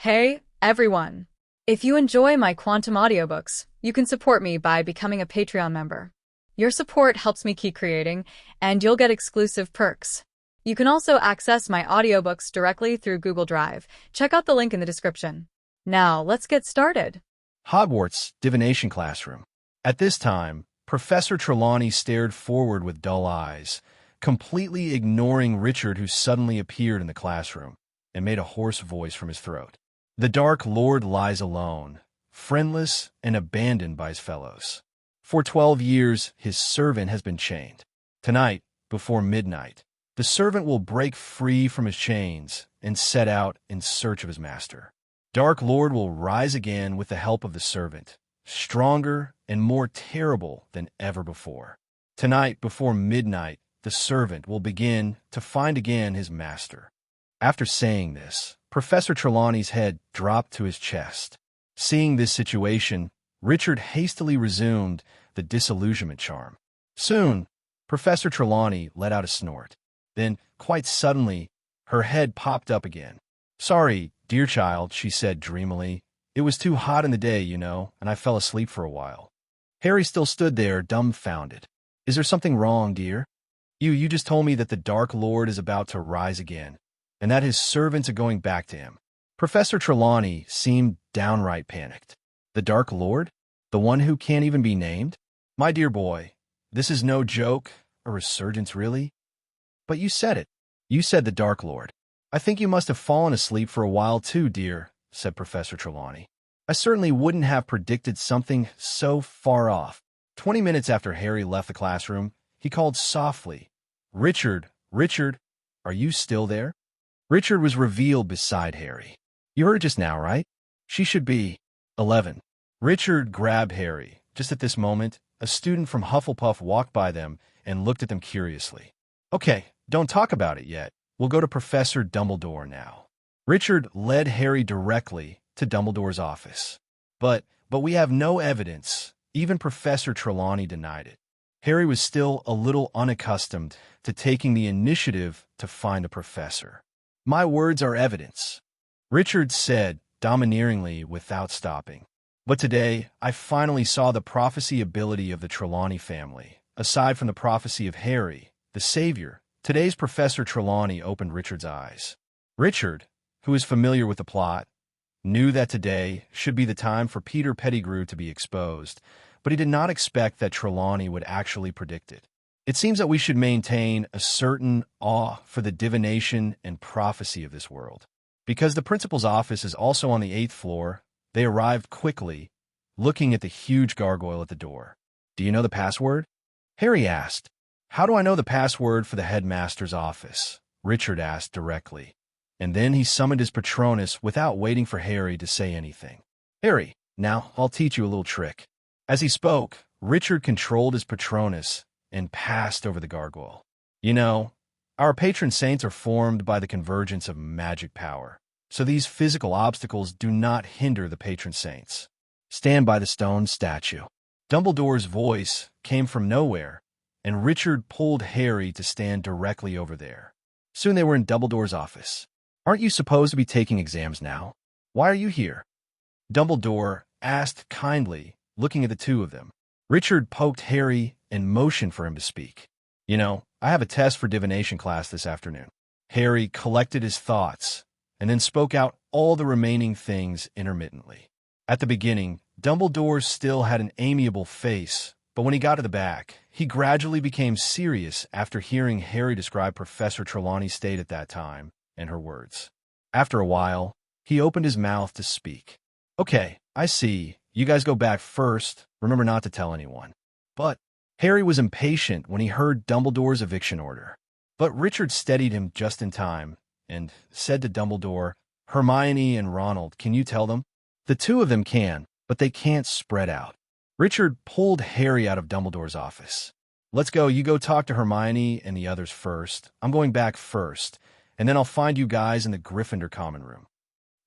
Hey, everyone! If you enjoy my quantum audiobooks, you can support me by becoming a Patreon member. Your support helps me keep creating, and you'll get exclusive perks. You can also access my audiobooks directly through Google Drive. Check out the link in the description. Now, let's get started. Hogwarts divination classroom. At this time, Professor Trelawney stared forward with dull eyes, completely ignoring Richard, who suddenly appeared in the classroom and made a hoarse voice from his throat. The Dark Lord lies alone, friendless and abandoned by his fellows. For 12 years, his servant has been chained. Tonight, before midnight, the servant will break free from his chains and set out in search of his master. Dark Lord will rise again with the help of the servant, stronger and more terrible than ever before. Tonight, before midnight, the servant will begin to find again his master. After saying this, Professor Trelawney's head dropped to his chest. Seeing this situation, Richard hastily resumed the disillusionment charm. Soon, Professor Trelawney let out a snort. Then, quite suddenly, her head popped up again. "Sorry, dear child," she said dreamily. "It was too hot in the day, and I fell asleep for a while." Harry still stood there, dumbfounded. "Is there something wrong, dear? You just told me that the Dark Lord is about to rise again, and that his servants are going back to him." Professor Trelawney seemed downright panicked. "The Dark Lord? The one who can't even be named? My dear boy, this is no joke, a resurgence really? But you said it. You said the Dark Lord." "I think you must have fallen asleep for a while too, dear," said Professor Trelawney. "I certainly wouldn't have predicted something so far off." 20 minutes after Harry left the classroom, he called softly, "Richard, Richard, are you still there?" Richard was revealed beside Harry. "You heard it just now, right? She should be 11. Richard grabbed Harry. Just at this moment, a student from Hufflepuff walked by them and looked at them curiously. "Okay, don't talk about it yet. We'll go to Professor Dumbledore now." Richard led Harry directly to Dumbledore's office. But we have no evidence. Even Professor Trelawney denied it. Harry was still a little unaccustomed to taking the initiative to find a professor. "My words are evidence," Richard said domineeringly without stopping. "But today, I finally saw the prophecy ability of the Trelawney family. Aside from the prophecy of Harry, the Savior, today's Professor Trelawney opened Richard's eyes." Richard, who is familiar with the plot, knew that today should be the time for Peter Pettigrew to be exposed, but he did not expect that Trelawney would actually predict it. It seems that we should maintain a certain awe for the divination and prophecy of this world. Because the principal's office is also on the 8th floor, they arrived quickly, looking at the huge gargoyle at the door. "Do you know the password?" Harry asked. "How do I know the password for the headmaster's office?" Richard asked directly. And then he summoned his Patronus without waiting for Harry to say anything. "Harry, now I'll teach you a little trick." As he spoke, Richard controlled his Patronus and passed over the gargoyle. Our patron saints are formed by the convergence of magic power, so these physical obstacles do not hinder the patron saints. Stand by the stone statue." Dumbledore's voice came from nowhere, and Richard pulled Harry to stand directly over there. Soon they were in Dumbledore's office. "Aren't you supposed to be taking exams now? Why are you here?" Dumbledore asked kindly, looking at the two of them. Richard poked Harry and motioned for him to speak. "I have a test for divination class this afternoon." Harry collected his thoughts and then spoke out all the remaining things intermittently. At the beginning, Dumbledore still had an amiable face, but when he got to the back, he gradually became serious after hearing Harry describe Professor Trelawney's state at that time and her words. After a while, he opened his mouth to speak. "Okay, I see. You guys go back first. Remember not to tell anyone." But Harry was impatient when he heard Dumbledore's eviction order. But Richard steadied him just in time and said to Dumbledore, "Hermione and Ronald, can you tell them?" "The two of them can, but they can't spread out." Richard pulled Harry out of Dumbledore's office. "Let's go. You go talk to Hermione and the others first. I'm going back first, and then I'll find you guys in the Gryffindor common room."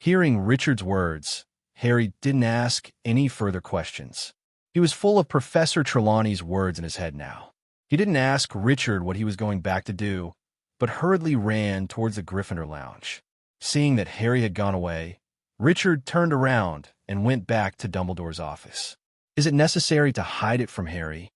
Hearing Richard's words, Harry didn't ask any further questions. He was full of Professor Trelawney's words in his head now. He didn't ask Richard what he was going back to do, but hurriedly ran towards the Gryffindor lounge. Seeing that Harry had gone away, Richard turned around and went back to Dumbledore's office. Is it necessary to hide it from Harry?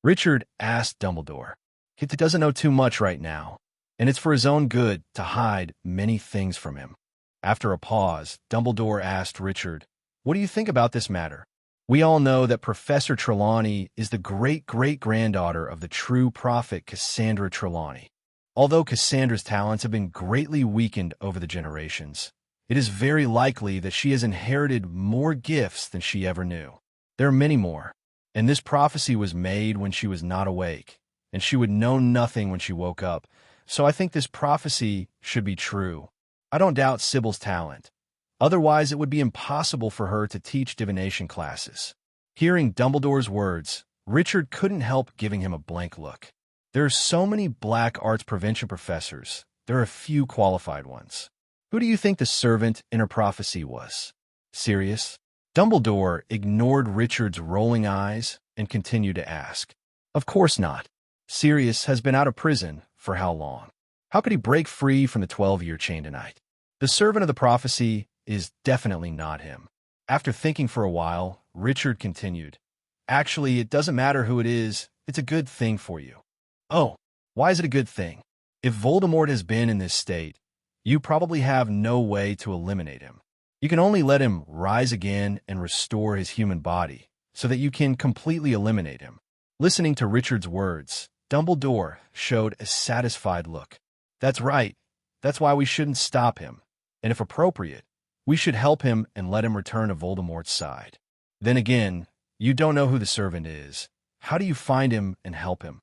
Richard asked Dumbledore. He doesn't know too much right now, and it's for his own good to hide many things from him. After a pause, Dumbledore asked Richard, "What do you think about this matter? We all know that Professor Trelawney is the great-great-granddaughter of the true prophet Cassandra Trelawney. Although Cassandra's talents have been greatly weakened over the generations, it is very likely that she has inherited more gifts than she ever knew. There are many more, and this prophecy was made when she was not awake, and she would know nothing when she woke up, so I think this prophecy should be true. I don't doubt Sybil's talent. Otherwise, it would be impossible for her to teach divination classes." Hearing Dumbledore's words, Richard couldn't help giving him a blank look. There are so many black arts prevention professors. There are a few qualified ones. Who do you think the servant in her prophecy was? Sirius? Dumbledore ignored Richard's rolling eyes and continued to ask. Of course not. Sirius has been out of prison for how long? How could he break free from the 12-year chain tonight? The servant of the prophecy is definitely not him. After thinking for a while, Richard continued. Actually, it doesn't matter who it is. It's a good thing for you. Oh, why is it a good thing? If Voldemort has been in this state, you probably have no way to eliminate him. You can only let him rise again and restore his human body so that you can completely eliminate him. Listening to Richard's words, Dumbledore showed a satisfied look. That's right. That's why we shouldn't stop him. And if appropriate, we should help him and let him return to Voldemort's side. Then again, you don't know who the servant is. How do you find him and help him?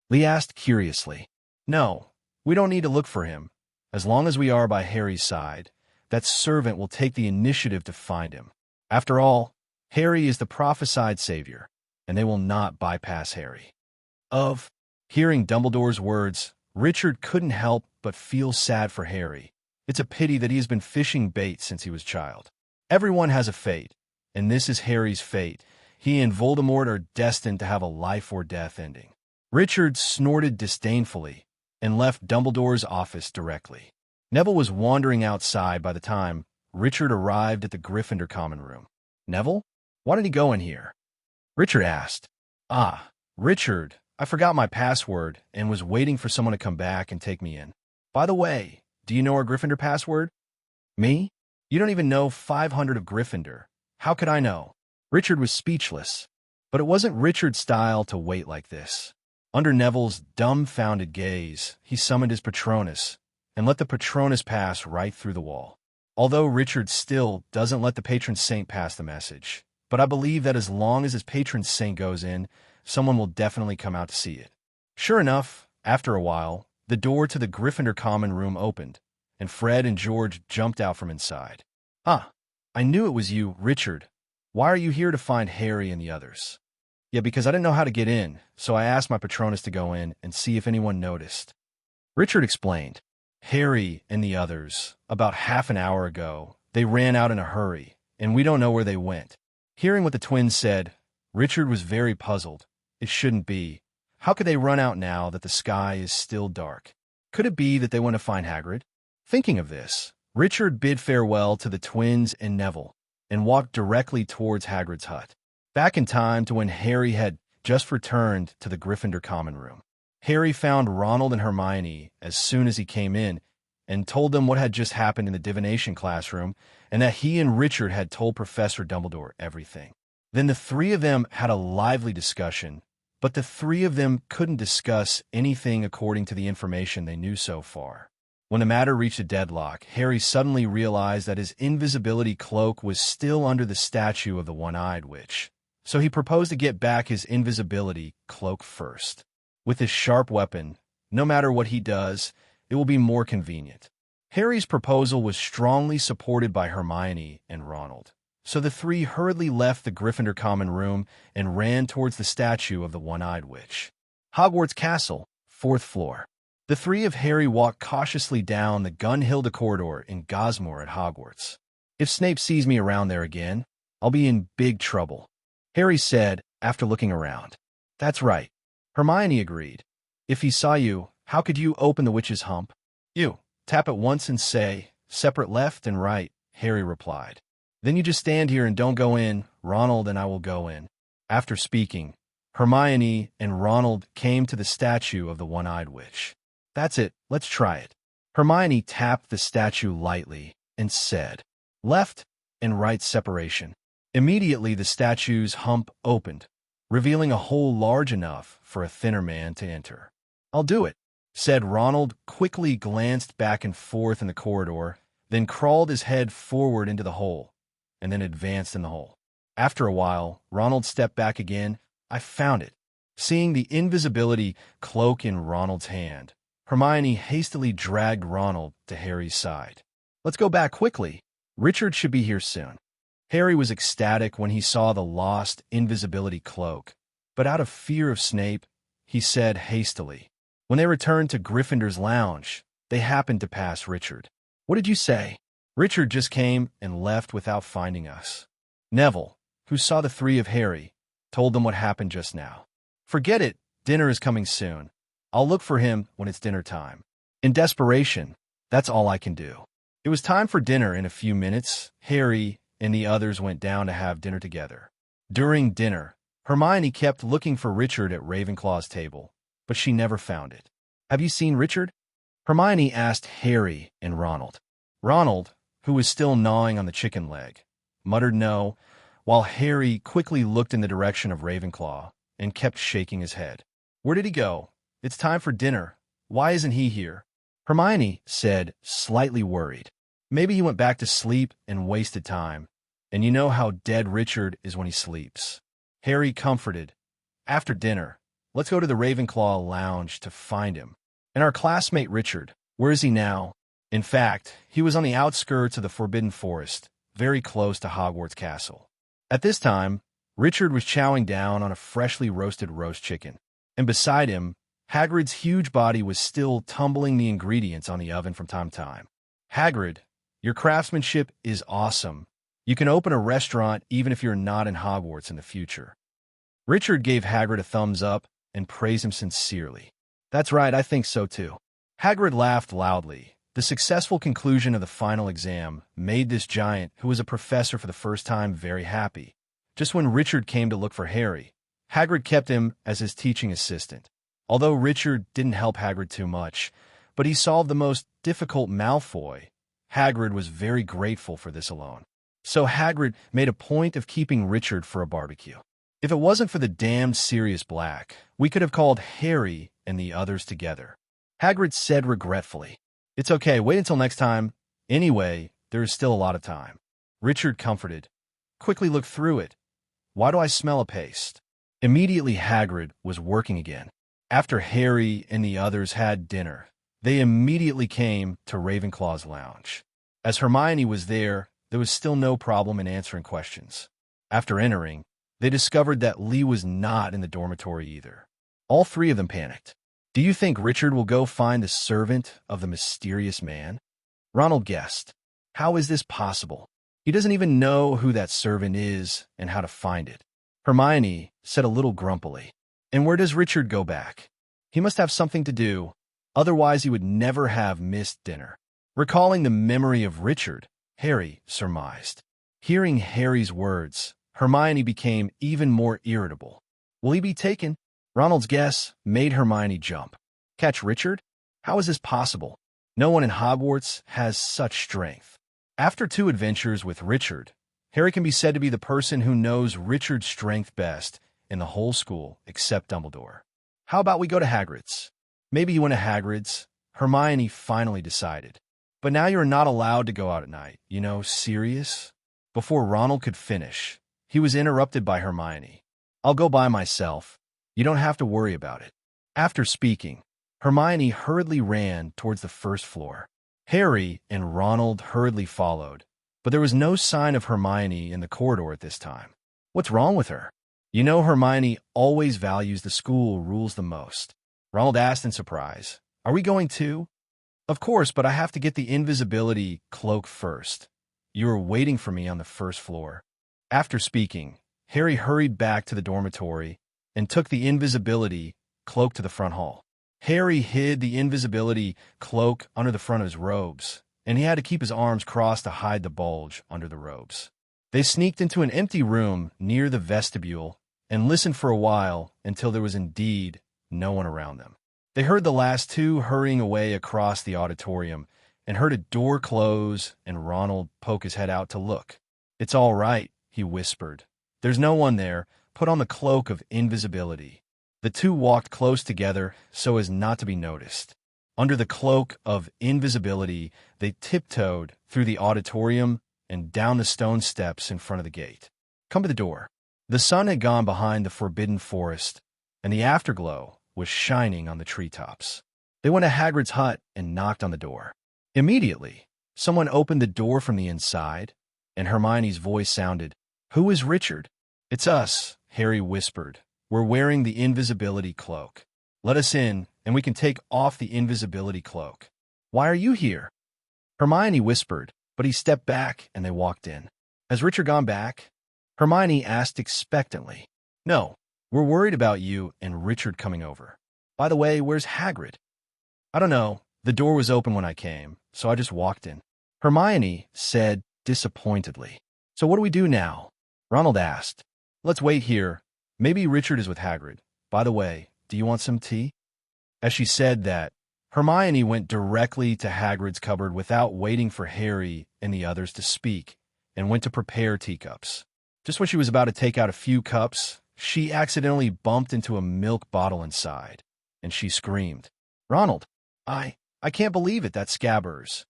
Lee asked curiously. No, we don't need to look for him. As long as we are by Harry's side, that servant will take the initiative to find him. After all, Harry is the prophesied savior, and they will not bypass Harry. Hearing Dumbledore's words, Richard couldn't help but feel sad for Harry. It's a pity that he has been fishing bait since he was a child. Everyone has a fate, and this is Harry's fate. He and Voldemort are destined to have a life-or-death ending. Richard snorted disdainfully and left Dumbledore's office directly. Neville was wandering outside by the time Richard arrived at the Gryffindor common room. Neville? Why did he go in here? Richard asked. Richard, I forgot my password and was waiting for someone to come back and take me in. By the way, do you know our Gryffindor password? Me? You don't even know 500 of Gryffindor. How could I know? Richard was speechless, but it wasn't Richard's style to wait like this. Under Neville's dumbfounded gaze, he summoned his Patronus and let the Patronus pass right through the wall. Although Richard still doesn't let the patron saint pass the message, but I believe that as long as his patron saint goes in, someone will definitely come out to see it. Sure enough, after a while, the door to the Gryffindor common room opened, and Fred and George jumped out from inside. I knew it was you, Richard. Why are you here to find Harry and the others? Yeah, because I didn't know how to get in, so I asked my Patronus to go in and see if anyone noticed. Richard explained. Harry and the others, about half an hour ago, they ran out in a hurry, and we don't know where they went. Hearing what the twins said, Richard was very puzzled. It shouldn't be. How could they run out now that the sky is still dark? Could it be that they went to find Hagrid? Thinking of this, Richard bid farewell to the twins and Neville and walked directly towards Hagrid's hut, back in time to when Harry had just returned to the Gryffindor common room. Harry found Ronald and Hermione as soon as he came in and told them what had just happened in the divination classroom and that he and Richard had told Professor Dumbledore everything. Then the three of them had a lively discussion, but the three of them couldn't discuss anything according to the information they knew so far. When the matter reached a deadlock, Harry suddenly realized that his invisibility cloak was still under the statue of the one-eyed witch, so he proposed to get back his invisibility cloak first. With his sharp weapon, no matter what he does, it will be more convenient. Harry's proposal was strongly supported by Hermione and Ronald, so the three hurriedly left the Gryffindor common room and ran towards the statue of the one-eyed witch. Hogwarts Castle, 4th floor. The three of Harry walked cautiously down the Gunhilda corridor in Gosmore at Hogwarts. If Snape sees me around there again, I'll be in big trouble, Harry said after looking around. That's right. Hermione agreed. If he saw you, how could you open the witch's hump? You tap it once and say, separate left and right, Harry replied. Then you just stand here and don't go in. Ronald and I will go in. After speaking, Hermione and Ronald came to the statue of the one-eyed witch. That's it, let's try it. Hermione tapped the statue lightly and said, left and right separation. Immediately the statue's hump opened, revealing a hole large enough for a thinner man to enter. I'll do it, said Ronald, quickly glanced back and forth in the corridor, then crawled his head forward into the hole, and then advanced in the hole. After a while, Ronald stepped back again. I found it. Seeing the invisibility cloak in Ronald's hand, Hermione hastily dragged Ronald to Harry's side. Let's go back quickly. Richard should be here soon. Harry was ecstatic when he saw the lost invisibility cloak, but out of fear of Snape, he said hastily. When they returned to Gryffindor's lounge, they happened to pass Richard. What did you say? Richard just came and left without finding us. Neville, who saw the three of Harry, told them what happened just now. Forget it, dinner is coming soon. I'll look for him when it's dinner time. In desperation, that's all I can do. It was time for dinner in a few minutes. Harry and the others went down to have dinner together. During dinner, Hermione kept looking for Richard at Ravenclaw's table, but she never found it. Have you seen Richard? Hermione asked Harry and Ronald. Ronald, who was still gnawing on the chicken leg, muttered no, while Harry quickly looked in the direction of Ravenclaw and kept shaking his head. Where did he go? It's time for dinner. Why isn't he here? Hermione said, slightly worried. Maybe he went back to sleep and wasted time, and you know how dead Richard is when he sleeps. Harry comforted. After dinner, let's go to the Ravenclaw lounge to find him. And our classmate Richard, where is he now? In fact, he was on the outskirts of the Forbidden Forest, very close to Hogwarts Castle. At this time, Richard was chowing down on a freshly roasted roast chicken, and beside him, Hagrid's huge body was still tumbling the ingredients on the oven from time to time. Hagrid, your craftsmanship is awesome. You can open a restaurant even if you're not in Hogwarts in the future. Richard gave Hagrid a thumbs up and praised him sincerely. That's right, I think so too. Hagrid laughed loudly. The successful conclusion of the final exam made this giant, who was a professor for the first time, very happy. Just when Richard came to look for Harry, Hagrid kept him as his teaching assistant. Although Richard didn't help Hagrid too much, but he solved the most difficult Malfoy, Hagrid was very grateful for this alone. So Hagrid made a point of keeping Richard for a barbecue. If it wasn't for the damned Sirius Black, we could have called Harry and the others together. Hagrid said regretfully. It's okay, wait until next time. Anyway, there is still a lot of time. Richard comforted. Quickly look through it. Why do I smell a paste? Immediately Hagrid was working again. After Harry and the others had dinner, they immediately came to Ravenclaw's lounge. As Hermione was there was still no problem in answering questions. After entering, they discovered that Lee was not in the dormitory either. All three of them panicked. Do you think Richard will go find the servant of the mysterious man? Ronald guessed. How is this possible? He doesn't even know who that servant is and how to find it. Hermione said a little grumpily. And where does Richard go back? He must have something to do, otherwise he would never have missed dinner. Recalling the memory of Richard, Harry surmised. Hearing Harry's words, Hermione became even more irritable. Will he be taken? Ronald's guess made Hermione jump. Catch Richard? How is this possible? No one in Hogwarts has such strength. After 2 adventures with Richard, Harry can be said to be the person who knows Richard's strength best in the whole school, except Dumbledore. How about we go to Hagrid's? Maybe you went to Hagrid's, Hermione finally decided. But now you're not allowed to go out at night, you know, serious? Before Ronald could finish, he was interrupted by Hermione. I'll go by myself. You don't have to worry about it. After speaking, Hermione hurriedly ran towards the first floor. Harry and Ronald hurriedly followed, but there was no sign of Hermione in the corridor at this time. What's wrong with her? You know Hermione always values the school rules the most. Ronald asked in surprise. Are we going too? Of course, but I have to get the invisibility cloak first. You are waiting for me on the first floor. After speaking, Harry hurried back to the dormitory and took the invisibility cloak to the front hall. Harry hid the invisibility cloak under the front of his robes and he had to keep his arms crossed to hide the bulge under the robes. They sneaked into an empty room near the vestibule and listened for a while until there was indeed no one around them. They heard the last two hurrying away across the auditorium and heard a door close and Ronald poke his head out to look. "It's all right," he whispered. "There's no one there. Put on the cloak of invisibility." The two walked close together so as not to be noticed. Under the cloak of invisibility, they tiptoed through the auditorium and down the stone steps in front of the gate. "Come to the door." The sun had gone behind the forbidden forest, and the afterglow was shining on the treetops. They went to Hagrid's hut and knocked on the door. Immediately, someone opened the door from the inside, and Hermione's voice sounded, "Who is Richard?" "It's us," Harry whispered. "We're wearing the invisibility cloak. Let us in, and we can take off the invisibility cloak." "Why are you here?" Hermione whispered, but he stepped back and they walked in. "Has Richard gone back?" Hermione asked expectantly. "No, we're worried about you and Richard coming over. By the way, where's Hagrid?" "I don't know. The door was open when I came, so I just walked in," Hermione said disappointedly. "So what do we do now?" Ronald asked. "Let's wait here. Maybe Richard is with Hagrid. By the way, do you want some tea?" As she said that, Hermione went directly to Hagrid's cupboard without waiting for Harry and the others to speak, and went to prepare teacups. Just when she was about to take out a few cups, she accidentally bumped into a milk bottle inside, and she screamed, "Ronald, I can't believe it, that's Scabbers."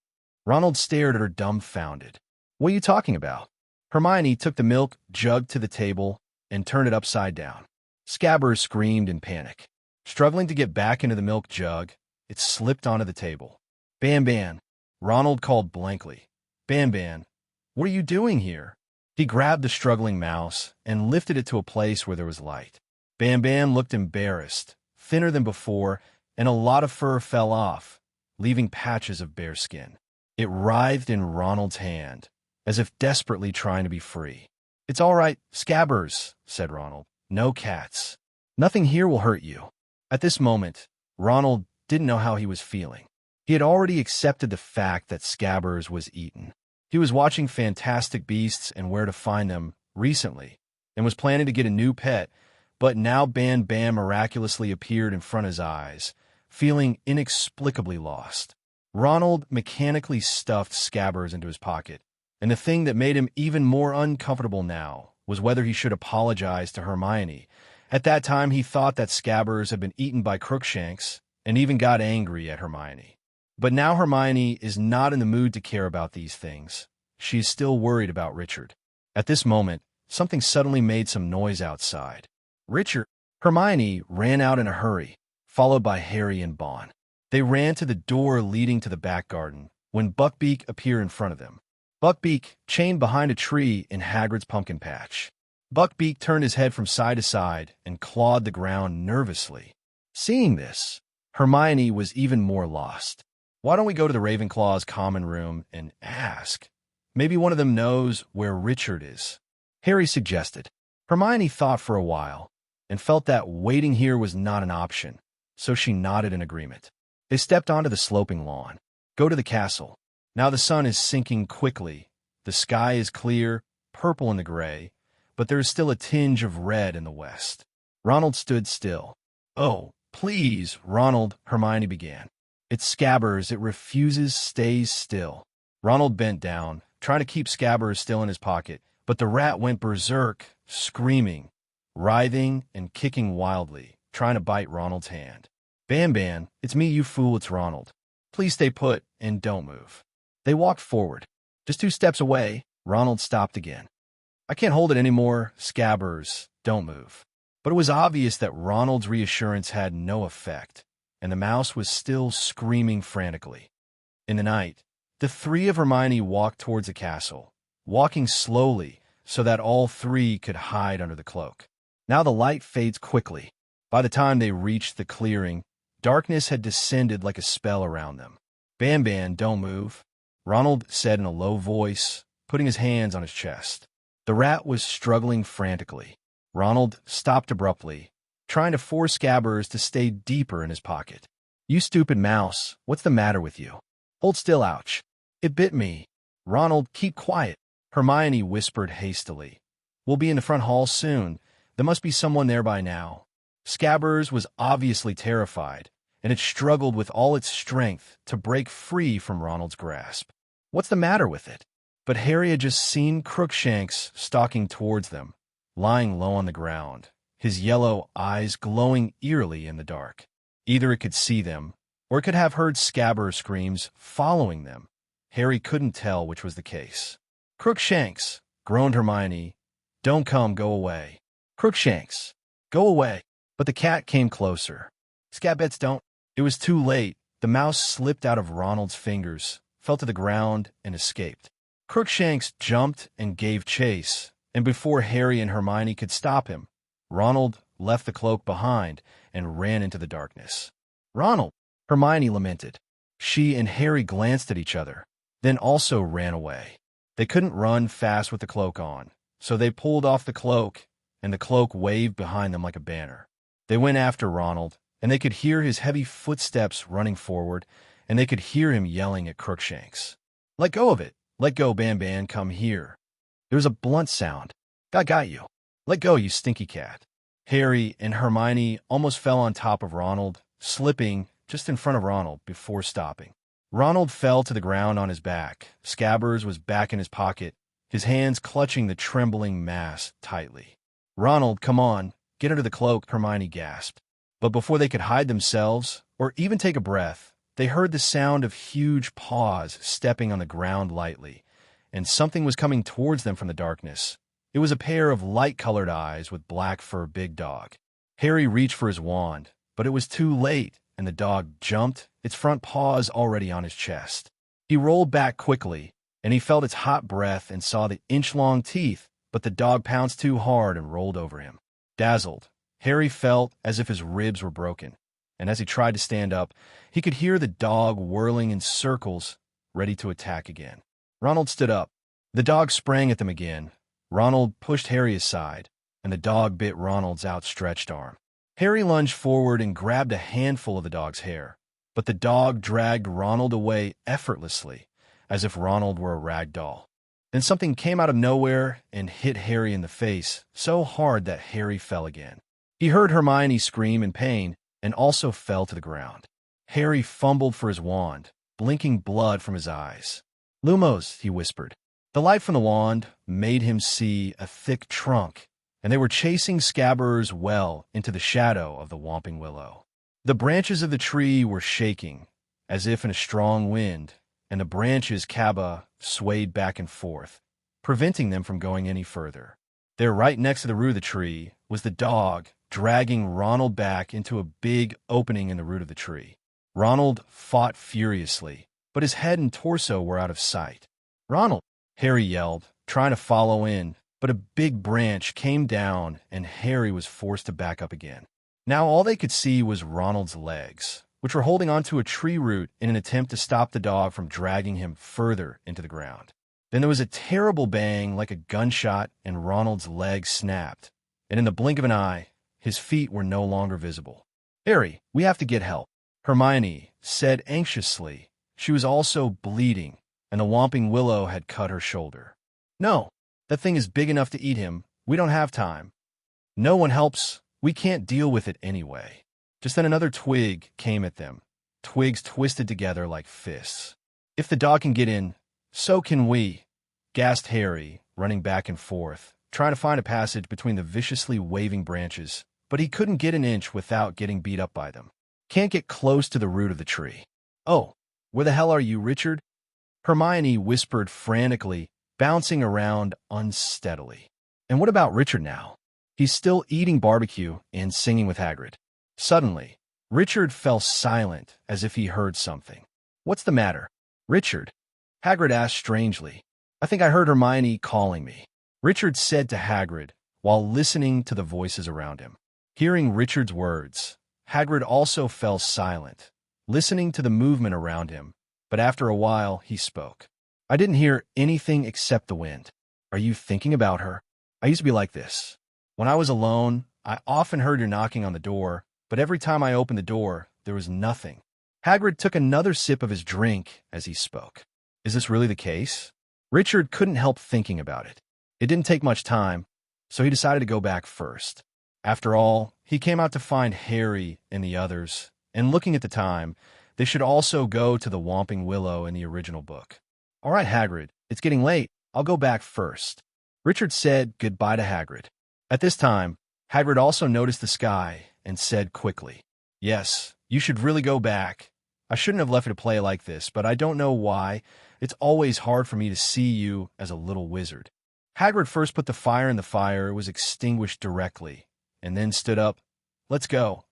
Ronald stared at her dumbfounded. "What are you talking about?" Hermione took the milk jug to the table and turned it upside down. Scabbers screamed in panic. Struggling to get back into the milk jug, it slipped onto the table. "Ban-Ban," Ronald called blankly. "Ban-Ban, what are you doing here?" He grabbed the struggling mouse and lifted it to a place where there was light. Ban-Ban looked embarrassed, thinner than before, and a lot of fur fell off, leaving patches of bare skin. It writhed in Ronald's hand, as if desperately trying to be free. "It's all right, Scabbers," said Ronald. "No cats. Nothing here will hurt you." At this moment, Ronald didn't know how he was feeling. He had already accepted the fact that Scabbers was eaten. He was watching Fantastic Beasts and Where to Find Them recently, and was planning to get a new pet, but now Ban-Ban miraculously appeared in front of his eyes, feeling inexplicably lost. Ronald mechanically stuffed Scabbers into his pocket, and the thing that made him even more uncomfortable now was whether he should apologize to Hermione. At that time, he thought that Scabbers had been eaten by Crookshanks, and even got angry at Hermione. But now Hermione is not in the mood to care about these things. She is still worried about Richard. At this moment, something suddenly made some noise outside. "Richard!" Hermione ran out in a hurry, followed by Harry and Bon. They ran to the door leading to the back garden when Buckbeak appeared in front of them. Buckbeak chained behind a tree in Hagrid's pumpkin patch. Buckbeak turned his head from side to side and clawed the ground nervously. Seeing this, Hermione was even more lost. "Why don't we go to the Ravenclaw's common room and ask? Maybe one of them knows where Richard is," Harry suggested. Hermione thought for a while and felt that waiting here was not an option, so she nodded in agreement. They stepped onto the sloping lawn. "Go to the castle." Now the sun is sinking quickly. The sky is clear, purple in the gray, but there is still a tinge of red in the west. Ronald stood still. "Oh, please, Ronald," Hermione began. "It's Scabbers. It refuses, stays still." Ronald bent down, trying to keep Scabbers still in his pocket, but the rat went berserk, screaming, writhing, and kicking wildly, trying to bite Ronald's hand. "Ban-Ban, it's me, you fool, it's Ronald. Please stay put and don't move." They walked forward. Just 2 steps away, Ronald stopped again. "I can't hold it anymore, Scabbers, don't move." But it was obvious that Ronald's reassurance had no effect, and the mouse was still screaming frantically. In the night, the 3 of Hermione walked towards the castle, walking slowly so that all 3 could hide under the cloak. Now the light fades quickly. By the time they reached the clearing, darkness had descended like a spell around them. "Ban-Ban, don't move," Ronald said in a low voice, putting his hands on his chest. The rat was struggling frantically. Ronald stopped abruptly, trying to force Scabbers to stay deeper in his pocket. "You stupid mouse, what's the matter with you? Hold still, ouch." It bit me. Ronald, keep quiet. Hermione whispered hastily. We'll be in the front hall soon. There must be someone there by now. Scabbers was obviously terrified, and it struggled with all its strength to break free from Ronald's grasp. What's the matter with it? But Harry had just seen Crookshanks stalking towards them, lying low on the ground, his yellow eyes glowing eerily in the dark. Either it could see them, or it could have heard Scabbers' screams following them. Harry couldn't tell which was the case. Crookshanks, groaned Hermione. Don't come, go away. Crookshanks, go away. But the cat came closer. Scabbets don't. It was too late. The mouse slipped out of Ronald's fingers, fell to the ground, and escaped. Crookshanks jumped and gave chase, and before Harry and Hermione could stop him, Ronald left the cloak behind and ran into the darkness. Ronald, Hermione lamented. She and Harry glanced at each other, then also ran away. They couldn't run fast with the cloak on, so they pulled off the cloak, and the cloak waved behind them like a banner. They went after Ronald, and they could hear his heavy footsteps running forward, and they could hear him yelling at Crookshanks. Let go of it. Let go, Ban, come here. There was a blunt sound. I got you. Let go, you stinky cat. Harry and Hermione almost fell on top of Ronald, slipping just in front of Ronald before stopping. Ronald fell to the ground on his back. Scabbers was back in his pocket, his hands clutching the trembling mass tightly. Ronald, come on, get under the cloak, Hermione gasped. But before they could hide themselves, or even take a breath, they heard the sound of huge paws stepping on the ground lightly, and something was coming towards them from the darkness. It was a pair of light-colored eyes with black fur big dog. Harry reached for his wand, but it was too late, and the dog jumped, its front paws already on his chest. He rolled back quickly, and he felt its hot breath and saw the inch-long teeth, but the dog pounced too hard and rolled over him. Dazzled, Harry felt as if his ribs were broken, and as he tried to stand up, he could hear the dog whirling in circles, ready to attack again. Ronald stood up. The dog sprang at them again. Ronald pushed Harry aside, and the dog bit Ronald's outstretched arm. Harry lunged forward and grabbed a handful of the dog's hair, but the dog dragged Ronald away effortlessly, as if Ronald were a rag doll. Then something came out of nowhere and hit Harry in the face so hard that Harry fell again. He heard Hermione scream in pain and also fell to the ground. Harry fumbled for his wand, blinking blood from his eyes. Lumos, he whispered. The light from the wand made him see a thick trunk, and they were chasing Scabbers well into the shadow of the Whomping Willow. The branches of the tree were shaking, as if in a strong wind, and the branches Cabba swayed back and forth, preventing them from going any further. There, right next to the root of the tree, was the dog, dragging Ronald back into a big opening in the root of the tree. Ronald fought furiously, but his head and torso were out of sight. Ronald, Harry yelled, trying to follow in, but a big branch came down and Harry was forced to back up again. Now all they could see was Ronald's legs, which were holding onto a tree root in an attempt to stop the dog from dragging him further into the ground. Then there was a terrible bang like a gunshot and Ronald's legs snapped, and in the blink of an eye, his feet were no longer visible. Harry, we have to get help, Hermione said anxiously. She was also bleeding, and the Whomping Willow had cut her shoulder. No, that thing is big enough to eat him. We don't have time. No one helps. We can't deal with it anyway. Just then another twig came at them, twigs twisted together like fists. If the dog can get in, so can we, gasped Harry, running back and forth, trying to find a passage between the viciously waving branches, but he couldn't get an inch without getting beat up by them. Can't get close to the root of the tree. Oh, where the hell are you, Richard? Hermione whispered frantically, bouncing around unsteadily. And what about Richard now? He's still eating barbecue and singing with Hagrid. Suddenly, Richard fell silent as if he heard something. What's the matter, Richard? Hagrid asked strangely. I think I heard Hermione calling me, Richard said to Hagrid while listening to the voices around him. Hearing Richard's words, Hagrid also fell silent, listening to the movement around him, but after a while he spoke. I didn't hear anything except the wind. Are you thinking about her? I used to be like this. When I was alone, I often heard her knocking on the door, but every time I opened the door, there was nothing. Hagrid took another sip of his drink as he spoke. Is this really the case? Richard couldn't help thinking about it. It didn't take much time, so he decided to go back first. After all, he came out to find Harry and the others, and looking at the time, they should also go to the Whomping Willow in the original book. All right, Hagrid, it's getting late. I'll go back first. Richard said goodbye to Hagrid. At this time, Hagrid also noticed the sky and said quickly, "Yes, you should really go back. I shouldn't have left it to play like this, but I don't know why. It's always hard for me to see you as a little wizard." Hagrid first put the fire in the fire. It was extinguished directly, and then stood up. "Let's go.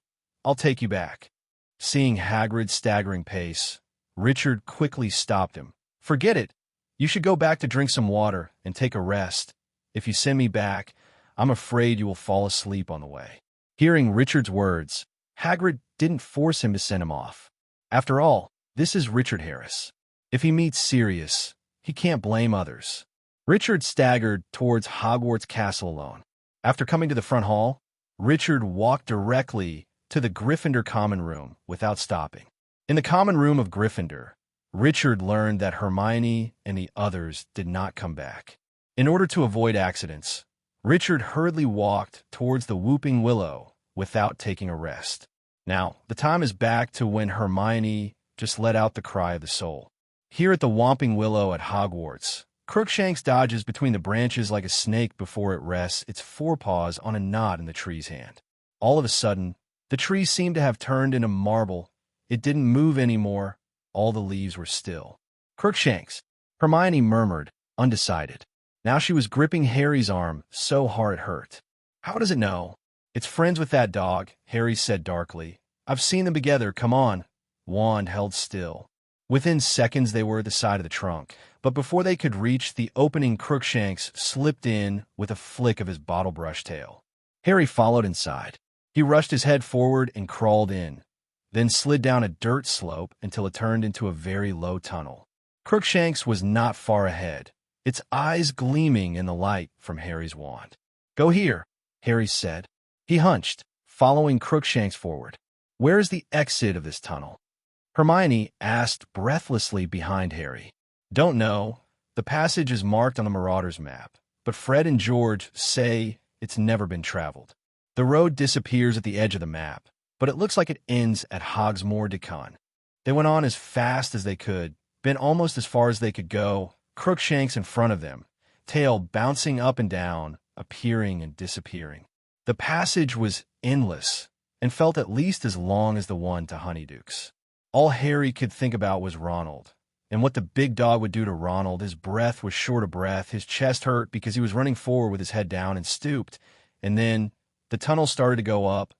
I'll take you back." Seeing Hagrid's staggering pace, Richard quickly stopped him. "Forget it. You should go back to drink some water and take a rest. If you send me back, I'm afraid you will fall asleep on the way." Hearing Richard's words, Hagrid didn't force him to send him off. After all, this is Richard Harris. If he meets Sirius, he can't blame others. Richard staggered towards Hogwarts Castle alone. After coming to the front hall, Richard walked directly to the Gryffindor common room without stopping. In the common room of Gryffindor, Richard learned that Hermione and the others did not come back. In order to avoid accidents, Richard hurriedly walked towards the Whooping Willow without taking a rest. Now, the time is back to when Hermione just let out the cry of the soul. Here at the Whomping Willow at Hogwarts, Crookshanks dodges between the branches like a snake before it rests its forepaws on a knot in the tree's hand. All of a sudden, the tree seemed to have turned into marble. It didn't move anymore. All the leaves were still. "Crookshanks," Hermione murmured, undecided. Now she was gripping Harry's arm so hard it hurt. "How does it know?" "It's friends with that dog," Harry said darkly. "I've seen them together. Come on." Wand held still. Within seconds they were at the side of the trunk, but before they could reach the opening, Crookshanks slipped in with a flick of his bottle brush tail. Harry followed inside. He rushed his head forward and crawled in, then slid down a dirt slope until it turned into a very low tunnel. Crookshanks was not far ahead, its eyes gleaming in the light from Harry's wand. "Go here," Harry said. He hunched, following Crookshanks forward. "Where is the exit of this tunnel?" Hermione asked breathlessly behind Harry. "Don't know. The passage is marked on the Marauder's map, but Fred and George say it's never been traveled. The road disappears at the edge of the map, but it looks like it ends at Hogsmoor Decon." They went on as fast as they could, been almost as far as they could go, Crookshanks in front of them, tail bouncing up and down, appearing and disappearing. The passage was endless and felt at least as long as the one to Honeyduke's. All Harry could think about was Ronald, and what the big dog would do to Ronald. His breath was short of breath, his chest hurt because he was running forward with his head down and stooped, and then the tunnel started to go up,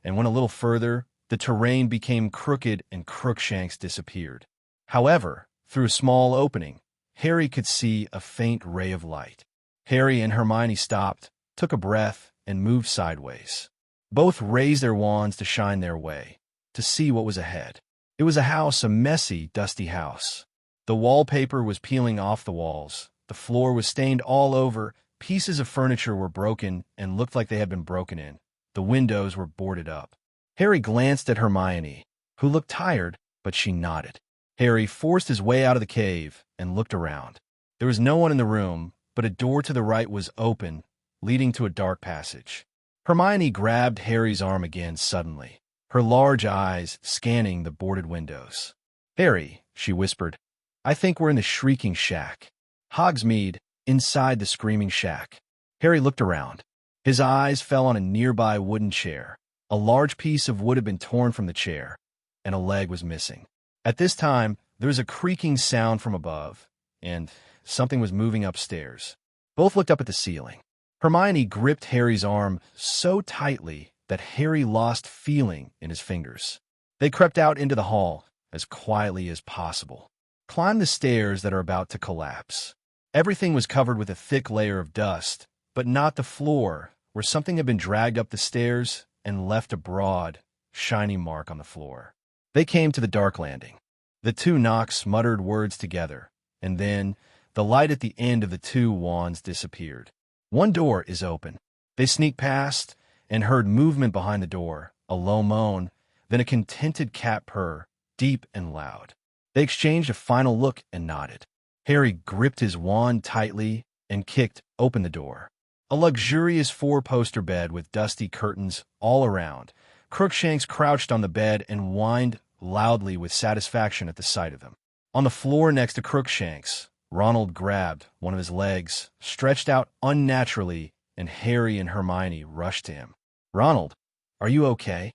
and went a little further, the terrain became crooked and Crookshanks disappeared. However, through a small opening, Harry could see a faint ray of light. Harry and Hermione stopped, took a breath, and moved sideways. Both raised their wands to shine their way, to see what was ahead. It was a house, a messy, dusty house. The wallpaper was peeling off the walls. The floor was stained all over. Pieces of furniture were broken and looked like they had been broken in. The windows were boarded up. Harry glanced at Hermione, who looked tired, but she nodded. Harry forced his way out of the cave and looked around. There was no one in the room, but a door to the right was open, leading to a dark passage. Hermione grabbed Harry's arm again suddenly, her large eyes scanning the boarded windows. "Harry," she whispered, "I think we're in the Shrieking Shack. Hogsmeade, inside the Screaming Shack." Harry looked around. His eyes fell on a nearby wooden chair. A large piece of wood had been torn from the chair, and a leg was missing. At this time, there was a creaking sound from above, and something was moving upstairs. Both looked up at the ceiling. Hermione gripped Harry's arm so tightly that Harry lost feeling in his fingers. They crept out into the hall as quietly as possible, climbed the stairs that are about to collapse. Everything was covered with a thick layer of dust, but not the floor, where something had been dragged up the stairs and left a broad, shiny mark on the floor. They came to the dark landing. The two Knocks muttered words together, and then the light at the end of the two wands disappeared. "One door is open." They sneaked past and heard movement behind the door, a low moan, then a contented cat purr, deep and loud. They exchanged a final look and nodded. Harry gripped his wand tightly and kicked open the door. A luxurious four-poster bed with dusty curtains all around. Crookshanks crouched on the bed and whined loudly with satisfaction at the sight of them. On the floor next to Crookshanks, Ronald grabbed one of his legs, stretched out unnaturally, and Harry and Hermione rushed to him. "Ronald, are you okay?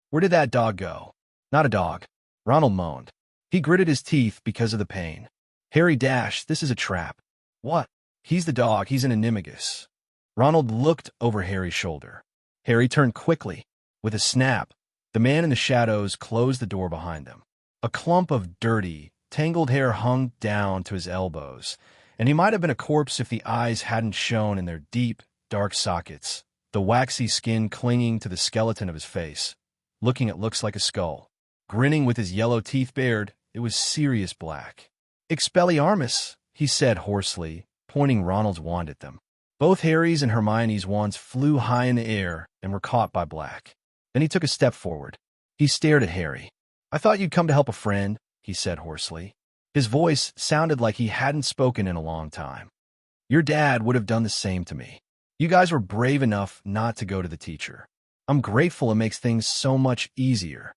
Where did that dog go?" "Not a dog," Ronald moaned. He gritted his teeth because of the pain. "Harry Dash, this is a trap." "What?" "He's the dog. He's an animagus." Ronald looked over Harry's shoulder. Harry turned quickly. With a snap, the man in the shadows closed the door behind them. A clump of dirty, tangled hair hung down to his elbows, and he might have been a corpse if the eyes hadn't shone in their deep, dark sockets, the waxy skin clinging to the skeleton of his face, looking at looks like a skull. Grinning with his yellow teeth bared, it was Sirius Black. "Expelliarmus," he said hoarsely, pointing Ronald's wand at them. Both Harry's and Hermione's wands flew high in the air and were caught by Black. Then he took a step forward. He stared at Harry. "I thought you'd come to help a friend," he said hoarsely. His voice sounded like he hadn't spoken in a long time. "Your dad would have done the same to me. You guys were brave enough not to go to the teacher. I'm grateful, it makes things so much easier."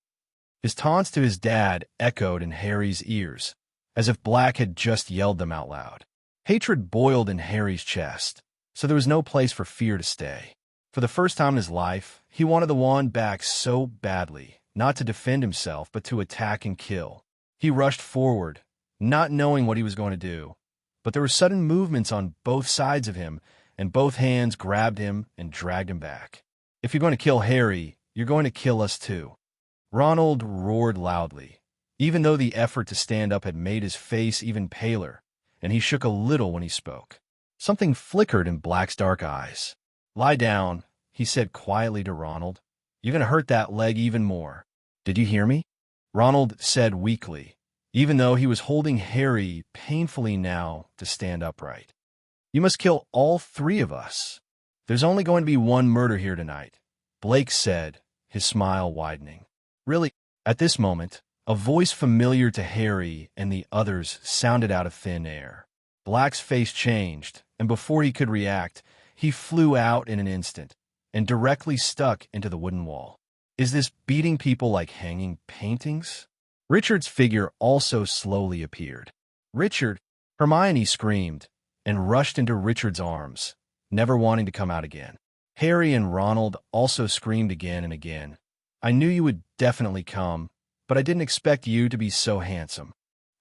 His taunts to his dad echoed in Harry's ears, as if Black had just yelled them out loud. Hatred boiled in Harry's chest, so there was no place for fear to stay. For the first time in his life, he wanted the wand back so badly, not to defend himself, but to attack and kill. He rushed forward, not knowing what he was going to do, but there were sudden movements on both sides of him, and both hands grabbed him and dragged him back. "If you're going to kill Harry, you're going to kill us too." Ronald roared loudly, even though the effort to stand up had made his face even paler, and he shook a little when he spoke. Something flickered in Black's dark eyes. "Lie down," he said quietly to Ronald. "You're going to hurt that leg even more." "Did you hear me?" Ronald said weakly, even though he was holding Harry painfully now to stand upright. "You must kill all three of us. There's only going to be one murder here tonight," Blake said, his smile widening. "Really?" At this moment, a voice familiar to Harry and the others sounded out of thin air. Black's face changed, and before he could react, he flew out in an instant and directly stuck into the wooden wall. "Is this beating people like hanging paintings?" Richard's figure also slowly appeared. "Richard!" Hermione screamed and rushed into Richard's arms, never wanting to come out again. Harry and Ronald also screamed again and again. "I knew you would definitely come, but I didn't expect you to be so handsome."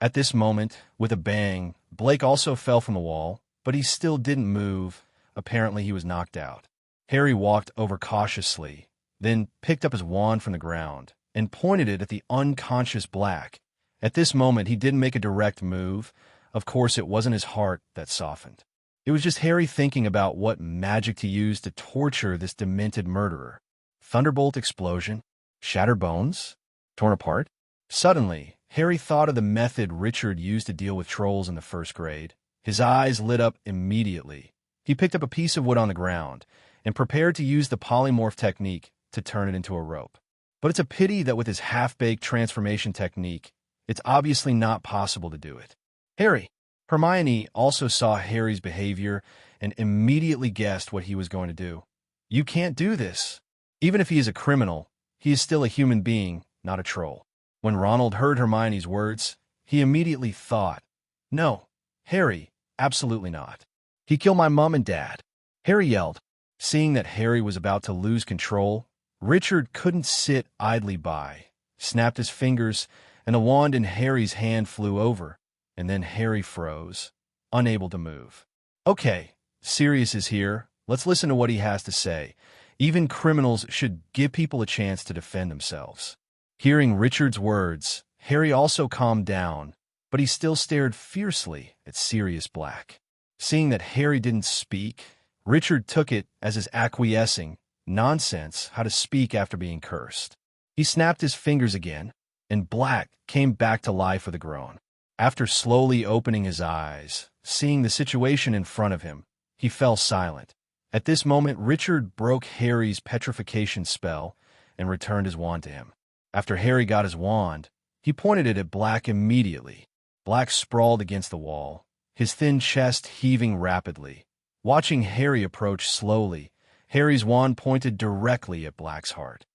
At this moment, with a bang, Blake also fell from the wall, but he still didn't move. Apparently he was knocked out. Harry walked over cautiously, then picked up his wand from the ground and pointed it at the unconscious Black. At this moment, he didn't make a direct move. Of course, it wasn't his heart that softened. It was just Harry thinking about what magic to use to torture this demented murderer. Thunderbolt explosion? Shattered bones? Torn apart? Suddenly, Harry thought of the method Richard used to deal with trolls in the first grade. His eyes lit up immediately. He picked up a piece of wood on the ground and prepared to use the polymorph technique to turn it into a rope. But it's a pity that with his half-baked transformation technique, it's obviously not possible to do it. "Harry!" Hermione also saw Harry's behavior and immediately guessed what he was going to do. "You can't do this." Even if he is a criminal, he is still a human being, not a troll. When Ronald heard Hermione's words, he immediately thought, "No, Harry, absolutely not. He killed my mom and dad." Harry yelled. Seeing that Harry was about to lose control, Richard couldn't sit idly by, snapped his fingers, and the wand in Harry's hand flew over, and then Harry froze, unable to move. "Okay, Sirius is here. Let's listen to what he has to say. Even criminals should give people a chance to defend themselves." Hearing Richard's words, Harry also calmed down, but he still stared fiercely at Sirius Black. Seeing that Harry didn't speak, Richard took it as his acquiescing nonsense how to speak after being cursed. He snapped his fingers again, and Black came back to life with a groan. After slowly opening his eyes, seeing the situation in front of him, he fell silent. At this moment, Richard broke Harry's petrification spell and returned his wand to him. After Harry got his wand, he pointed it at Black immediately. Black sprawled against the wall, his thin chest heaving rapidly. Watching Harry approach slowly, Harry's wand pointed directly at Black's heart.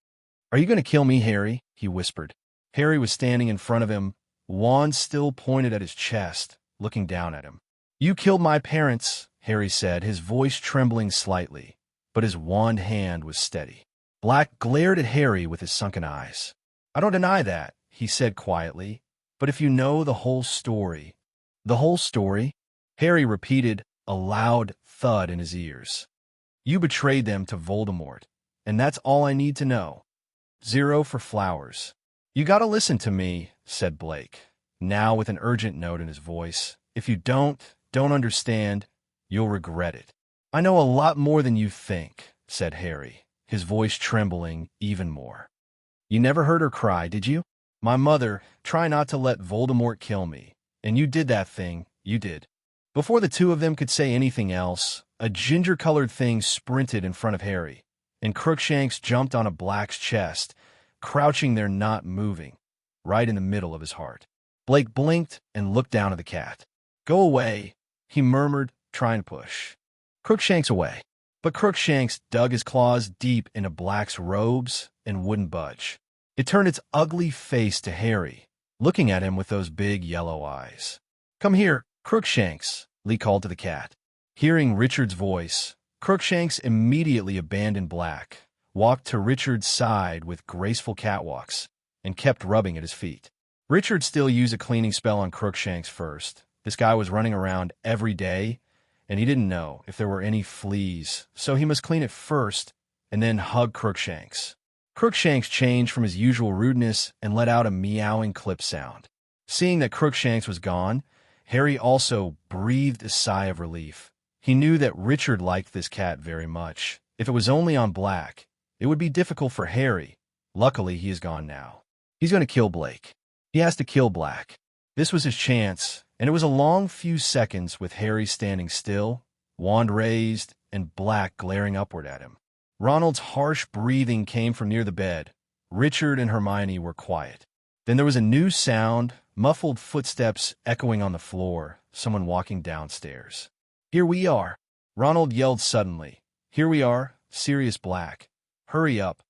"Are you going to kill me, Harry?" he whispered. Harry was standing in front of him, wand still pointed at his chest, looking down at him. "You killed my parents," Harry said, his voice trembling slightly, but his wand hand was steady. Black glared at Harry with his sunken eyes. "I don't deny that," he said quietly, "but if you know the whole story—" "The whole story?" Harry repeated, a loud thud in his ears. "You betrayed them to Voldemort, and that's all I need to know. 0 for flowers." "You gotta listen to me," said Blake, now with an urgent note in his voice. "If you don't understand, you'll regret it." "I know a lot more than you think," said Harry, his voice trembling even more. "You never heard her cry, did you? My mother, try not to let Voldemort kill me. And you did that thing, you did." Before the two of them could say anything else, a ginger-colored thing sprinted in front of Harry, and Crookshanks jumped on a Black's chest, crouching there not moving, right in the middle of his heart. Blake blinked and looked down at the cat. "Go away," he murmured, trying to push Crookshanks away. But Crookshanks dug his claws deep into Black's robes and wouldn't budge. It turned its ugly face to Harry, looking at him with those big yellow eyes. "Come here, Crookshanks," Lee called to the cat. Hearing Richard's voice, Crookshanks immediately abandoned Black, walked to Richard's side with graceful catwalks, and kept rubbing at his feet. Richard still used a cleaning spell on Crookshanks first. This guy was running around every day, and he didn't know if there were any fleas, so he must clean it first and then hug Crookshanks. Crookshanks changed from his usual rudeness and let out a meowing clip sound. Seeing that Crookshanks was gone, Harry also breathed a sigh of relief. He knew that Richard liked this cat very much. If it was only on Black, it would be difficult for Harry. Luckily, he is gone now. He's going to kill Blake. He has to kill Black. This was his chance, and it was a long few seconds with Harry standing still, wand raised, and Black glaring upward at him. Ronald's harsh breathing came from near the bed. Richard and Hermione were quiet. Then there was a new sound, muffled footsteps echoing on the floor, someone walking downstairs. "Here we are," Ronald yelled suddenly. "Here we are, Sirius Black. Hurry up."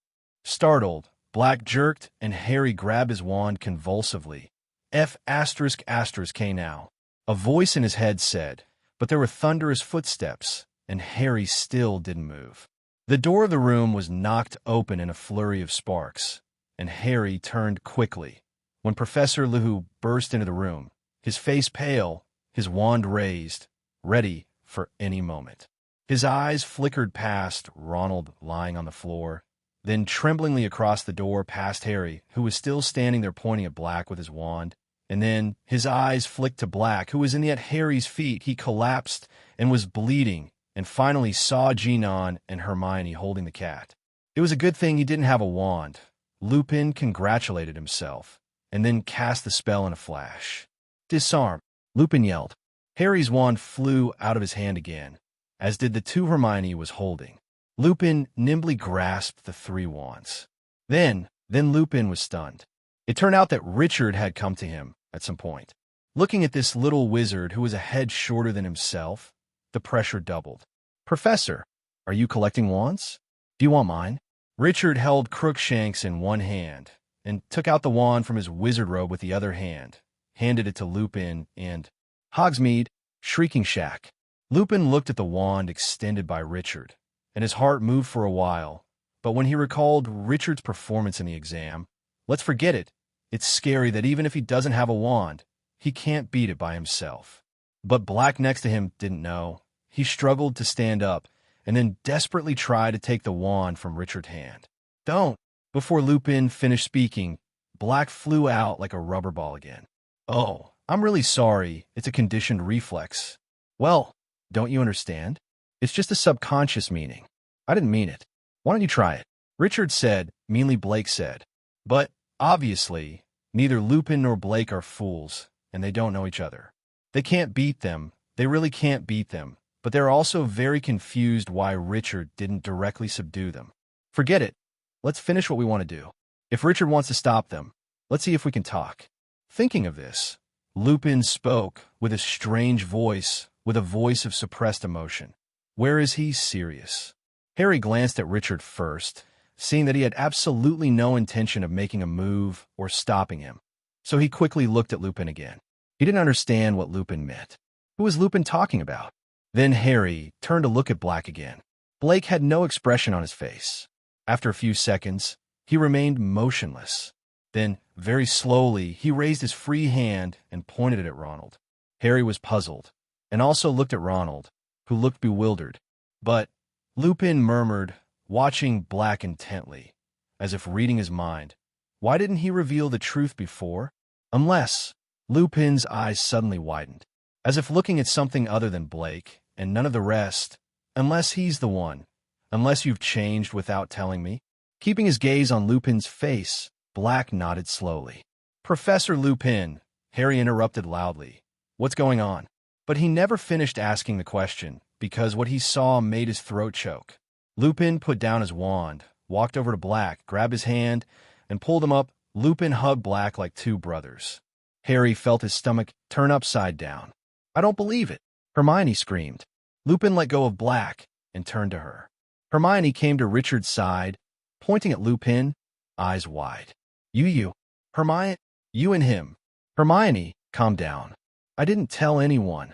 Startled, Black jerked, and Harry grabbed his wand convulsively. F***K now. A voice in his head said, but there were thunderous footsteps, and Harry still didn't move. The door of the room was knocked open in a flurry of sparks, and Harry turned quickly. When Professor Luhu burst into the room, his face pale, his wand raised, ready for any moment. His eyes flickered past Ronald lying on the floor, then tremblingly across the door past Harry, who was still standing there pointing at Black with his wand. And then his eyes flicked to Black, who was at Harry's feet. He collapsed and was bleeding, and finally saw Genon and Hermione holding the cat. It was a good thing he didn't have a wand. Lupin congratulated himself, and then cast the spell in a flash. "Disarm!" Lupin yelled. Harry's wand flew out of his hand again, as did the two Hermione was holding. Lupin nimbly grasped the 3 wands. Then Lupin was stunned. It turned out that Richard had come to him at some point. Looking at this little wizard who was a head shorter than himself, the pressure doubled. "Professor, are you collecting wands? Do you want mine?" Richard held Crookshanks in one hand and took out the wand from his wizard robe with the other hand, handed it to Lupin, and Hogsmeade, Shrieking Shack. Lupin looked at the wand extended by Richard, and his heart moved for a while, but when he recalled Richard's performance in the exam, let's forget it. It's scary that even if he doesn't have a wand, he can't beat it by himself. But Black next to him didn't know. He struggled to stand up, and then desperately tried to take the wand from Richard's hand. "Don't!" Before Lupin finished speaking, Black flew out like a rubber ball again. "Oh, I'm really sorry. It's a conditioned reflex." "Well, don't you understand? It's just a subconscious meaning. I didn't mean it. Why don't you try it?" Richard said, meanly Blake said. But, obviously, neither Lupin nor Blake are fools, and they don't know each other. They can't beat them. They really can't beat them. But they're also very confused why Richard didn't directly subdue them. Forget it. Let's finish what we want to do. If Richard wants to stop them, let's see if we can talk. Thinking of this, Lupin spoke with a strange voice, with a voice of suppressed emotion. Where is he? Serious. Harry glanced at Richard first, seeing that he had absolutely no intention of making a move or stopping him. So he quickly looked at Lupin again. He didn't understand what Lupin meant. Who was Lupin talking about? Then Harry turned to look at Black again. Blake had no expression on his face. After a few seconds, he remained motionless. Then, very slowly, he raised his free hand and pointed it at Ronald. Harry was puzzled, and also looked at Ronald, who looked bewildered. But Lupin murmured, watching Black intently, as if reading his mind. Why didn't he reveal the truth before? Unless... Lupin's eyes suddenly widened, as if looking at something other than Blake, and none of the rest. Unless he's the one. Unless you've changed without telling me. Keeping his gaze on Lupin's face, Black nodded slowly. Professor Lupin, Harry interrupted loudly. What's going on? But he never finished asking the question, because what he saw made his throat choke. Lupin put down his wand, walked over to Black, grabbed his hand, and pulled him up. Lupin hugged Black like two brothers. Harry felt his stomach turn upside down. I don't believe it, Hermione screamed. Lupin let go of Black and turned to her. Hermione came to Richard's side, pointing at Lupin, eyes wide. You. Hermione, you and him. Hermione, calm down. I didn't tell anyone.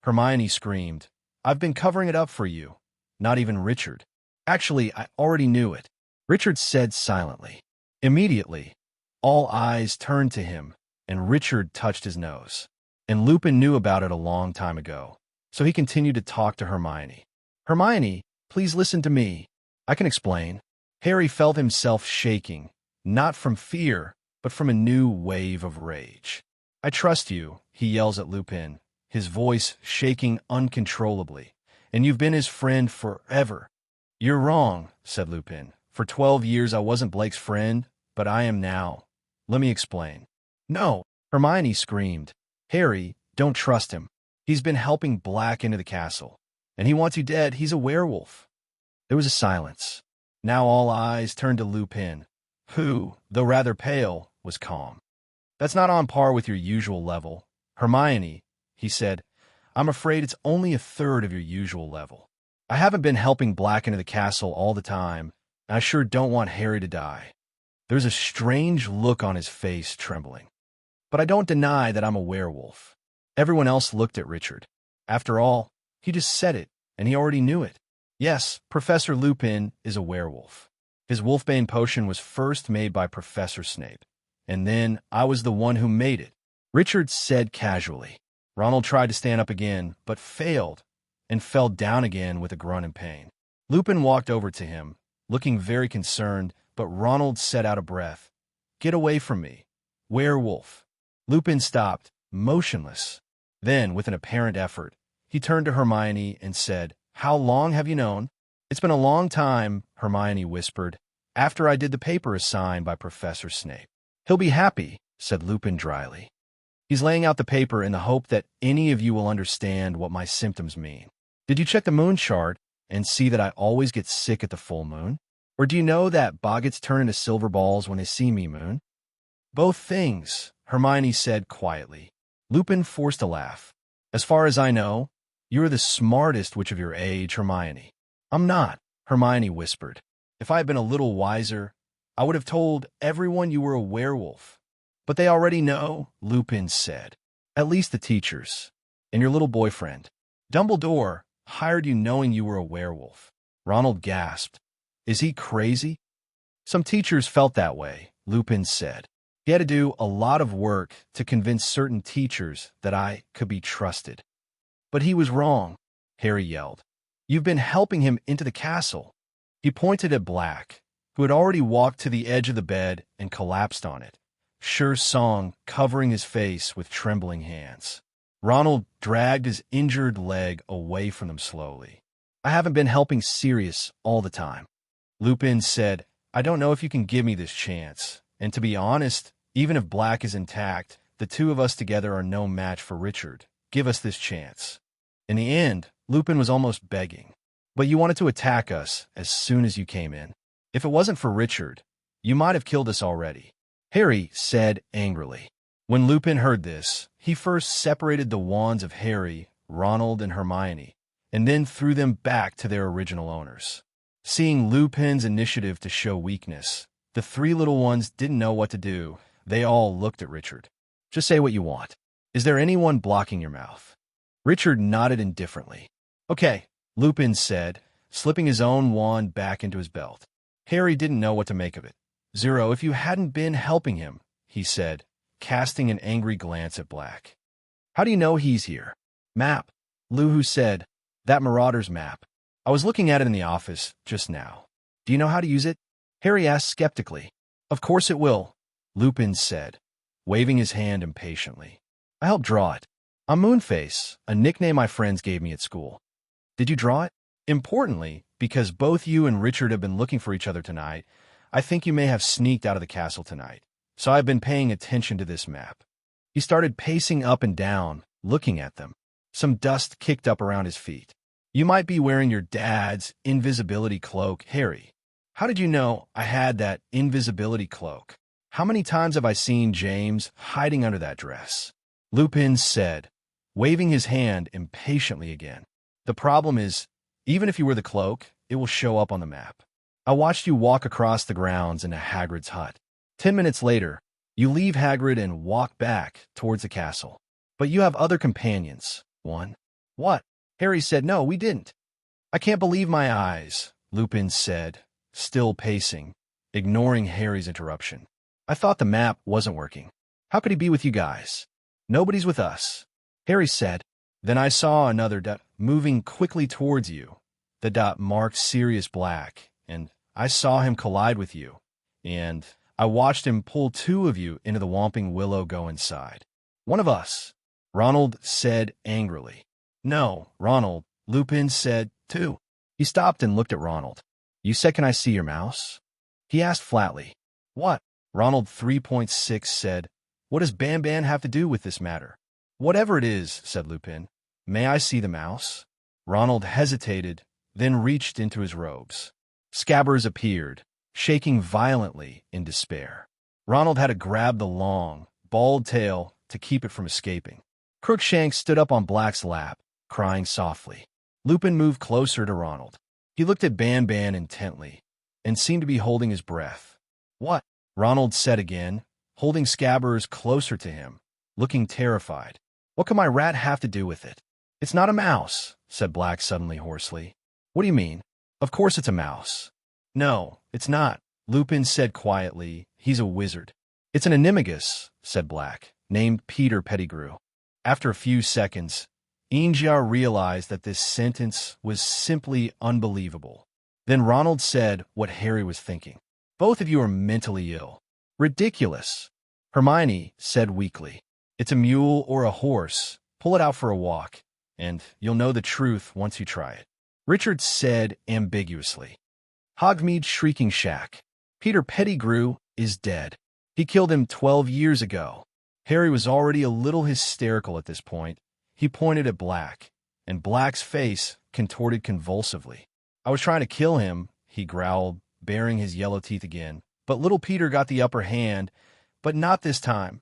Hermione screamed. I've been covering it up for you. Not even Richard. Actually, I already knew it. Richard said silently. Immediately, all eyes turned to him, and Richard touched his nose. And Lupin knew about it a long time ago, so he continued to talk to Hermione. Hermione, please listen to me. I can explain. Harry felt himself shaking, not from fear, but from a new wave of rage. I trust you, he yells at Lupin, his voice shaking uncontrollably. And you've been his friend forever. You're wrong, said Lupin. For 12 years I wasn't Blake's friend, but I am now. Let me explain. No, Hermione screamed. Harry, don't trust him. He's been helping Black into the castle, and he wants you dead. He's a werewolf. There was a silence. Now all eyes turned to Lupin, who, though rather pale, was calm. That's not on par with your usual level. Hermione, he said, I'm afraid it's only a third of your usual level. I haven't been helping Black into the castle all the time, and I sure don't want Harry to die. There's a strange look on his face, trembling. But I don't deny that I'm a werewolf. Everyone else looked at Richard. After all, he just said it, and he already knew it. Yes, Professor Lupin is a werewolf. His wolfbane potion was first made by Professor Snape, and then I was the one who made it. Richard said casually. Ronald tried to stand up again, but failed, and fell down again with a grunt in pain. Lupin walked over to him, looking very concerned, but Ronald said out of breath, Get away from me, werewolf. Lupin stopped, motionless. Then, with an apparent effort, he turned to Hermione and said, How long have you known? It's been a long time, Hermione whispered, after I did the paper assigned by Professor Snape. He'll be happy, said Lupin dryly. He's laying out the paper in the hope that any of you will understand what my symptoms mean. Did you check the moon chart and see that I always get sick at the full moon? Or do you know that boggets turn into silver balls when they see me, Moon? Both things, Hermione said quietly. Lupin forced a laugh. As far as I know, you're the smartest witch of your age, Hermione. I'm not, Hermione whispered. If I had been a little wiser, I would have told everyone you were a werewolf. But they already know, Lupin said. At least the teachers. And your little boyfriend. Dumbledore hired you knowing you were a werewolf. Ronald gasped. Is he crazy? Some teachers felt that way, Lupin said. He had to do a lot of work to convince certain teachers that I could be trusted. But he was wrong, Harry yelled. You've been helping him into the castle. He pointed at Black, who had already walked to the edge of the bed and collapsed on it, Sure Song covering his face with trembling hands. Ronald dragged his injured leg away from them slowly. I haven't been helping Sirius all the time. Lupin said, I don't know if you can give me this chance. And to be honest, even if Black is intact, the two of us together are no match for Richard. Give us this chance. In the end, Lupin was almost begging. But you wanted to attack us as soon as you came in. If it wasn't for Richard, you might have killed us already. Harry said angrily. When Lupin heard this, he first separated the wands of Harry, Ronald, and Hermione, and then threw them back to their original owners. Seeing Lupin's initiative to show weakness, the three little ones didn't know what to do. They all looked at Richard. Just say what you want. Is there anyone blocking your mouth? Richard nodded indifferently. Okay, Lupin said, slipping his own wand back into his belt. Harry didn't know what to make of it. Zero, if you hadn't been helping him, he said, casting an angry glance at Black. How do you know he's here? Map, Luhu said. That Marauder's map. I was looking at it in the office just now. Do you know how to use it? Harry asked skeptically. Of course it will, Lupin said, waving his hand impatiently. I helped draw it. I'm Moonface, a nickname my friends gave me at school. Did you draw it? Importantly, because both you and Richard have been looking for each other tonight, I think you may have sneaked out of the castle tonight. So I've been paying attention to this map. He started pacing up and down, looking at them. Some dust kicked up around his feet. You might be wearing your dad's invisibility cloak, Harry. How did you know I had that invisibility cloak? How many times have I seen James hiding under that dress? Lupin said, waving his hand impatiently again. The problem is, even if you wear the cloak, it will show up on the map. I watched you walk across the grounds into Hagrid's hut. 10 minutes later, you leave Hagrid and walk back towards the castle. But you have other companions. One. What? Harry said, no, we didn't. I can't believe my eyes, Lupin said, still pacing, ignoring Harry's interruption. I thought the map wasn't working. How could he be with you guys? Nobody's with us, Harry said. Then I saw another dot moving quickly towards you. The dot marked Sirius Black, and I saw him collide with you. And I watched him pull two of you into the Whomping Willow go inside. One of us, Ronald said angrily. No, Ronald, Lupin said, too. He stopped and looked at Ronald. You said, can I see your mouse? He asked flatly. What? Ronald 3.6 said. What does Ban have to do with this matter? Whatever it is, said Lupin. May I see the mouse? Ronald hesitated, then reached into his robes. Scabbers appeared, shaking violently in despair. Ronald had to grab the long, bald tail to keep it from escaping. Crookshanks stood up on Black's lap, crying softly. Lupin moved closer to Ronald. He looked at Ban intently, and seemed to be holding his breath. What? Ronald said again, holding Scabbers closer to him, looking terrified. What can my rat have to do with it? It's not a mouse, said Black suddenly hoarsely. What do you mean? Of course it's a mouse. No, it's not, Lupin said quietly. He's a wizard. It's an animagus, said Black, named Peter Pettigrew. After a few seconds, Injar realized that this sentence was simply unbelievable. Then Ronald said what Harry was thinking. Both of you are mentally ill. Ridiculous. Hermione said weakly. It's a mule or a horse. Pull it out for a walk, and you'll know the truth once you try it. Richard said ambiguously. Hogsmeade's Shrieking Shack. Peter Pettigrew is dead. He killed him 12 years ago. Harry was already a little hysterical at this point. He pointed at Black, and Black's face contorted convulsively. I was trying to kill him, he growled, baring his yellow teeth again. But little Peter got the upper hand, but not this time.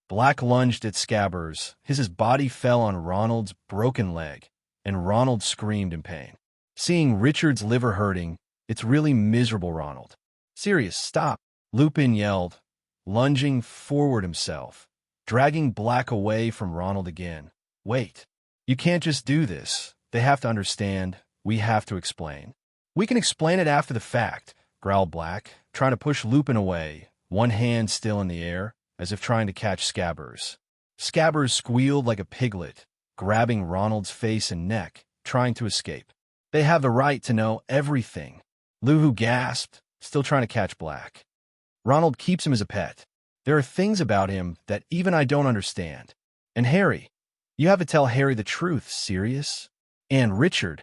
Black lunged at Scabbers. His body fell on Ronald's broken leg, and Ronald screamed in pain. Seeing Richard's liver hurting, it's really miserable, Ronald. Sirius, stop, Lupin yelled, lunging forward himself, dragging Black away from Ronald again. Wait, you can't just do this. They have to understand. We have to explain. We can explain it after the fact, growled Black, trying to push Lupin away, one hand still in the air, as if trying to catch Scabbers. Scabbers squealed like a piglet, grabbing Ronald's face and neck, trying to escape. They have the right to know everything. Luhu gasped, still trying to catch Black. Ronald keeps him as a pet. There are things about him that even I don't understand. And Harry, you have to tell Harry the truth, Sirius. And Richard.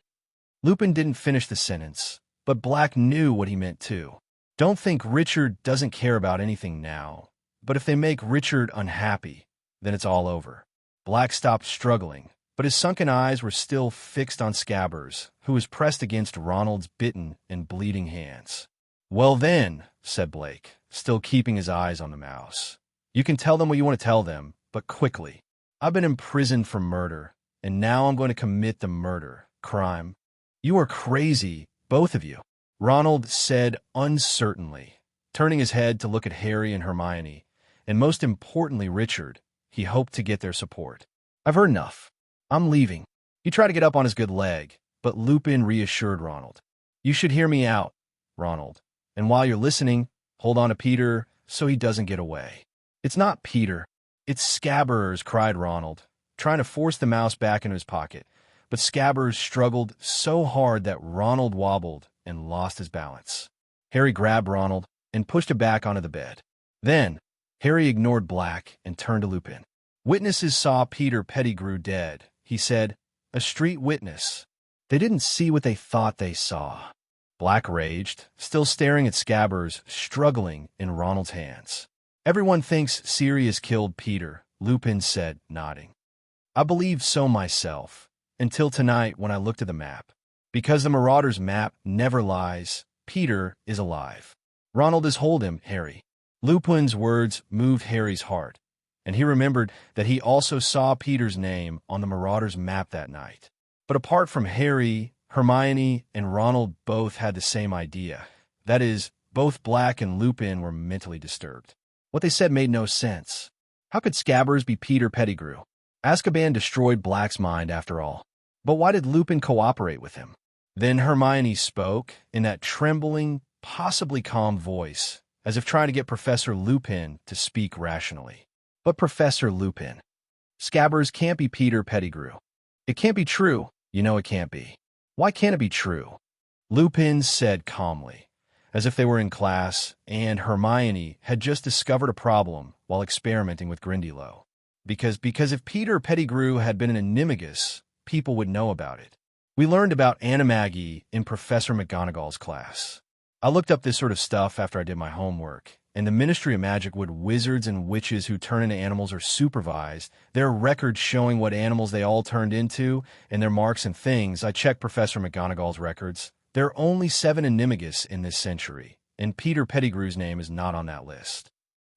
Lupin didn't finish the sentence, but Black knew what he meant too. Don't think Richard doesn't care about anything now, but if they make Richard unhappy, then it's all over. Black stopped struggling, but his sunken eyes were still fixed on Scabbers, who was pressed against Ronald's bitten and bleeding hands. Well then, said Blake, still keeping his eyes on the mouse, You can tell them what you want to tell them, but quickly. I've been imprisoned for murder, and now I'm going to commit the murder, crime. You are crazy, both of you, Ronald said uncertainly, turning his head to look at Harry and Hermione, and most importantly Richard. He hoped to get their support. I've heard enough. I'm leaving. He tried to get up on his good leg, but Lupin reassured Ronald. You should hear me out, Ronald. And while you're listening, hold on to Peter so he doesn't get away. It's not Peter. It's Scabbers, cried Ronald, trying to force the mouse back into his pocket. But Scabbers struggled so hard that Ronald wobbled and lost his balance. Harry grabbed Ronald and pushed him back onto the bed. Then, Harry ignored Black and turned to Lupin. Witnesses saw Peter Pettigrew dead, he said. A street witness. They didn't see what they thought they saw. Black raged, still staring at Scabbers, struggling in Ronald's hands. Everyone thinks Sirius killed Peter, Lupin said, nodding. I believe so myself, until tonight when I looked at the map. Because the Marauder's map never lies, Peter is alive. Ronald is hold him, Harry. Lupin's words moved Harry's heart, and he remembered that he also saw Peter's name on the Marauder's map that night. But apart from Harry, Hermione and Ronald both had the same idea. That is, both Black and Lupin were mentally disturbed. What they said made no sense. How could Scabbers be Peter Pettigrew? Azkaban destroyed Black's mind after all. But why did Lupin cooperate with him? Then Hermione spoke in that trembling, possibly calm voice, as if trying to get Professor Lupin to speak rationally. But Professor Lupin, Scabbers can't be Peter Pettigrew. It can't be true. You know it can't be. Why can't it be true? Lupin said calmly, as if they were in class and Hermione had just discovered a problem while experimenting with Grindylow. Because if Peter Pettigrew had been an animagus, people would know about it. We learned about animagi in Professor McGonagall's class. I looked up this sort of stuff after I did my homework, and the Ministry of Magic would wizards and witches who turn into animals are supervised. There are records showing what animals they all turned into, and their marks and things. I checked Professor McGonagall's records. There are only 7 animagus in this century, and Peter Pettigrew's name is not on that list.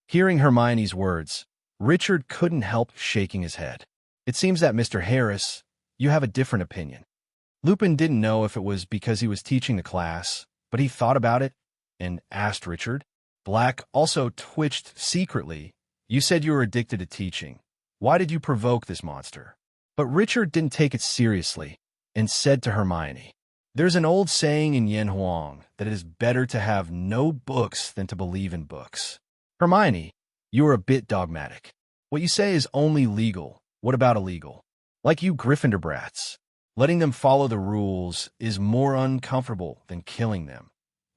Hearing Hermione's words, Richard couldn't help shaking his head. It seems that, Mr. Harris, you have a different opinion. Lupin didn't know if it was because he was teaching the class, but he thought about it and asked Richard. Black also twitched secretly. You said you were addicted to teaching. Why did you provoke this monster? But Richard didn't take it seriously and said to Hermione, there's an old saying in Yen Huang that it is better to have no books than to believe in books. Hermione, you are a bit dogmatic. What you say is only legal. What about illegal? Like you Gryffindor brats. Letting them follow the rules is more uncomfortable than killing them,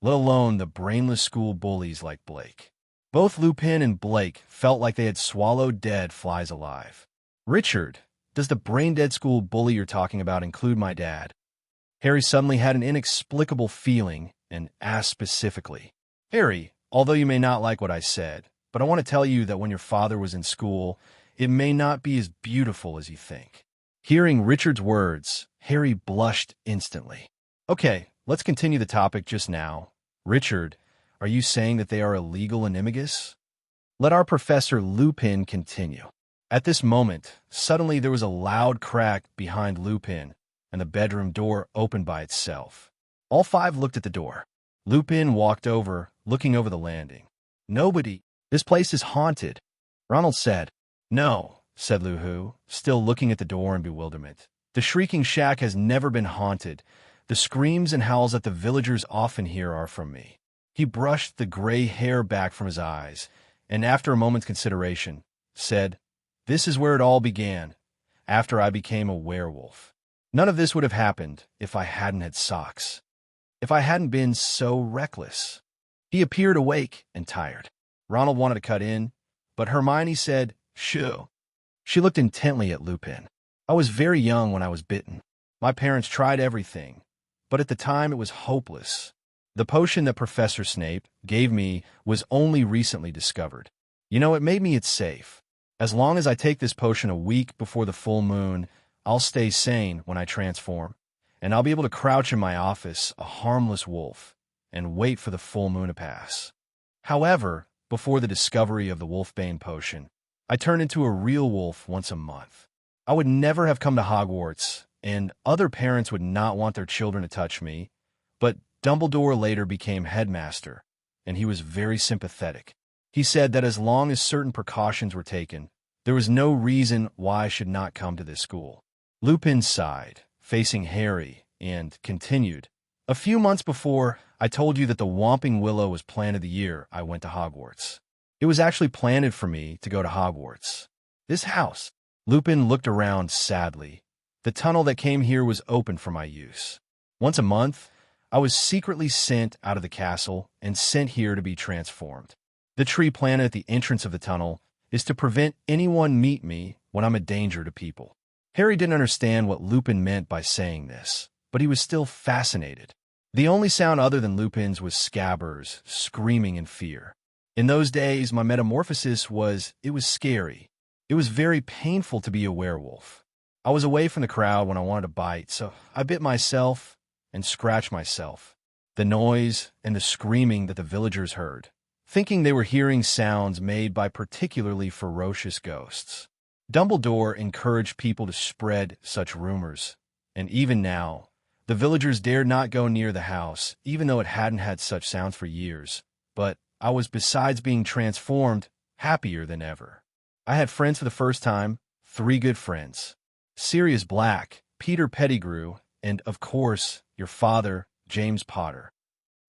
let alone the brainless school bullies like Blake. Both Lupin and Blake felt like they had swallowed dead flies alive. Richard, does the brain-dead school bully you're talking about include my dad? Harry suddenly had an inexplicable feeling and asked specifically. Harry, although you may not like what I said, but I want to tell you that when your father was in school, it may not be as beautiful as you think. Hearing Richard's words, Harry blushed instantly. Okay, let's continue the topic just now. Richard, are you saying that they are illegal animagus? Let our Professor Lupin continue. At this moment, suddenly there was a loud crack behind Lupin, and the bedroom door opened by itself. All 5 looked at the door. Lupin walked over, looking over the landing. Nobody. This place is haunted. Ronald said. No, said Luhu, still looking at the door in bewilderment. The Shrieking Shack has never been haunted. The screams and howls that the villagers often hear are from me. He brushed the gray hair back from his eyes, and after a moment's consideration, said, This is where it all began, after I became a werewolf. None of this would have happened if I hadn't had socks. If I hadn't been so reckless. He appeared awake and tired. Ronald wanted to cut in, but Hermione said, Shoo. She looked intently at Lupin. I was very young when I was bitten. My parents tried everything, but at the time it was hopeless. The potion that Professor Snape gave me was only recently discovered. You know, it made me it's safe. As long as I take this potion a week before the full moon, I'll stay sane when I transform, and I'll be able to crouch in my office, a harmless wolf, and wait for the full moon to pass. However, before the discovery of the Wolfbane potion, I turned into a real wolf once a month. I would never have come to Hogwarts, and other parents would not want their children to touch me, but Dumbledore later became headmaster, and he was very sympathetic. He said that as long as certain precautions were taken, there was no reason why I should not come to this school. Lupin sighed, facing Harry, and continued, "A few months before, I told you that the Whomping Willow was planted the year I went to Hogwarts. It was actually planted for me to go to Hogwarts. This house." Lupin looked around sadly. The tunnel that came here was open for my use. Once a month, I was secretly sent out of the castle and sent here to be transformed. The tree planted at the entrance of the tunnel is to prevent anyone meet me when I'm a danger to people. Harry didn't understand what Lupin meant by saying this, but he was still fascinated. The only sound other than Lupin's was Scabbers screaming in fear. In those days, my metamorphosis was scary. It was very painful to be a werewolf. I was away from the crowd when I wanted to bite, so I bit myself and scratched myself. The noise and the screaming that the villagers heard, thinking they were hearing sounds made by particularly ferocious ghosts. Dumbledore encouraged people to spread such rumors, and even now, the villagers dared not go near the house, even though it hadn't had such sounds for years. But I was, besides being transformed, happier than ever. I had friends for the first time, 3 good friends. Sirius Black, Peter Pettigrew, and, of course, your father, James Potter.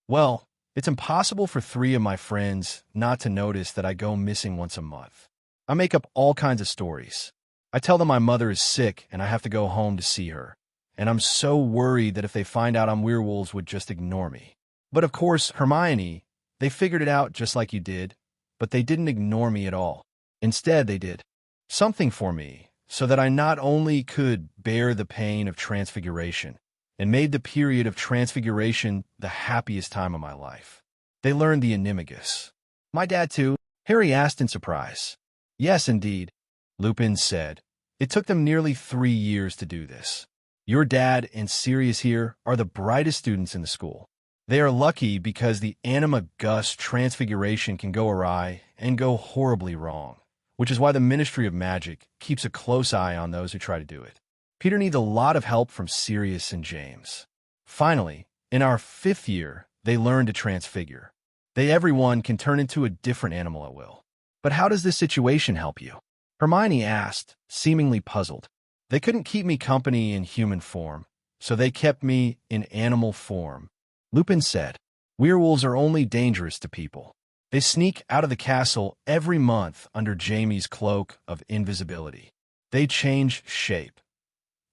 Well, it's impossible for 3 of my friends not to notice that I go missing once a month. I make up all kinds of stories. I tell them my mother is sick and I have to go home to see her. And I'm so worried that if they find out I'm werewolves would just ignore me. But of course, Hermione, they figured it out just like you did, but they didn't ignore me at all. Instead, they did something for me so that I not only could bear the pain of transfiguration and made the period of transfiguration the happiest time of my life. They learned the Animagus. My dad too? Harry asked in surprise. Yes, indeed, Lupin said. It took them nearly 3 years to do this. Your dad and Sirius here are the brightest students in the school. They are lucky because the Animagus transfiguration can go awry and go horribly wrong, which is why the Ministry of Magic keeps a close eye on those who try to do it. Peter needs a lot of help from Sirius and James. Finally, in our 5th year, they learn to transfigure. Everyone can turn into a different animal at will. But how does this situation help you? Hermione asked, seemingly puzzled. They couldn't keep me company in human form, so they kept me in animal form. Lupin said, werewolves are only dangerous to people. They sneak out of the castle every month under Jamie's cloak of invisibility. They change shape.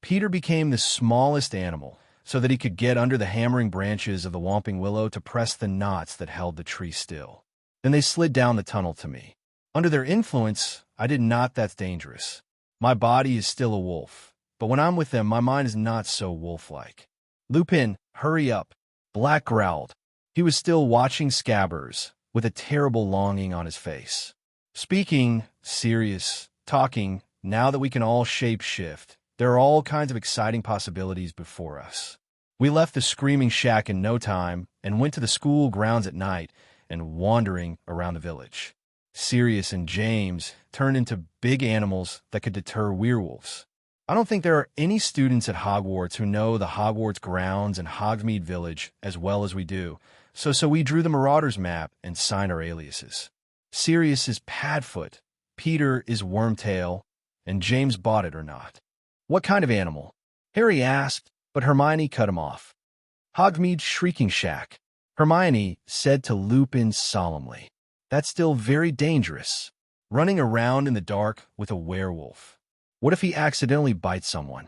Peter became the smallest animal so that he could get under the hammering branches of the Whomping Willow to press the knots that held the tree still. Then they slid down the tunnel to me. Under their influence, I did not that's dangerous. My body is still a wolf, but when I'm with them, my mind is not so wolf-like. Lupin, hurry up, Black growled. He was still watching Scabbers, with a terrible longing on his face. Speaking, serious, talking, now that we can all shape-shift, there are all kinds of exciting possibilities before us. We left the screaming shack in no time and went to the school grounds at night and wandering around the village. Sirius and James turned into big animals that could deter werewolves. I don't think there are any students at Hogwarts who know the Hogwarts grounds and Hogsmeade Village as well as we do, so we drew the Marauders map and signed our aliases. Sirius is Padfoot, Peter is Wormtail, and James bought it or not. What kind of animal? Harry asked, but Hermione cut him off. Hogsmeade's Shrieking Shack, Hermione said to Lupin solemnly. That's still very dangerous. Running around in the dark with a werewolf. What if he accidentally bites someone?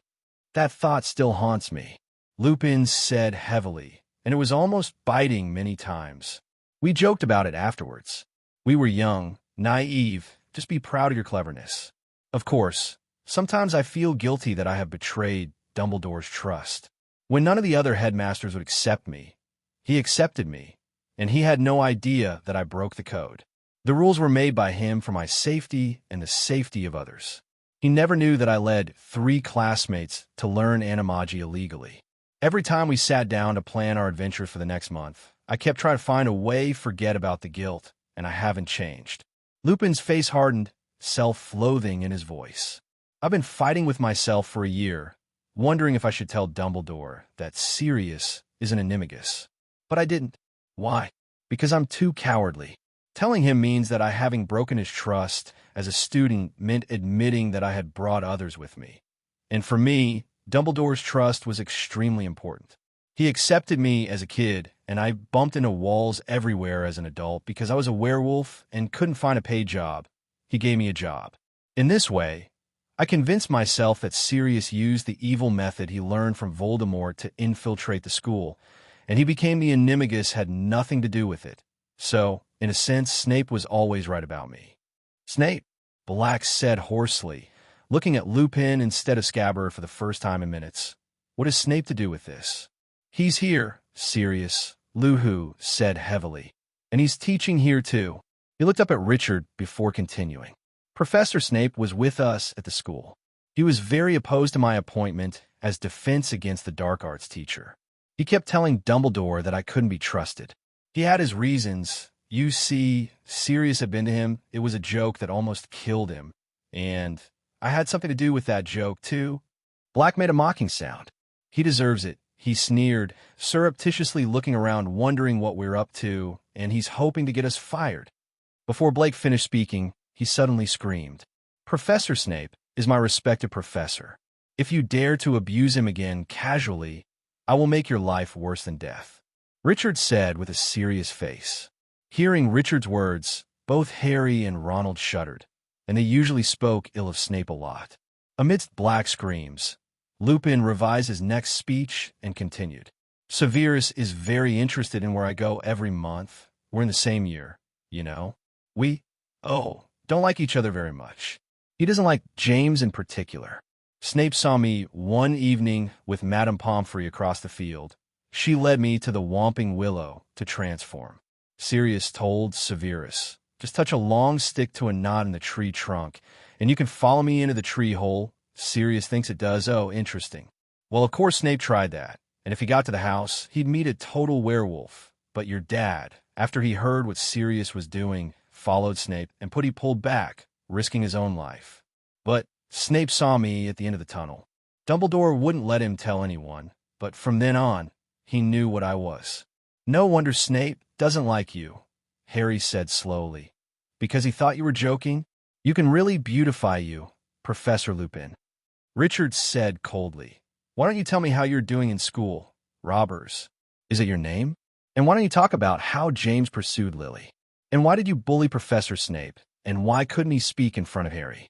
That thought still haunts me, Lupin said heavily, and it was almost biting many times. We joked about it afterwards. We were young, naive, just be proud of your cleverness. Of course, sometimes I feel guilty that I have betrayed Dumbledore's trust. When none of the other headmasters would accept me, he accepted me, and he had no idea that I broke the code. The rules were made by him for my safety and the safety of others. He never knew that I led 3 classmates to learn animagi illegally. Every time we sat down to plan our adventures for the next month, I kept trying to find a way to forget about the guilt and I haven't changed." Lupin's face hardened, self-loathing in his voice. "I've been fighting with myself for a year, wondering if I should tell Dumbledore that Sirius is an animagus. But I didn't. Why? Because I'm too cowardly. Telling him means that having broken his trust as a student meant admitting that I had brought others with me. And for me, Dumbledore's trust was extremely important. He accepted me as a kid, and I bumped into walls everywhere as an adult because I was a werewolf and couldn't find a paid job. He gave me a job. In this way, I convinced myself that Sirius used the evil method he learned from Voldemort to infiltrate the school, and he became the animagus had nothing to do with it. So, in a sense, Snape was always right about me." "Snape," Black said hoarsely, looking at Lupin instead of Scabbard for the first time in minutes. "What has Snape to do with this?" "He's here, Sirius," Luhu said heavily. "And he's teaching here too." He looked up at Richard before continuing. "Professor Snape was with us at the school. He was very opposed to my appointment as defense against the dark arts teacher. He kept telling Dumbledore that I couldn't be trusted. He had his reasons. You see, Sirius had been to him. It was a joke that almost killed him. And I had something to do with that joke, too." Black made a mocking sound. "He deserves it," he sneered, surreptitiously looking around wondering what we're up to, and he's hoping to get us fired. Before Blake finished speaking, he suddenly screamed, "Professor Snape is my respected professor. If you dare to abuse him again casually, I will make your life worse than death," Richard said with a serious face. Hearing Richard's words, both Harry and Ronald shuddered, and they usually spoke ill of Snape a lot. Amidst Black screams, Lupin revised his next speech and continued. "Severus is very interested in where I go every month. We're in the same year, you know. We, don't like each other very much. He doesn't like James in particular. Snape saw me one evening with Madame Pomfrey across the field. She led me to the Whomping Willow to transform. Sirius told Severus, 'Just touch a long stick to a knot in the tree trunk, and you can follow me into the tree hole.' Sirius thinks it does. Oh, interesting. Well, of course Snape tried that, and if he got to the house, he'd meet a total werewolf. But your dad, after he heard what Sirius was doing, followed Snape, and he pulled back, risking his own life. But Snape saw me at the end of the tunnel. Dumbledore wouldn't let him tell anyone, but from then on, he knew what I was. No wonder Snape doesn't like you," Harry said slowly. "Because he thought you were joking? You can really beautify you, Professor Lupin." Richard said coldly, "Why don't you tell me how you're doing in school? Robbers. Is it your name? And why don't you talk about how James pursued Lily? And why did you bully Professor Snape? And why couldn't he speak in front of Harry?"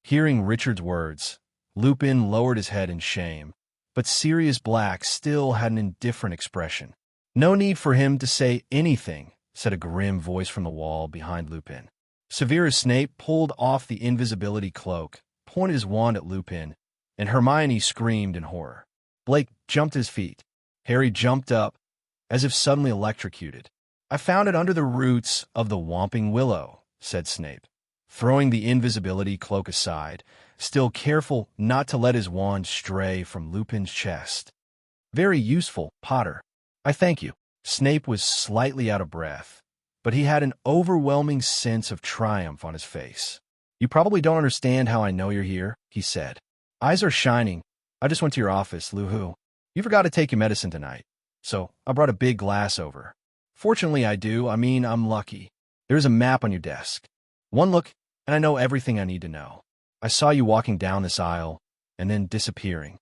Hearing Richard's words, Lupin lowered his head in shame, but Sirius Black still had an indifferent expression. "No need for him to say anything," said a grim voice from the wall behind Lupin. Severus Snape pulled off the invisibility cloak, pointed his wand at Lupin, and Hermione screamed in horror. Blake jumped to his feet. Harry jumped up, as if suddenly electrocuted. "I found it under the roots of the Whomping Willow," said Snape, throwing the invisibility cloak aside, still careful not to let his wand stray from Lupin's chest. "Very useful, Potter. I thank you." Snape was slightly out of breath, but he had an overwhelming sense of triumph on his face. "You probably don't understand how I know you're here," he said. "Eyes are shining. I just went to your office, Luhu. You forgot to take your medicine tonight, so I brought a big glass over. Fortunately, I'm lucky. There's a map on your desk. One look, and I know everything I need to know. I saw you walking down this aisle, and then disappearing."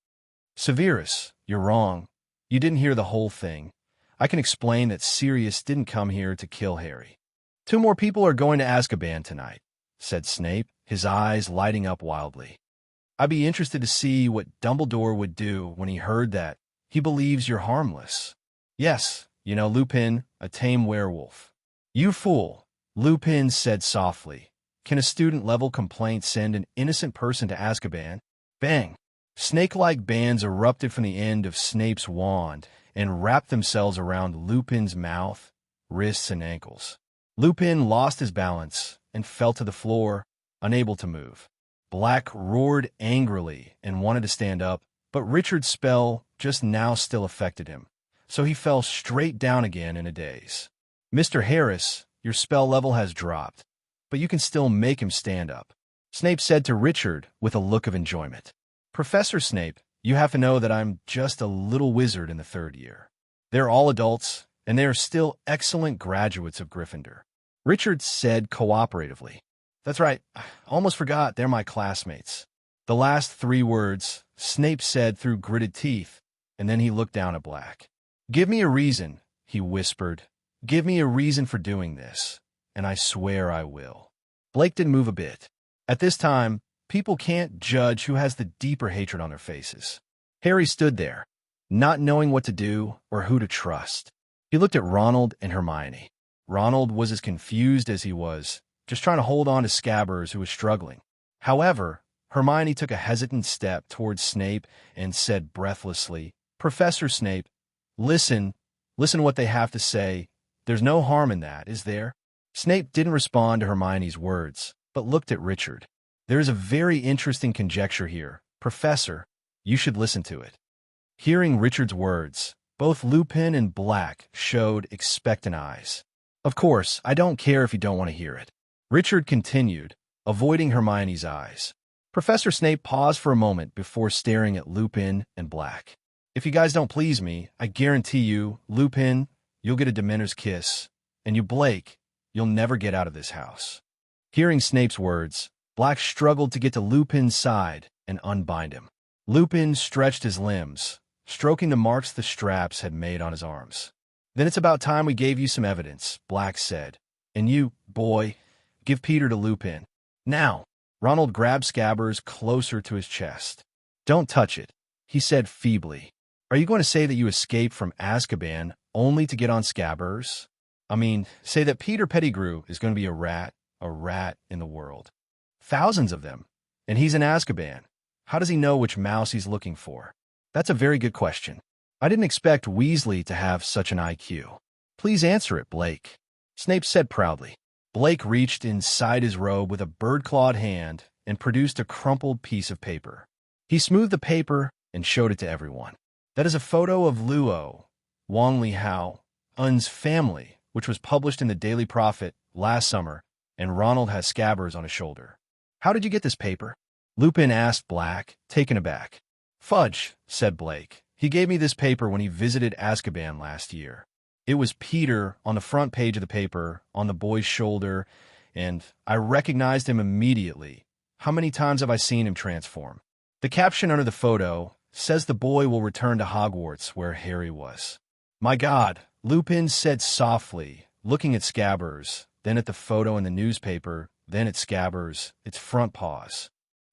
"Severus, you're wrong. You didn't hear the whole thing. I can explain that Sirius didn't come here to kill Harry. 2 more people are going to Azkaban tonight," said Snape, his eyes lighting up wildly. "I'd be interested to see what Dumbledore would do when he heard that. He believes you're harmless. Yes, Lupin, a tame werewolf." "You fool," Lupin said softly. "Can a student-level complaint send an innocent person to Azkaban?" Bang! Snake-like bands erupted from the end of Snape's wand and wrapped themselves around Lupin's mouth, wrists, and ankles. Lupin lost his balance and fell to the floor, unable to move. Black roared angrily and wanted to stand up, but Richard's spell just now still affected him, so he fell straight down again in a daze. "Mr. Harris, Your spell level has dropped, but you can still make him stand up," Snape said to Richard with a look of enjoyment. "Professor Snape, you have to know that I'm just a little wizard in the 3rd year. They're all adults, and they are still excellent graduates of Gryffindor," Richard said cooperatively. "That's right, I almost forgot they're my classmates." The last 3 words Snape said through gritted teeth, and then he looked down at Black. "Give me a reason," he whispered. "Give me a reason for doing this, and I swear I will." Blake didn't move a bit. At this time, people can't judge who has the deeper hatred on their faces. Harry stood there, not knowing what to do or who to trust. He looked at Ronald and Hermione. Ronald was as confused as he was, just trying to hold on to Scabbers, who was struggling. However, Hermione took a hesitant step towards Snape and said breathlessly, "Professor Snape, listen to what they have to say. There's no harm in that, is there?" Snape didn't respond to Hermione's words, but looked at Richard. "There is a very interesting conjecture here. Professor, you should listen to it." Hearing Richard's words, both Lupin and Black showed expectant eyes. "Of course, I don't care if you don't want to hear it," Richard continued, avoiding Hermione's eyes. Professor Snape paused for a moment before staring at Lupin and Black. "If you guys don't please me, I guarantee you, Lupin, you'll get a Dementor's kiss, and you, Blake, you'll never get out of this house." Hearing Snape's words, Black struggled to get to Lupin's side and unbind him. Lupin stretched his limbs, stroking the marks the straps had made on his arms. "Then it's about time we gave you some evidence," Black said. "And you, boy, give Peter to Lupin. Now." Ronald grabbed Scabbers closer to his chest. "Don't touch it," he said feebly. "Are you going to say that you escaped from Azkaban only to get on Scabbers? I mean, say that Peter Pettigrew is going to be a rat in the world. Thousands of them. And he's in Azkaban. How does he know which mouse he's looking for? That's a very good question. I didn't expect Weasley to have such an IQ. Please answer it, Blake," Snape said proudly. Blake reached inside his robe with a bird-clawed hand and produced a crumpled piece of paper. He smoothed the paper and showed it to everyone. "That is a photo of Luo, Wangley Howe, Un's family, which was published in the Daily Prophet last summer, and Ronald has Scabbers on his shoulder." "How did you get this paper?" Lupin asked Black, taken aback. "Fudge," said Blake. "He gave me this paper when he visited Azkaban last year. It was Peter on the front page of the paper, on the boy's shoulder, and I recognized him immediately. How many times have I seen him transform?" The caption under the photo says the boy will return to Hogwarts, where Harry was. "My God," Lupin said softly, looking at Scabbers, then at the photo in the newspaper, then at Scabbers, its front paws.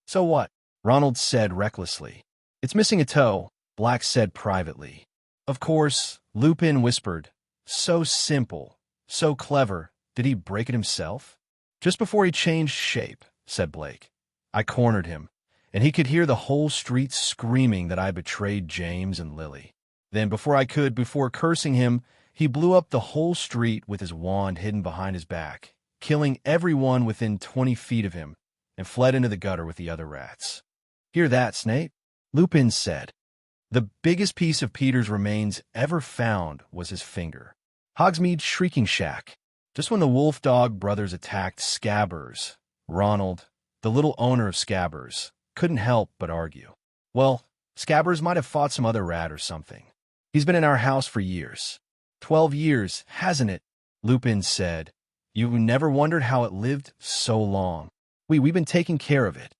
"So what?" Ronald said recklessly. "It's missing a toe," Black said privately. "Of course," Lupin whispered. "So simple, so clever. Did he break it himself?" "Just before he changed shape," said Blake. "I cornered him, and he could hear the whole street screaming that I betrayed James and Lily. Then, before cursing him, he blew up the whole street with his wand hidden behind his back, killing everyone within 20 feet of him, and fled into the gutter with the other rats." "Hear that, Snape?" Lupin said. "The biggest piece of Peter's remains ever found was his finger. Hogsmeade's Shrieking Shack. Just when the Wolf Dog brothers attacked Scabbers, Ronald, the little owner of Scabbers, couldn't help but argue. Well, Scabbers might have fought some other rat or something. He's been in our house for years. 12 years, hasn't it?" Lupin said. "You never wondered how it lived so long. We've been taking care of it,"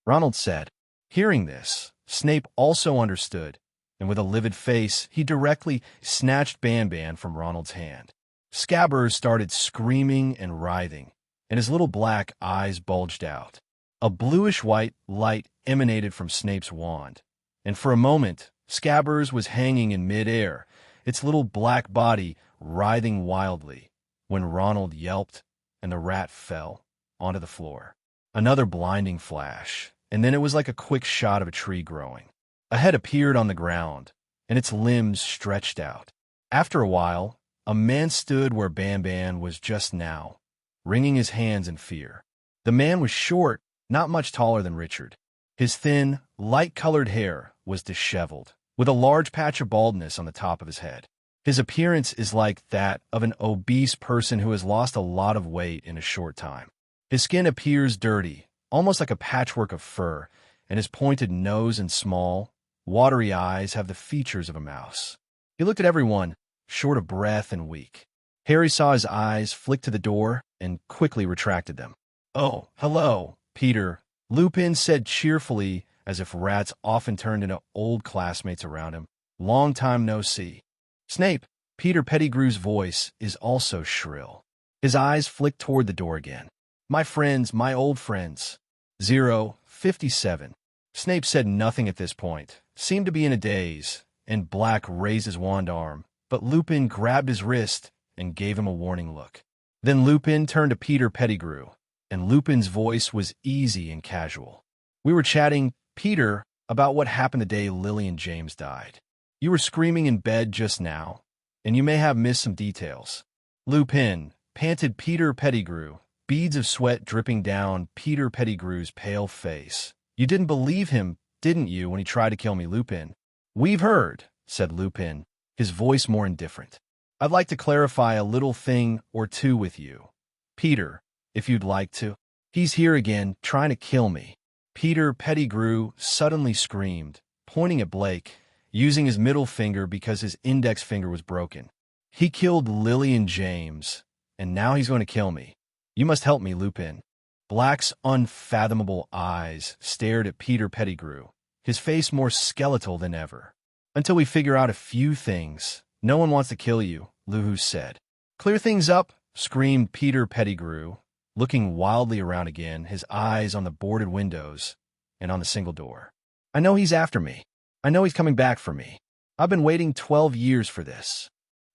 Ronald said. Hearing this, Snape also understood, and with a livid face, he directly snatched Banban from Ronald's hand. Scabbers started screaming and writhing, and his little black eyes bulged out. A bluish-white light emanated from Snape's wand, and for a moment, Scabbers was hanging in mid-air, its little black body writhing wildly, when Ronald yelped and the rat fell onto the floor. Another blinding flash, and then it was like a quick shot of a tree growing. A head appeared on the ground, and its limbs stretched out. After a while, a man stood where Banban was just now, wringing his hands in fear. The man was short, not much taller than Richard. His thin, light-colored hair was disheveled, with a large patch of baldness on the top of his head. His appearance is like that of an obese person who has lost a lot of weight in a short time. His skin appears dirty, almost like a patchwork of fur, and his pointed nose and small, watery eyes have the features of a mouse. He looked at everyone, short of breath and weak. Harry saw his eyes flick to the door and quickly retracted them. "Oh, hello, Peter," Lupin said cheerfully, as if rats often turned into old classmates around him. "Long time no see." "Snape," Peter Pettigrew's voice is also shrill. His eyes flicked toward the door again. "My friends, my old friends." 057. Snape said nothing at this point, seemed to be in a daze, and Black raised his wand arm, but Lupin grabbed his wrist and gave him a warning look. Then Lupin turned to Peter Pettigrew, and Lupin's voice was easy and casual. "We were chatting, Peter, about what happened the day Lily and James died. You were screaming in bed just now, and you may have missed some details." "Lupin," panted Peter Pettigrew, beads of sweat dripping down Peter Pettigrew's pale face. "You didn't believe him, didn't you, when he tried to kill me, Lupin?" "We've heard," said Lupin, his voice more indifferent. "I'd like to clarify a little thing or two with you, Peter, if you'd like to." "He's here again, trying to kill me," Peter Pettigrew suddenly screamed, pointing at Blake, using his middle finger because his index finger was broken. "He killed Lily and James, and now he's going to kill me. You must help me, Lupin." Black's unfathomable eyes stared at Peter Pettigrew, his face more skeletal than ever. "Until we figure out a few things, no one wants to kill you," Luhu said. "Clear things up," screamed Peter Pettigrew, looking wildly around again, his eyes on the boarded windows and on the single door. "I know he's after me. I know he's coming back for me. I've been waiting 12 years for this."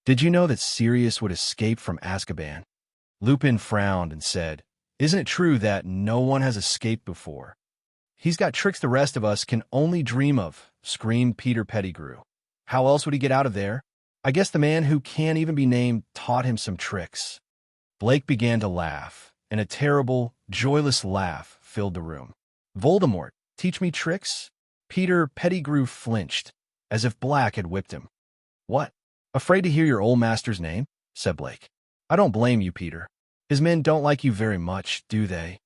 "Did you know that Sirius would escape from Azkaban?" Lupin frowned and said, "Isn't it true that no one has escaped before?" "He's got tricks the rest of us can only dream of," screamed Peter Pettigrew. "How else would he get out of there? I guess the man who can't even be named taught him some tricks." Blake began to laugh, and a terrible, joyless laugh filled the room. "Voldemort, teach me tricks?" Peter Pettigrew flinched, as if Black had whipped him. "What? Afraid to hear your old master's name?" said Blake. "I don't blame you, Peter. His men don't like you very much, do they?"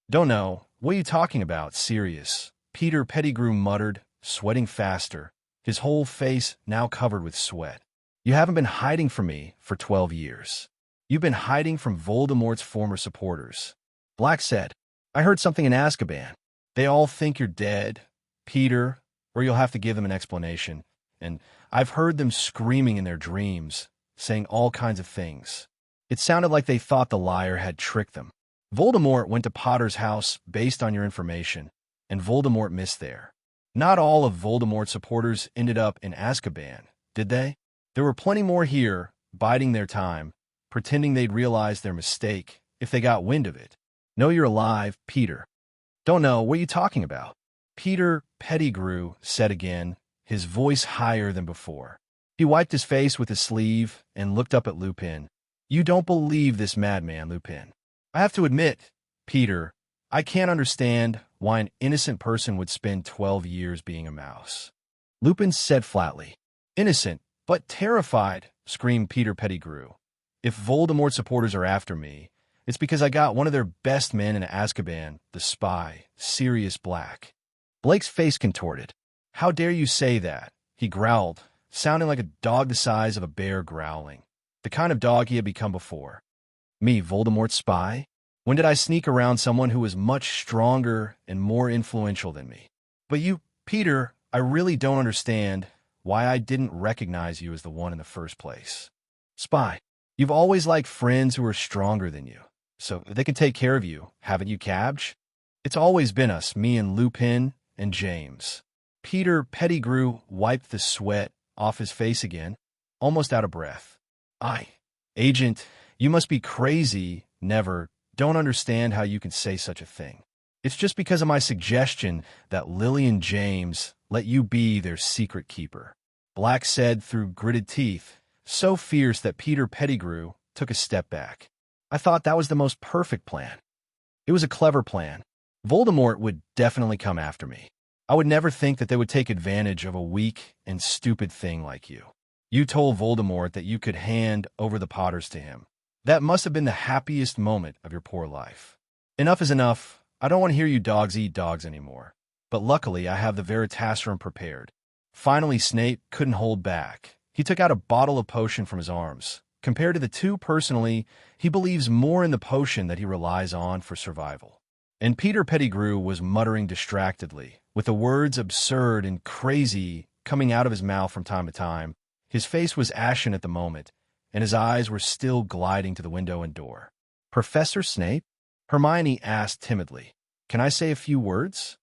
"Don't know. What are you talking about, Sirius?" Peter Pettigrew muttered, sweating faster, his whole face now covered with sweat. "You haven't been hiding from me for 12 years. You've been hiding from Voldemort's former supporters." Black said, "I heard something in Azkaban. They all think you're dead, Peter, or you'll have to give them an explanation. And I've heard them screaming in their dreams, saying all kinds of things. It sounded like they thought the liar had tricked them. Voldemort went to Potter's house based on your information, and Voldemort missed there. Not all of Voldemort's supporters ended up in Azkaban, did they? There were plenty more here, biding their time, pretending they'd realize their mistake if they got wind of it. Know you're alive, Peter." "Don't know. What are you talking about?" Peter Pettigrew said again, his voice higher than before. He wiped his face with his sleeve and looked up at Lupin. "You don't believe this madman, Lupin. I have to admit, Peter, I can't understand why an innocent person would spend 12 years being a mouse." Lupin said flatly. "Innocent, but terrified," screamed Peter Pettigrew. "If Voldemort supporters are after me, it's because I got one of their best men in Azkaban, the spy, Sirius Black." Blake's face contorted. "How dare you say that?" he growled, sounding like a dog the size of a bear growling, the kind of dog he had become before. "Me, Voldemort's spy? When did I sneak around someone who was much stronger and more influential than me? But you, Peter, I really don't understand why I didn't recognize you as the one in the first place. Spy, you've always liked friends who are stronger than you, so they can take care of you, haven't you, Cabge? It's always been us, me and Lupin and James." Peter Pettigrew wiped the sweat off his face again, almost out of breath. Agent, you must be crazy. Never. Don't understand how you can say such a thing. It's just because of my suggestion that Lily and James let you be their secret keeper," Black said through gritted teeth, so fierce that Peter Pettigrew took a step back. "I thought that was the most perfect plan. It was a clever plan. Voldemort would definitely come after me. I would never think that they would take advantage of a weak and stupid thing like you. You told Voldemort that you could hand over the Potters to him. That must have been the happiest moment of your poor life. Enough is enough. I don't want to hear you dogs eat dogs anymore. But luckily, I have the Veritaserum prepared. Finally, Snape couldn't hold back. He took out a bottle of potion from his arms. Compared to the two, personally, he believes more in the potion that he relies on for survival. And Peter Pettigrew was muttering distractedly, with the words absurd and crazy coming out of his mouth from time to time. His face was ashen at the moment, and his eyes were still gliding to the window and door. "Professor Snape?" Hermione asked timidly. "Can I say a few words?"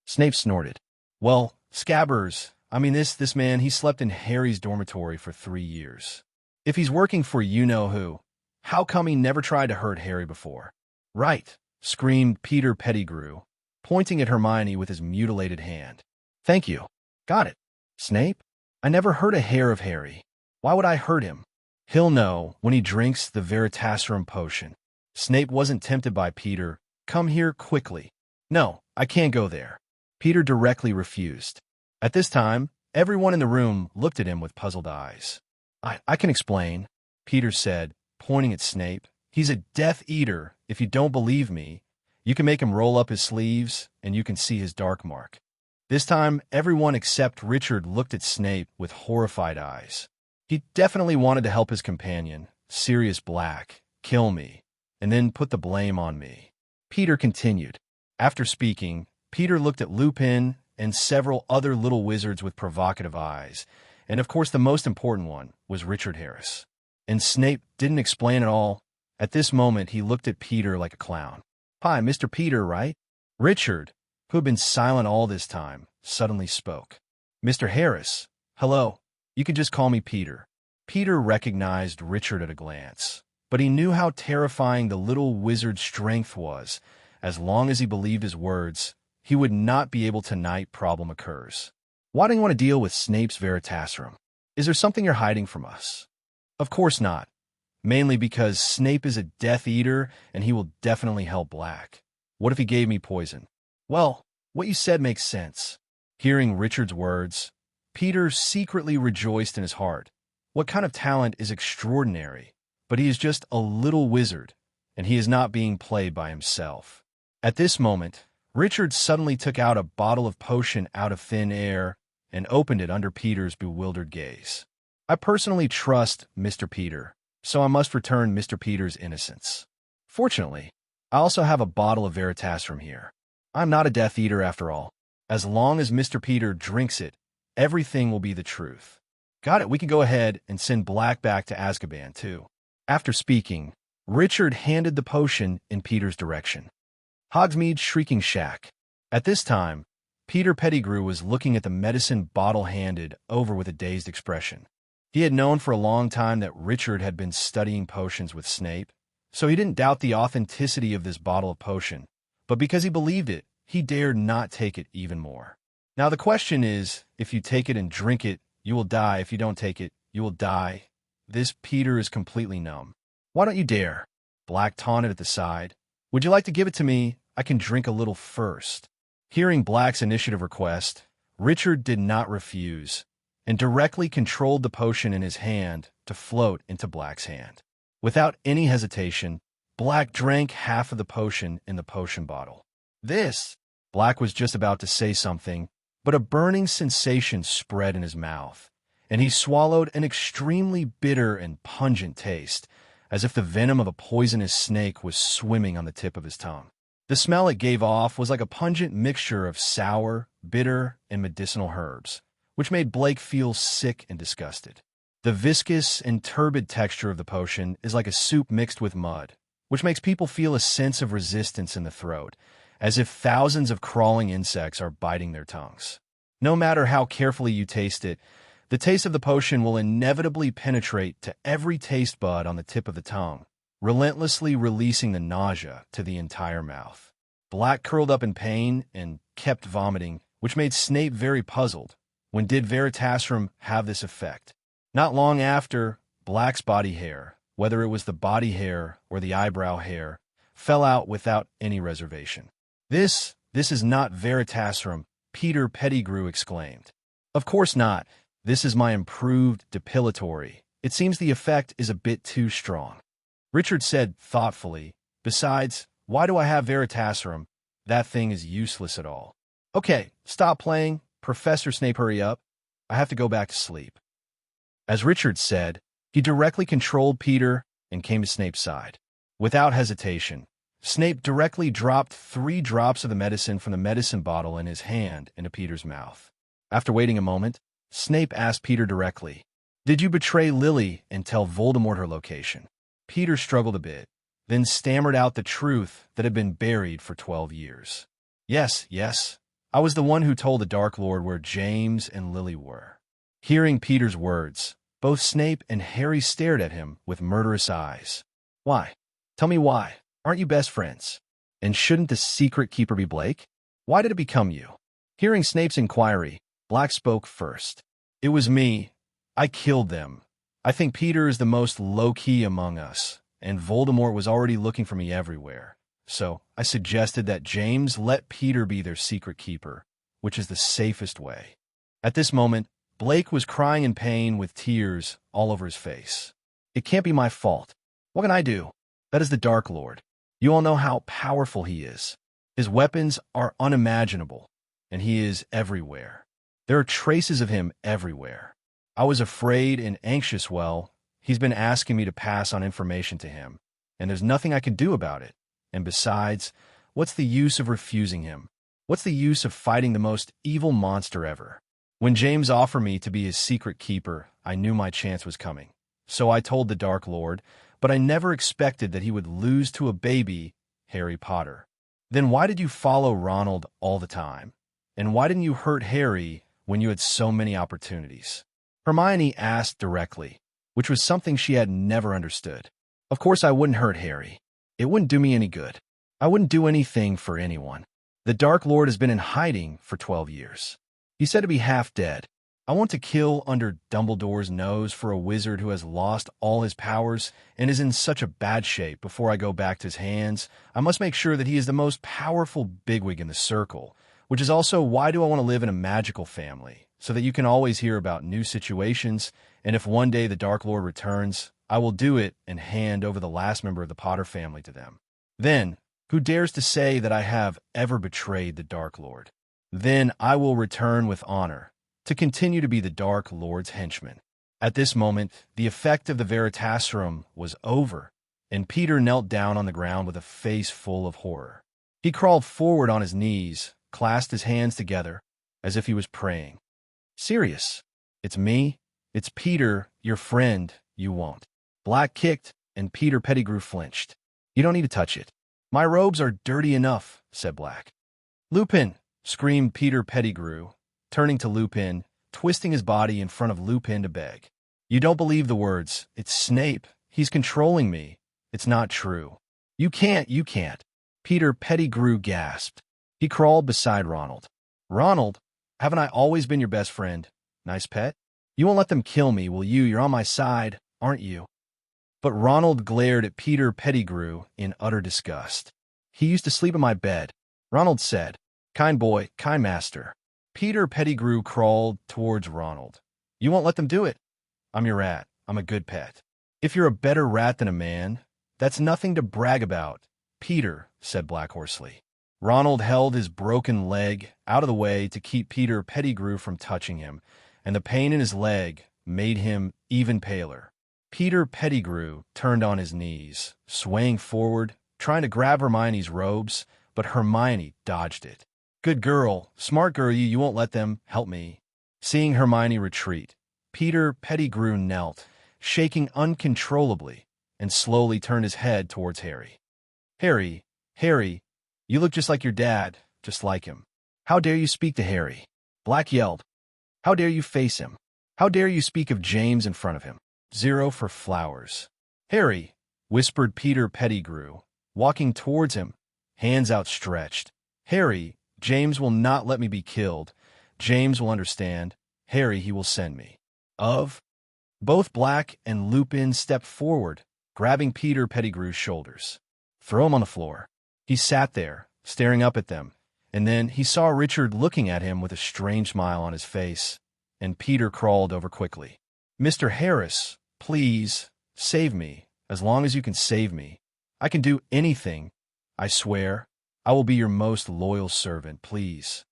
Snape snorted. "Well, Scabbers, this man, he slept in Harry's dormitory for 3 years. If he's working for you-know-who, how come he never tried to hurt Harry before?" "Right," screamed Peter Pettigrew, pointing at Hermione with his mutilated hand. "Thank you. Got it. Snape, I never hurt a hair of Harry. Why would I hurt him? He'll know when he drinks the Veritaserum potion." Snape wasn't tempted by Peter. "Come here quickly." "No, I can't go there." Peter directly refused. At this time, everyone in the room looked at him with puzzled eyes. I can explain," Peter said, pointing at Snape. "He's a Death Eater. If you don't believe me, you can make him roll up his sleeves, and you can see his dark mark." This time, everyone except Richard looked at Snape with horrified eyes. He definitely wanted to help his companion, Sirius Black, kill me, and then put the blame on me. Peter continued. After speaking, Peter looked at Lupin and several other little wizards with provocative eyes, and of course the most important one was Richard Harris. And Snape didn't explain at all. At this moment, he looked at Peter like a clown. "Hi, Mr. Peter, right?" Richard, who had been silent all this time, suddenly spoke. "Mr. Harris, hello. You can just call me Peter." Peter recognized Richard at a glance, but he knew how terrifying the little wizard's strength was. As long as he believed his words, he would not be able to night problem occurs. "Why do you want to deal with Snape's Veritaserum? Is there something you're hiding from us?" "Of course not. Mainly because Snape is a Death Eater, and he will definitely help Black. What if he gave me poison?" "Well, what you said makes sense." Hearing Richard's words, Peter secretly rejoiced in his heart. What kind of talent is extraordinary, but he is just a little wizard, and he is not being played by himself. At this moment, Richard suddenly took out a bottle of potion out of thin air and opened it under Peter's bewildered gaze. "I personally trust Mr. Peter, so I must return Mr. Peter's innocence. Fortunately, I also have a bottle of Veritaserum here. I'm not a Death Eater after all. As long as Mr. Peter drinks it, everything will be the truth." "Got it, we can go ahead and send Black back to Azkaban, too." After speaking, Richard handed the potion in Peter's direction. Hogsmeade's Shrieking Shack. At this time, Peter Pettigrew was looking at the medicine bottle handed over with a dazed expression. He had known for a long time that Richard had been studying potions with Snape, so he didn't doubt the authenticity of this bottle of potion, but because he believed it, he dared not take it even more. Now the question is, if you take it and drink it, you will die. If you don't take it, you will die. This Peter is completely numb. "Why don't you dare?" Black taunted at the side. "Would you like to give it to me? I can drink a little first." Hearing Black's initiative request, Richard did not refuse, and directly controlled the potion in his hand to float into Black's hand. Without any hesitation, Black drank half of the potion in the potion bottle. Black was just about to say something, but a burning sensation spread in his mouth, and he swallowed an extremely bitter and pungent taste, as if the venom of a poisonous snake was swimming on the tip of his tongue. The smell it gave off was like a pungent mixture of sour, bitter, and medicinal herbs, which made Blake feel sick and disgusted. The viscous and turbid texture of the potion is like a soup mixed with mud, which makes people feel a sense of resistance in the throat, as if thousands of crawling insects are biting their tongues. No matter how carefully you taste it, the taste of the potion will inevitably penetrate to every taste bud on the tip of the tongue, relentlessly releasing the nausea to the entire mouth. Black curled up in pain and kept vomiting, which made Snape very puzzled. When did Veritaserum have this effect? Not long after, Black's body hair, whether it was the body hair or the eyebrow hair, fell out without any reservation. This is not Veritaserum," Peter Pettigrew exclaimed. "Of course not. This is my improved depilatory. It seems the effect is a bit too strong. Richard said thoughtfully, besides, why do I have Veritaserum? That thing is useless at all. Okay, stop playing. Professor Snape, hurry up. I have to go back to sleep. As Richard said, he directly controlled Peter and came to Snape's side. Without hesitation, Snape directly dropped 3 drops of the medicine from the medicine bottle in his hand into Peter's mouth. After waiting a moment, Snape asked Peter directly, "Did you betray Lily and tell Voldemort her location?" Peter struggled a bit, then stammered out the truth that had been buried for 12 years. Yes. I was the one who told the Dark Lord where James and Lily were." Hearing Peter's words, both Snape and Harry stared at him with murderous eyes. "Why? Tell me why. Aren't you best friends? And shouldn't the secret keeper be Blake? Why did it become you?" Hearing Snape's inquiry, Black spoke first. "It was me. I killed them. I think Peter is the most low-key among us, and Voldemort was already looking for me everywhere. So I suggested that James let Peter be their secret keeper, which is the safest way." At this moment, Blake was crying in pain with tears all over his face. "It can't be my fault. What can I do? That is the Dark Lord. You all know how powerful he is. His weapons are unimaginable, and he is everywhere. There are traces of him everywhere. I was afraid and anxious. Well, he's been asking me to pass on information to him, and there's nothing I can do about it. And besides, what's the use of refusing him? What's the use of fighting the most evil monster ever? When James offered me to be his secret keeper, I knew my chance was coming. So I told the Dark Lord, but I never expected that he would lose to a baby, Harry Potter." "Then why did you follow Ronald all the time? And why didn't you hurt Harry when you had so many opportunities?" Hermione asked directly, which was something she had never understood. "Of course I wouldn't hurt Harry. It wouldn't do me any good. I wouldn't do anything for anyone. The Dark Lord has been in hiding for 12 years. He's said to be half dead. I want to kill under Dumbledore's nose for a wizard who has lost all his powers and is in such a bad shape before I go back to his hands. I must make sure that he is the most powerful bigwig in the circle, which is also why do I want to live in a magical family, so that you can always hear about new situations, and if one day the Dark Lord returns, I will do it and hand over the last member of the Potter family to them. Then, who dares to say that I have ever betrayed the Dark Lord? Then I will return with honor, to continue to be the Dark Lord's henchman." At this moment, the effect of the Veritaserum was over, and Peter knelt down on the ground with a face full of horror. He crawled forward on his knees, clasped his hands together, as if he was praying. "Sirius, it's me. It's Peter, your friend. You won't." Black kicked, and Peter Pettigrew flinched. "You don't need to touch it. My robes are dirty enough," said Black. "Lupin!" screamed Peter Pettigrew, turning to Lupin, twisting his body in front of Lupin to beg. "You don't believe the words. It's Snape. He's controlling me. It's not true." You can't." Peter Pettigrew gasped. He crawled beside Ronald. "Ronald, haven't I always been your best friend? Nice pet? You won't let them kill me, will you? You're on my side, aren't you?" But Ronald glared at Peter Pettigrew in utter disgust. "He used to sleep in my bed," Ronald said. "Kind boy, kind master." Peter Pettigrew crawled towards Ronald. "You won't let them do it. I'm your rat. I'm a good pet. If you're a better rat than a man, that's nothing to brag about." "Peter," said Black hoarsely. Ronald held his broken leg out of the way to keep Peter Pettigrew from touching him, and the pain in his leg made him even paler. Peter Pettigrew turned on his knees, swaying forward, trying to grab Hermione's robes, but Hermione dodged it. "Good girl, smart girl, you won't let them. Help me." Seeing Hermione retreat, Peter Pettigrew knelt, shaking uncontrollably, and slowly turned his head towards Harry. Harry, you look just like your dad, just like him. How dare you speak to Harry?" Black yelled. "How dare you face him? How dare you speak of James in front of him? 0 for flowers." "Harry," whispered Peter Pettigrew, walking towards him, hands outstretched. "Harry, James will not let me be killed. James will understand. Harry, he will send me." Both Black and Lupin stepped forward, grabbing Peter Pettigrew's shoulders. "Throw him on the floor." He sat there, staring up at them, and then he saw Richard looking at him with a strange smile on his face. and Peter crawled over quickly. "Mr. Harris, please, save me, as long as you can save me. I can do anything, I swear. I will be your most loyal servant, please."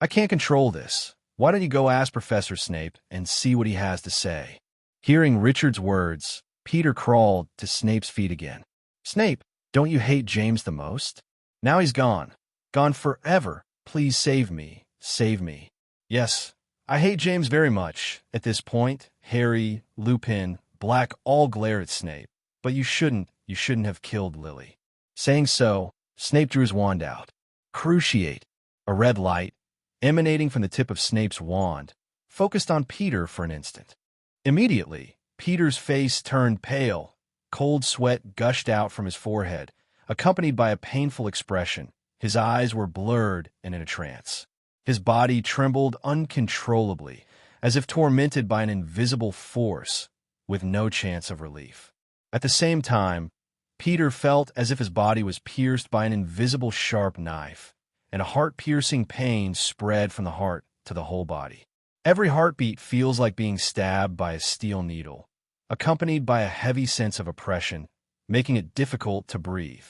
"I can't control this. Why don't you go ask Professor Snape and see what he has to say?" Hearing Richard's words, Peter crawled to Snape's feet again. "Snape, don't you hate James the most? Now he's gone. Gone forever. Please save me. Save me." "Yes, I hate James very much." At this point, Harry, Lupin, Black all glare at Snape. "But you shouldn't have killed Lily." Saying so, Snape drew his wand out. Cruciate, a red light, emanating from the tip of Snape's wand, focused on Peter for an instant. Immediately, Peter's face turned pale. Cold sweat gushed out from his forehead, accompanied by a painful expression. His eyes were blurred and in a trance. His body trembled uncontrollably, as if tormented by an invisible force, with no chance of relief. At the same time, Peter felt as if his body was pierced by an invisible sharp knife, and a heart-piercing pain spread from the heart to the whole body. Every heartbeat feels like being stabbed by a steel needle, accompanied by a heavy sense of oppression, making it difficult to breathe.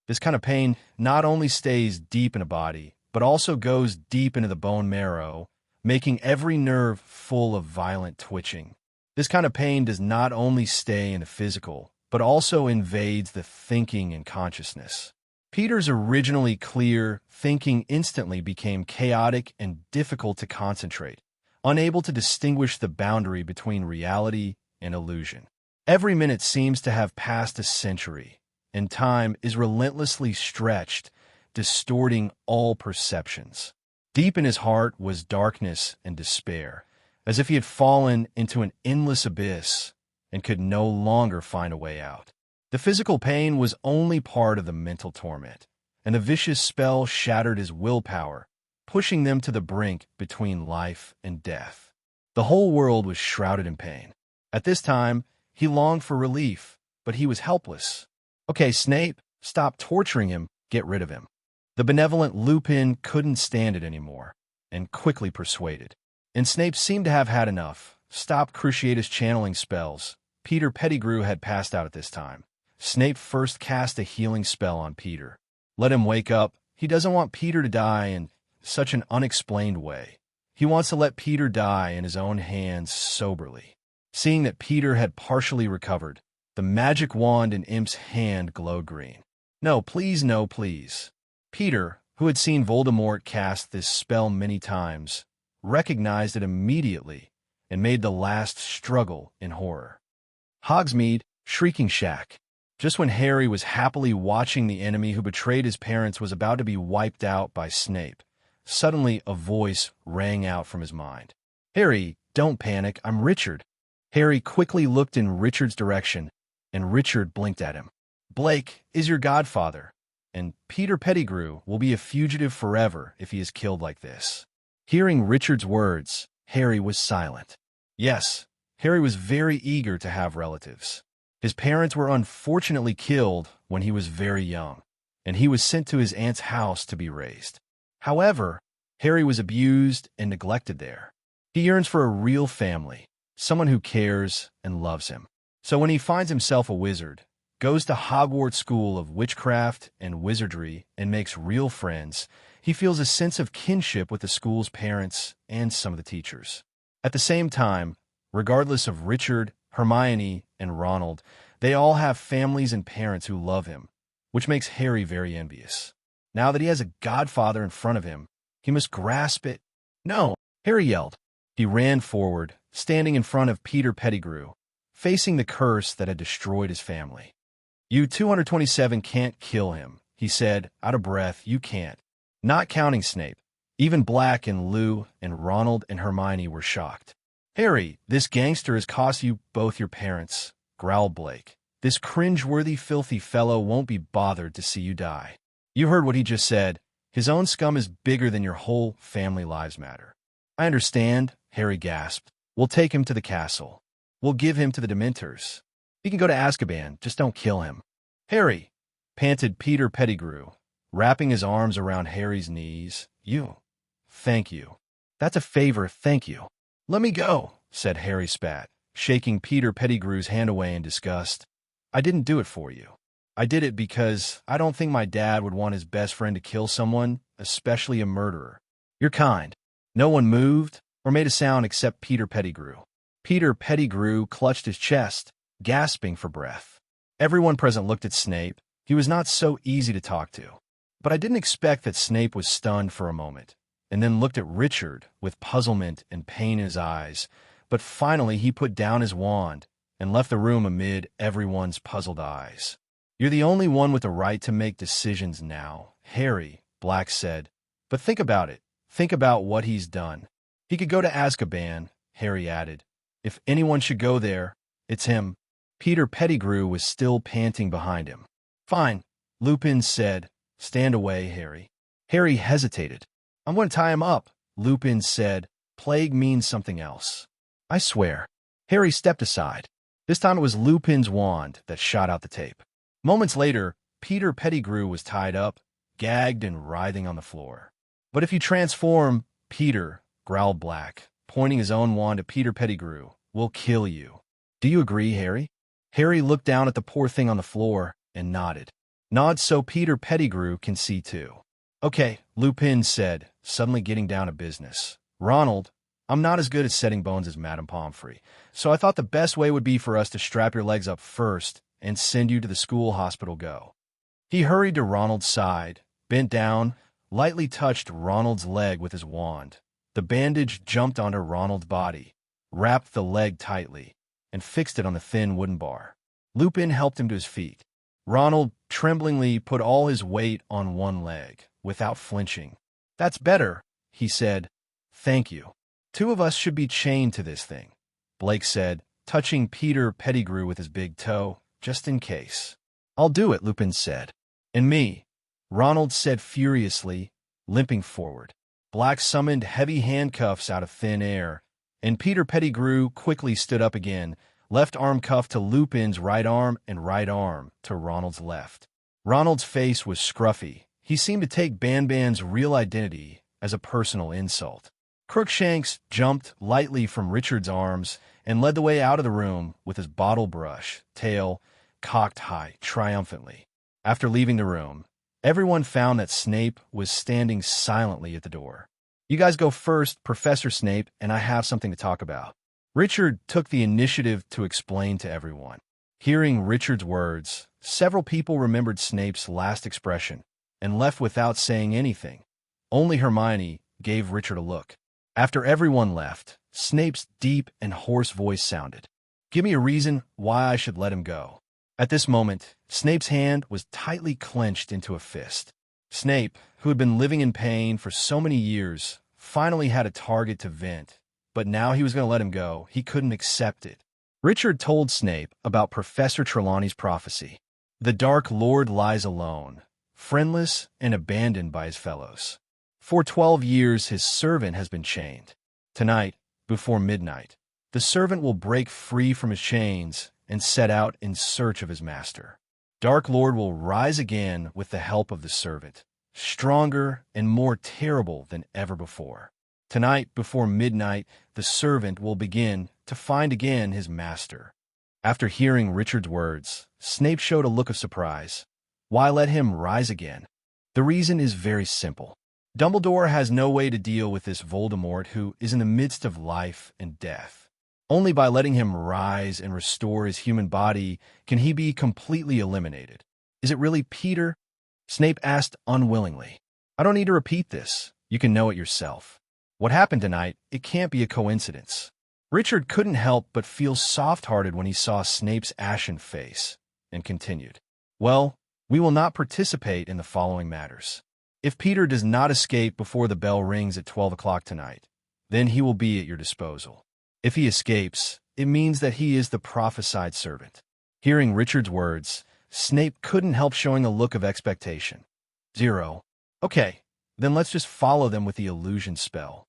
This kind of pain not only stays deep in a body, but also goes deep into the bone marrow, making every nerve full of violent twitching. This kind of pain does not only stay in the physical, but also invades the thinking and consciousness. Peter's originally clear thinking instantly became chaotic and difficult to concentrate, unable to distinguish the boundary between reality and illusion. Every minute seems to have passed a century, and time is relentlessly stretched, distorting all perceptions. Deep in his heart was darkness and despair, as if he had fallen into an endless abyss and could no longer find a way out. The physical pain was only part of the mental torment, and the vicious spell shattered his willpower, pushing them to the brink between life and death. The whole world was shrouded in pain. At this time, he longed for relief, but he was helpless. "Okay, Snape, stop torturing him, get rid of him." The benevolent Lupin couldn't stand it anymore, and quickly persuaded. And Snape seemed to have had enough, stopped Cruciatus channeling spells. Peter Pettigrew had passed out at this time. Snape first cast a healing spell on Peter. Let him wake up. He doesn't want Peter to die in such an unexplained way. He wants to let Peter die in his own hands soberly. Seeing that Peter had partially recovered, the magic wand in Imp's hand glowed green. "No, please, no, please." Peter, who had seen Voldemort cast this spell many times, recognized it immediately and made the last struggle in horror. Hogsmeade, Shrieking Shack. Just when Harry was happily watching the enemy who betrayed his parents was about to be wiped out by Snape, suddenly a voice rang out from his mind. "Harry, don't panic, I'm Richard." Harry quickly looked in Richard's direction, and Richard blinked at him. "Blake is your godfather, and Peter Pettigrew will be a fugitive forever if he is killed like this." Hearing Richard's words, Harry was silent. Yes, Harry was very eager to have relatives. His parents were unfortunately killed when he was very young, and he was sent to his aunt's house to be raised. However, Harry was abused and neglected there. He yearns for a real family, someone who cares and loves him. So when he finds himself a wizard, goes to Hogwarts School of Witchcraft and Wizardry and makes real friends, he feels a sense of kinship with the school's parents and some of the teachers. At the same time, regardless of Richard, Hermione, and Ronald, they all have families and parents who love him, which makes Harry very envious. Now that he has a godfather in front of him, he must grasp it. "No!" Harry yelled. He ran forward, standing in front of Peter Pettigrew, facing the curse that had destroyed his family. "You 227 can't kill him," he said, out of breath. "You can't." Not counting Snape. Even Black and Lou and Ronald and Hermione were shocked. "Harry, this gangster has cost you both your parents," growled Blake. "This cringe-worthy, filthy fellow won't be bothered to see you die." "You heard what he just said. His own scum is bigger than your whole family lives matter." "I understand," Harry gasped. "We'll take him to the castle. We'll give him to the Dementors. He can go to Azkaban, just don't kill him." "Harry," panted Peter Pettigrew, wrapping his arms around Harry's knees. "You. Thank you. That's a favor, thank you." "Let me go," said Harry spat, shaking Peter Pettigrew's hand away in disgust. "I didn't do it for you. I did it because I don't think my dad would want his best friend to kill someone, especially a murderer. You're kind." No one moved or made a sound except Peter Pettigrew. Peter Pettigrew clutched his chest, gasping for breath. Everyone present looked at Snape. He was not so easy to talk to. But I didn't expect that Snape was stunned for a moment, and then looked at Richard with puzzlement and pain in his eyes. But finally he put down his wand and left the room amid everyone's puzzled eyes. "You're the only one with the right to make decisions now, Harry," Black said. "But think about it. Think about what he's done. He could go to Azkaban," Harry added. "If anyone should go there, it's him." Peter Pettigrew was still panting behind him. "Fine," Lupin said. "Stand away, Harry." Harry hesitated. "I'm going to tie him up," Lupin said. "Plague means something else." "I swear." Harry stepped aside. This time it was Lupin's wand that shot out the tape. Moments later, Peter Pettigrew was tied up, gagged and writhing on the floor. "But if you transform, Peter," growled Black, pointing his own wand at Peter Pettigrew, "we'll kill you. Do you agree, Harry?" Harry looked down at the poor thing on the floor and nodded. "Nod so Peter Pettigrew can see too." "Okay," Lupin said, suddenly getting down to business. "Ronald, I'm not as good at setting bones as Madame Pomfrey, so I thought the best way would be for us to strap your legs up first and send you to the school hospital go." He hurried to Ronald's side, bent down, lightly touched Ronald's leg with his wand. The bandage jumped onto Ronald's body, wrapped the leg tightly, and fixed it on the thin wooden bar. Lupin helped him to his feet. Ronald tremblingly put all his weight on one leg, without flinching. "That's better," he said. "Thank you. 2 of us should be chained to this thing," Blake said, touching Peter Pettigrew with his big toe, just in case. "I'll do it," Lupin said. "And me," Ronald said furiously, limping forward. Black summoned heavy handcuffs out of thin air, and Peter Pettigrew quickly stood up again, left arm cuffed to Lupin's right arm and right arm to Ronald's left. Ronald's face was scruffy. He seemed to take Banban's real identity as a personal insult. Crookshanks jumped lightly from Richard's arms and led the way out of the room with his bottle brush, tail cocked high triumphantly. After leaving the room, everyone found that Snape was standing silently at the door. "You guys go first, Professor Snape, and I have something to talk about." Richard took the initiative to explain to everyone. Hearing Richard's words, several people remembered Snape's last expression and left without saying anything. Only Hermione gave Richard a look. After everyone left, Snape's deep and hoarse voice sounded. "Give me a reason why I should let him go." At this moment, Snape's hand was tightly clenched into a fist. Snape, who had been living in pain for so many years, finally had a target to vent, but now he was going to let him go. He couldn't accept it. Richard told Snape about Professor Trelawney's prophecy. The Dark Lord lies alone, friendless and abandoned by his fellows. For 12 years his servant has been chained. Tonight, before midnight, the servant will break free from his chains and set out in search of his master. Dark Lord will rise again with the help of the servant, stronger and more terrible than ever before. Tonight, before midnight, the servant will begin to find again his master. After hearing Richard's words, Snape showed a look of surprise. Why let him rise again? The reason is very simple. Dumbledore has no way to deal with this Voldemort who is in the midst of life and death. Only by letting him rise and restore his human body can he be completely eliminated. "Is it really Peter?" Snape asked unwillingly. "I don't need to repeat this. You can know it yourself. What happened tonight, it can't be a coincidence." Richard couldn't help but feel soft-hearted when he saw Snape's ashen face, and continued. "Well, we will not participate in the following matters. If Peter does not escape before the bell rings at 12 o'clock tonight, then he will be at your disposal. If he escapes, it means that he is the prophesied servant." Hearing Richard's words, Snape couldn't help showing a look of expectation. 0. "Okay, then let's just follow them with the illusion spell."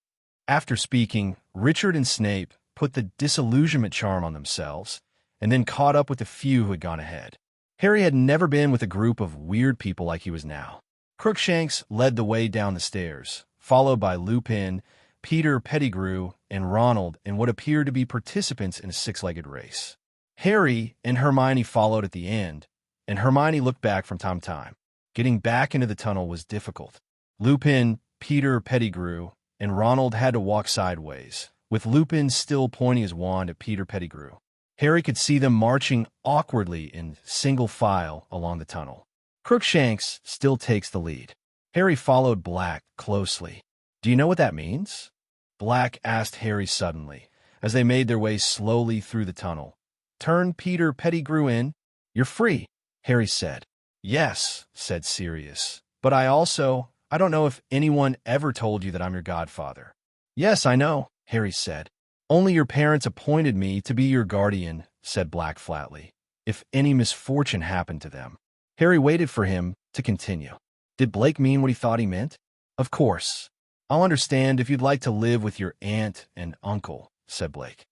After speaking, Richard and Snape put the disillusionment charm on themselves, and then caught up with the few who had gone ahead. Harry had never been with a group of weird people like he was now. Crookshanks led the way down the stairs, followed by Lupin, Peter Pettigrew, and Ronald in what appeared to be participants in a six-legged race. Harry and Hermione followed at the end, and Hermione looked back from time to time. Getting back into the tunnel was difficult. Lupin, Peter Pettigrew, and Ronald had to walk sideways, with Lupin still pointing his wand at Peter Pettigrew. Harry could see them marching awkwardly in single file along the tunnel. Crookshanks still takes the lead. Harry followed Black closely. "Do you know what that means?" Black asked Harry suddenly, as they made their way slowly through the tunnel. "Turn Peter Pettigrew in. You're free," Harry said. "Yes," said Sirius, "but I don't know if anyone ever told you that I'm your godfather." "Yes, I know," Harry said. "Only your parents appointed me to be your guardian," said Black flatly, "if any misfortune happened to them." Harry waited for him to continue. Did Blake mean what he thought he meant? "Of course. I'll understand if you'd like to live with your aunt and uncle," said Blake.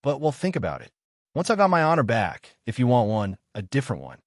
"But we'll think about it. Once I got my honor back, if you want one, a different one.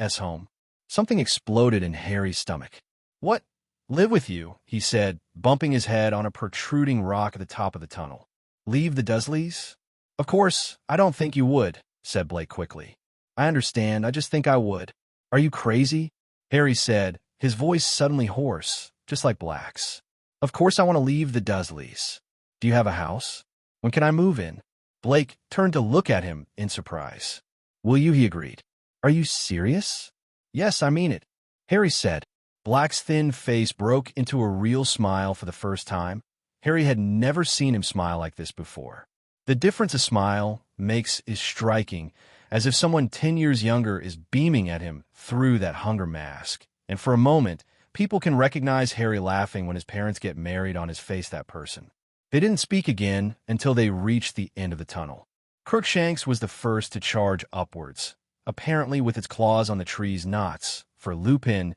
Home." Something exploded in Harry's stomach. "What? Live with you?" he said, bumping his head on a protruding rock at the top of the tunnel. "Leave the Dursleys?" "Of course, I don't think you would," said Blake quickly. "I understand, I just think I would." "Are you crazy?" Harry said, his voice suddenly hoarse, just like Black's. "Of course I want to leave the Dursleys. Do you have a house? When can I move in?" Blake turned to look at him in surprise. "Will you?" he agreed. "Are you serious?" "Yes, I mean it," Harry said. Black's thin face broke into a real smile for the first time. Harry had never seen him smile like this before. The difference a smile makes is striking, as if someone 10 years younger is beaming at him through that hunger mask. And for a moment, people can recognize Harry laughing when his parents get married on his face that person. They didn't speak again until they reached the end of the tunnel. Crookshanks was the first to charge upwards, apparently with its claws on the tree's knots, for Lupin,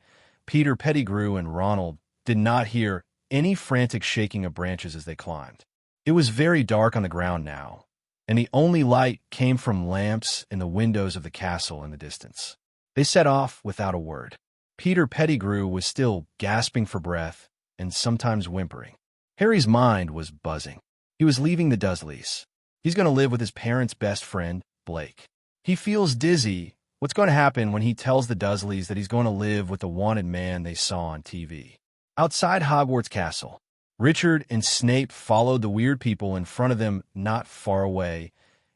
Peter Pettigrew, and Ronald did not hear any frantic shaking of branches as they climbed. It was very dark on the ground now, and the only light came from lamps in the windows of the castle in the distance. They set off without a word. Peter Pettigrew was still gasping for breath and sometimes whimpering. Harry's mind was buzzing. He was leaving the Dursleys. He's going to live with his parents' best friend, Blake. He feels dizzy. What's going to happen when he tells the Dursleys that he's going to live with the wanted man they saw on TV? Outside Hogwarts Castle, Richard and Snape followed the weird people in front of them not far away,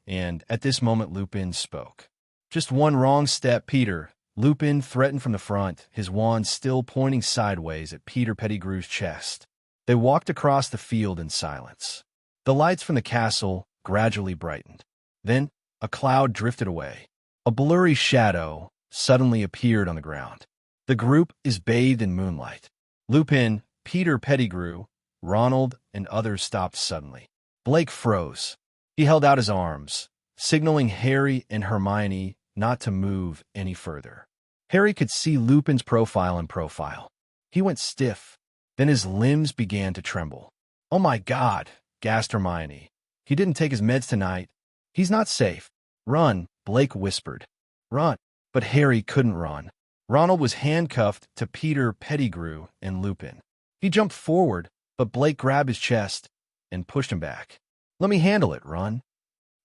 and at this moment Lupin spoke. "Just one wrong step, Peter," Lupin threatened from the front, his wand still pointing sideways at Peter Pettigrew's chest. They walked across the field in silence. The lights from the castle gradually brightened. Then a cloud drifted away. A blurry shadow suddenly appeared on the ground. The group is bathed in moonlight. Lupin, Peter Pettigrew, Ronald, and others stopped suddenly. Blake froze. He held out his arms, signaling Harry and Hermione not to move any further. Harry could see Lupin's profile in profile. He went stiff. Then his limbs began to tremble. "Oh my God," gasped Hermione. "He didn't take his meds tonight. He's not safe." "Run," Blake whispered. "Run." But Harry couldn't run. Ronald was handcuffed to Peter Pettigrew and Lupin. He jumped forward, but Blake grabbed his chest and pushed him back. "Let me handle it, run."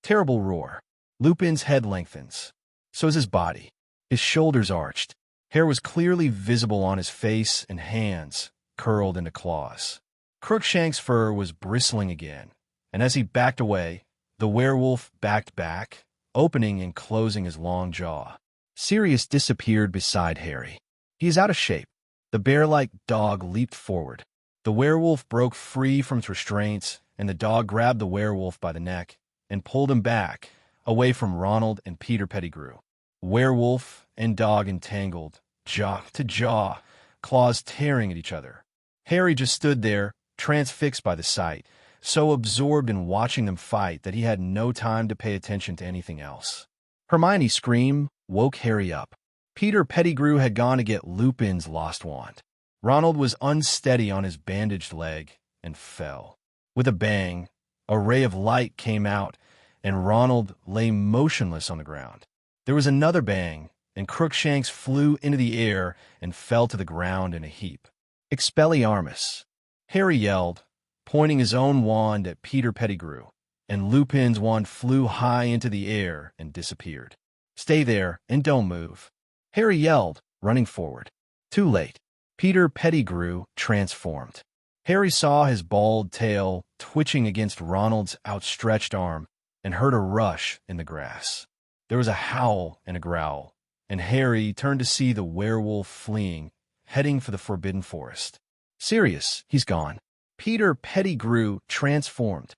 Terrible roar. Lupin's head lengthens. So is his body. His shoulders arched. Hair was clearly visible on his face and hands, curled into claws. Crookshanks' fur was bristling again, and as he backed away, the werewolf backed back, opening and closing his long jaw. Sirius disappeared beside Harry. "He is out of shape." The bear-like dog leaped forward. The werewolf broke free from its restraints, and the dog grabbed the werewolf by the neck and pulled him back, away from Ronald and Peter Pettigrew. Werewolf and dog entangled, jaw to jaw, claws tearing at each other. Harry just stood there, transfixed by the sight, so absorbed in watching them fight that he had no time to pay attention to anything else. Hermione's scream woke Harry up. Peter Pettigrew had gone to get Lupin's lost wand. Ronald was unsteady on his bandaged leg and fell. With a bang, a ray of light came out, and Ronald lay motionless on the ground. There was another bang, and Crookshanks flew into the air and fell to the ground in a heap. "Expelliarmus!" Harry yelled, pointing his own wand at Peter Pettigrew, and Lupin's wand flew high into the air and disappeared. "Stay there and don't move," Harry yelled, running forward. Too late. Peter Pettigrew transformed. Harry saw his bald tail twitching against Ronald's outstretched arm and heard a rush in the grass. There was a howl and a growl, and Harry turned to see the werewolf fleeing, heading for the Forbidden Forest. "Sirius, he's gone." Peter Pettigrew transformed.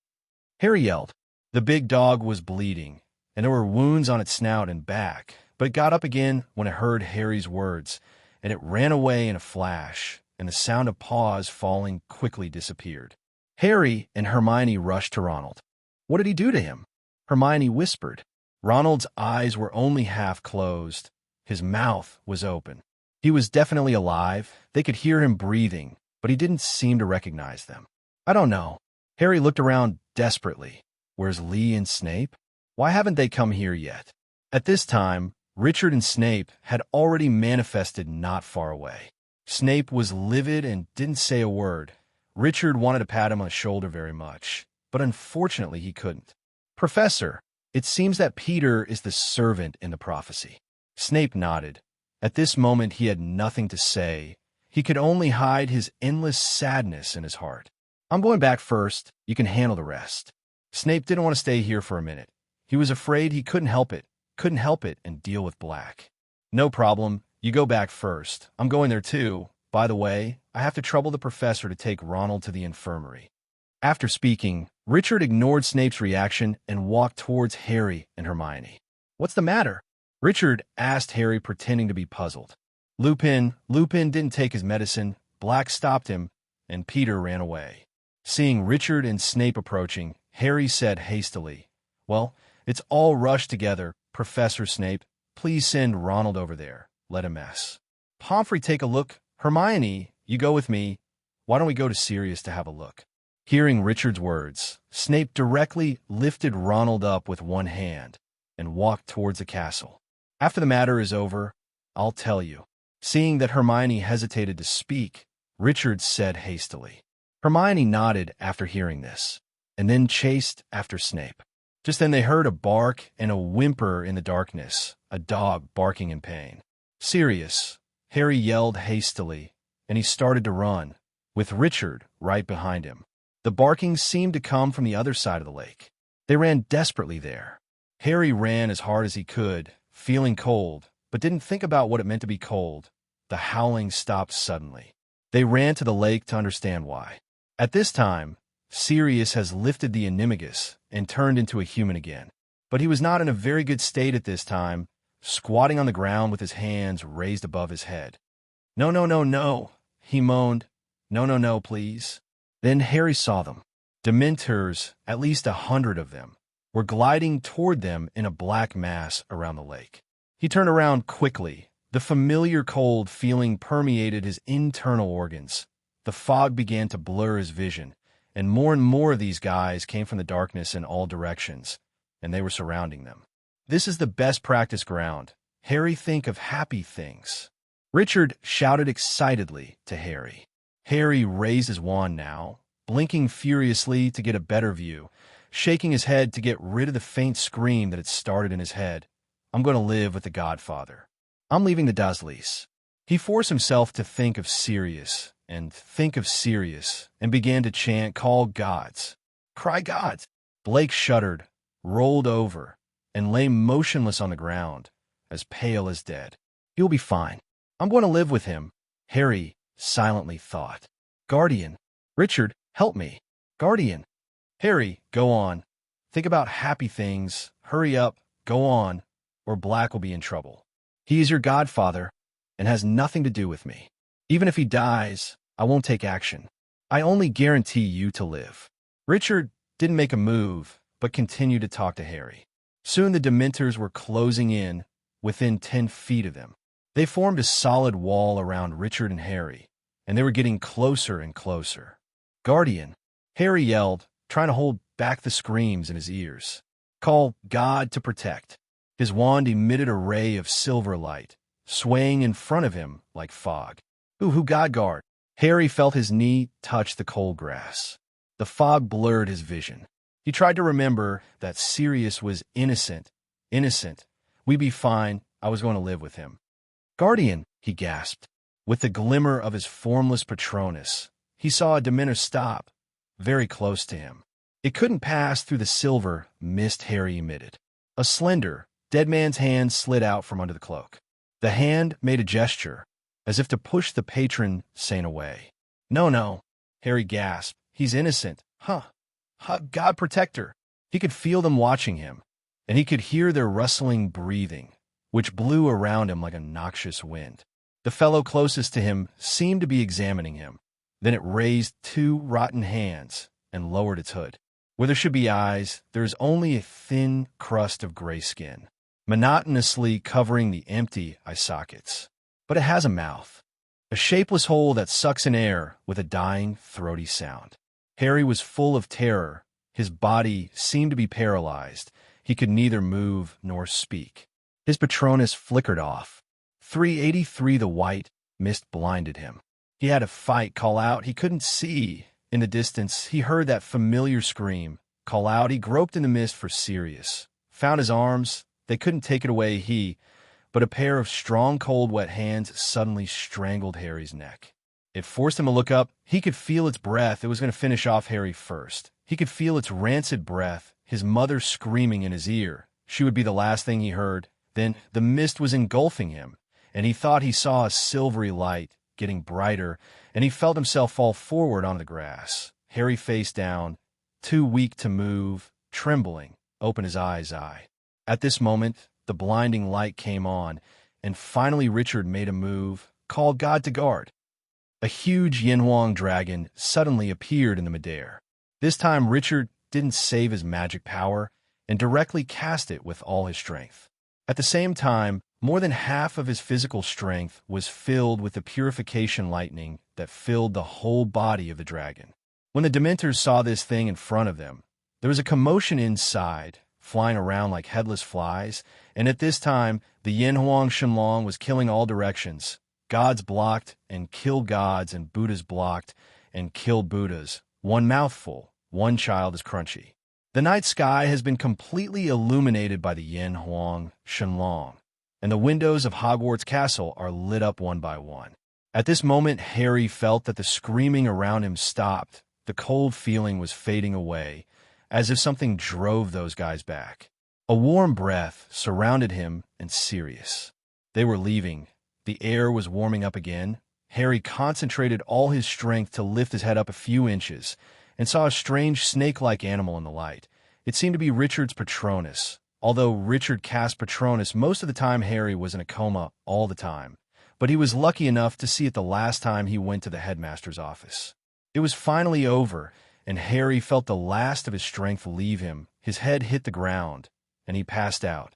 Harry yelled. The big dog was bleeding, and there were wounds on its snout and back, but it got up again when it heard Harry's words, and it ran away in a flash, and the sound of paws falling quickly disappeared. Harry and Hermione rushed to Ronald. "What did he do to him?" Hermione whispered. Ronald's eyes were only half closed. His mouth was open. He was definitely alive. They could hear him breathing, but he didn't seem to recognize them. "I don't know." Harry looked around desperately. Where's Lee and Snape? Why haven't they come here yet? At this time, Richard and Snape had already manifested not far away. Snape was livid and didn't say a word. Richard wanted to pat him on the shoulder very much, but unfortunately he couldn't. "Professor, it seems that Peter is the servant in the prophecy." Snape nodded. At this moment he had nothing to say. He could only hide his endless sadness in his heart. "I'm going back first. You can handle the rest." Snape didn't want to stay here for a minute. He was afraid he couldn't help it and deal with Black. "No problem. You go back first. I'm going there too. By the way, I have to trouble the professor to take Ronald to the infirmary." After speaking, Richard ignored Snape's reaction and walked towards Harry and Hermione. "What's the matter?" Richard asked Harry, pretending to be puzzled. Lupin didn't take his medicine, Black stopped him, and Peter ran away." Seeing Richard and Snape approaching, Harry said hastily, "Well, it's all rushed together. Professor Snape, please send Ronald over there. Let him mess. Pomfrey, take a look. Hermione, you go with me. Why don't we go to Sirius to have a look?" Hearing Richard's words, Snape directly lifted Ronald up with one hand and walked towards the castle. "After the matter is over, I'll tell you." Seeing that Hermione hesitated to speak, Richard said hastily. Hermione nodded after hearing this, and then chased after Snape. Just then they heard a bark and a whimper in the darkness, a dog barking in pain. "Sirius!" Harry yelled hastily, and he started to run, with Richard right behind him. The barking seemed to come from the other side of the lake. They ran desperately there. Harry ran as hard as he could, feeling cold, but didn't think about what it meant to be cold. The howling stopped suddenly. They ran to the lake to understand why. At this time, Sirius has lifted the Animagus and turned into a human again. But he was not in a very good state at this time, squatting on the ground with his hands raised above his head. "No, no, no, no," he moaned. "No, no, no, please." Then Harry saw them. Dementors, at least 100 of them, were gliding toward them in a black mass around the lake. He turned around quickly. The familiar cold feeling permeated his internal organs. The fog began to blur his vision, and more of these guys came from the darkness in all directions, and they were surrounding them. "This is the best practice ground. Harry, think of happy things." Richard shouted excitedly to Harry. Harry raised his wand now, blinking furiously to get a better view, shaking his head to get rid of the faint scream that had started in his head. "I'm going to live with the Godfather. I'm leaving the Dursleys." He forced himself to think of Sirius, and began to chant, "Call gods. Cry gods." Blake shuddered, rolled over, and lay motionless on the ground, as pale as dead. "He'll be fine. I'm going to live with him," Harry silently thought. "Guardian. Richard, help me. Guardian." "Harry, go on. Think about happy things. Hurry up, go on, or Black will be in trouble. He is your godfather, and has nothing to do with me. Even if he dies, I won't take action. I only guarantee you to live." Richard didn't make a move, but continued to talk to Harry. Soon the Dementors were closing in, within 10 feet of them. They formed a solid wall around Richard and Harry, and they were getting closer and closer. "Guardian," Harry yelled, trying to hold back the screams in his ears. "Call God to protect." His wand emitted a ray of silver light, swaying in front of him like fog. "Who God guard?" Harry felt his knee touch the cold grass. The fog blurred his vision. He tried to remember that Sirius was innocent. Innocent. We'd be fine. I was going to live with him. Guardian, he gasped. With the glimmer of his formless Patronus, he saw a Dementor stop, very close to him. It couldn't pass through the silver mist Harry emitted. A slender, dead man's hand slid out from under the cloak. The hand made a gesture, as if to push the patron saint away. No, no, Harry gasped. He's innocent. Huh. God protector. He could feel them watching him, and he could hear their rustling breathing, which blew around him like a noxious wind. The fellow closest to him seemed to be examining him. Then it raised two rotten hands and lowered its hood. Where there should be eyes, there is only a thin crust of gray skin, monotonously covering the empty eye sockets. But it has a mouth, a shapeless hole that sucks in air with a dying, throaty sound. Harry was full of terror. His body seemed to be paralyzed. He could neither move nor speak. His Patronus flickered off. 383 the white mist blinded him. He had to fight, call out. He couldn't see. In the distance, he heard that familiar scream. Call out. He groped in the mist for Sirius. Found his arms. They couldn't take it away. But a pair of strong, cold, wet hands suddenly strangled Harry's neck. It forced him to look up. He could feel its breath. It was going to finish off Harry first. He could feel its rancid breath, his mother screaming in his ear. She would be the last thing he heard. Then the mist was engulfing him, and he thought he saw a silvery light getting brighter, and he felt himself fall forward onto the grass. Harry face down, too weak to move, trembling, opened his eyes. At this moment, the blinding light came on, and finally Richard made a move, called God to guard. A huge Yin-Huang dragon suddenly appeared in the midair. This time Richard didn't save his magic power and directly cast it with all his strength. At the same time, more than half of his physical strength was filled with the purification lightning that filled the whole body of the dragon. When the Dementors saw this thing in front of them, there was a commotion inside, flying around like headless flies, and at this time, the Yin-Huang Shenlong was killing all directions. Gods blocked and killed gods, and Buddhas blocked and killed Buddhas. One mouthful, one child is crunchy. The night sky has been completely illuminated by the Yin-Huang Shenlong, and the windows of Hogwarts Castle are lit up one by one. At this moment, Harry felt that the screaming around him stopped. The cold feeling was fading away, as if something drove those guys back. A warm breath surrounded him and Sirius. They were leaving. The air was warming up again. Harry concentrated all his strength to lift his head up a few inches and saw a strange snake-like animal in the light. It seemed to be Richard's Patronus. Although Richard cast Patronus most of the time, Harry was in a coma all the time. But he was lucky enough to see it the last time he went to the headmaster's office. It was finally over, and Harry felt the last of his strength leave him. His head hit the ground, and he passed out.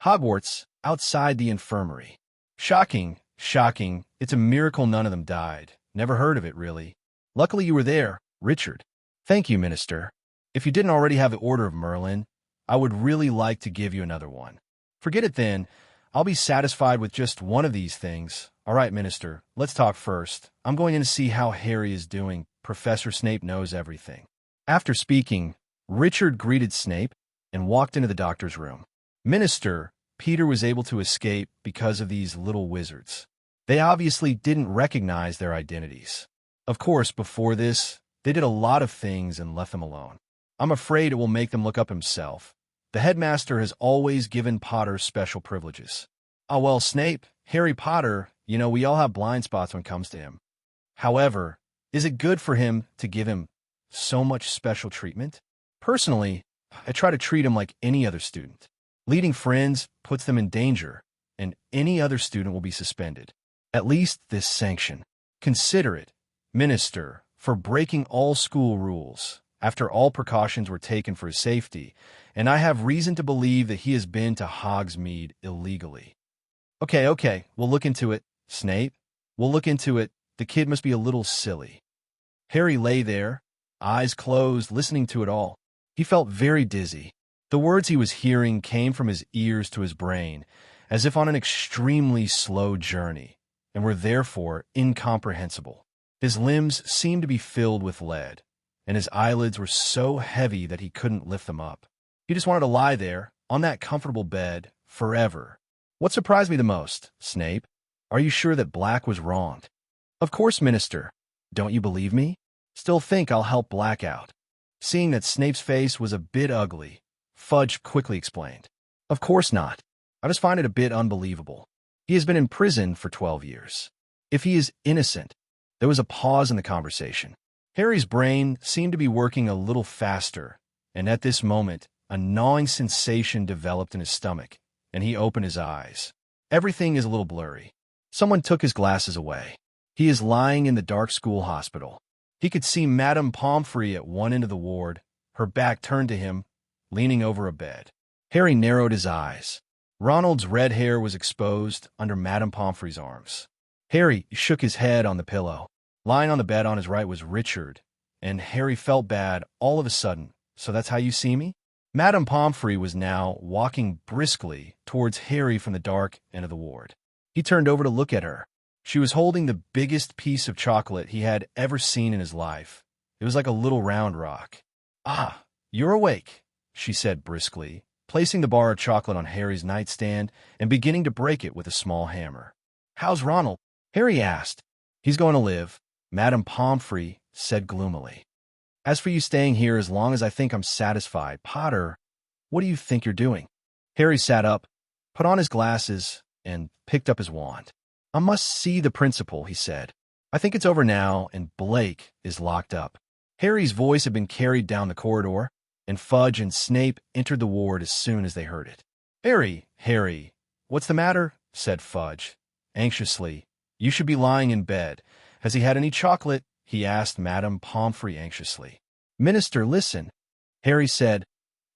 Hogwarts, outside the infirmary. Shocking, shocking. It's a miracle none of them died. Never heard of it, really. Luckily you were there, Richard. Thank you, Minister. If you didn't already have the Order of Merlin, I would really like to give you another one. Forget it then. I'll be satisfied with just one of these things. All right, Minister, let's talk first. I'm going in to see how Harry is doing. Professor Snape knows everything. After speaking, Richard greeted Snape and walked into the doctor's room. Minister, Peter was able to escape because of these little wizards. They obviously didn't recognize their identities. Of course, before this, they did a lot of things and left them alone. I'm afraid it will make them look up himself. The headmaster has always given Potter special privileges. Oh, well, Snape, Harry Potter, we all have blind spots when it comes to him. However, is it good for him to give him so much special treatment? Personally, I try to treat him like any other student. Leading friends puts them in danger, and any other student will be suspended. At least this sanction. Consider it, Minister, for breaking all school rules, after all precautions were taken for his safety, and I have reason to believe that he has been to Hogsmeade illegally. Okay, we'll look into it, Snape. We'll look into it. The kid must be a little silly. Harry lay there, eyes closed, listening to it all. He felt very dizzy. The words he was hearing came from his ears to his brain, as if on an extremely slow journey, and were therefore incomprehensible. His limbs seemed to be filled with lead, and his eyelids were so heavy that he couldn't lift them up. He just wanted to lie there, on that comfortable bed, forever. What surprised me the most, Snape? Are you sure that Black was wronged? Of course, Minister. Don't you believe me? Still think I'll help Black out. Seeing that Snape's face was a bit ugly, Fudge quickly explained. Of course not. I just find it a bit unbelievable. He has been in prison for 12 years. If he is innocent, there was a pause in the conversation. Harry's brain seemed to be working a little faster, and at this moment, a gnawing sensation developed in his stomach, and he opened his eyes. Everything is a little blurry. Someone took his glasses away. He is lying in the dark school hospital. He could see Madame Pomfrey at one end of the ward, her back turned to him, leaning over a bed. Harry narrowed his eyes. Ronald's red hair was exposed under Madame Pomfrey's arms. Harry shook his head on the pillow. Lying on the bed on his right was Richard, and Harry felt bad all of a sudden. So that's how you see me? Madame Pomfrey was now walking briskly towards Harry from the dark end of the ward. He turned over to look at her. She was holding the biggest piece of chocolate he had ever seen in his life. It was like a little round rock. "Ah, you're awake," she said briskly, placing the bar of chocolate on Harry's nightstand and beginning to break it with a small hammer. "How's Ronald?" Harry asked. "He's going to live," Madame Pomfrey said gloomily. "As for you staying here as long as I think I'm satisfied, Potter, what do you think you're doing?" Harry sat up, put on his glasses, and picked up his wand. "I must see the principal," he said. "I think it's over now, and Blake is locked up." Harry's voice had been carried down the corridor, and Fudge and Snape entered the ward as soon as they heard it. Harry, what's the matter?" said Fudge, anxiously. "You should be lying in bed. Has he had any chocolate?" he asked Madame Pomfrey anxiously. "Minister, listen," Harry said.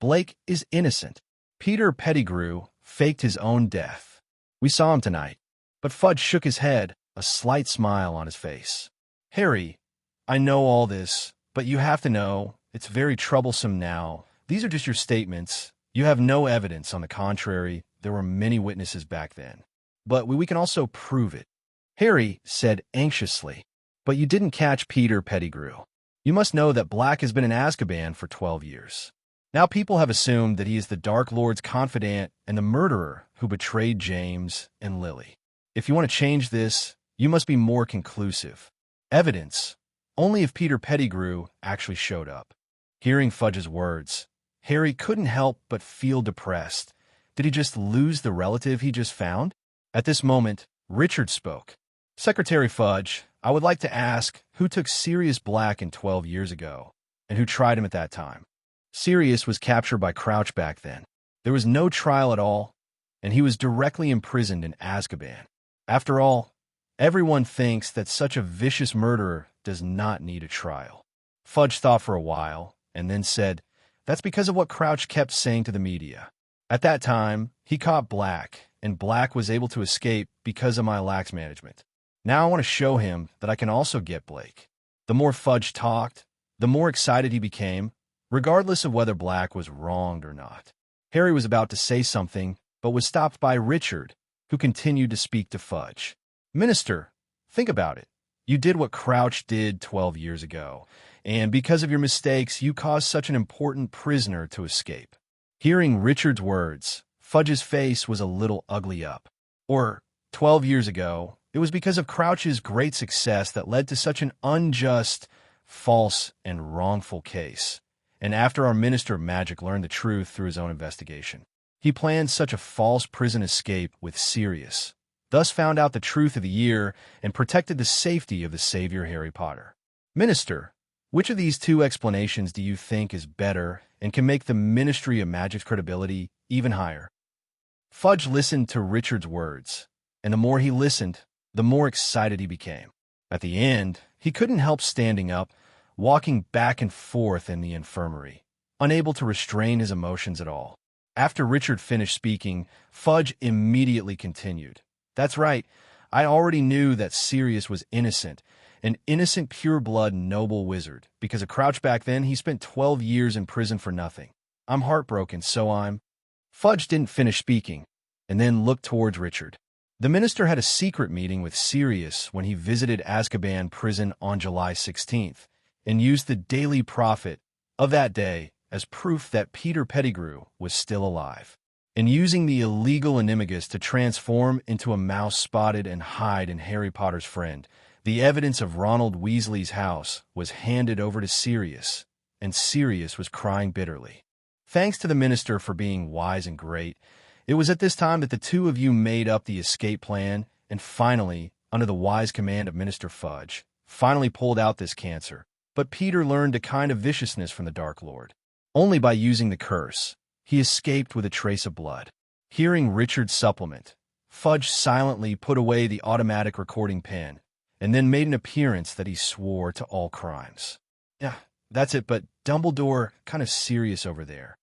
"Blake is innocent. Peter Pettigrew faked his own death. We saw him tonight." But Fudge shook his head, a slight smile on his face. "Harry, I know all this, but you have to know, it's very troublesome now. These are just your statements. You have no evidence. On the contrary, there were many witnesses back then. But we can also prove it." Harry said anxiously, "But you didn't catch Peter Pettigrew. You must know that Black has been in Azkaban for 12 years. Now people have assumed that he is the Dark Lord's confidant and the murderer who betrayed James and Lily. If you want to change this, you must be more conclusive. Evidence. Only if Peter Pettigrew actually showed up." Hearing Fudge's words, Harry couldn't help but feel depressed. Did he just lose the relative he just found? At this moment, Richard spoke. "Secretary Fudge, I would like to ask who took Sirius Black in 12 years ago, and who tried him at that time?" Sirius was captured by Crouch back then. There was no trial at all, and he was directly imprisoned in Azkaban. After all, everyone thinks that such a vicious murderer does not need a trial. Fudge thought for a while, and then said, "That's because of what Crouch kept saying to the media. At that time, he caught Black, and Black was able to escape because of my lax management. Now I want to show him that I can also get Blake." The more Fudge talked, the more excited he became, regardless of whether Black was wronged or not. Harry was about to say something, but was stopped by Richard, who continued to speak to Fudge. "Minister, think about it. You did what Crouch did 12 years ago, and because of your mistakes, you caused such an important prisoner to escape." Hearing Richard's words, Fudge's face was a little ugly up. Or, 12 years ago, it was because of Crouch's great success that led to such an unjust, false, and wrongful case. And after our Minister of Magic learned the truth through his own investigation, he planned such a false prison escape with Sirius, thus found out the truth of the year and protected the safety of the Savior Harry Potter. Minister, which of these two explanations do you think is better and can make the Ministry of Magic's credibility even higher? Fudge listened to Richard's words, and the more he listened, the more excited he became. At the end, he couldn't help standing up, walking back and forth in the infirmary, unable to restrain his emotions at all. After Richard finished speaking, Fudge immediately continued. "That's right. I already knew that Sirius was innocent, an innocent pure-blood noble wizard. Because of Crouch back then, he spent 12 years in prison for nothing. I'm heartbroken, so I'm—" Fudge didn't finish speaking, and then looked towards Richard. The minister had a secret meeting with Sirius when he visited Azkaban prison on July 16th, and used the daily profit of that day as proof that Peter Pettigrew was still alive. And using the illegal animagus to transform into a mouse spotted and hide in Harry Potter's friend, the evidence of Ronald Weasley's house was handed over to Sirius, and Sirius was crying bitterly. Thanks to the minister for being wise and great, it was at this time that the two of you made up the escape plan and finally, under the wise command of Minister Fudge, finally pulled out this cancer. But Peter learned a kind of viciousness from the Dark Lord. Only by using the curse, he escaped with a trace of blood. Hearing Richard's supplement, Fudge silently put away the automatic recording pen and then made an appearance that he swore to all crimes. Yeah, that's it, but Dumbledore kind of serious over there.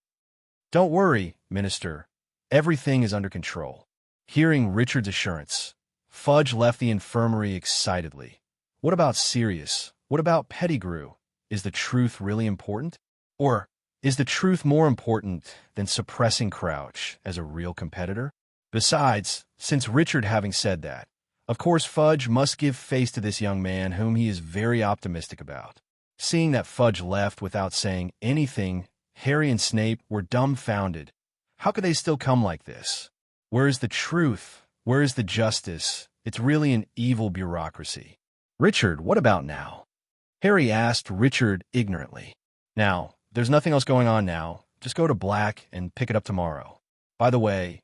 Don't worry, Minister. Everything is under control. Hearing Richard's assurance, Fudge left the infirmary excitedly. What about Sirius? What about Pettigrew? Is the truth really important? Or is the truth more important than suppressing Crouch as a real competitor? Besides, since Richard having said that, of course Fudge must give face to this young man whom he is very optimistic about. Seeing that Fudge left without saying anything, Harry and Snape were dumbfounded. How could they still come like this? Where is the truth? Where is the justice? It's really an evil bureaucracy. Richard, what about now? Harry asked Richard ignorantly. Now, there's nothing else going on now. Just go to Black and pick it up tomorrow. By the way,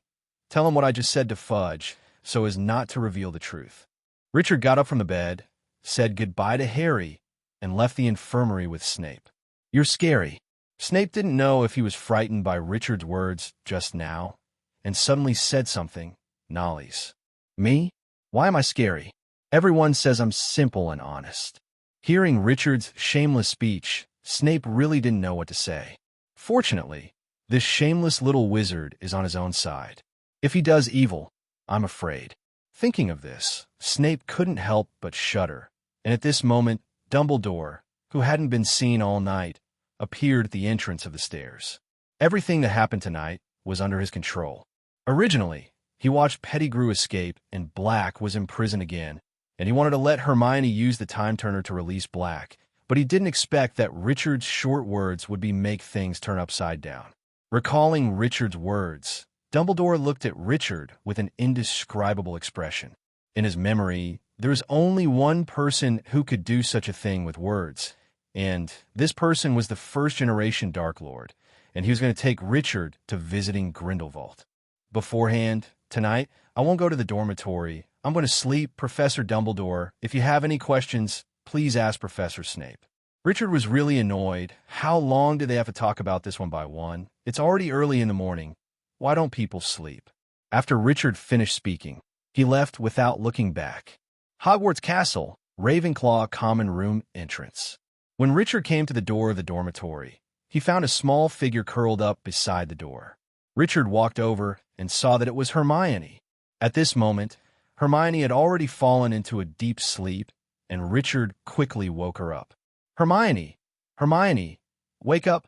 tell him what I just said to Fudge so as not to reveal the truth. Richard got up from the bed, said goodbye to Harry, and left the infirmary with Snape. You're scary. Snape didn't know if he was frightened by Richard's words just now, and suddenly said something, Nolly's. Me? Why am I scary? Everyone says I'm simple and honest. Hearing Richard's shameless speech, Snape really didn't know what to say. Fortunately, this shameless little wizard is on his own side. If he does evil, I'm afraid. Thinking of this, Snape couldn't help but shudder, and at this moment, Dumbledore, who hadn't been seen all night, appeared at the entrance of the stairs. Everything that happened tonight was under his control. Originally, he watched Pettigrew escape and Black was in prison again, and he wanted to let Hermione use the time turner to release Black, but he didn't expect that Richard's short words would make things turn upside down. Recalling Richard's words, Dumbledore looked at Richard with an indescribable expression. In his memory, there was only one person who could do such a thing with words, and this person was the first-generation Dark Lord, and he was going to take Richard to visiting Grindelwald. Beforehand, tonight, I won't go to the dormitory. I'm going to sleep, Professor Dumbledore. If you have any questions, please ask Professor Snape. Richard was really annoyed. How long do they have to talk about this one by one? It's already early in the morning. Why don't people sleep? After Richard finished speaking, he left without looking back. Hogwarts Castle, Ravenclaw Common Room entrance. When Richard came to the door of the dormitory, he found a small figure curled up beside the door. Richard walked over and saw that it was Hermione. At this moment, Hermione had already fallen into a deep sleep, and Richard quickly woke her up. Hermione! Hermione! Wake up!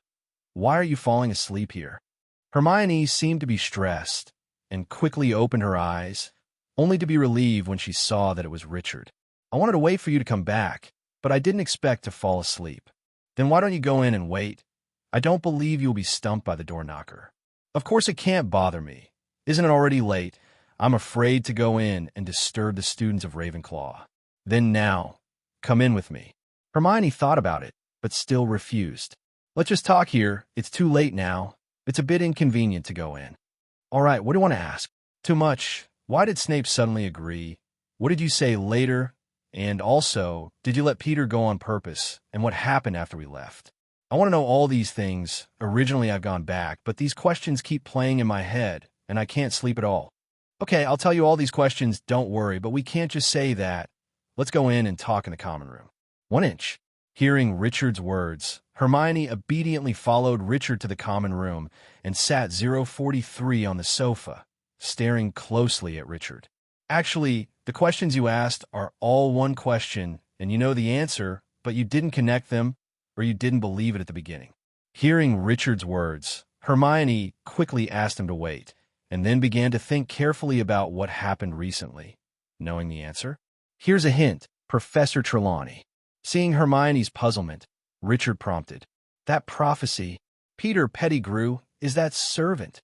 Why are you falling asleep here? Hermione seemed to be stressed, and quickly opened her eyes, only to be relieved when she saw that it was Richard. I wanted to wait for you to come back, but I didn't expect to fall asleep. Then why don't you go in and wait? I don't believe you'll be stumped by the door knocker. Of course it can't bother me. Isn't it already late? I'm afraid to go in and disturb the students of Ravenclaw. Then now, come in with me. Hermione thought about it, but still refused. Let's just talk here. It's too late now. It's a bit inconvenient to go in. All right, what do you want to ask? Too much. Why did Snape suddenly agree? What did you say later? And also, did you let Peter go on purpose? And what happened after we left? I want to know all these things. Originally, I've gone back, but these questions keep playing in my head, and I can't sleep at all. Okay, I'll tell you all these questions, don't worry, but we can't just say that. Let's go in and talk in the common room. 1 inch. Hearing Richard's words, Hermione obediently followed Richard to the common room and sat 043 on the sofa, staring closely at Richard. Actually, the questions you asked are all one question, and you know the answer, but you didn't connect them, or you didn't believe it at the beginning. Hearing Richard's words, Hermione quickly asked him to wait, and then began to think carefully about what happened recently. Knowing the answer? Here's a hint, Professor Trelawney. Seeing Hermione's puzzlement, Richard prompted. That prophecy, Peter Pettigrew, is that servant.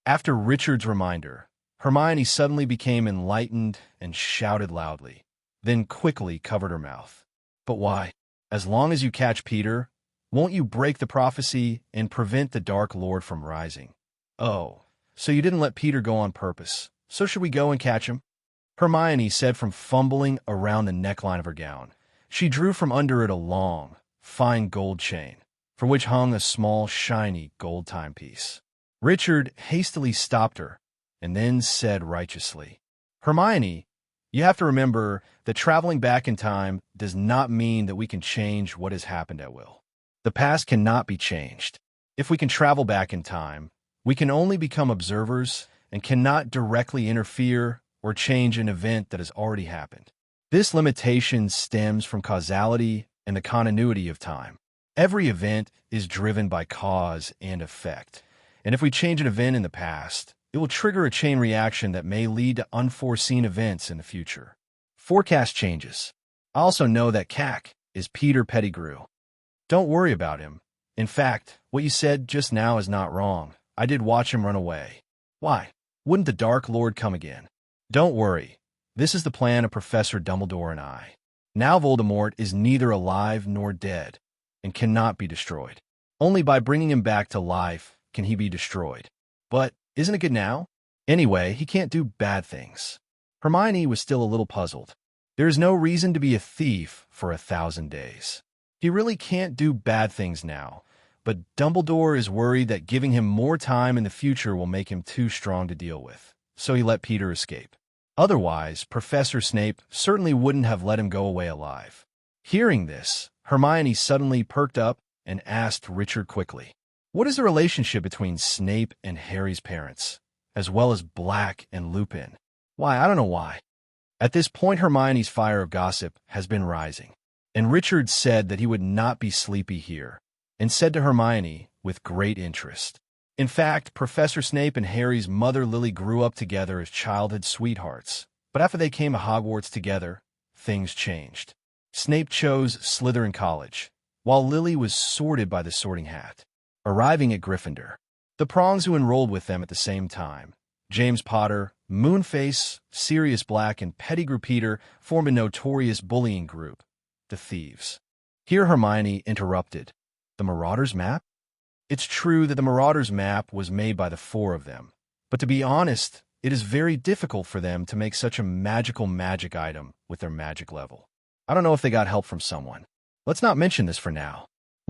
After Richard's reminder, Hermione suddenly became enlightened and shouted loudly, then quickly covered her mouth. But why? As long as you catch Peter, won't you break the prophecy and prevent the Dark Lord from rising? Oh, so you didn't let Peter go on purpose. So should we go and catch him? Hermione said from fumbling around the neckline of her gown. She drew from under it a long, fine gold chain, from which hung a small, shiny gold timepiece. Richard hastily stopped her, and then said righteously, Hermione, you have to remember that traveling back in time does not mean that we can change what has happened at will. The past cannot be changed. If we can travel back in time, we can only become observers and cannot directly interfere or change an event that has already happened. This limitation stems from causality and the continuity of time. Every event is driven by cause and effect, and if we change an event in the past, it will trigger a chain reaction that may lead to unforeseen events in the future. Forecast changes. I also know that CAC is Peter Pettigrew. Don't worry about him. In fact, what you said just now is not wrong. I did watch him run away. Why? Wouldn't the Dark Lord come again? Don't worry. This is the plan of Professor Dumbledore and I. Now Voldemort is neither alive nor dead and cannot be destroyed. Only by bringing him back to life can he be destroyed. But isn't it good now? Anyway, he can't do bad things. Hermione was still a little puzzled. There is no reason to be a thief for 1,000 days. He really can't do bad things now, but Dumbledore is worried that giving him more time in the future will make him too strong to deal with, so he let Peter escape. Otherwise, Professor Snape certainly wouldn't have let him go away alive. Hearing this, Hermione suddenly perked up and asked Richard quickly, what is the relationship between Snape and Harry's parents, as well as Black and Lupin? Why, I don't know why. At this point, Hermione's fire of gossip has been rising, and Richard said that he would not be sleepy here, and said to Hermione with great interest. In fact, Professor Snape and Harry's mother Lily grew up together as childhood sweethearts, but after they came to Hogwarts together, things changed. Snape chose Slytherin College, while Lily was sorted by the Sorting Hat. Arriving at Gryffindor, the prongs who enrolled with them at the same time, James Potter, Moonface, Sirius Black, and Pettigrew Peter, formed a notorious bullying group, the Thieves. Here Hermione interrupted. The Marauders map? It's true that the Marauders map was made by the four of them, but to be honest, it is very difficult for them to make such a magical magic item with their magic level. I don't know if they got help from someone. Let's not mention this for now.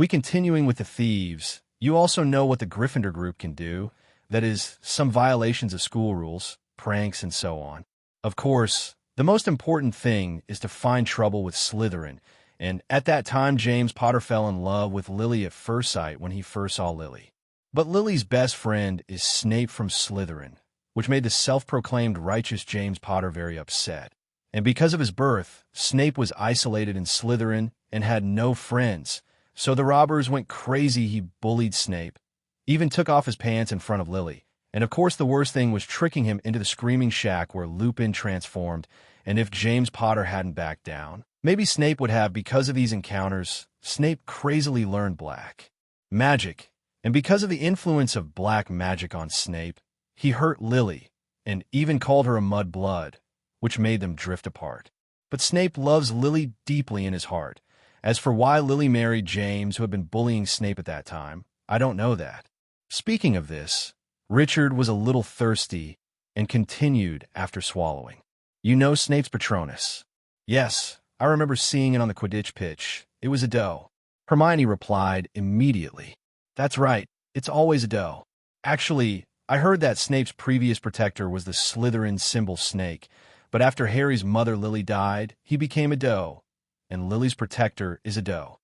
Continuing with the Thieves, you also know what the Gryffindor group can do, that is, some violations of school rules, pranks, and so on. Of course, the most important thing is to find trouble with Slytherin, and at that time James Potter fell in love with Lily at first sight when he first saw Lily. But Lily's best friend is Snape from Slytherin, which made the self-proclaimed righteous James Potter very upset. And because of his birth, Snape was isolated in Slytherin and had no friends, so the robbers went crazy. He bullied Snape, even took off his pants in front of Lily. And of course the worst thing was tricking him into the Screaming Shack where Lupin transformed, and if James Potter hadn't backed down, maybe Snape would have. Because of these encounters, Snape crazily learned black magic, and because of the influence of black magic on Snape, he hurt Lily, and even called her a mudblood, which made them drift apart. But Snape loves Lily deeply in his heart. As for why Lily married James, who had been bullying Snape at that time, I don't know that. Speaking of this, Richard was a little thirsty and continued after swallowing. You know Snape's Patronus? Yes, I remember seeing it on the Quidditch pitch. It was a doe. Hermione replied immediately. That's right, it's always a doe. Actually, I heard that Snape's previous protector was the Slytherin symbol snake, but after Harry's mother Lily died, he became a doe, and Lily's protector is a doe.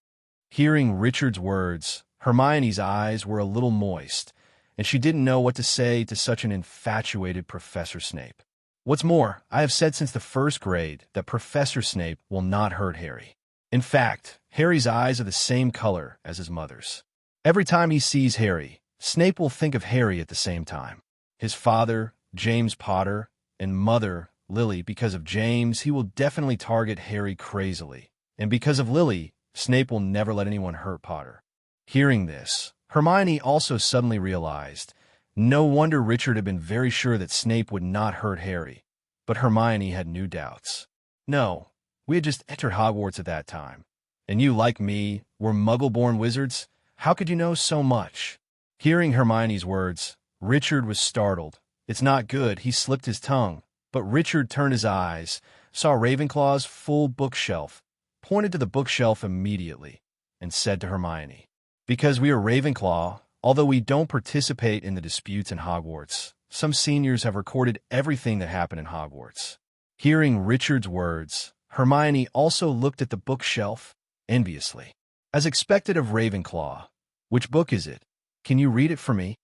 Hearing Richard's words, Hermione's eyes were a little moist, and she didn't know what to say to such an infatuated Professor Snape. What's more, I have said since the first grade that Professor Snape will not hurt Harry. In fact, Harry's eyes are the same color as his mother's. Every time he sees Harry, Snape will think of Harry at the same time. His father, James Potter, and mother, Lily. Because of James, he will definitely target Harry crazily. And because of Lily, Snape will never let anyone hurt Potter. Hearing this, Hermione also suddenly realized. No wonder Richard had been very sure that Snape would not hurt Harry. But Hermione had new doubts. No, we had just entered Hogwarts at that time. And you, like me, were Muggle-born wizards? How could you know so much? Hearing Hermione's words, Richard was startled. It's not good, he slipped his tongue. But Richard turned his eyes, saw Ravenclaw's full bookshelf, pointed to the bookshelf immediately, and said to Hermione, "Because we are Ravenclaw, although we don't participate in the disputes in Hogwarts, some seniors have recorded everything that happened in Hogwarts." Hearing Richard's words, Hermione also looked at the bookshelf enviously. As expected of Ravenclaw, "Which book is it? Can you read it for me?"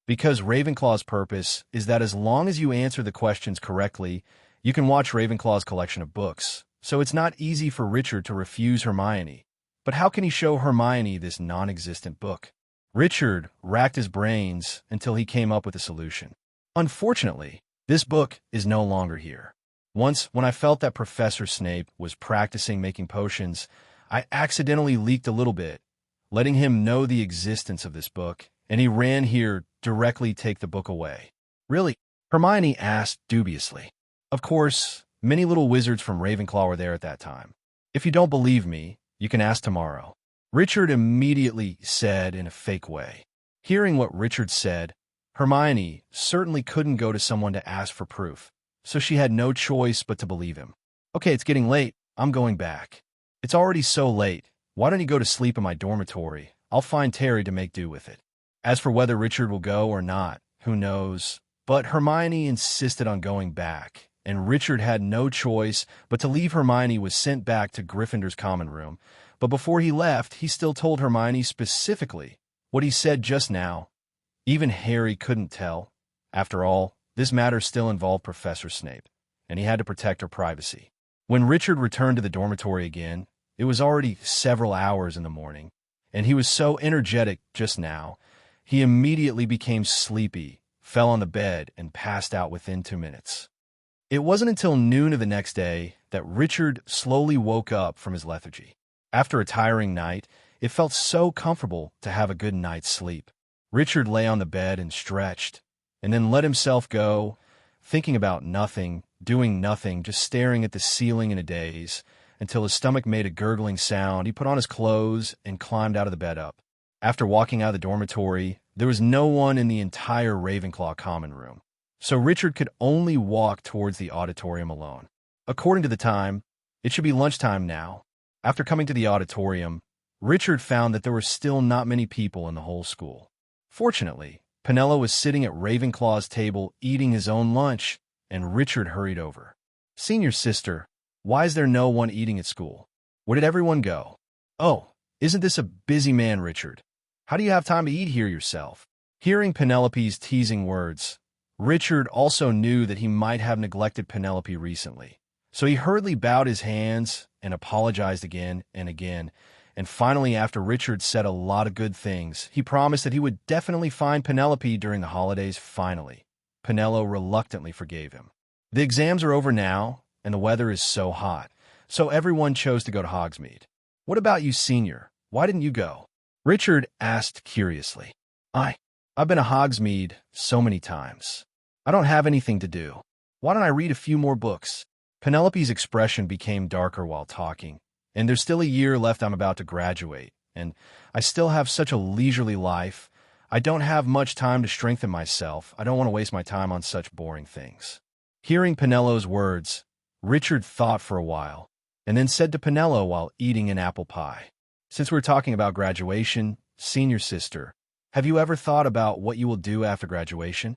Because Ravenclaw's purpose is that as long as you answer the questions correctly, you can watch Ravenclaw's collection of books, so it's not easy for Richard to refuse Hermione. But how can he show Hermione this non-existent book? Richard racked his brains until he came up with a solution. Unfortunately, this book is no longer here. Once, when I felt that Professor Snape was practicing making potions, I accidentally leaked a little bit, letting him know the existence of this book, and he ran here directly take the book away. Really? Hermione asked dubiously. Of course, many little wizards from Ravenclaw were there at that time. If you don't believe me, you can ask tomorrow. Richard immediately said in a fake way. Hearing what Richard said, Hermione certainly couldn't go to someone to ask for proof, so she had no choice but to believe him. "Okay, it's getting late. I'm going back." "It's already so late. Why don't you go to sleep in my dormitory? I'll find Terry to make do with it." As for whether Richard will go or not, who knows? But Hermione insisted on going back, and Richard had no choice but to leave. Hermione was sent back to Gryffindor's common room, but before he left, he still told Hermione specifically what he said just now. Even Harry couldn't tell. After all, this matter still involved Professor Snape, and he had to protect her privacy. When Richard returned to the dormitory again, it was already several hours in the morning, and he was so energetic just now, he immediately became sleepy, fell on the bed, and passed out within 2 minutes. It wasn't until noon of the next day that Richard slowly woke up from his lethargy. After a tiring night, it felt so comfortable to have a good night's sleep. Richard lay on the bed and stretched, and then let himself go, thinking about nothing, doing nothing, just staring at the ceiling in a daze, until his stomach made a gurgling sound. He put on his clothes and climbed out of the bed up. After walking out of the dormitory, there was no one in the entire Ravenclaw common room, so Richard could only walk towards the auditorium alone. According to the time, it should be lunchtime now. After coming to the auditorium, Richard found that there were still not many people in the whole school. Fortunately, Penelo was sitting at Ravenclaw's table eating his own lunch, and Richard hurried over. "Senior sister, why is there no one eating at school? Where did everyone go?" "Oh, isn't this a busy man, Richard? How do you have time to eat here yourself?" Hearing Penelope's teasing words, Richard also knew that he might have neglected Penelope recently, so he hurriedly bowed his hands and apologized again and again, and finally, after Richard said a lot of good things, he promised that he would definitely find Penelope during the holidays. Finally, Penelo reluctantly forgave him. The exams are over now, and the weather is so hot, so everyone chose to go to Hogsmeade. "What about you, senior? Why didn't you go?" Richard asked curiously. I've been to Hogsmeade so many times. I don't have anything to do. Why don't I read a few more books?" Penelope's expression became darker while talking. "And there's still a year left. I'm about to graduate, and I still have such a leisurely life. I don't have much time to strengthen myself. I don't want to waste my time on such boring things." Hearing Penelo's words, Richard thought for a while, and then said to Penelo while eating an apple pie, "Since we're talking about graduation, senior sister, have you ever thought about what you will do after graduation?"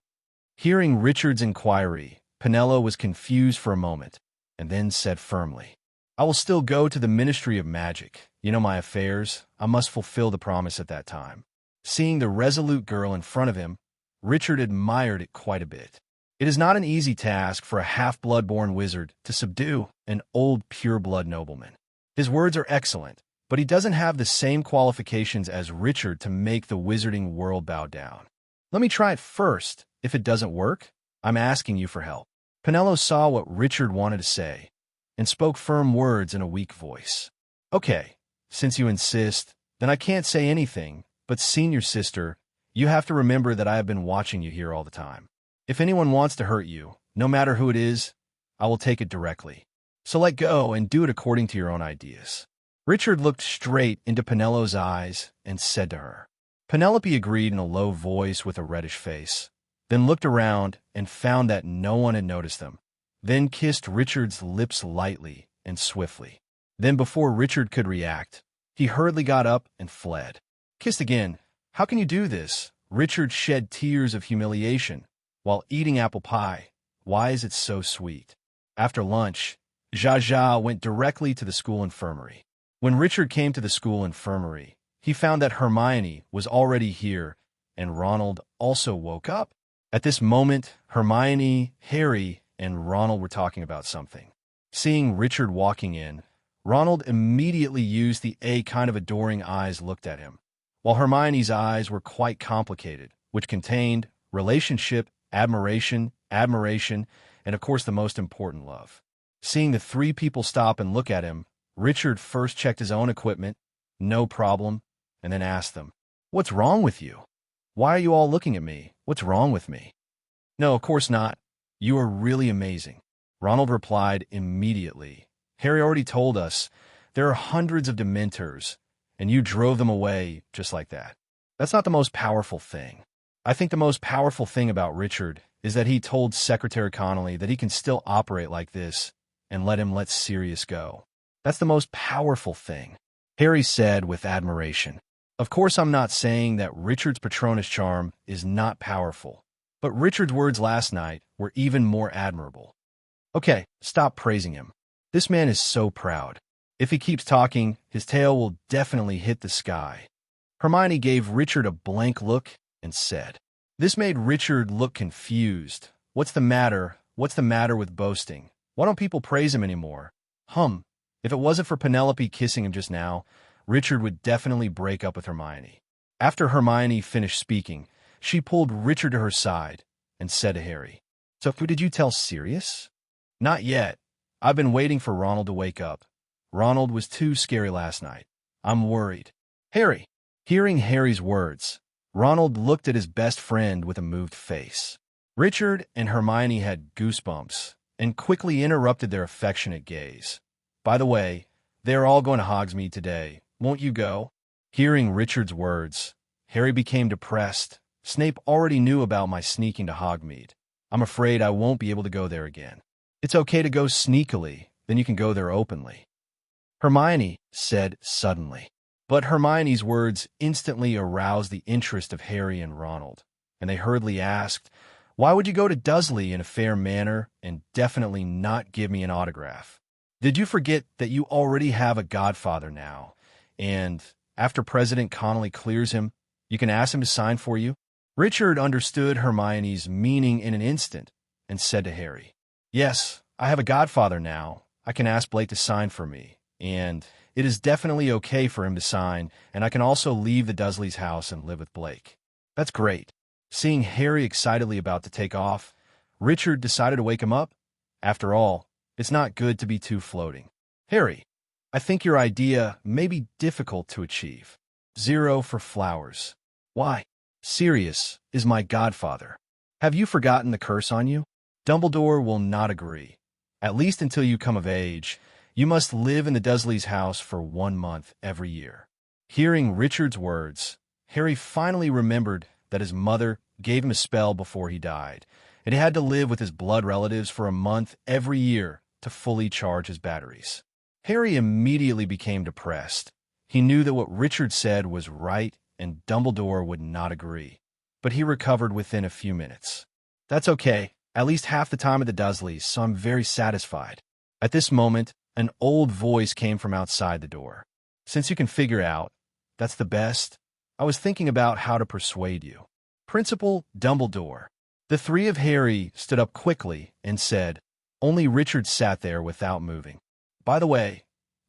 Hearing Richard's inquiry, Penelo was confused for a moment, and then said firmly, "I will still go to the Ministry of Magic. You know my affairs. I must fulfill the promise at that time." Seeing the resolute girl in front of him, Richard admired it quite a bit. It is not an easy task for a half-blood-born wizard to subdue an old pure-blood nobleman. His words are excellent, but he doesn't have the same qualifications as Richard to make the wizarding world bow down. "Let me try it first. If it doesn't work, I'm asking you for help." Penelo saw what Richard wanted to say, and spoke firm words in a weak voice. "Okay, Since you insist, then I can't say anything, but senior sister, you have to remember that I have been watching you here all the time. If anyone wants to hurt you, no matter who it is, I will take it directly. So let go and do it according to your own ideas." Richard looked straight into Penelope's eyes and said to her. Penelope agreed in a low voice with a reddish face, then looked around and found that no one had noticed them, then kissed Richard's lips lightly and swiftly. Then before Richard could react, he hurriedly got up and fled. Kissed again. How can you do this? Richard shed tears of humiliation while eating apple pie. Why is it so sweet? After lunch, Zsa went directly to the school infirmary. When Richard came to the school infirmary, he found that Hermione was already here, and Ronald also woke up. At this moment, Hermione, Harry, and Ronald were talking about something. Seeing Richard walking in, Ronald immediately used the kind of adoring eyes looked at him, while Hermione's eyes were quite complicated, which contained relationship, admiration, and of course the most important, love. Seeing the three people stop and look at him, Richard first checked his own equipment, no problem, and then asked them, "What's wrong with you? Why are you all looking at me? What's wrong with me?" "No, of course not. You are really amazing," Ronald replied immediately. "Harry already told us there are hundreds of Dementors, and you drove them away just like that. That's not the most powerful thing. I think the most powerful thing about Richard is that he told Secretary Connolly that he can still operate like this and let him let Sirius go. That's the most powerful thing," Harry said with admiration. "Of course, I'm not saying that Richard's Patronus charm is not powerful, but Richard's words last night were even more admirable." "Okay, stop praising him. This man is so proud. If he keeps talking, his tail will definitely hit the sky." Hermione gave Richard a blank look and said. This made Richard look confused. What's the matter? What's the matter with boasting? Why don't people praise him anymore? If it wasn't for Penelope kissing him just now, Richard would definitely break up with Hermione. After Hermione finished speaking, she pulled Richard to her side and said to Harry, "So who did you tell Sirius?" "Not yet. I've been waiting for Ronald to wake up. Ronald was too scary last night. I'm worried." "Harry." Hearing Harry's words, Ronald looked at his best friend with a moved face. Richard and Hermione had goosebumps and quickly interrupted their affectionate gaze. "By the way, they are all going to Hogsmeade today. Won't you go?" Hearing Richard's words, Harry became depressed. "Snape already knew about my sneaking to Hogsmeade. I'm afraid I won't be able to go there again." "It's okay to go sneakily, then you can go there openly," Hermione said suddenly. But Hermione's words instantly aroused the interest of Harry and Ronald, and they hurriedly asked, "Why would you go to Dursley in a fair manner and definitely not give me an autograph? Did you forget that you already have a godfather now, and after President Connolly clears him, you can ask him to sign for you?" Richard understood Hermione's meaning in an instant and said to Harry, "Yes, I have a godfather now. I can ask Blake to sign for me, and it is definitely okay for him to sign, and I can also leave the Dursley's house and live with Blake." "That's great." Seeing Harry excitedly about to take off, Richard decided to wake him up. After all, it's not good to be too floating. "Harry, I think your idea may be difficult to achieve. 0 for flowers." "Why?" "Sirius is my godfather. Have you forgotten the curse on you? Dumbledore will not agree. At least until you come of age, you must live in the Dursley's house for 1 month every year." Hearing Richard's words, Harry finally remembered that his mother gave him a spell before he died, and he had to live with his blood relatives for a month every year to fully charge his batteries. Harry immediately became depressed. He knew that what Richard said was right and Dumbledore would not agree, but he recovered within a few minutes. "That's okay. At least half the time at the Dursleys, so I'm very satisfied." At this moment, an old voice came from outside the door. "Since you can figure out, that's the best. I was thinking about how to persuade you. Principal Dumbledore." The three of Harry stood up quickly and said. Only Richard sat there without moving. "By the way,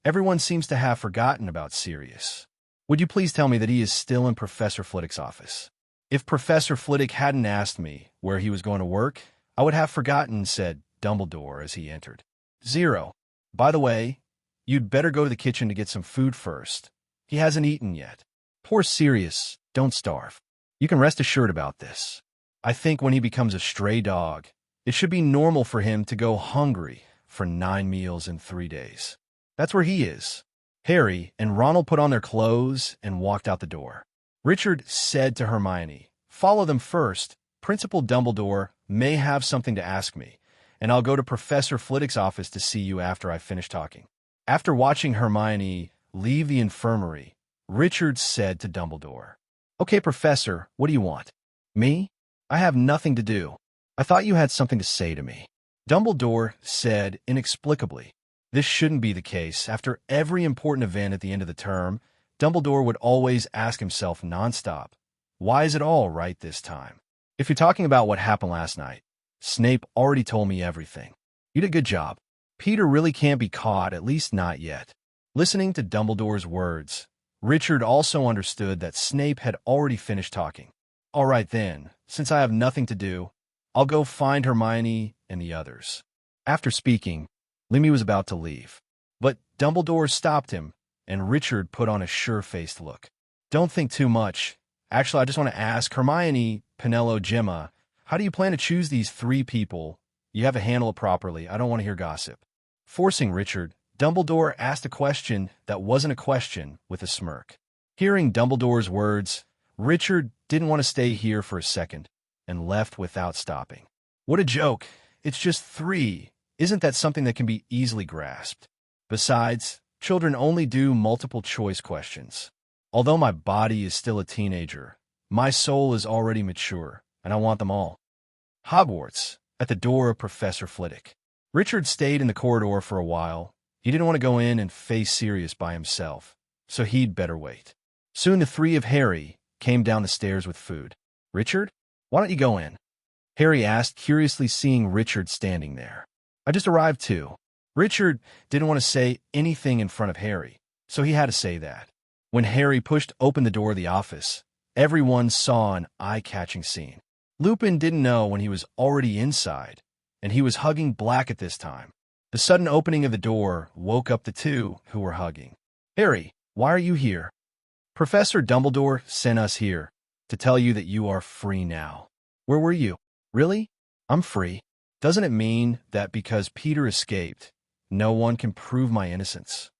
everyone seems to have forgotten about Sirius. Would you please tell me that he is still in Professor Flitwick's office?" "If Professor Flitwick hadn't asked me where he was going to work, I would have forgotten," said Dumbledore as he entered. 0. "By the way, you'd better go to the kitchen to get some food first. He hasn't eaten yet. Poor Sirius, don't starve. You can rest assured about this. I think when he becomes a stray dog, it should be normal for him to go hungry for 9 meals in 3 days. That's where he is. Harry and Ronald put on their clothes and walked out the door. Richard said to Hermione, "Follow them first. Principal Dumbledore may have something to ask me, and I'll go to Professor Flitwick's office to see you after I finish talking." After watching Hermione leave the infirmary, Richard said to Dumbledore, "Okay, Professor, what do you want?" "Me? I have nothing to do. I thought you had something to say to me." Dumbledore said inexplicably. This shouldn't be the case. After every important event at the end of the term, Dumbledore would always ask himself nonstop, "Why is it all right this time?" If you're talking about what happened last night, Snape already told me everything. You did a good job. Peter really can't be caught, at least not yet. Listening to Dumbledore's words, Richard also understood that Snape had already finished talking. "All right then, since I have nothing to do, I'll go find Hermione and the others." After speaking, Lemmy was about to leave, but Dumbledore stopped him, and Richard put on a sure-faced look. "Don't think too much. Actually, I just want to ask, Hermione, Penelo, Gemma, how do you plan to choose these 3 people? You have to handle it properly. I don't want to hear gossip." Forcing Richard, Dumbledore asked a question that wasn't a question with a smirk. Hearing Dumbledore's words, Richard didn't want to stay here for a second and left without stopping. "What a joke. It's just 3. Isn't that something that can be easily grasped? Besides, children only do multiple-choice questions. Although my body is still a teenager, my soul is already mature, and I want them all." Hogwarts, at the door of Professor Flitwick. Richard stayed in the corridor for a while. He didn't want to go in and face Sirius by himself, so he'd better wait. Soon the 3 of Harry came down the stairs with food. "Richard, why don't you go in?" Harry asked, curiously seeing Richard standing there. "I just arrived too." Richard didn't want to say anything in front of Harry, so he had to say that. When Harry pushed open the door of the office, everyone saw an eye-catching scene. Lupin didn't know when he was already inside, and he was hugging Black at this time. The sudden opening of the door woke up the 2 who were hugging. "Harry, why are you here?" "Professor Dumbledore sent us here to tell you that you are free now." "Where were you?" "Really? I'm free. Doesn't it mean that because Peter escaped, no one can prove my innocence?"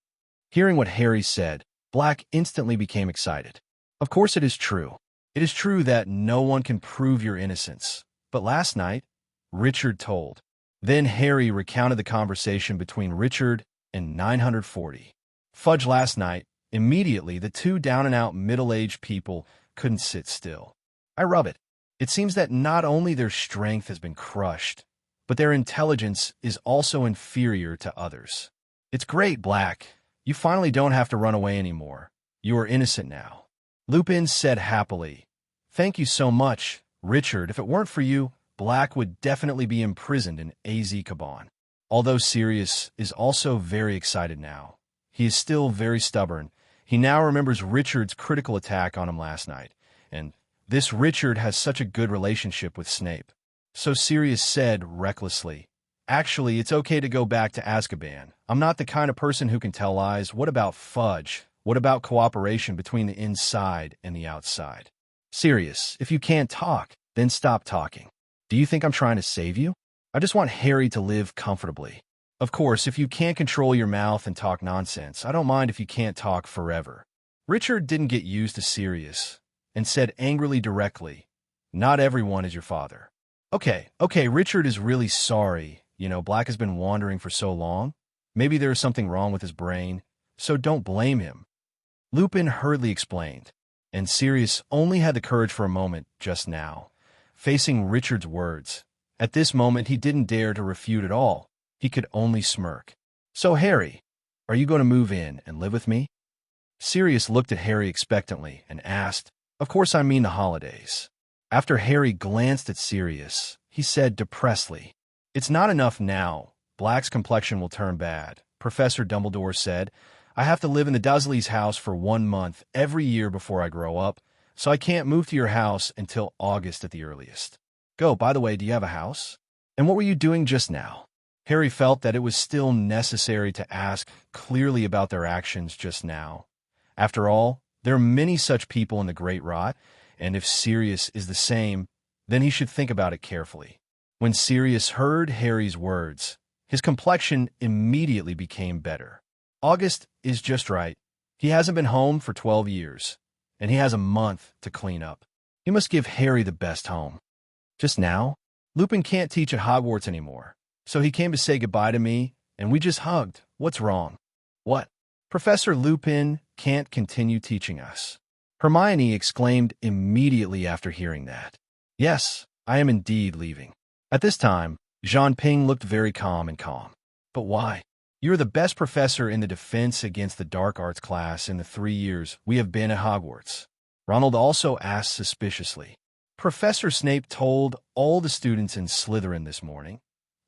Hearing what Harry said, Black instantly became excited. "Of course it is true. It is true that no one can prove your innocence. But last night," Richard told. Then Harry recounted the conversation between Richard and 940. Fudge last night. Immediately, the 2 down-and-out middle-aged people couldn't sit still. "I rub it. It seems that not only their strength has been crushed, but their intelligence is also inferior to others. It's great, Black. You finally don't have to run away anymore. You are innocent now." Lupin said happily, "Thank you so much, Richard. If it weren't for you, Black would definitely be imprisoned in Azkaban." Although Sirius is also very excited now, he is still very stubborn. He now remembers Richard's critical attack on him last night, and this Richard has such a good relationship with Snape. So Sirius said recklessly, "Actually, it's okay to go back to Azkaban. I'm not the kind of person who can tell lies. What about Fudge? What about cooperation between the inside and the outside?" "Sirius, if you can't talk, then stop talking. Do you think I'm trying to save you? I just want Harry to live comfortably. Of course, if you can't control your mouth and talk nonsense, I don't mind if you can't talk forever." Richard didn't get used to Sirius and said angrily directly, "Not everyone is your father." Okay, Richard is really sorry. Black has been wandering for so long. Maybe there is something wrong with his brain, so don't blame him." Lupin hurriedly explained, and Sirius only had the courage for a moment just now, facing Richard's words. At this moment, he didn't dare to refute at all. He could only smirk. "So, Harry, are you going to move in and live with me?" Sirius looked at Harry expectantly and asked, "Of course I mean the holidays." After Harry glanced at Sirius, he said depressedly, "It's not enough now. Black's complexion will turn bad. Professor Dumbledore said I have to live in the Dursleys' house for 1 month every year before I grow up, so I can't move to your house until August at the earliest. By the way, do you have a house? And what were you doing just now?" Harry felt that it was still necessary to ask clearly about their actions just now, After all, there are many such people in the Great Rot, and if Sirius is the same, then he should think about it carefully. When Sirius heard Harry's words, his complexion immediately became better. August is just right. He hasn't been home for 12 years, and he has a month to clean up. He must give Harry the best home. Just now, Lupin can't teach at Hogwarts anymore, so he came to say goodbye to me, and we just hugged. What's wrong? What? Professor Lupin can't continue teaching us. Hermione exclaimed immediately after hearing that. Yes, I am indeed leaving. At this time, Jean Ping looked very calm. But why? You are the best professor in the Defense Against the Dark Arts class in the 3 years we have been at Hogwarts. Ronald also asked suspiciously. Professor Snape told all the students in Slytherin this morning,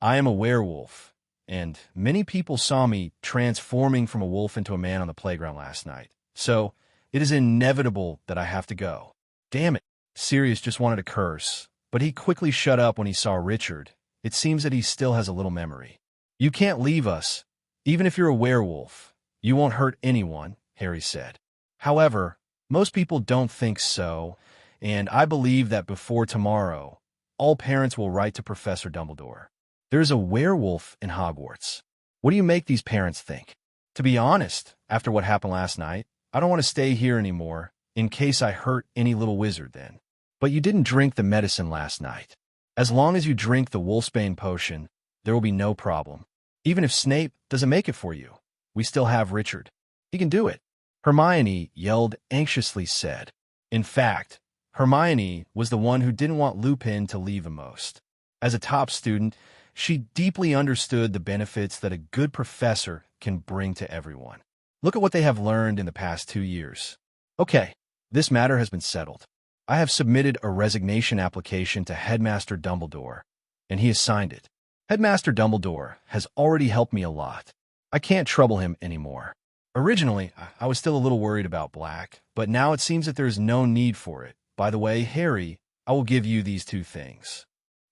I am a werewolf, and many people saw me transforming from a wolf into a man on the playground last night. So, it is inevitable that I have to go. Damn it. Sirius just wanted to curse, but he quickly shut up when he saw Richard. It seems that he still has a little memory. You can't leave us. Even if you're a werewolf, you won't hurt anyone, Harry said. However, most people don't think so, and I believe that before tomorrow, all parents will write to Professor Dumbledore. There's a werewolf in Hogwarts. What do you make these parents think? To be honest, after what happened last night, I don't want to stay here anymore, in case I hurt any little wizard then. But you didn't drink the medicine last night. As long as you drink the wolfsbane potion, there will be no problem. Even if Snape doesn't make it for you, we still have Richard. He can do it. Hermione yelled anxiously said. In fact, Hermione was the one who didn't want Lupin to leave the most. As a top student, she deeply understood the benefits that a good professor can bring to everyone. Look at what they have learned in the past 2 years. Okay, this matter has been settled. I have submitted a resignation application to Headmaster Dumbledore, and he has signed it. Headmaster Dumbledore has already helped me a lot. I can't trouble him anymore. Originally, I was still a little worried about Black, but now it seems that there is no need for it. By the way, Harry, I will give you these 2 things.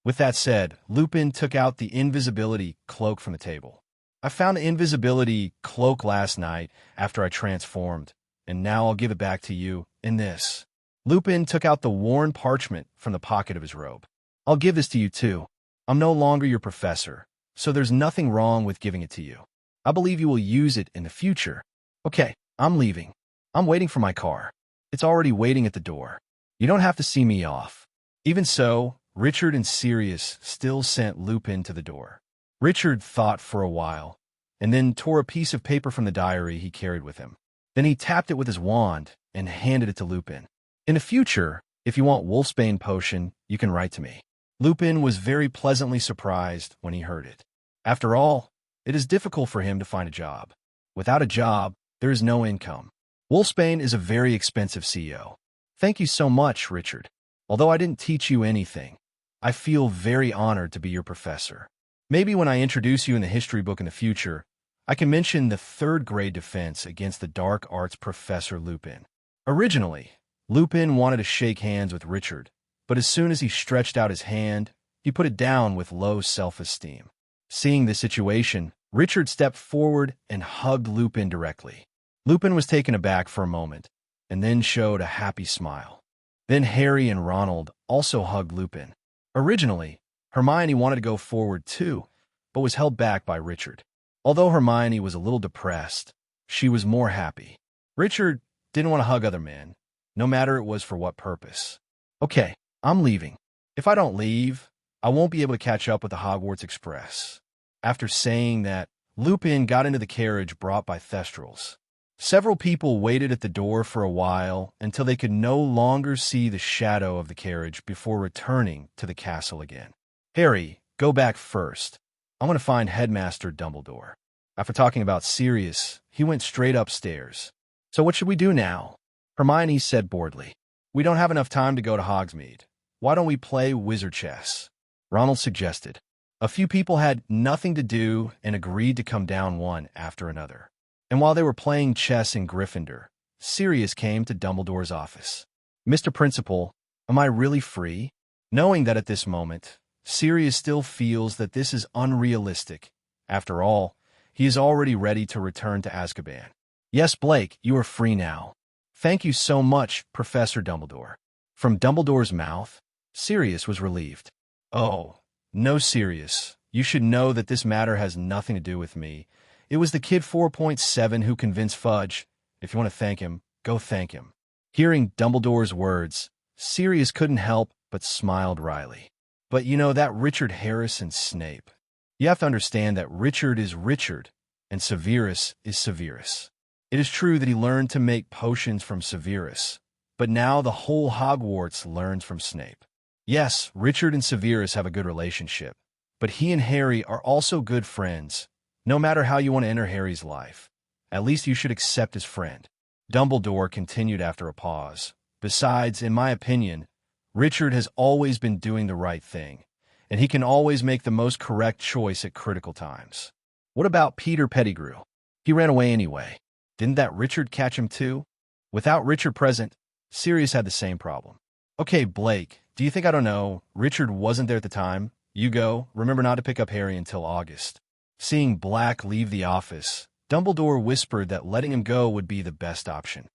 With that said, Lupin took out the invisibility cloak from the table. I found the invisibility cloak last night after I transformed, and now I'll give it back to you in this. Lupin took out the worn parchment from the pocket of his robe. I'll give this to you too. I'm no longer your professor, so there's nothing wrong with giving it to you. I believe you will use it in the future. Okay, I'm leaving. I'm waiting for my car. It's already waiting at the door. You don't have to see me off. Even so, Richard and Sirius still sent Lupin to the door. Richard thought for a while, and then tore a piece of paper from the diary he carried with him. Then he tapped it with his wand and handed it to Lupin. In the future, if you want wolfsbane potion, you can write to me. Lupin was very pleasantly surprised when he heard it. After all, it is difficult for him to find a job. Without a job, there is no income. Wolfsbane is a very expensive CO. Thank you so much, Richard. Although I didn't teach you anything, I feel very honored to be your professor. Maybe when I introduce you in the history book in the future, I can mention the 3rd grade defense against the dark arts Professor Lupin. Originally, Lupin wanted to shake hands with Richard, but as soon as he stretched out his hand, he put it down with low self-esteem. Seeing the situation, Richard stepped forward and hugged Lupin directly. Lupin was taken aback for a moment, and then showed a happy smile. Then Harry and Ronald also hugged Lupin. Originally, Hermione wanted to go forward too, but was held back by Richard. Although Hermione was a little depressed, she was more happy. Richard didn't want to hug other men, no matter it was for what purpose. Okay, I'm leaving. If I don't leave, I won't be able to catch up with the Hogwarts Express. After saying that, Lupin got into the carriage brought by Thestrals. Several people waited at the door for a while until they could no longer see the shadow of the carriage before returning to the castle again. Harry, go back first. I'm going to find Headmaster Dumbledore. After talking about Sirius, he went straight upstairs. So what should we do now? Hermione said boredly. We don't have enough time to go to Hogsmeade. Why don't we play wizard chess? Ronald suggested. A few people had nothing to do and agreed to come down one after another. And while they were playing chess in Gryffindor, Sirius came to Dumbledore's office. Mr. Principal, am I really free? Knowing that at this moment, Sirius still feels that this is unrealistic. After all, he is already ready to return to Azkaban. Yes, Blake, you are free now. Thank you so much, Professor Dumbledore. From Dumbledore's mouth, Sirius was relieved. Oh, no, Sirius. You should know that this matter has nothing to do with me. It was the kid 4.7 who convinced Fudge. If you want to thank him, go thank him. Hearing Dumbledore's words, Sirius couldn't help but smiled wryly. But you know that Richard Harrison Snape. You have to understand that Richard is Richard, and Severus is Severus. It is true that he learned to make potions from Severus, but now the whole Hogwarts learns from Snape. Yes, Richard and Severus have a good relationship, but he and Harry are also good friends. No matter how you want to enter Harry's life, at least you should accept his friend. Dumbledore continued after a pause. Besides, in my opinion, Richard has always been doing the right thing, and he can always make the most correct choice at critical times. What about Peter Pettigrew? He ran away anyway. Didn't that Richard catch him too? Without Richard present, Sirius had the same problem. Okay, Blake, do you think I don't know? Richard wasn't there at the time. You go. Remember not to pick up Harry until August. Seeing Black leave the office, Dumbledore whispered that letting him go would be the best option.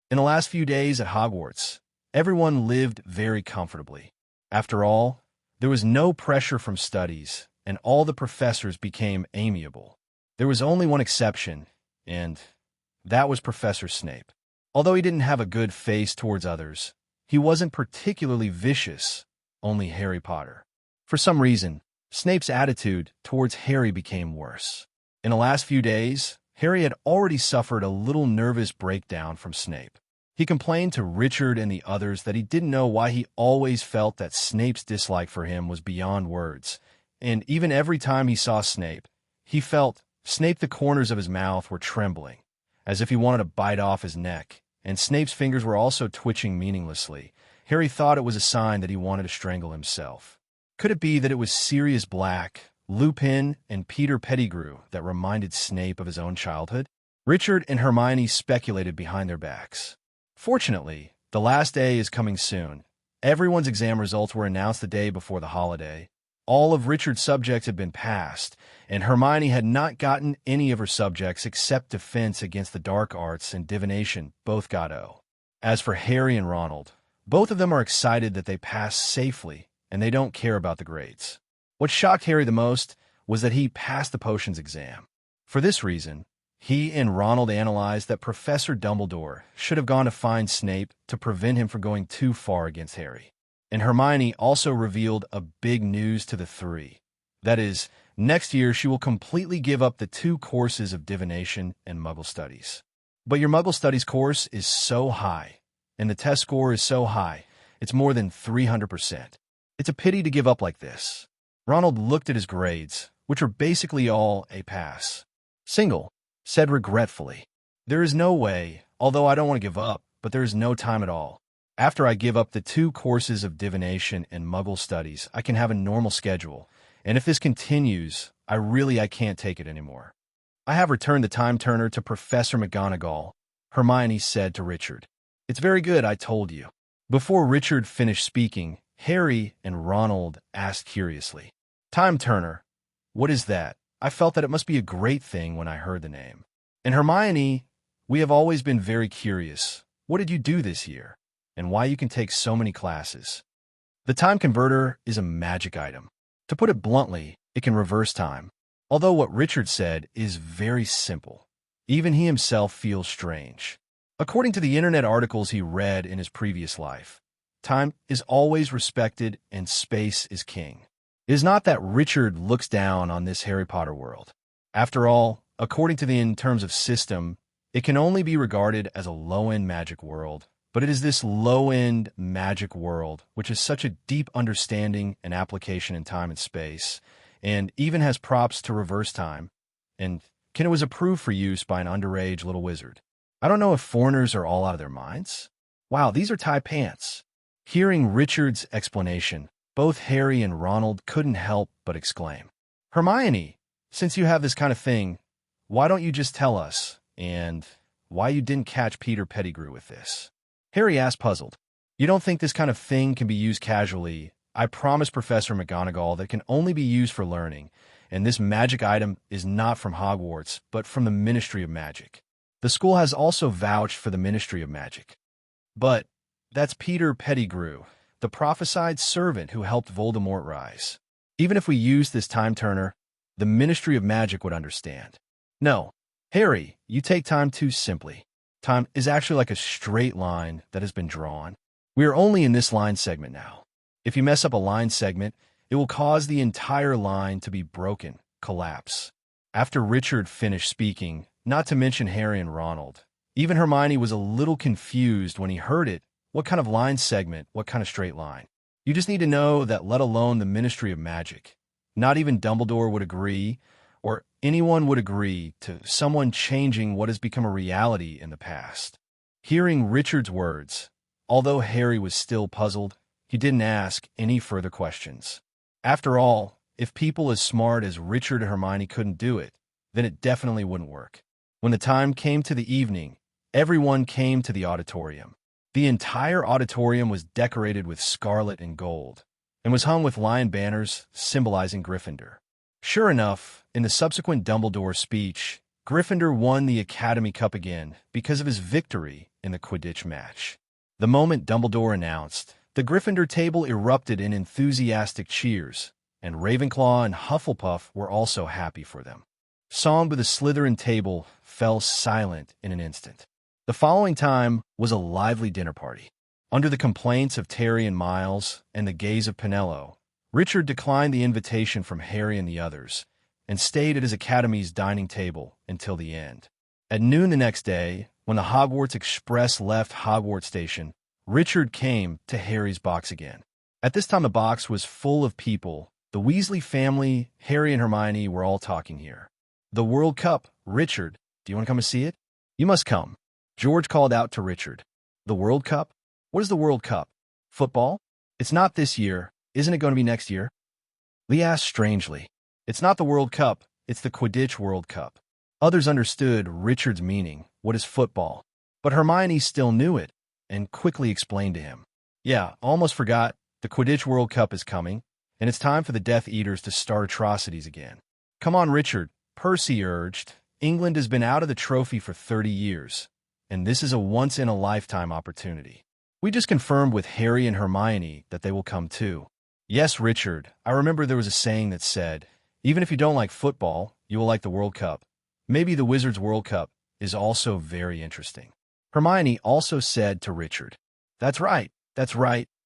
In the last few days at Hogwarts, everyone lived very comfortably. After all, there was no pressure from studies, and all the professors became amiable. There was only one exception, and that was Professor Snape. Although he didn't have a good face towards others, he wasn't particularly vicious, only Harry Potter. For some reason, Snape's attitude towards Harry became worse. In the last few days, Harry had already suffered a little nervous breakdown from Snape. He complained to Richard and the others that he didn't know why he always felt that Snape's dislike for him was beyond words, and even every time he saw Snape, he felt the corners of his mouth were trembling, as if he wanted to bite off his neck, and Snape's fingers were also twitching meaninglessly. Harry thought it was a sign that he wanted to strangle himself. Could it be that it was Sirius Black, Lupin, and Peter Pettigrew that reminded Snape of his own childhood? Richard and Hermione speculated behind their backs. Fortunately, the last day is coming soon. Everyone's exam results were announced the day before the holiday. All of Richard's subjects had been passed, and Hermione had not gotten any of her subjects except defense against the dark arts and divination, both got O. As for Harry and Ronald, both of them are excited that they passed safely, and they don't care about the grades. What shocked Harry the most was that he passed the potions exam. For this reason, he and Ronald analyzed that Professor Dumbledore should have gone to find Snape to prevent him from going too far against Harry. And Hermione also revealed a big news to the three. That is, next year she will completely give up the 2 courses of divination and Muggle studies. But your Muggle studies course is so high, and the test score is so high, it's more than 300%. It's a pity to give up like this. Ronald looked at his grades, which were basically all a pass. Single said regretfully, "There is no way, although I don't want to give up, but there is no time at all. After I give up the 2 courses of divination and Muggle studies, I can have a normal schedule, and if this continues, I can't take it anymore." "I have returned the time turner to Professor McGonagall," Hermione said to Richard. "It's very good, I told you." Before Richard finished speaking, Harry and Ronald asked curiously, "Time turner, what is that? I felt that it must be a great thing when I heard the name." "And Hermione, we have always been very curious. What did you do this year? And why you can take so many classes?" "The time converter is a magic item. To put it bluntly, it can reverse time. Although what Richard said is very simple. Even he himself feels strange. According to the internet articles he read in his previous life, time is always respected and space is king. It is not that Richard looks down on this Harry Potter world. After all, according to in terms of system, it can only be regarded as a low-end magic world. But it is this low-end magic world which has such a deep understanding and application in time and space, and even has props to reverse time, and it was approved for use by an underage little wizard. I don't know if foreigners are all out of their minds. Wow, these are tie pants. Hearing Richard's explanation, both Harry and Ronald couldn't help but exclaim, "Hermione, since you have this kind of thing, why don't you just tell us, and why you didn't catch Peter Pettigrew with this?" Harry asked, puzzled. "You don't think this kind of thing can be used casually? I promised Professor McGonagall that it can only be used for learning, and this magic item is not from Hogwarts, but from the Ministry of Magic." The The school has also vouched for the Ministry of Magic. But that's Peter Pettigrew, the prophesied servant who helped Voldemort rise. Even if we used this time-turner, the Ministry of Magic would understand. No, Harry, you take time too simply. Time is actually like a straight line that has been drawn. We are only in this line segment now. If you mess up a line segment, it will cause the entire line to be broken, collapse. After Richard finished speaking, not to mention Harry and Ronald, even Hermione was a little confused when he heard it. What kind of line segment, what kind of straight line? You just need to know that, let alone the Ministry of Magic. Not even Dumbledore would agree, or anyone would agree to someone changing what has become a reality in the past. Hearing Richard's words, although Harry was still puzzled, he didn't ask any further questions. After all, if people as smart as Richard and Hermione couldn't do it, then it definitely wouldn't work. When the time came to the evening, everyone came to the auditorium. The entire auditorium was decorated with scarlet and gold, and was hung with lion banners symbolizing Gryffindor. Sure enough, in the subsequent Dumbledore speech, Gryffindor won the Academy Cup again because of his victory in the Quidditch match. The moment Dumbledore announced, the Gryffindor table erupted in enthusiastic cheers, and Ravenclaw and Hufflepuff were also happy for them. Song with the Slytherin table fell silent in an instant. The following time was a lively dinner party. Under the complaints of Terry and Miles and the gaze of Penello, Richard declined the invitation from Harry and the others, and stayed at his academy's dining table until the end. At noon the next day, when the Hogwarts Express left Hogwarts Station, Richard came to Harry's box again. At this time the box was full of people. The Weasley family, Harry and Hermione were all talking here. The World Cup. Richard, do you want to come and see it? You must come. George called out to Richard. The World Cup? What is the World Cup? Football? It's not this year. Isn't it going to be next year? Lee asked strangely. It's not the World Cup. It's the Quidditch World Cup. Others understood Richard's meaning. What is football? But Hermione still knew it, and quickly explained to him. Yeah, almost forgot. The Quidditch World Cup is coming, and it's time for the Death Eaters to start atrocities again. Come on, Richard, Percy urged. England has been out of the trophy for 30 years, and this is a once-in-a-lifetime opportunity. We just confirmed with Harry and Hermione that they will come too. Yes, Richard, I remember there was a saying that said, even if you don't like football, you will like the World Cup. Maybe the Wizards' World Cup is also very interesting. Hermione also said to Richard, that's right,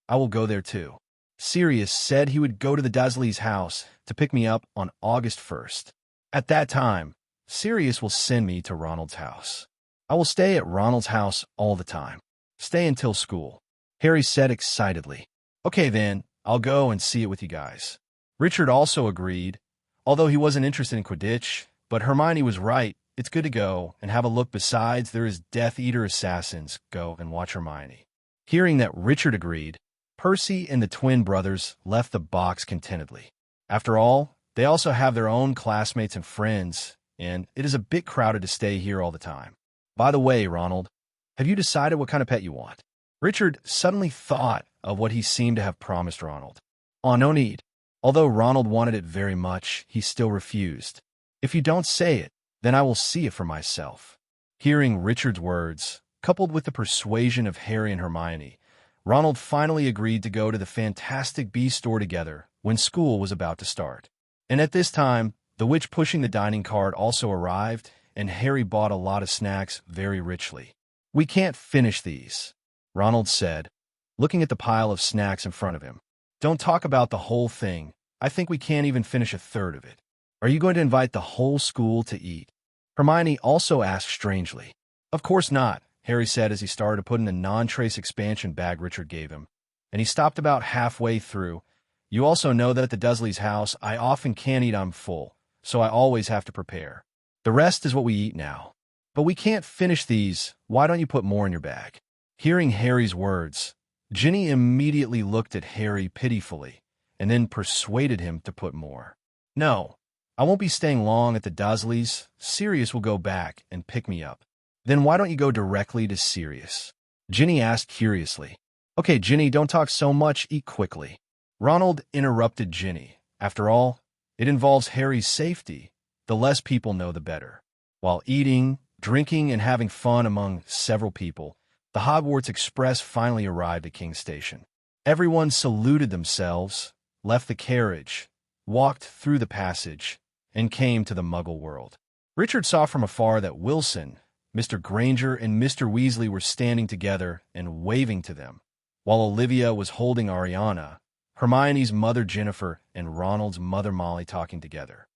I will go there too. Sirius said he would go to the Dursleys' house to pick me up on August 1st. At that time, Sirius will send me to Ronald's house. I will stay at Ronald's house all the time. Stay until school. Harry said excitedly. Okay then, I'll go and see it with you guys. Richard also agreed, although he wasn't interested in Quidditch, but Hermione was right. It's good to go and have a look. Besides, there is Death Eater assassins. Go and watch Hermione. Hearing that Richard agreed, Percy and the twin brothers left the box contentedly. After all, they also have their own classmates and friends, and it is a bit crowded to stay here all the time. By the way, Ronald, have you decided what kind of pet you want? Richard suddenly thought of what he seemed to have promised Ronald. Oh, no need. Although Ronald wanted it very much, he still refused. If you don't say it, then I will see it for myself. Hearing Richard's words, coupled with the persuasion of Harry and Hermione, Ronald finally agreed to go to the Fantastic Beasts store together when school was about to start. And at this time, the witch pushing the dining cart also arrived, and Harry bought a lot of snacks very richly. We can't finish these, Ronald said, looking at the pile of snacks in front of him. Don't talk about the whole thing. I think we can't even finish a third of it. Are you going to invite the whole school to eat? Hermione also asked strangely. Of course not, Harry said as he started to put in the non-trace expansion bag Richard gave him, and he stopped about halfway through. You also know that at the Dursleys' house, I often can't eat. I'm full, so I always have to prepare. The rest is what we eat now. But we can't finish these. Why don't you put more in your bag? Hearing Harry's words, Ginny immediately looked at Harry pitifully, and then persuaded him to put more. No, I won't be staying long at the Dursleys. Sirius will go back and pick me up. Then why don't you go directly to Sirius? Ginny asked curiously. Okay, Ginny, don't talk so much. Eat quickly. Ronald interrupted Ginny. After all, it involves Harry's safety. The less people know, the better. While eating, Drinking and having fun among several people, the Hogwarts Express finally arrived at King's Station. Everyone saluted themselves, left the carriage, walked through the passage, and came to the Muggle world. Richard saw from afar that Wilson, Mr. Granger, and Mr. Weasley were standing together and waving to them, while Olivia was holding Ariana, Hermione's mother Jennifer, and Ronald's mother Molly talking together.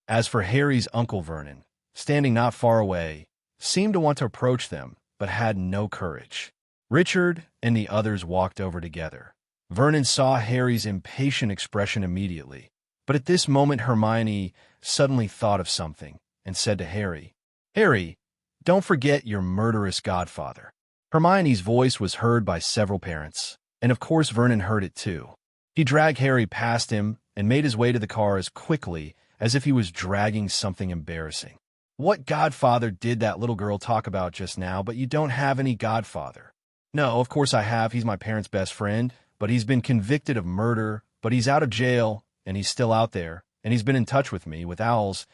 As for Harry's uncle Vernon, standing not far away, seemed to want to approach them, but had no courage. Richard and the others walked over together. Vernon saw Harry's impatient expression immediately, but at this moment Hermione suddenly thought of something and said to Harry, "Harry, don't forget your murderous godfather." Hermione's voice was heard by several parents, and of course Vernon heard it too. He dragged Harry past him and made his way to the car as quickly as if he was dragging something embarrassing. "What godfather did that little girl talk about just now? But you don't have any godfather." "No, of course I have. He's my parents' best friend, but he's been convicted of murder, but he's out of jail, and he's still out there, and he's been in touch with me, with owls,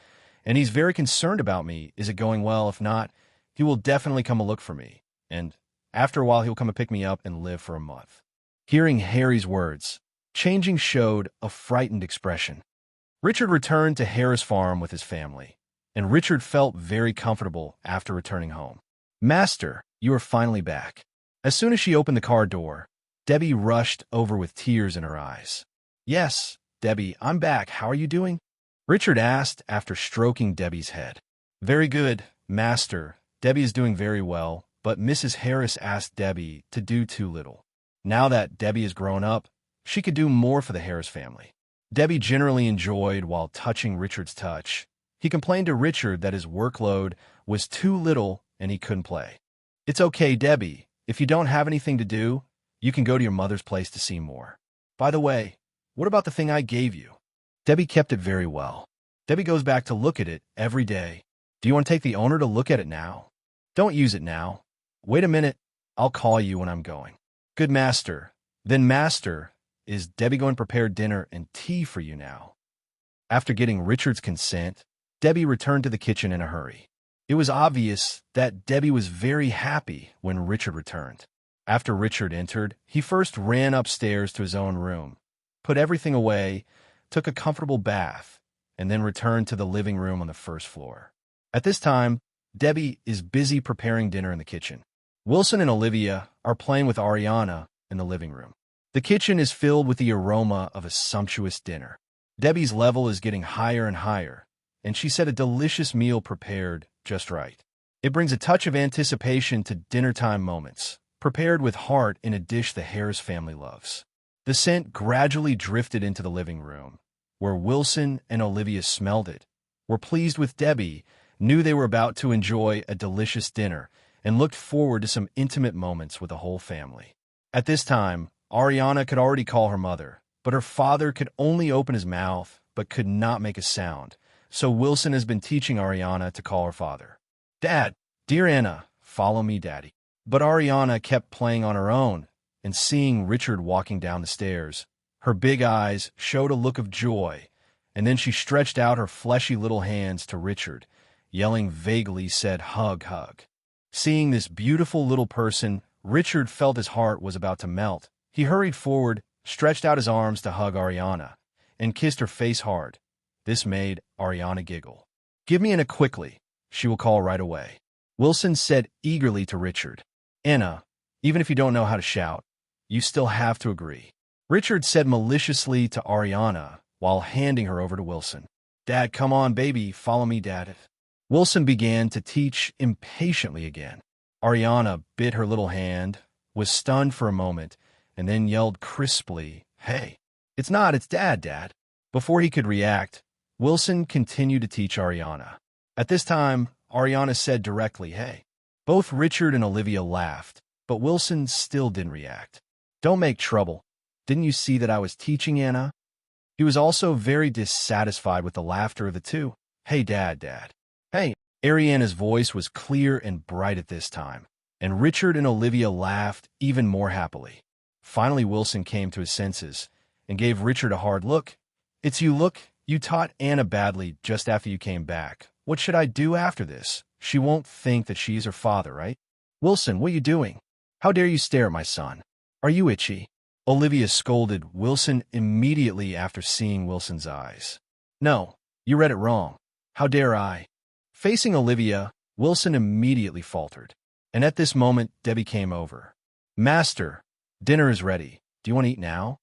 and he's very concerned about me. Is it going well? If not, he will definitely come and look for me, and after a while he'll come and pick me up and live for a month." Hearing Harry's words, Changing showed a frightened expression. Richard returned to Harris Farm with his family, and Richard felt very comfortable after returning home. "Master, you are finally back." As soon as she opened the car door, Debbie rushed over with tears in her eyes. "Yes, Debbie, I'm back. How are you doing?" Richard asked after stroking Debbie's head. "Very good, Master. Debbie is doing very well, but Mrs. Harris asked Debbie to do too little. Now that Debbie is grown up, she could do more for the Harris family." Debbie generally enjoyed while touching Richard's touch. He complained to Richard that his workload was too little and he couldn't play. "It's okay, Debbie. If you don't have anything to do, you can go to your mother's place to see more. By the way, what about the thing I gave you?" Debbie kept it very well. Debbie goes back to look at it every day. "Do you want to take the owner to look at it now?" "Don't use it now. Wait a minute. I'll call you when I'm going." "Good, Master. Then, Master, is Debbie going to prepare dinner and tea for you now?" After getting Richard's consent, Debbie returned to the kitchen in a hurry. It was obvious that Debbie was very happy when Richard returned. After Richard entered, he first ran upstairs to his own room, put everything away, took a comfortable bath, and then returned to the living room on the first floor. At this time, Debbie is busy preparing dinner in the kitchen. Wilson and Olivia are playing with Ariana in the living room. The kitchen is filled with the aroma of a sumptuous dinner. Debbie's level is getting higher and higher, and she said a delicious meal prepared just right. It brings a touch of anticipation to dinner-time moments, prepared with heart in a dish the Harris family loves. The scent gradually drifted into the living room, where Wilson and Olivia smelled it, were pleased with Debbie, knew they were about to enjoy a delicious dinner, and looked forward to some intimate moments with the whole family. At this time, Ariana could already call her mother, but her father could only open his mouth but could not make a sound, so Wilson has been teaching Ariana to call her father. "Dad, dear Anna, follow me, Daddy." But Ariana kept playing on her own, and seeing Richard walking down the stairs, her big eyes showed a look of joy, and then she stretched out her fleshy little hands to Richard, yelling vaguely said, "Hug, hug." Seeing this beautiful little person, Richard felt his heart was about to melt. He hurried forward, stretched out his arms to hug Ariana, and kissed her face hard. This made Ariana giggle. "Give me Anna quickly. She will call right away." Wilson said eagerly to Richard, "Anna, even if you don't know how to shout, you still have to agree." Richard said maliciously to Ariana while handing her over to Wilson, "Dad, come on, baby, follow me, Dad." Wilson began to teach impatiently again. Ariana bit her little hand, was stunned for a moment, and then yelled crisply, "Hey, it's not, it's Dad, Dad." Before he could react, Wilson continued to teach Ariana. At this time, Ariana said directly, "Hey." Both Richard and Olivia laughed, but Wilson still didn't react. "Don't make trouble. Didn't you see that I was teaching Anna?" He was also very dissatisfied with the laughter of the two. "Hey, Dad, Dad. Hey." Ariana's voice was clear and bright at this time, and Richard and Olivia laughed even more happily. Finally, Wilson came to his senses and gave Richard a hard look. "It's you, look. You taught Anna badly just after you came back. What should I do after this? she won't think that she's her father, right? Wilson, what are you doing? How dare you stare at my son? Are you itchy? Olivia scolded Wilson immediately after seeing Wilson's eyes. No, you read it wrong. How dare I? Facing Olivia, Wilson immediately faltered. And at this moment, Debbie came over. Master, dinner is ready. Do you want to eat now?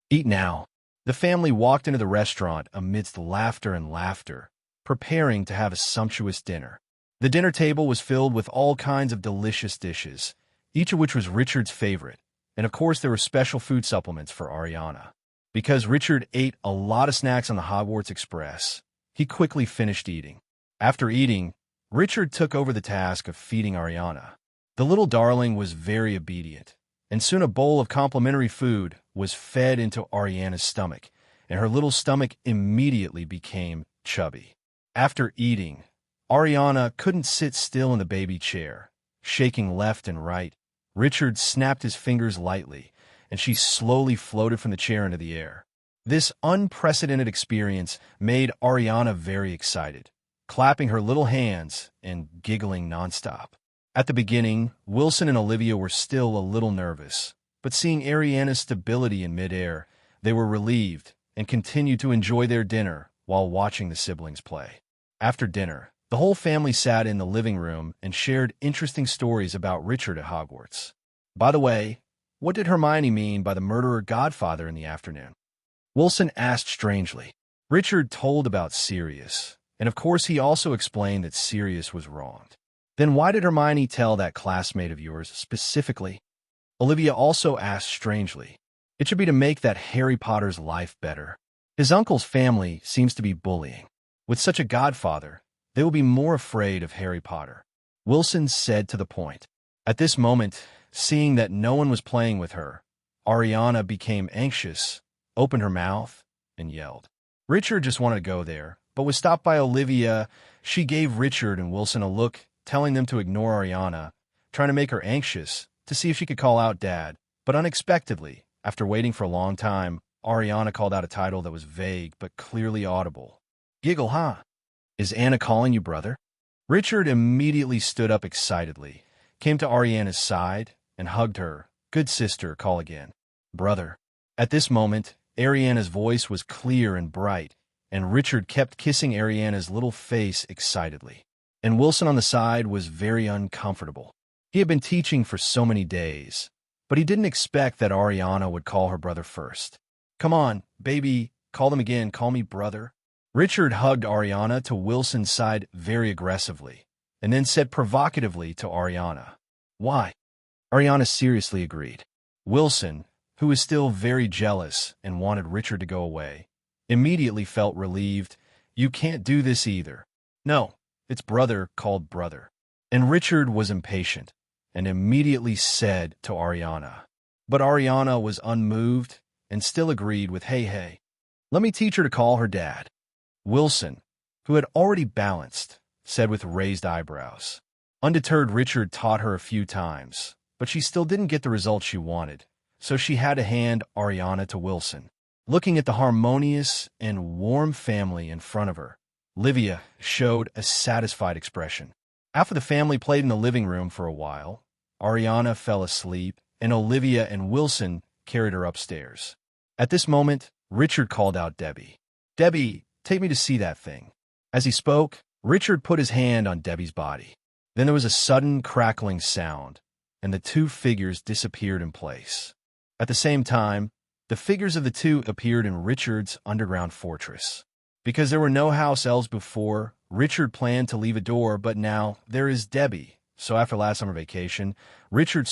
Eat now. The family walked into the restaurant amidst laughter and laughter, preparing to have a sumptuous dinner. The dinner table was filled with all kinds of delicious dishes, each of which was Richard's favorite, and of course there were special food supplements for Ariana. Because Richard ate a lot of snacks on the Hogwarts Express, he quickly finished eating. After eating, Richard took over the task of feeding Ariana. The little darling was very obedient, and soon a bowl of complimentary food was fed into Ariana's stomach, and her little stomach immediately became chubby. After eating, Ariana couldn't sit still in the baby chair, shaking left and right. Richard snapped his fingers lightly, and she slowly floated from the chair into the air. This unprecedented experience made Ariana very excited, clapping her little hands and giggling nonstop. At the beginning, Wilson and Olivia were still a little nervous, but seeing Ariana's stability in midair, they were relieved and continued to enjoy their dinner while watching the siblings play. After dinner, the whole family sat in the living room and shared interesting stories about Richard at Hogwarts. By the way, what did Hermione mean by the murderer godfather in the afternoon? Wilson asked strangely. Richard told about Sirius, and of course he also explained that Sirius was wronged. Then why did Hermione tell that classmate of yours specifically? Olivia also asked strangely. It should be to make that Harry Potter's life better. His uncle's family seems to be bullying. With such a godfather, they will be more afraid of Harry Potter. Wilson said to the point. At this moment, seeing that no one was playing with her, Ariana became anxious, opened her mouth, and yelled. Richard just wanted to go there, but was stopped by Olivia. She gave Richard and Wilson a look, telling them to ignore Ariana, trying to make her anxious to see if she could call out Dad. But unexpectedly, after waiting for a long time, Ariana called out a title that was vague but clearly audible. Giggle, huh? Is Anna calling you brother? Richard immediately stood up excitedly, came to Ariana's side, and hugged her. Good sister, call again. Brother. At this moment, Ariana's voice was clear and bright, and Richard kept kissing Ariana's little face excitedly. And Wilson on the side was very uncomfortable. He had been teaching for so many days, but he didn't expect that Ariana would call her brother first. Come on, baby, call them again, call me brother. Richard hugged Ariana to Wilson's side very aggressively, and then said provocatively to Ariana, Why? Ariana seriously agreed. Wilson, who was still very jealous and wanted Richard to go away, immediately felt relieved. You can't do this either. No, it's brother called brother. And Richard was impatient and immediately said to Ariana. But Ariana was unmoved and still agreed with, Hey, let me teach her to call her dad. Wilson, who had already balanced, said with raised eyebrows. Undeterred, Richard taught her a few times, but she still didn't get the result she wanted, so she had to hand Ariana to Wilson. Looking at the harmonious and warm family in front of her, Olivia showed a satisfied expression. After the family played in the living room for a while, Ariana fell asleep, and Olivia and Wilson carried her upstairs. At this moment, Richard called out Debbie. Debbie, take me to see that thing. As he spoke, Richard put his hand on Debbie's body. Then there was a sudden crackling sound, and the two figures disappeared in place. At the same time, the figures of the two appeared in Richard's underground fortress. Because there were no house elves before, Richard planned to leave a door, but now there is Debbie. So after last summer vacation, Richard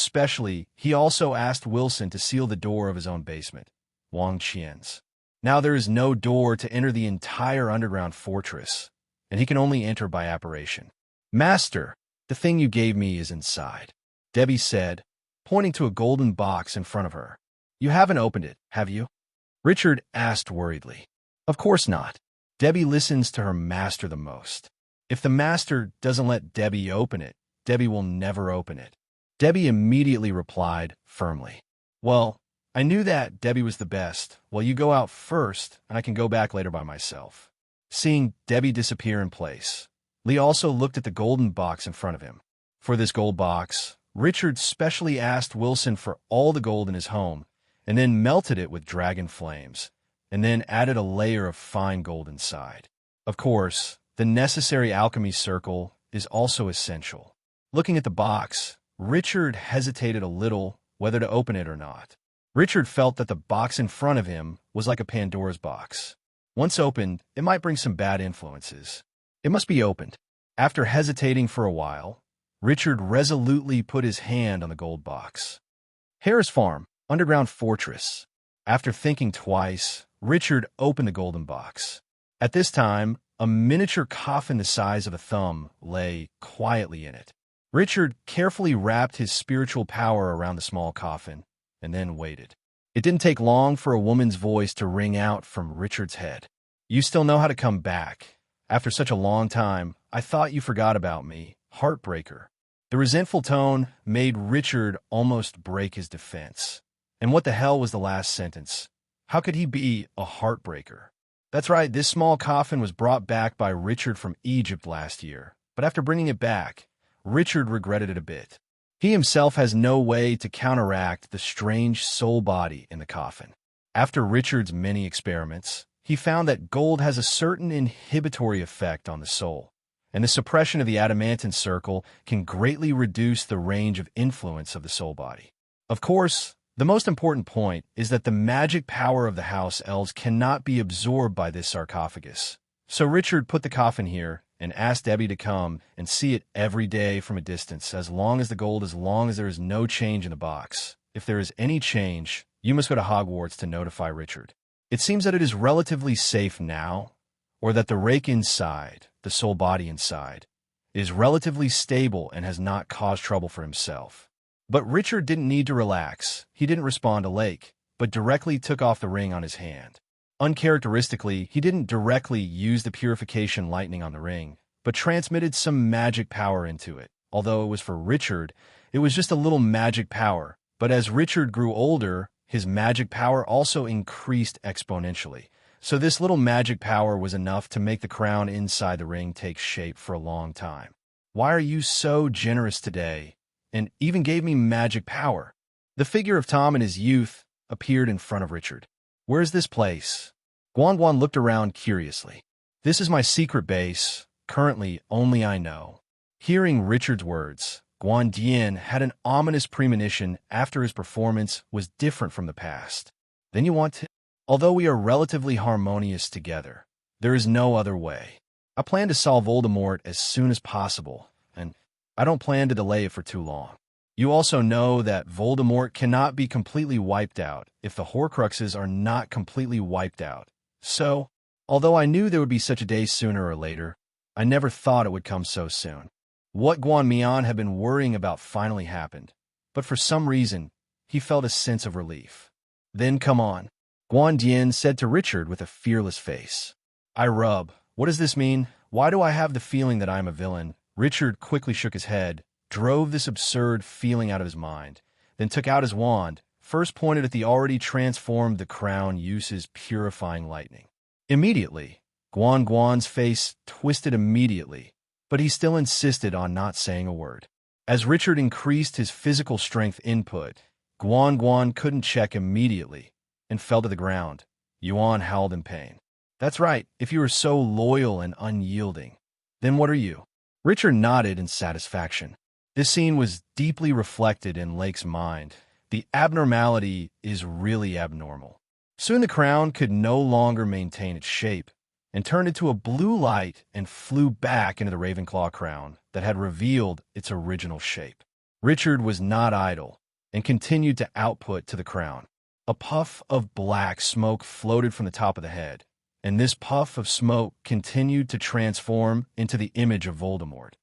he also asked Wilson to seal the door of his own basement, Wang Qian's. Now there is no door to enter the entire underground fortress, and he can only enter by apparition. Master, the thing you gave me is inside, Debbie said, pointing to a golden box in front of her. You haven't opened it, have you? Richard asked worriedly. Of course not. Debbie listens to her master the most. If the master doesn't let Debbie open it, Debbie will never open it. Debbie immediately replied firmly. Well, I knew that Debbie was the best. Well, you go out first, and I can go back later by myself. Seeing Debbie disappear in place, Lee also looked at the golden box in front of him. For this gold box, Richard specially asked Wilson for all the gold in his home, and then melted it with dragon flames, and then added a layer of fine gold inside. Of course, the necessary alchemy circle is also essential. Looking at the box, Richard hesitated a little whether to open it or not. Richard felt that the box in front of him was like a Pandora's box. Once opened, it might bring some bad influences. It must be opened. After hesitating for a while, Richard resolutely put his hand on the gold box. Harris Farm, underground fortress. After thinking twice, Richard opened the golden box. At this time, a miniature coffin the size of a thumb lay quietly in it. Richard carefully wrapped his spiritual power around the small coffin and then waited. It didn't take long for a woman's voice to ring out from Richard's head. "You still know how to come back. After such a long time, I thought you forgot about me. Heartbreaker." The resentful tone made Richard almost break his defense. And what the hell was the last sentence? How could he be a heartbreaker? That's right, this small coffin was brought back by Richard from Egypt last year. But after bringing it back, Richard regretted it a bit. He himself has no way to counteract the strange soul body in the coffin. After Richard's many experiments, he found that gold has a certain inhibitory effect on the soul, and the suppression of the adamantine circle can greatly reduce the range of influence of the soul body. Of course, the most important point is that the magic power of the house elves cannot be absorbed by this sarcophagus. So Richard put the coffin here and asked Debbie to come and see it every day from a distance, as long as there is no change in the box. If there is any change, you must go to Hogwarts to notify Richard. It seems that it is relatively safe now, or that the rake inside, the soul body inside, is relatively stable and has not caused trouble for himself. But Richard didn't need to relax. He didn't respond to Lake, but directly took off the ring on his hand. Uncharacteristically, he didn't directly use the purification lightning on the ring, but transmitted some magic power into it. Although it was for Richard, it was just a little magic power. But as Richard grew older, his magic power also increased exponentially. So this little magic power was enough to make the crown inside the ring take shape for a long time. "Why are you so generous today? And even gave me magic power?" The figure of Tom in his youth appeared in front of Richard. "Where's this place?" Guan looked around curiously. "This is my secret base. Currently, only I know." Hearing Richard's words, Guan had an ominous premonition after his performance was different from the past. "Then you want to? Although we are relatively harmonious together, there is no other way. I plan to solve Voldemort as soon as possible, and I don't plan to delay it for too long. You also know that Voldemort cannot be completely wiped out if the Horcruxes are not completely wiped out. So, although I knew there would be such a day sooner or later, I never thought it would come so soon." What Guan had been worrying about finally happened, but for some reason, he felt a sense of relief. "Then come on," Guan said to Richard with a fearless face. "I rub. What does this mean? Why do I have the feeling that I am a villain?" Richard quickly shook his head, drove this absurd feeling out of his mind, then took out his wand, first pointed at the already transformed the crown uses purifying lightning. Immediately, Guan's face twisted immediately, but he still insisted on not saying a word. As Richard increased his physical strength input, Guan couldn't check immediately and fell to the ground. Yuan howled in pain. "That's right, if you are so loyal and unyielding, then what are you?" Richard nodded in satisfaction. This scene was deeply reflected in Lake's mind. The abnormality is really abnormal. Soon the crown could no longer maintain its shape, and turned into a blue light and flew back into the Ravenclaw crown that had revealed its original shape. Richard was not idle, and continued to output to the crown. A puff of black smoke floated from the top of the head, and this puff of smoke continued to transform into the image of Voldemort,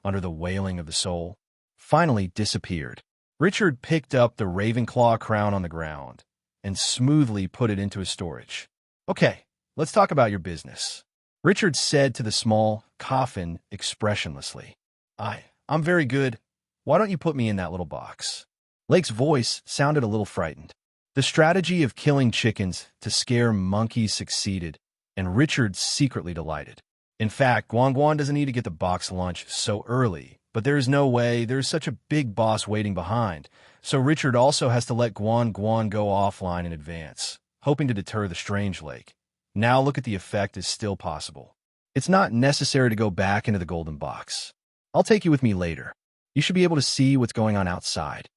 under the wailing of the soul, finally disappeared. Richard picked up the Ravenclaw crown on the ground and smoothly put it into his storage. "Okay, let's talk about your business," Richard said to the small coffin expressionlessly. I'm very good. Why don't you put me in that little box?" Lake's voice sounded a little frightened. The strategy of killing chickens to scare monkeys succeeded, and Richard secretly delighted. In fact, Guan Guan doesn't need to get the box lunch so early, but there is no way, there's such a big boss waiting behind, so Richard also has to let Guan Guan go offline in advance, hoping to deter the strange lake. Now look at the effect is still possible. It's not necessary to go back into the golden box. I'll take you with me later. You should be able to see what's going on outside.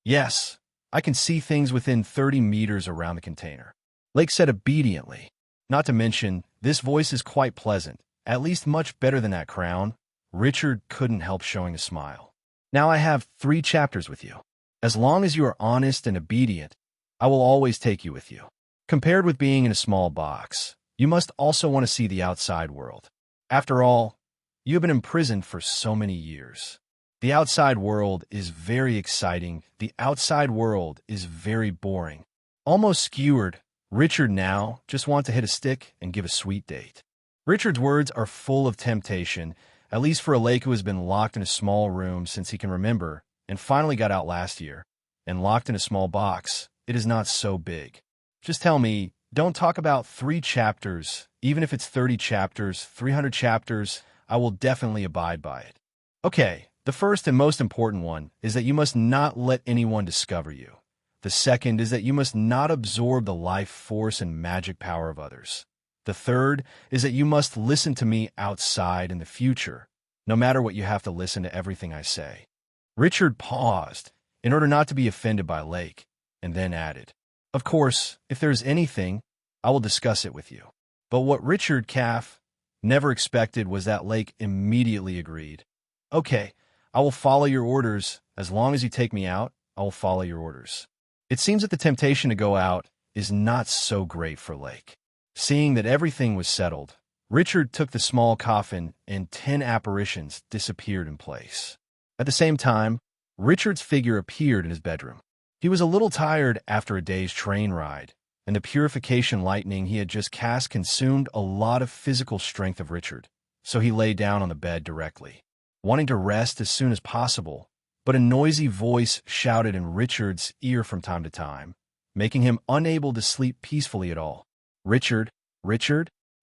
Yes, I can see things within 30 meters around the container. Lake said obediently. Not to mention, this voice is quite pleasant, at least much better than that crown. Richard couldn't help showing a smile. Now I have 3 chapters with you. As long as you are honest and obedient, I will always take you with you. Compared with being in a small box, you must also want to see the outside world. After all, you have been imprisoned for so many years. The outside world is very exciting. The outside world is very boring. Almost skewered, Richard now just wants to hit a stick and give a sweet date. Richard's words are full of temptation, at least for a Lake who has been locked in a small room since he can remember, and finally got out last year. And locked in a small box, it is not so big. Just tell me, don't talk about 3 chapters, even if it's 30 chapters, 300 chapters, I will definitely abide by it. Okay. The first and most important one is that you must not let anyone discover you. The second is that you must not absorb the life force and magic power of others. The third is that you must listen to me outside in the future, no matter what you have to listen to everything I say. Richard paused in order not to be offended by Lake, and then added, of course, if there's anything, I will discuss it with you. But what Richard Caff never expected was that Lake immediately agreed. Okay. I will follow your orders. As long as you take me out, I will follow your orders. It seems that the temptation to go out is not so great for Lake. Seeing that everything was settled, Richard took the small coffin and 10 apparitions disappeared in place. At the same time, Richard's figure appeared in his bedroom. He was a little tired after a day's train ride, and the purification lightning he had just cast consumed a lot of physical strength of Richard, so he lay down on the bed directly, wanting to rest as soon as possible, but a noisy voice shouted in Richard's ear from time to time, making him unable to sleep peacefully at all. Richard,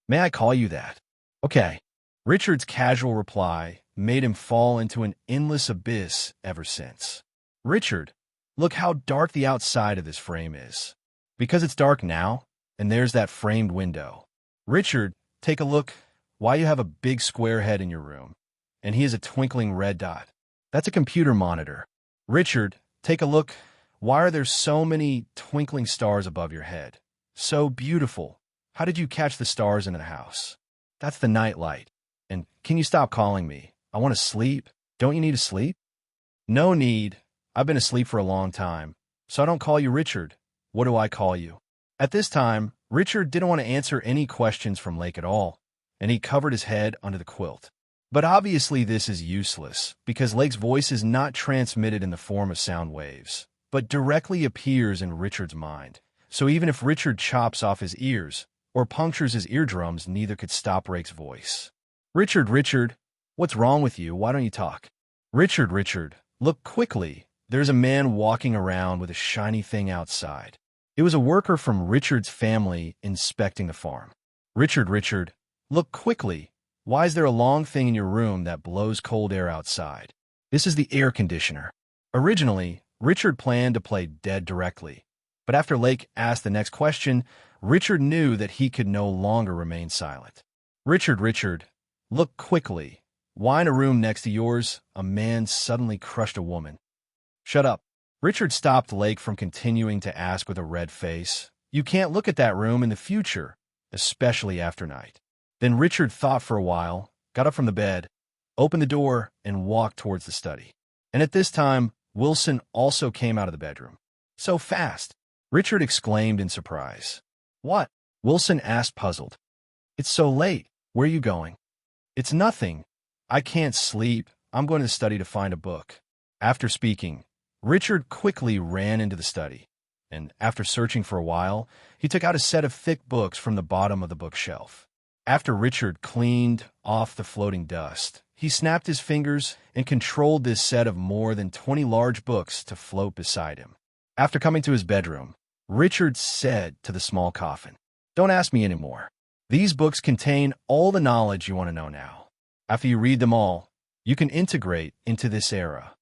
may I call you that? Okay. Richard's casual reply made him fall into an endless abyss ever since. Richard, look how dark the outside of this frame is. Because it's dark now, and there's that framed window. Richard, take a look. Why you have a big square head in your room? And he is a twinkling red dot. That's a computer monitor. Richard, take a look. Why are there so many twinkling stars above your head? So beautiful. How did you catch the stars in the house? That's the night light. And can you stop calling me? I want to sleep. Don't you need to sleep? No need. I've been asleep for a long time, so I don't call you Richard. What do I call you? At this time, Richard didn't want to answer any questions from Lake at all, and he covered his head under the quilt. But obviously this is useless, because Lake's voice is not transmitted in the form of sound waves, but directly appears in Richard's mind. So even if Richard chops off his ears, or punctures his eardrums, neither could stop Lake's voice. Richard, what's wrong with you? Why don't you talk? Richard, look quickly. There's a man walking around with a shiny thing outside. It was a worker from Richard's family inspecting the farm. Richard, look quickly. Why is there a long thing in your room that blows cold air outside? This is the air conditioner. Originally, Richard planned to play dead directly, but after Lake asked the next question, Richard knew that he could no longer remain silent. Richard, look quickly. Why in a room next to yours, a man suddenly crushed a woman? Shut up. Richard stopped Lake from continuing to ask with a red face. You can't look at that room in the future, especially after night. Then Richard thought for a while, got up from the bed, opened the door, and walked towards the study. And at this time, Wilson also came out of the bedroom. So fast! Richard exclaimed in surprise. What? Wilson asked, puzzled. It's so late. Where are you going? It's nothing. I can't sleep. I'm going to the study to find a book. After speaking, Richard quickly ran into the study, and after searching for a while, he took out a set of thick books from the bottom of the bookshelf. After Richard cleaned off the floating dust, he snapped his fingers and controlled this set of more than 20 large books to float beside him. After coming to his bedroom, Richard said to the small coffin, Don't ask me anymore. These books contain all the knowledge you want to know now. After you read them all, you can integrate into this era.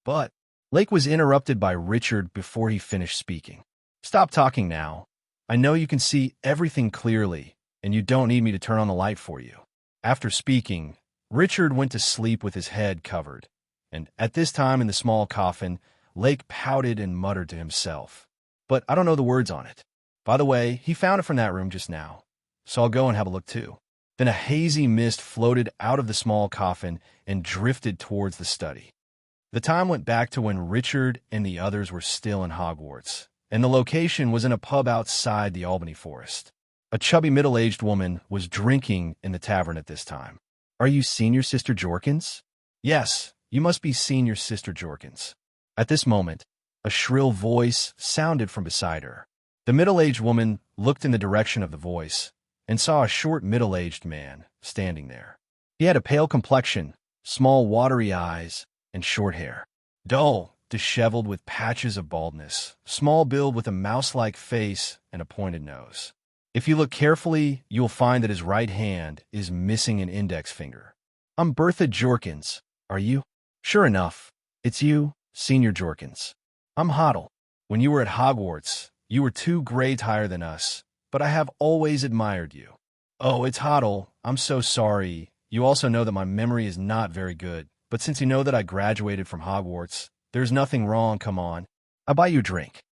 But Lake was interrupted by Richard before he finished speaking. Stop talking now. I know you can see everything clearly, and you don't need me to turn on the light for you. After speaking, Richard went to sleep with his head covered, and at this time in the small coffin, Lake pouted and muttered to himself. But I don't know the words on it. By the way, he found it from that room just now, so I'll go and have a look too. Then a hazy mist floated out of the small coffin and drifted towards the study. The time went back to when Richard and the others were still in Hogwarts, and the location was in a pub outside the Albany Forest. A chubby middle-aged woman was drinking in the tavern at this time. Are you Senior Sister Jorkins? Yes, you must be Senior Sister Jorkins. At this moment, a shrill voice sounded from beside her. The middle-aged woman looked in the direction of the voice and saw a short middle-aged man standing there. He had a pale complexion, small watery eyes, and short hair. Dull, disheveled with patches of baldness, small build with a mouse-like face and a pointed nose. If you look carefully, you will find that his right hand is missing an index finger. I'm Bertha Jorkins. Are you? Sure enough, it's you, Senior Jorkins. I'm Hoddle. When you were at Hogwarts, you were 2 grades higher than us, but I have always admired you. Oh, it's Hoddle. I'm so sorry. You also know that my memory is not very good, but since you know that I graduated from Hogwarts, there's nothing wrong, come on. I'll buy you a drink.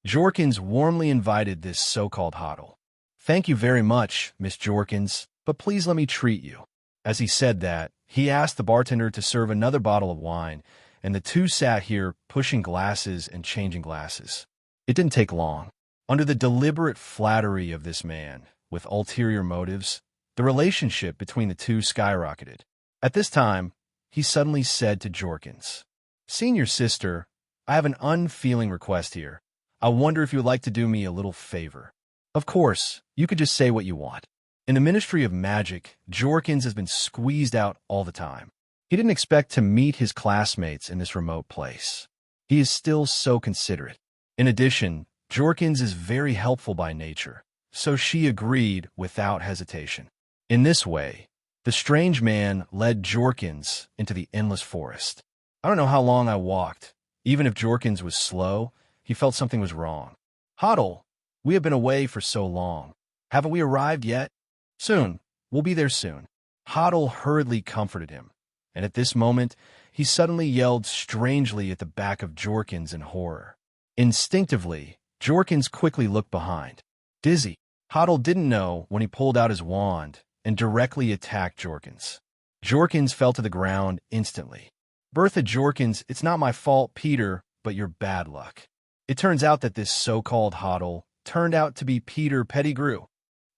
Jorkins warmly invited this so-called Hoddle. Thank you very much, Miss Jorkins, but please let me treat you. As he said that, he asked the bartender to serve another bottle of wine, and the two sat here pushing glasses and changing glasses. It didn't take long. Under the deliberate flattery of this man, with ulterior motives, the relationship between the two skyrocketed. At this time, he suddenly said to Jorkins, Senior Sister, I have an unfeeling request here. I wonder if you would like to do me a little favor. Of course, you could just say what you want. In the Ministry of Magic, Jorkins has been squeezed out all the time. He didn't expect to meet his classmates in this remote place. He is still so considerate. In addition, Jorkins is very helpful by nature, so she agreed without hesitation. In this way, the strange man led Jorkins into the endless forest. I don't know how long I walked. Even if Jorkins was slow, he felt something was wrong. Hoddle, we have been away for so long. Haven't we arrived yet? Soon. We'll be there soon. Hoddle hurriedly comforted him, and at this moment, he suddenly yelled strangely at the back of Jorkins in horror. Instinctively, Jorkins quickly looked behind. Dizzy, Hoddle didn't know when he pulled out his wand and directly attacked Jorkins. Jorkins fell to the ground instantly. Bertha Jorkins, it's not my fault, Peter, but your bad luck. It turns out that this so-called Hoddle turned out to be Peter Pettigrew.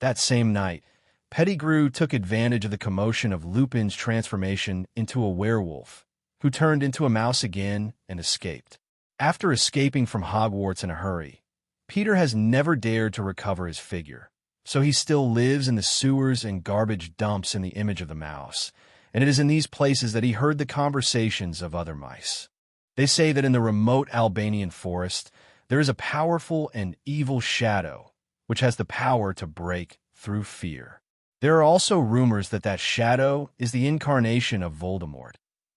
That same night, Pettigrew took advantage of the commotion of Lupin's transformation into a werewolf, who turned into a mouse again and escaped. After escaping from Hogwarts in a hurry, Peter has never dared to recover his figure, so he still lives in the sewers and garbage dumps in the image of the mouse, and it is in these places that he heard the conversations of other mice. They say that in the remote Albanian forest, there is a powerful and evil shadow, which has the power to break through fear. There are also rumors that that shadow is the incarnation of Voldemort,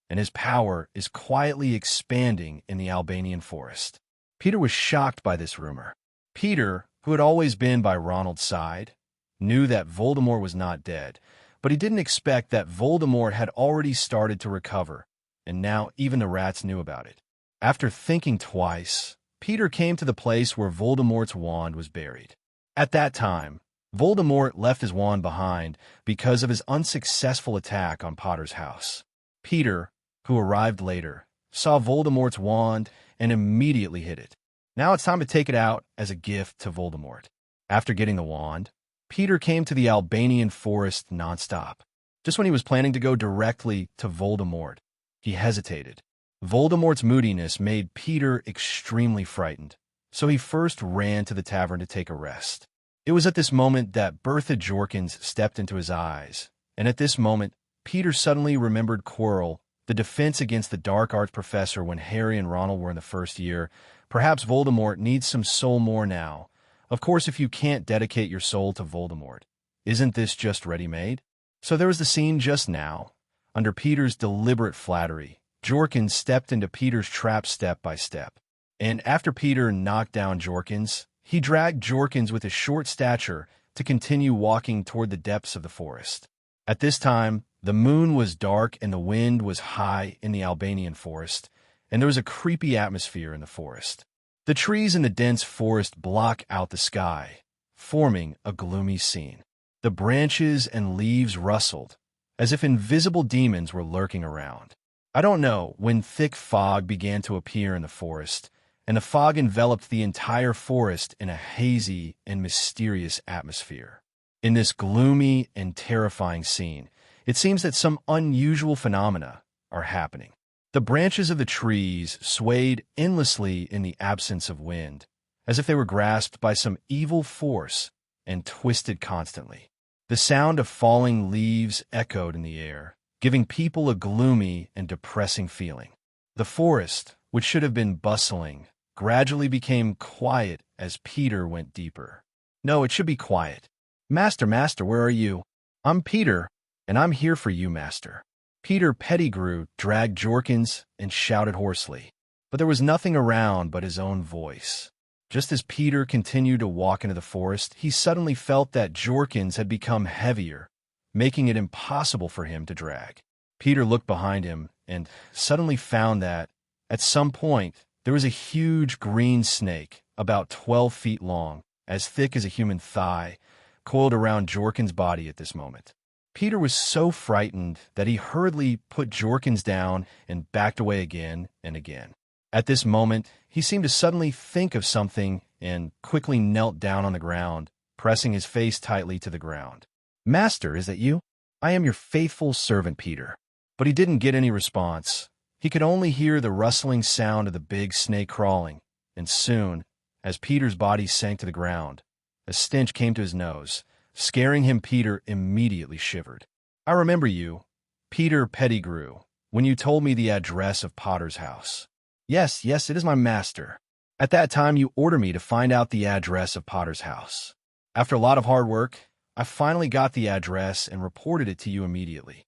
and his power is quietly expanding in the Albanian forest. Peter was shocked by this rumor. Peter, who had always been by Ronald's side, knew that Voldemort was not dead, but he didn't expect that Voldemort had already started to recover, and now even the rats knew about it. After thinking twice, Peter came to the place where Voldemort's wand was buried. At that time, Voldemort left his wand behind because of his unsuccessful attack on Potter's house. Peter, who arrived later, saw Voldemort's wand and immediately hid it. Now it's time to take it out as a gift to Voldemort. After getting the wand, Peter came to the Albanian forest nonstop. Just when he was planning to go directly to Voldemort, he hesitated. Voldemort's moodiness made Peter extremely frightened, so he first ran to the tavern to take a rest. It was at this moment that Bertha Jorkins stepped into his eyes, and at this moment, Peter suddenly remembered Quirrell, the defense against the dark arts professor when Harry and Ronald were in the first year. Perhaps Voldemort needs some soul more now. Of course, if you can't dedicate your soul to Voldemort, Isn't this just ready-made? So there was the scene just now. Under Peter's deliberate flattery, Jorkins stepped into Peter's trap step by step. And after Peter knocked down Jorkins, he dragged Jorkins with his short stature to continue walking toward the depths of the forest. At this time, the moon was dark and the wind was high in the Albanian forest, and there was a creepy atmosphere in the forest. The trees in the dense forest block out the sky, forming a gloomy scene. The branches and leaves rustled, as if invisible demons were lurking around. I don't know when thick fog began to appear in the forest, and the fog enveloped the entire forest in a hazy and mysterious atmosphere. In this gloomy and terrifying scene, it seems that some unusual phenomena are happening. The branches of the trees swayed endlessly in the absence of wind, as if they were grasped by some evil force and twisted constantly. The sound of falling leaves echoed in the air, giving people a gloomy and depressing feeling. The forest, which should have been bustling, gradually became quiet as Peter went deeper. No, it should be quiet. Master, where are you? I'm Peter, and I'm here for you, Master. Peter Pettigrew dragged Jorkins and shouted hoarsely, but there was nothing around but his own voice. Just as Peter continued to walk into the forest, he suddenly felt that Jorkins had become heavier, making it impossible for him to drag. Peter looked behind him and suddenly found that, at some point, there was a huge green snake, about 12 feet long, as thick as a human thigh, coiled around Jorkins' body at this moment. Peter was so frightened that he hurriedly put Jorkins down and backed away again and again. At this moment, he seemed to suddenly think of something and quickly knelt down on the ground, pressing his face tightly to the ground. Master, is that you? I am your faithful servant, Peter. But he didn't get any response. He could only hear the rustling sound of the big snake crawling, and soon, as Peter's body sank to the ground, a stench came to his nose. Scaring him, Peter immediately shivered. I remember you, Peter Pettigrew, when you told me the address of Potter's house. Yes, it is my master. At that time, you ordered me to find out the address of Potter's house. After a lot of hard work, I finally got the address and reported it to you immediately.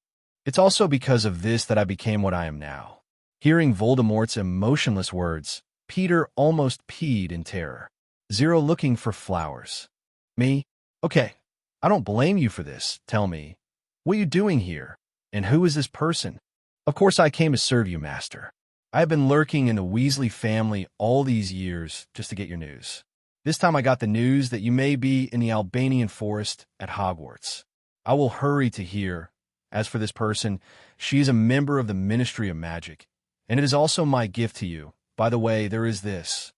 It's also because of this that I became what I am now. Hearing Voldemort's emotionless words, Peter almost peed in terror. Zero looking for flowers. Me? Okay, I don't blame you for this. Tell me, what are you doing here? And who is this person? Of course I came to serve you, Master. I have been lurking in the Weasley family all these years just to get your news. This time I got the news that you may be in the Albanian forest at Hogwarts. I will hurry to hear. As for this person, she is a member of the Ministry of Magic, and it is also my gift to you. By the way, there is this.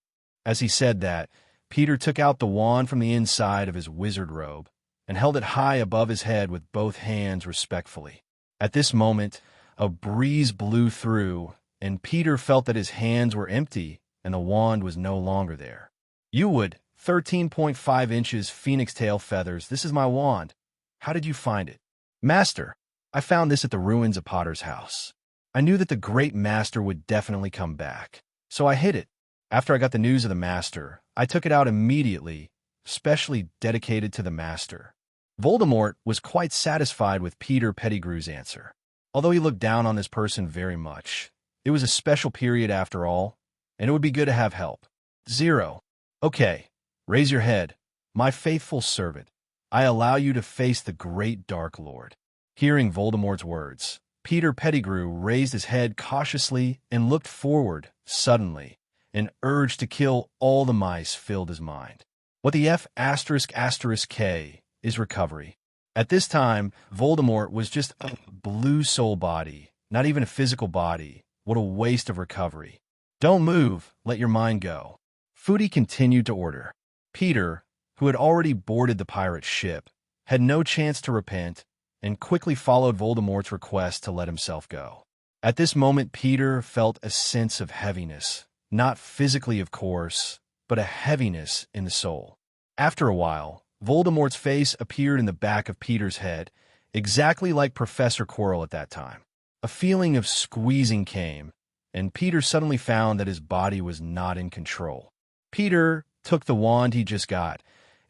As he said that, Peter took out the wand from the inside of his wizard robe and held it high above his head with both hands respectfully. At this moment, a breeze blew through, and Peter felt that his hands were empty and the wand was no longer there. You would, 13.5 inches phoenix tail feathers. This is my wand. How did you find it? Master, I found this at the ruins of Potter's house. I knew that the great master would definitely come back, so I hid it. After I got the news of the master, I took it out immediately, specially dedicated to the master. Voldemort was quite satisfied with Peter Pettigrew's answer. Although he looked down on this person very much, it was a special period after all, and it would be good to have help. Zero. Okay, raise your head. My faithful servant, I allow you to face the great Dark Lord. Hearing Voldemort's words, Peter Pettigrew raised his head cautiously and looked forward. Suddenly, an urge to kill all the mice filled his mind. What the F***K is recovery. At this time, Voldemort was just a blue soul body, not even a physical body. What a waste of recovery. Don't move, let your mind go. Foodie continued to order. Peter, who had already boarded the pirate ship, had no chance to repent and quickly followed Voldemort's request to let himself go. At this moment, Peter felt a sense of heaviness, not physically, of course, but a heaviness in the soul. After a while, Voldemort's face appeared in the back of Peter's head, exactly like Professor Quirrell at that time. A feeling of squeezing came, and Peter suddenly found that his body was not in control. Peter took the wand he just got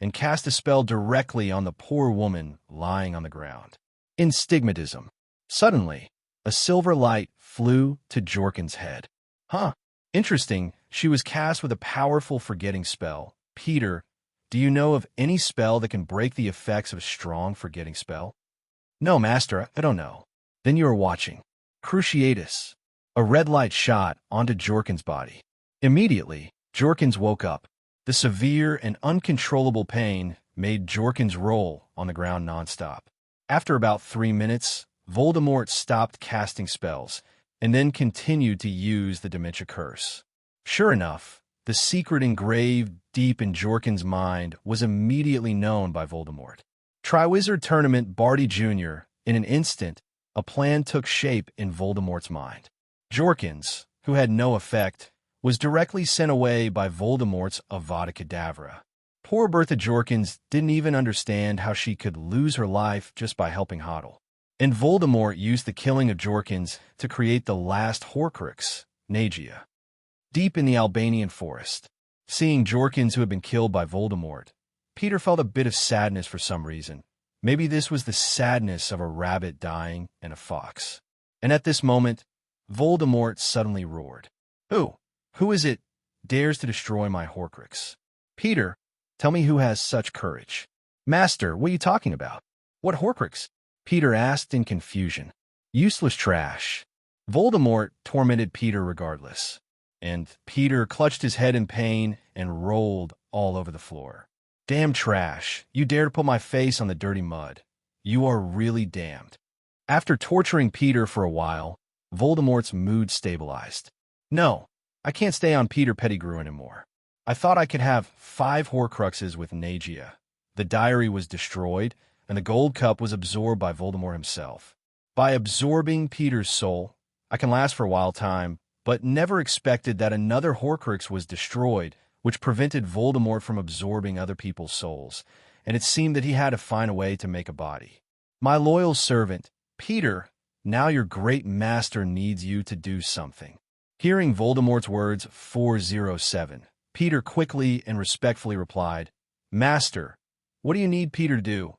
and cast a spell directly on the poor woman lying on the ground. In stigmatism. Suddenly, a silver light flew to Jorkin's head. Huh. Interesting, she was cast with a powerful forgetting spell. Peter, do you know of any spell that can break the effects of a strong forgetting spell? No, Master, I don't know. Then you are watching. Cruciatus. A red light shot onto Jorkin's body. Immediately, Jorkins woke up. The severe and uncontrollable pain made Jorkins roll on the ground nonstop. After about 3 minutes, Voldemort stopped casting spells and then continued to use the dementia curse. Sure enough, the secret engraved deep in Jorkin's mind was immediately known by Voldemort. Triwizard Tournament Barty Jr. In an instant, a plan took shape in Voldemort's mind. Jorkins, who had no effect, was directly sent away by Voldemort's Avada Kedavra. Poor Bertha Jorkins didn't even understand how she could lose her life just by helping Hoddle. And Voldemort used the killing of Jorkins to create the last Horcrux, Nagia. Deep in the Albanian forest, seeing Jorkins who had been killed by Voldemort, Peter felt a bit of sadness for some reason. Maybe this was the sadness of a rabbit dying and a fox. And at this moment, Voldemort suddenly roared. Who is it dares to destroy my Horcrux? Peter, tell me who has such courage. Master, what are you talking about? What Horcrux? Peter asked in confusion. Useless trash. Voldemort tormented Peter regardless, and Peter clutched his head in pain and rolled all over the floor. Damn trash, you dare to put my face on the dirty mud. You are really damned. After torturing Peter for a while, Voldemort's mood stabilized. No, I can't stay on Peter Pettigrew anymore. I thought I could have 5 Horcruxes with Nagia. The diary was destroyed, and the gold cup was absorbed by Voldemort himself. By absorbing Peter's soul, I can last for a while time, but never expected that another Horcrux was destroyed, which prevented Voldemort from absorbing other people's souls, and it seemed that he had to find a way to make a body. My loyal servant, Peter, now your great master needs you to do something. Hearing Voldemort's words 407, Peter quickly and respectfully replied, Master, what do you need Peter to do?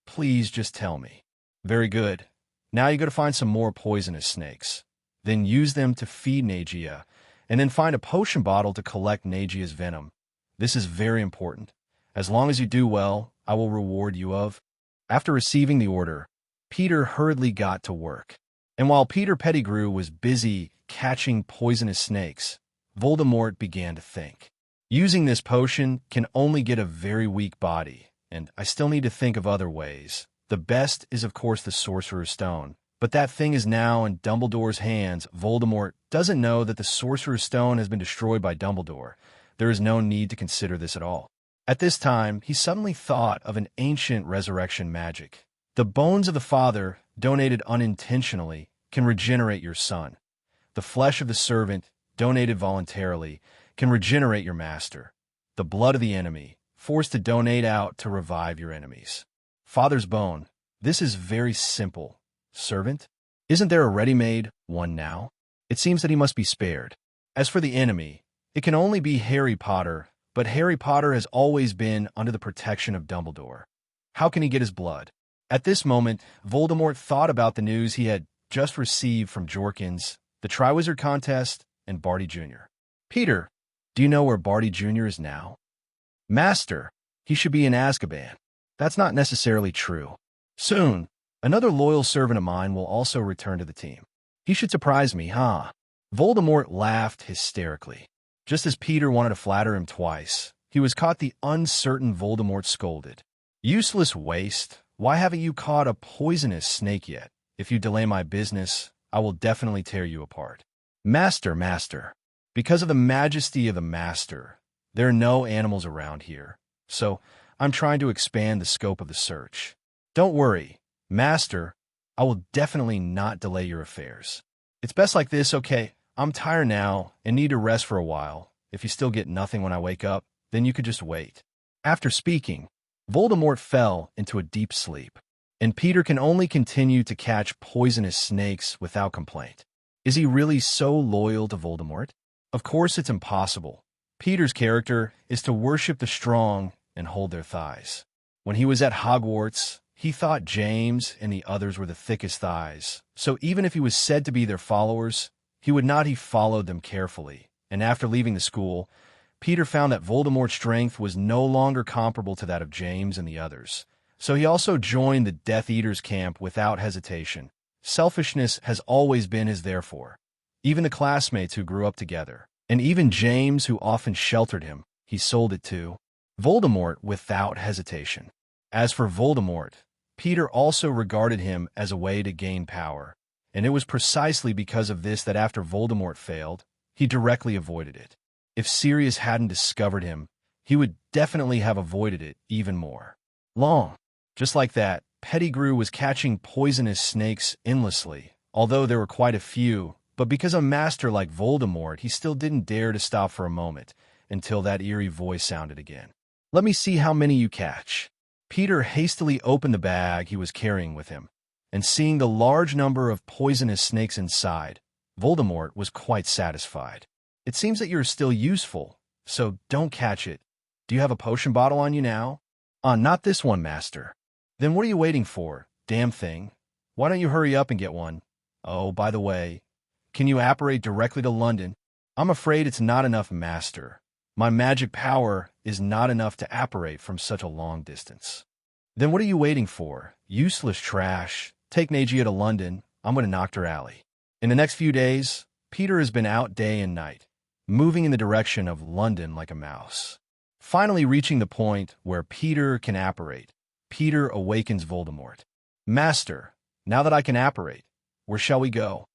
Please just tell me. Very good. Now you got to find some more poisonous snakes. Then use them to feed Nagia, and then find a potion bottle to collect Nagia's venom. This is very important. As long as you do well, I will reward you of. After receiving the order, Peter hurriedly got to work. And while Peter Pettigrew was busy catching poisonous snakes, Voldemort began to think. Using this potion can only get a very weak body, and I still need to think of other ways. The best is, of course, the Sorcerer's Stone, but that thing is now in Dumbledore's hands. Voldemort doesn't know that the Sorcerer's Stone has been destroyed by Dumbledore. There is no need to consider this at all. At this time, he suddenly thought of an ancient resurrection magic. The bones of the father, donated unintentionally, can regenerate your son. The flesh of the servant, donated voluntarily, can regenerate your master. The blood of the enemy, forced to donate out to revive your enemies. Father's bone. This is very simple. Servant? Isn't there a ready-made one now? It seems that he must be spared. As for the enemy, it can only be Harry Potter, but Harry Potter has always been under the protection of Dumbledore. How can he get his blood? At this moment, Voldemort thought about the news he had just received from Jorkins, the Triwizard Contest, and Barty Jr. Peter, do you know where Barty Jr. is now? Master, he should be in Azkaban. That's not necessarily true. Soon, another loyal servant of mine will also return to the team. He should surprise me, huh? Voldemort laughed hysterically. Just as Peter wanted to flatter him twice, he was caught. The uncertain Voldemort scolded. Useless waste, why haven't you caught a poisonous snake yet? If you delay my business, I will definitely tear you apart. Master, because of the majesty of the Master, there are no animals around here, so I'm trying to expand the scope of the search. Don't worry, Master, I will definitely not delay your affairs. It's best like this, okay? I'm tired now and need to rest for a while. If you still get nothing when I wake up, then you could just wait. After speaking, Voldemort fell into a deep sleep, and Peter can only continue to catch poisonous snakes without complaint. Is he really so loyal to Voldemort? Of course it's impossible. Peter's character is to worship the strong and hold their thighs. When he was at Hogwarts, he thought James and the others were the thickest thighs, so even if he was said to be their followers, he would not have followed them carefully. And after leaving the school, Peter found that Voldemort's strength was no longer comparable to that of James and the others. So he also joined the Death Eaters camp without hesitation. Selfishness has always been his therefore. Even the classmates who grew up together, and even James who often sheltered him, he sold it to Voldemort without hesitation. As for Voldemort, Peter also regarded him as a way to gain power, and it was precisely because of this that after Voldemort failed, he directly avoided it. If Sirius hadn't discovered him, he would definitely have avoided it even more. Long. Just like that, Pettigrew was catching poisonous snakes endlessly, although there were quite a few, but because a master like Voldemort, he still didn't dare to stop for a moment, until that eerie voice sounded again. "Let me see how many you catch." Peter hastily opened the bag he was carrying with him, and seeing the large number of poisonous snakes inside, Voldemort was quite satisfied. "It seems that you're still useful, so don't catch it. Do you have a potion bottle on you now?" Not this one, master." "Then what are you waiting for, damn thing? Why don't you hurry up and get one? Oh, by the way, can you apparate directly to London?" "I'm afraid it's not enough, master. My magic power is not enough to apparate from such a long distance." "Then what are you waiting for? Useless trash. Take Nagia to London. I'm going to Noctur Alley." In the next few days, Peter has been out day and night, moving in the direction of London like a mouse. Finally reaching the point where Peter can apparate, Peter awakens Voldemort. "Master, now that I can apparate, where shall we go?"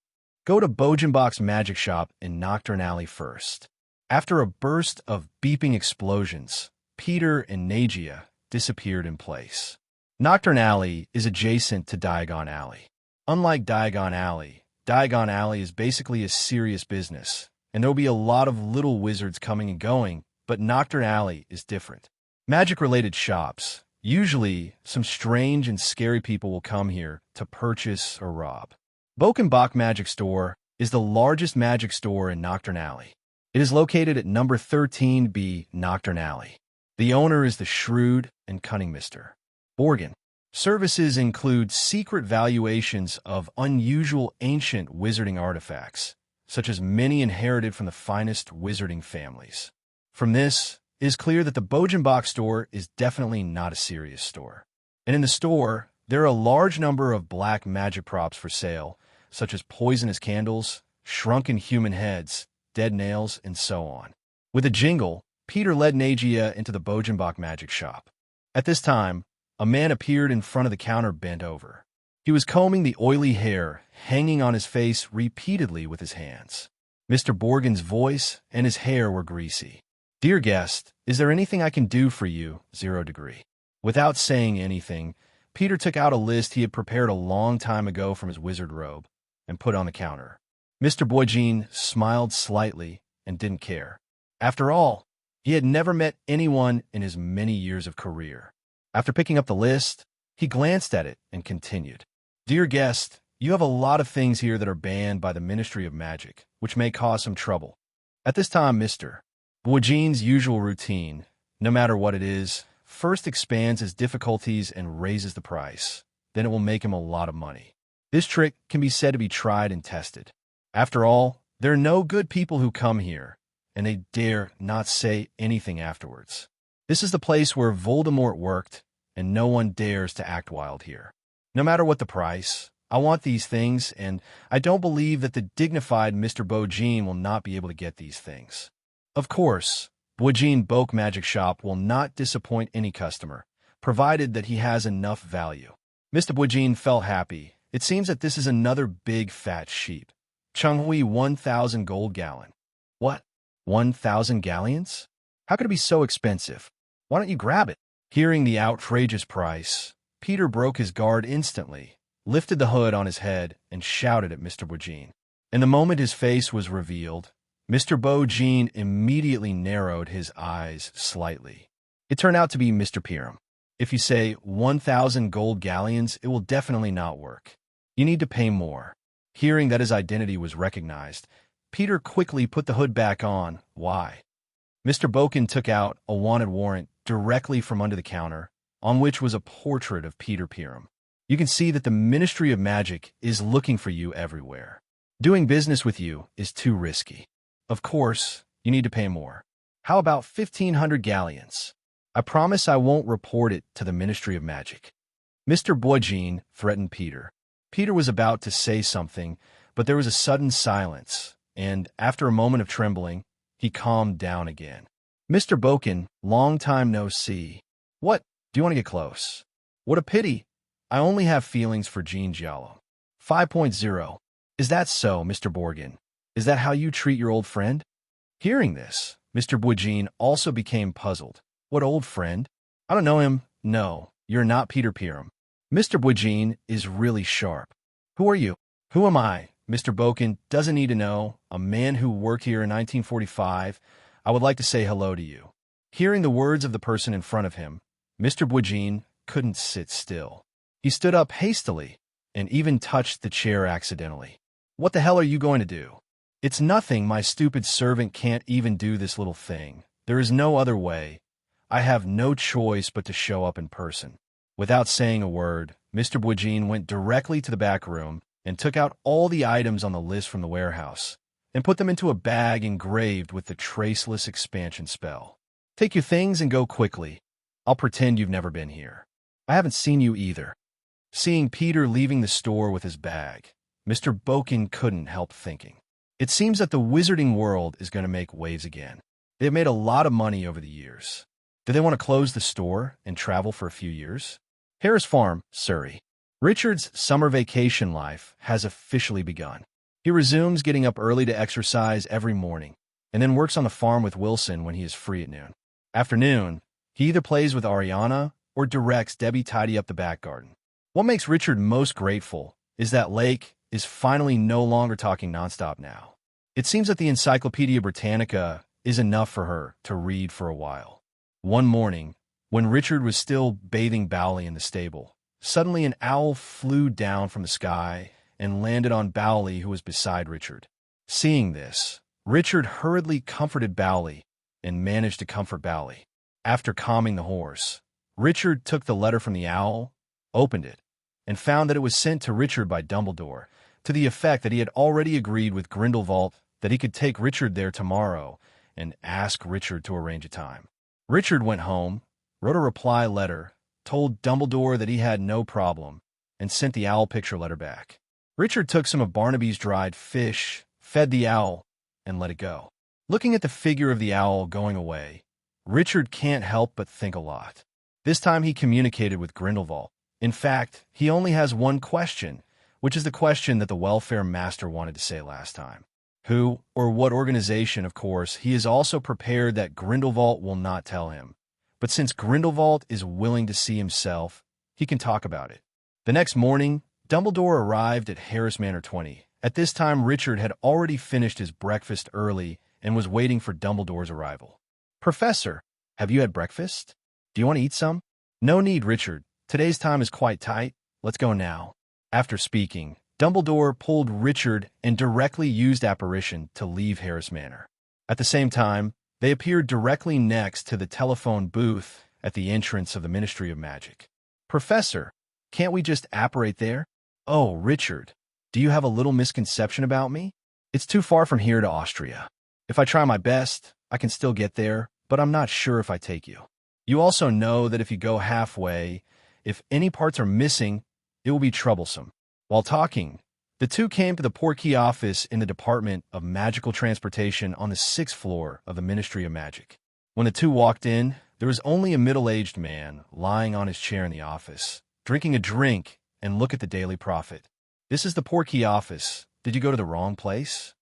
"Go to Bogenbach's magic shop in Nocturne Alley first." After a burst of beeping explosions, Peter and Nagia disappeared in place. Nocturne Alley is adjacent to Diagon Alley. Unlike Diagon Alley is basically a serious business, and there'll be a lot of little wizards coming and going, but Nocturne Alley is different. Magic-related shops. Usually, some strange and scary people will come here to purchase or rob. Bogenbach Magic Store is the largest magic store in Nocturne Alley. It is located at number 13B Nocturne Alley. The owner is the shrewd and cunning Mr. Borgin. Services include secret valuations of unusual ancient wizarding artifacts, such as many inherited from the finest wizarding families. From this, it is clear that the Bogenbach store is definitely not a serious store. And in the store, there are a large number of black magic props for sale, such as poisonous candles, shrunken human heads, dead nails, and so on. With a jingle, Peter led Nagia into the Bogenbach magic shop. At this time, a man appeared in front of the counter bent over. He was combing the oily hair hanging on his face repeatedly with his hands. Mr. Borgin's voice and his hair were greasy. "Dear guest, is there anything I can do for you, 0 degree?" Without saying anything, Peter took out a list he had prepared a long time ago from his wizard robe and put on the counter. Mr. Borgin smiled slightly and didn't care. After all, he had never met anyone in his many years of career. After picking up the list, he glanced at it and continued. "Dear guest, you have a lot of things here that are banned by the Ministry of Magic, which may cause some trouble. At this time, Mr. Borgin's usual routine, no matter what it is, first expands his difficulties and raises the price. Then it will make him a lot of money. This trick can be said to be tried and tested. After all, there are no good people who come here, and they dare not say anything afterwards. This is the place where Voldemort worked, and no one dares to act wild here. No matter what the price, I want these things, and I don't believe that the dignified Mr. Borgin will not be able to get these things. Of course, Borgin Boke Magic Shop will not disappoint any customer, provided that he has enough value." Mr. Borgin felt happy. It seems that this is another big fat sheep. Chunghui 1,000 gold gallon. What? 1,000 galleons? How could it be so expensive? Why don't you grab it? Hearing the outrageous price, Peter broke his guard instantly, lifted the hood on his head, and shouted at Mr. Borgin. And the moment his face was revealed, Mr. Borgin immediately narrowed his eyes slightly. It turned out to be Mr. Pyram. "If you say 1,000 gold galleons, it will definitely not work. You need to pay more." Hearing that his identity was recognized, Peter quickly put the hood back on. "Why?" Mr. Boken took out a wanted warrant directly from under the counter, on which was a portrait of Peter Pyram. You can see that the Ministry of Magic is looking for you everywhere. Doing business with you is too risky. Of course, you need to pay more. How about 1,500 galleons? I promise I won't report it to the Ministry of Magic. Mr. Boygene threatened Peter. Peter was about to say something, but there was a sudden silence, and after a moment of trembling, he calmed down again. Mr. Boken, long time no see. What? Do you want to get close? What a pity. I only have feelings for Jean Giallo. 5.0. Is that so, Mr. Borgin? Is that how you treat your old friend? Hearing this, Mr. Boygene also became puzzled. What old friend? I don't know him. No, you're not Peter Pyram. Mr. Boygene is really sharp. Who are you? Who am I? Mr. Boken doesn't need to know. A man who worked here in 1945. I would like to say hello to you. Hearing the words of the person in front of him, Mr. Boygene couldn't sit still. He stood up hastily and even touched the chair accidentally. What the hell are you going to do? It's nothing. My stupid servant can't even do this little thing. There is no other way. I have no choice but to show up in person. Without saying a word, Mr. Boygene went directly to the back room and took out all the items on the list from the warehouse and put them into a bag engraved with the traceless expansion spell. Take your things and go quickly. I'll pretend you've never been here. I haven't seen you either. Seeing Peter leaving the store with his bag, Mr. Boken couldn't help thinking. It seems that the wizarding world is going to make waves again. They've made a lot of money over the years. Do they want to close the store and travel for a few years? Harris Farm, Surrey. Richard's summer vacation life has officially begun. He resumes getting up early to exercise every morning, and then works on the farm with Wilson when he is free at noon. After noon, he either plays with Ariana or directs Debbie tidy up the back garden. What makes Richard most grateful is that Lake is finally no longer talking nonstop now. It seems that the Encyclopedia Britannica is enough for her to read for a while. One morning, when Richard was still bathing Bowley in the stable, suddenly an owl flew down from the sky and landed on Bowley, who was beside Richard. Seeing this, Richard hurriedly comforted Bowley and managed to comfort Bowley. After calming the horse, Richard took the letter from the owl, opened it, and found that it was sent to Richard by Dumbledore, to the effect that he had already agreed with Grindelwald that he could take Richard there tomorrow and ask Richard to arrange a time. Richard went home, wrote a reply letter, told Dumbledore that he had no problem, and sent the owl picture letter back. Richard took some of Barnaby's dried fish, fed the owl, and let it go. Looking at the figure of the owl going away, Richard can't help but think a lot. This time he communicated with Grindelwald. In fact, he only has one question, which is the question that the welfare master wanted to say last time. Who or what organization, of course, he is also prepared that Grindelwald will not tell him. But since Grindelwald is willing to see himself, he can talk about it. The next morning, Dumbledore arrived at Harris Manor 20. At this time, Richard had already finished his breakfast early and was waiting for Dumbledore's arrival. Professor, have you had breakfast? Do you want to eat some? No need, Richard. Today's time is quite tight. Let's go now. After speaking, Dumbledore pulled Richard and directly used apparition to leave Harris Manor. At the same time, they appeared directly next to the telephone booth at the entrance of the Ministry of Magic. Professor, can't we just apparate there? Oh, Richard, do you have a little misconception about me? It's too far from here to Austria. If I try my best, I can still get there, but I'm not sure if I take you. You also know that if you go halfway, if any parts are missing, it will be troublesome. While talking, the two came to the portkey office in the Department of Magical Transportation on the 6th floor of the Ministry of Magic. When the two walked in, there was only a middle-aged man lying on his chair in the office, drinking a drink and look at the Daily Prophet. This is the portkey office. Did you go to the wrong place?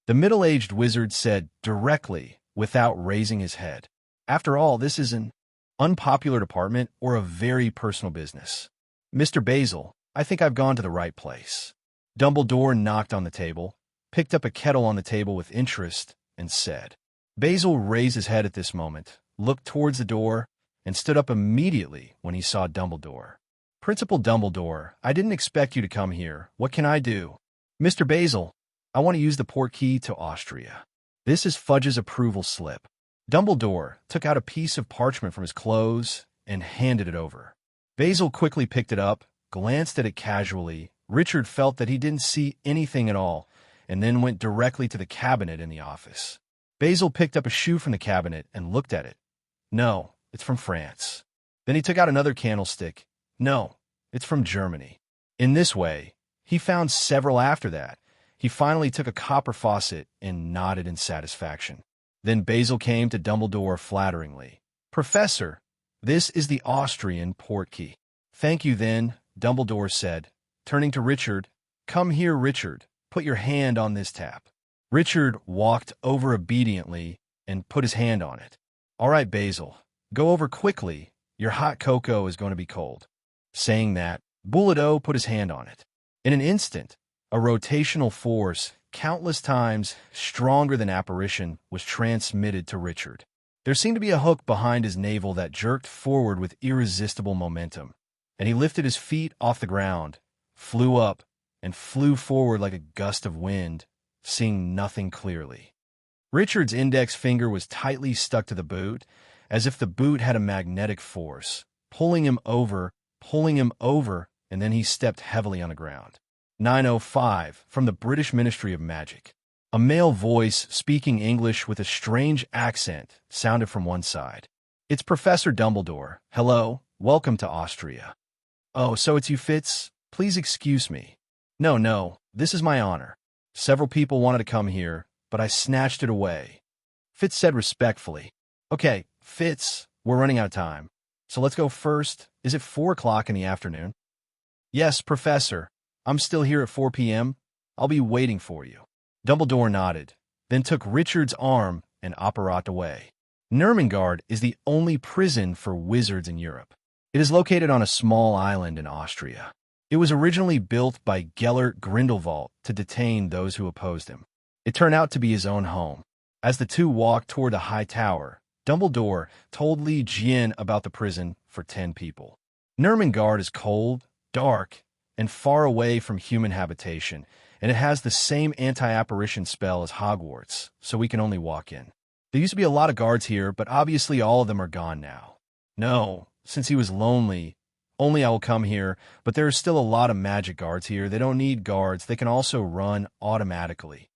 The middle-aged wizard said directly, without raising his head. After all, this is an unpopular department or a very personal business. Mr. Basil, I think I've gone to the right place. Dumbledore knocked on the table, picked up a kettle on the table with interest, and said. Basil raised his head at this moment, looked towards the door, and stood up immediately when he saw Dumbledore. Principal Dumbledore, I didn't expect you to come here. What can I do? Mr. Basil, I want to use the portkey to Austria. This is Fudge's approval slip. Dumbledore took out a piece of parchment from his clothes and handed it over. Basil quickly picked it up, glanced at it casually. Richard felt that he didn't see anything at all, and then went directly to the cabinet in the office. Basil picked up a shoe from the cabinet and looked at it. No, it's from France. Then he took out another candlestick. No, it's from Germany. In this way, he found several after that. He finally took a copper faucet and nodded in satisfaction. Then Basil came to Dumbledore flatteringly. "Professor, this is the Austrian portkey." "Thank you, then," Dumbledore said, turning to Richard. "Come here, Richard. Put your hand on this tap." Richard walked over obediently and put his hand on it. "All right, Basil, go over quickly. Your hot cocoa is going to be cold." Saying that, Bullado put his hand on it. In an instant, a rotational force, countless times stronger than apparition, was transmitted to Richard. There seemed to be a hook behind his navel that jerked forward with irresistible momentum, and he lifted his feet off the ground, flew up, and flew forward like a gust of wind, seeing nothing clearly. Richard's index finger was tightly stuck to the boot, as if the boot had a magnetic force, pulling him over, and then he stepped heavily on the ground. 905, from the British Ministry of Magic. A male voice, speaking English with a strange accent, sounded from one side. "It's Professor Dumbledore. Hello, welcome to Austria." "Oh, so it's you, Fitz? Please excuse me." No, this is my honor. Several people wanted to come here, but I snatched it away." Fitz said respectfully. "Okay, Fitz, we're running out of time. So let's go first. Is it 4 o'clock in the afternoon?" "Yes, Professor. I'm still here at 4 p.m. I'll be waiting for you." Dumbledore nodded, then took Richard's arm and apparat away. Nurmengard is the only prison for wizards in Europe. It is located on a small island in Austria. It was originally built by Gellert Grindelwald to detain those who opposed him. It turned out to be his own home. As the two walked toward the high tower, Dumbledore told Li Jian about the prison for 10 people. Nurmengard is cold, dark, and far away from human habitation, and it has the same anti-apparition spell as Hogwarts, so we can only walk in. There used to be a lot of guards here, but obviously all of them are gone now. No, since he was lonely, only I will come here, but there are still a lot of magic guards here. They don't need guards. They can also run automatically.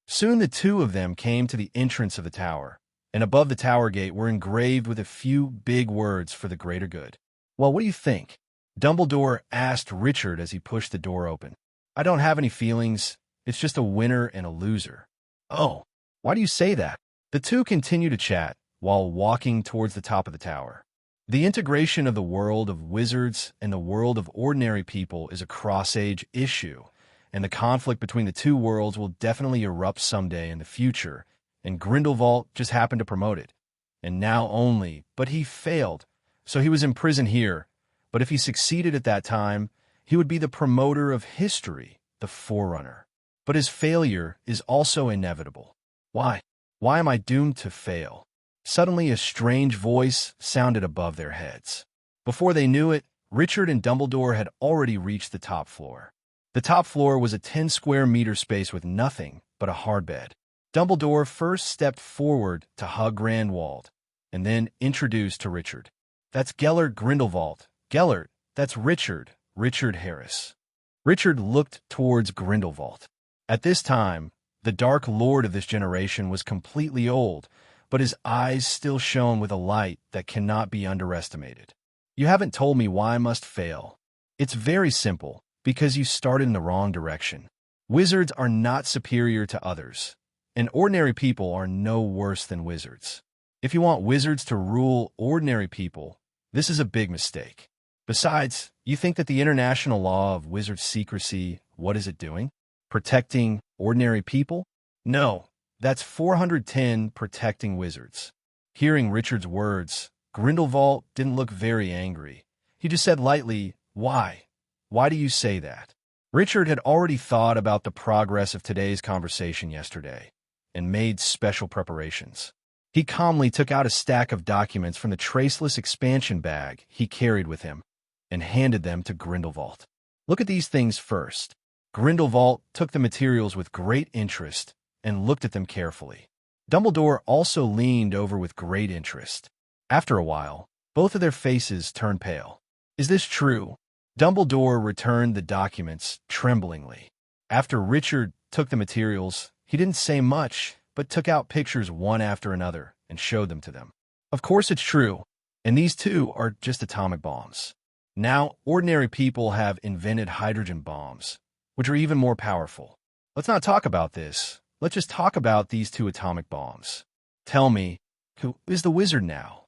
Soon the two of them came to the entrance of the tower, and above the tower gate were engraved with a few big words for the greater good. "Well, what do you think?" Dumbledore asked Richard as he pushed the door open. "I don't have any feelings. It's just a winner and a loser." "Oh, why do you say that?" The two continued to chat while walking towards the top of the tower. The integration of the world of wizards and the world of ordinary people is a cross-age issue, and the conflict between the two worlds will definitely erupt someday in the future, and Grindelwald just happened to promote it. And now only, but he failed, so he was imprisoned here. But if he succeeded at that time, he would be the promoter of history, the forerunner. But his failure is also inevitable. Why? Why am I doomed to fail? Suddenly a strange voice sounded above their heads. Before they knew it, Richard and Dumbledore had already reached the top floor. The top floor was a 10-square-meter space with nothing but a hard bed. Dumbledore first stepped forward to hug Grindelwald, and then introduced to Richard. "That's Gellert Grindelwald. Gellert, that's Richard Harris." Richard looked towards Grindelwald. At this time, the Dark Lord of this generation was completely old, but his eyes still shone with a light that cannot be underestimated. "You haven't told me why I must fail. It's very simple, because you started in the wrong direction. Wizards are not superior to others, and ordinary people are no worse than wizards. If you want wizards to rule ordinary people, this is a big mistake. Besides, you think that the international law of wizard secrecy, what is it doing? Protecting ordinary people? No. That's 410 protecting wizards." Hearing Richard's words, Grindelwald didn't look very angry. He just said lightly, "Why? Why do you say that?" Richard had already thought about the progress of today's conversation yesterday and made special preparations. He calmly took out a stack of documents from the traceless expansion bag he carried with him and handed them to Grindelwald. "Look at these things first." Grindelwald took the materials with great interest and looked at them carefully. Dumbledore also leaned over with great interest. After a while, both of their faces turned pale. Is this true? Dumbledore returned the documents tremblingly. After Richard took the materials, he didn't say much, but took out pictures one after another and showed them to them. Of course it's true, and these two are just atomic bombs. Now, ordinary people have invented hydrogen bombs, which are even more powerful. Let's not talk about this. Let's just talk about these two atomic bombs. Tell me, who is the wizard now?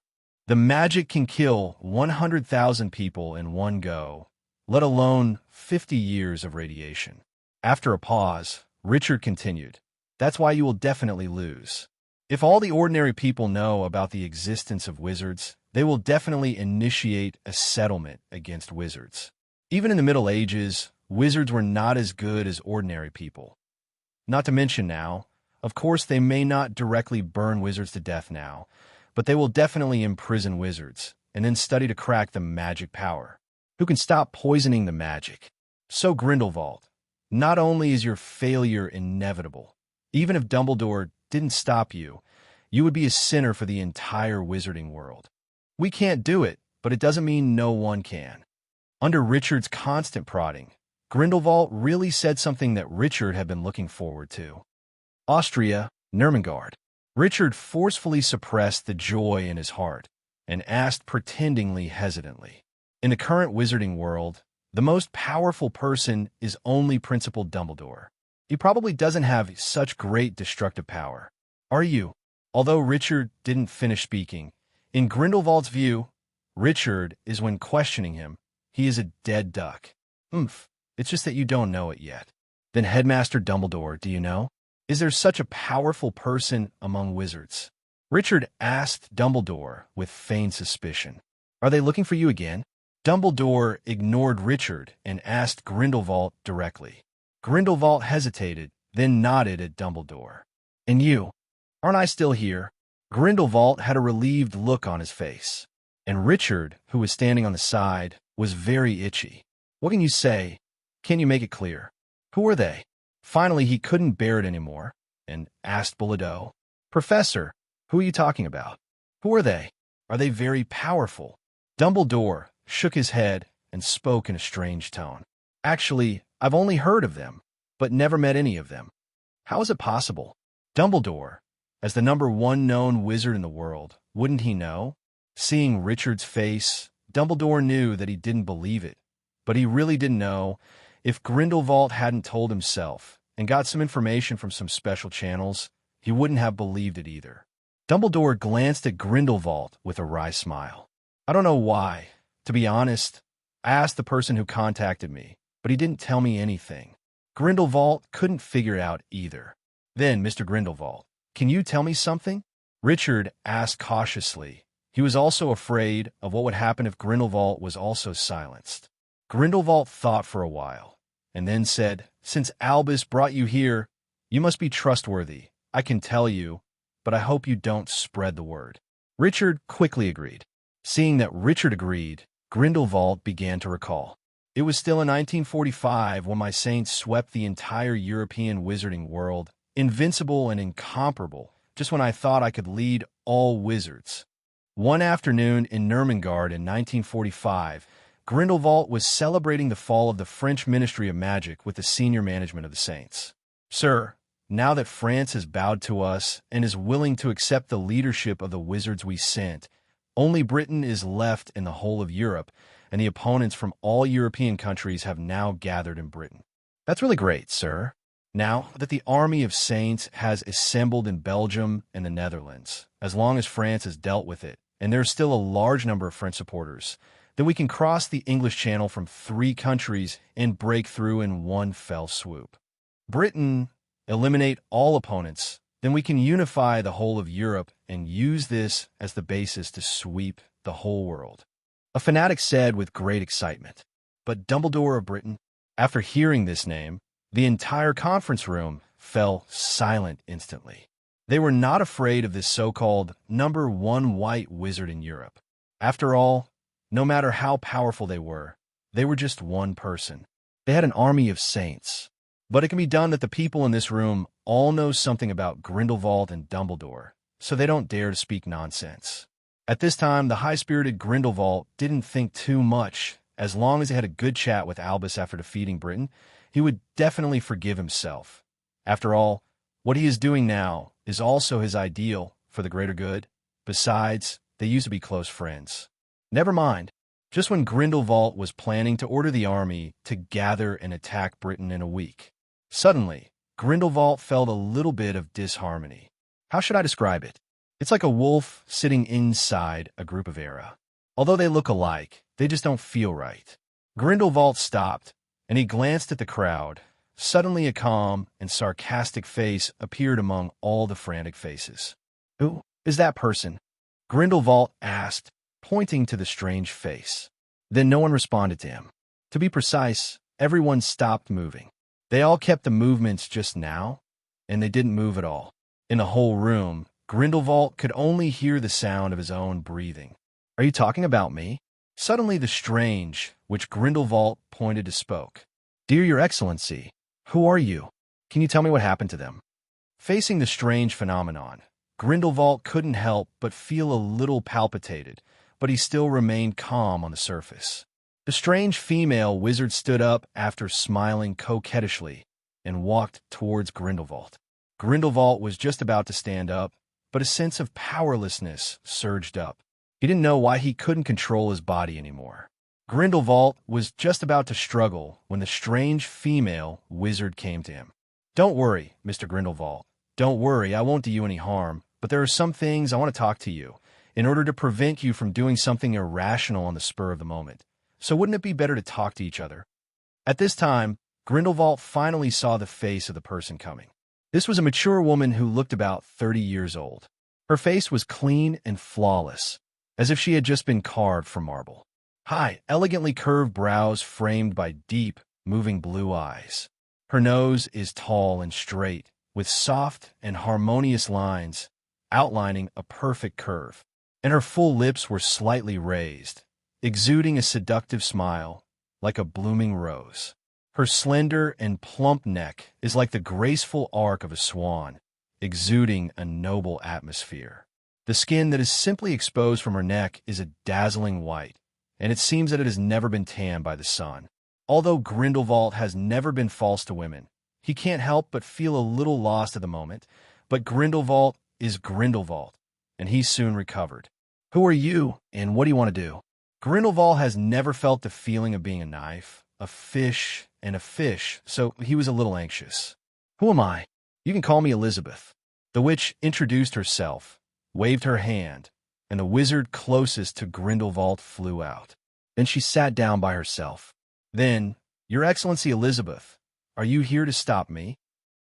The magic can kill 100,000 people in one go, let alone 50 years of radiation. After a pause, Richard continued, That's why you will definitely lose. If all the ordinary people know about the existence of wizards, they will definitely initiate a settlement against wizards. Even in the Middle Ages, wizards were not as good as ordinary people. Not to mention now, of course they may not directly burn wizards to death now, but they will definitely imprison wizards, and then study to crack the magic power. Who can stop poisoning the magic? So Grindelwald, not only is your failure inevitable, even if Dumbledore didn't stop you, you would be a sinner for the entire wizarding world. We can't do it, but it doesn't mean no one can. Under Richard's constant prodding, Grindelwald really said something that Richard had been looking forward to. Austria, Nurmengard. Richard forcefully suppressed the joy in his heart and asked pretendingly hesitantly. In the current wizarding world, the most powerful person is only Principal Dumbledore. He probably doesn't have such great destructive power. Are you? Although Richard didn't finish speaking, in Grindelwald's view, Richard is when questioning him, he is a dead duck. It's just that you don't know it yet. Then Headmaster Dumbledore, do you know? Is there such a powerful person among wizards? Richard asked Dumbledore with feigned suspicion. Are they looking for you again? Dumbledore ignored Richard and asked Grindelwald directly. Grindelwald hesitated, then nodded at Dumbledore. And you? Aren't I still here? Grindelwald had a relieved look on his face, and Richard, who was standing on the side, was very itchy. What can you say? Can you make it clear? Who are they? Finally, he couldn't bear it anymore, and asked Bullido, Professor, who are you talking about? Who are they? Are they very powerful? Dumbledore shook his head and spoke in a strange tone. Actually, I've only heard of them, but never met any of them. How is it possible? Dumbledore, as the #1 known wizard in the world, wouldn't he know? Seeing Richard's face, Dumbledore knew that he didn't believe it, but he really didn't know. If Grindelwald hadn't told himself and got some information from some special channels, he wouldn't have believed it either. Dumbledore glanced at Grindelwald with a wry smile. I don't know why. To be honest, I asked the person who contacted me, but he didn't tell me anything. Grindelwald couldn't figure it out either. Then, Mr. Grindelwald, can you tell me something? Richard asked cautiously. He was also afraid of what would happen if Grindelwald was also silenced. Grindelwald thought for a while, and then said, Since Albus brought you here, you must be trustworthy. I can tell you, but I hope you don't spread the word. Richard quickly agreed. Seeing that Richard agreed, Grindelwald began to recall. It was still in 1945 when my saints swept the entire European wizarding world, invincible and incomparable, just when I thought I could lead all wizards. One afternoon in Nurmengard in 1945, Grindelwald was celebrating the fall of the French Ministry of Magic with the senior management of the Saints. Sir, now that France has bowed to us and is willing to accept the leadership of the wizards we sent, only Britain is left in the whole of Europe, and the opponents from all European countries have now gathered in Britain. That's really great, sir. Now that the army of saints has assembled in Belgium and the Netherlands, as long as France has dealt with it, and there's still a large number of French supporters, then we can cross the English Channel from 3 countries and break through in one fell swoop. Britain, eliminate all opponents, then we can unify the whole of Europe and use this as the basis to sweep the whole world. A fanatic said with great excitement. But Dumbledore of Britain? After hearing this name, the entire conference room fell silent instantly. They were not afraid of this so-called #1 white wizard in Europe. After all, no matter how powerful they were just one person. They had an army of saints. But it can be done that the people in this room all know something about Grindelwald and Dumbledore, so they don't dare to speak nonsense. At this time, the high-spirited Grindelwald didn't think too much. As long as he had a good chat with Albus after defeating Britain, he would definitely forgive himself. After all, what he is doing now is also his ideal for the greater good. Besides, they used to be close friends. Never mind. Just when Grindelwald was planning to order the army to gather and attack Britain in a week, suddenly, Grindelwald felt a little bit of disharmony. How should I describe it? It's like a wolf sitting inside a group of Era. Although they look alike, they just don't feel right. Grindelwald stopped, and he glanced at the crowd. Suddenly a calm and sarcastic face appeared among all the frantic faces. "Who is that person?" Grindelwald asked, pointing to the strange face. Then no one responded to him. To be precise, everyone stopped moving. They all kept the movements just now, and they didn't move at all. In the whole room, Grindelwald could only hear the sound of his own breathing. "Are you talking about me?" Suddenly the strange, which Grindelwald pointed to, spoke. "Dear Your Excellency, who are you? Can you tell me what happened to them?" Facing the strange phenomenon, Grindelwald couldn't help but feel a little palpitated, but he still remained calm on the surface. The strange female wizard stood up after smiling coquettishly and walked towards Grindelwald. Grindelwald was just about to stand up, but a sense of powerlessness surged up. He didn't know why he couldn't control his body anymore. Grindelwald was just about to struggle when the strange female wizard came to him. "Don't worry, Mr. Grindelwald. Don't worry, I won't do you any harm, but there are some things I want to talk to you in order to prevent you from doing something irrational on the spur of the moment. So wouldn't it be better to talk to each other?" At this time, Grindelwald finally saw the face of the person coming. This was a mature woman who looked about 30 years old. Her face was clean and flawless, as if she had just been carved from marble. High, elegantly curved brows framed by deep, moving blue eyes. Her nose is tall and straight, with soft and harmonious lines outlining a perfect curve, and her full lips were slightly raised, exuding a seductive smile, like a blooming rose. Her slender and plump neck is like the graceful arc of a swan, exuding a noble atmosphere. The skin that is simply exposed from her neck is a dazzling white, and it seems that it has never been tanned by the sun. Although Grindelwald has never been false to women, he can't help but feel a little lost at the moment, but Grindelwald is Grindelwald, and he soon recovered. "Who are you, and what do you want to do?" Grindelwald has never felt the feeling of being a knife, a fish, and a fish, so he was a little anxious. "Who am I? You can call me Elizabeth." The witch introduced herself, waved her hand, and the wizard closest to Grindelwald flew out. Then she sat down by herself. Then, "Your Excellency Elizabeth, are you here to stop me?"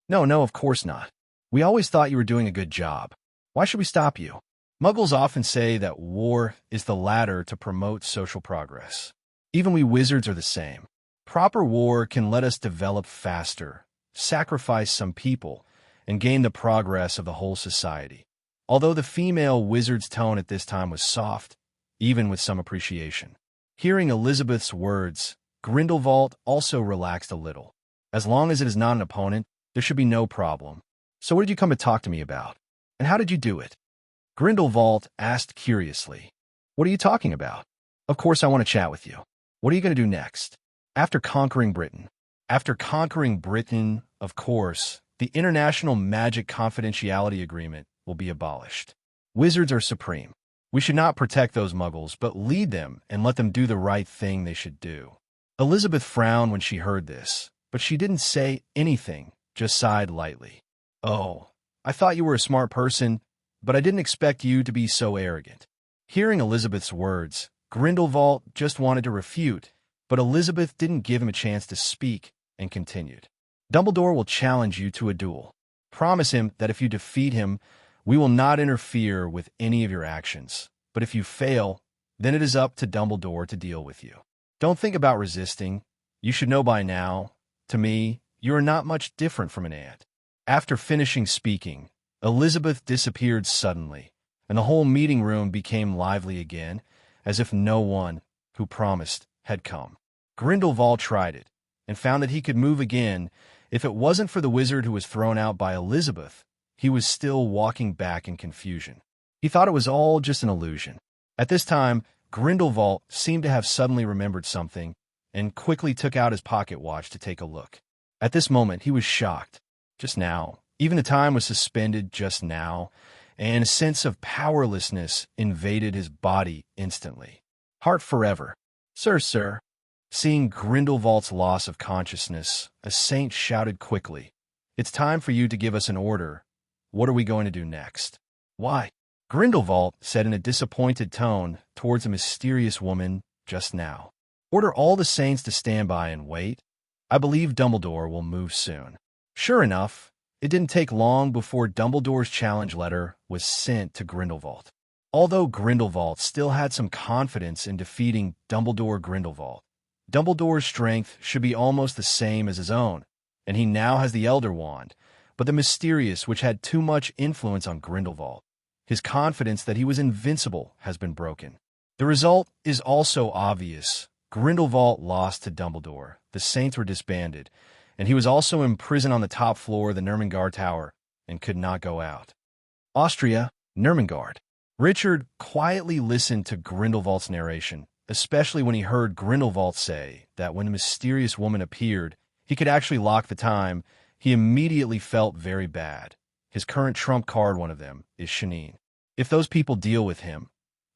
No, of course not. We always thought you were doing a good job. Why should we stop you?" Muggles often say that war is the ladder to promote social progress. Even we wizards are the same. Proper war can let us develop faster, sacrifice some people, and gain the progress of the whole society. Although the female wizard's tone at this time was soft, even with some appreciation. Hearing Elizabeth's words, Grindelwald also relaxed a little. As long as it is not an opponent, there should be no problem. "So what did you come to talk to me about? And how did you do it?" Grindelwald asked curiously. "What are you talking about?" "Of course I want to chat with you. What are you going to do next?" "After conquering Britain." "After conquering Britain, of course, the International Magic Confidentiality Agreement will be abolished. Wizards are supreme. We should not protect those muggles, but lead them and let them do the right thing they should do." Elizabeth frowned when she heard this, but she didn't say anything, just sighed lightly. "Oh, I thought you were a smart person, but I didn't expect you to be so arrogant." Hearing Elizabeth's words, Grindelwald just wanted to refute, but Elizabeth didn't give him a chance to speak and continued. "Dumbledore will challenge you to a duel. Promise him that if you defeat him, we will not interfere with any of your actions. But if you fail, then it is up to Dumbledore to deal with you. Don't think about resisting. You should know by now, to me, you are not much different from an ant." After finishing speaking, Elizabeth disappeared suddenly, and the whole meeting room became lively again, as if no one who promised had come. Grindelwald tried it, and found that he could move again If it wasn't for the wizard who was thrown out by Elizabeth, he was still walking back in confusion. He thought it was all just an illusion. At this time, Grindelwald seemed to have suddenly remembered something and quickly took out his pocket watch to take a look. At this moment, he was shocked. Just now, even the time was suspended just now, and a sense of powerlessness invaded his body instantly. Heart forever. Sir. Seeing Grindelwald's loss of consciousness, a saint shouted quickly, "It's time for you to give us an order. What are we going to do next?" "Why?" Grindelwald said in a disappointed tone towards a mysterious woman just now. "Order all the saints to stand by and wait. I believe Dumbledore will move soon." Sure enough, it didn't take long before Dumbledore's challenge letter was sent to Grindelwald. Although Grindelwald still had some confidence in defeating Grindelwald, Dumbledore's strength should be almost the same as his own, and he now has the Elder Wand, but the mysterious which had too much influence on Grindelwald. His confidence that he was invincible has been broken. The result is also obvious. Grindelwald lost to Dumbledore, the Saints were disbanded, and he was also imprisoned on the top floor of the Nurmengard Tower and could not go out. Austria, Nurmengard. Richard quietly listened to Grindelwald's narration, especially when he heard Grindelwald say that when the mysterious woman appeared, he could actually lock the time. He immediately felt very bad. His current trump card, one of them, is Shanine. If those people deal with him,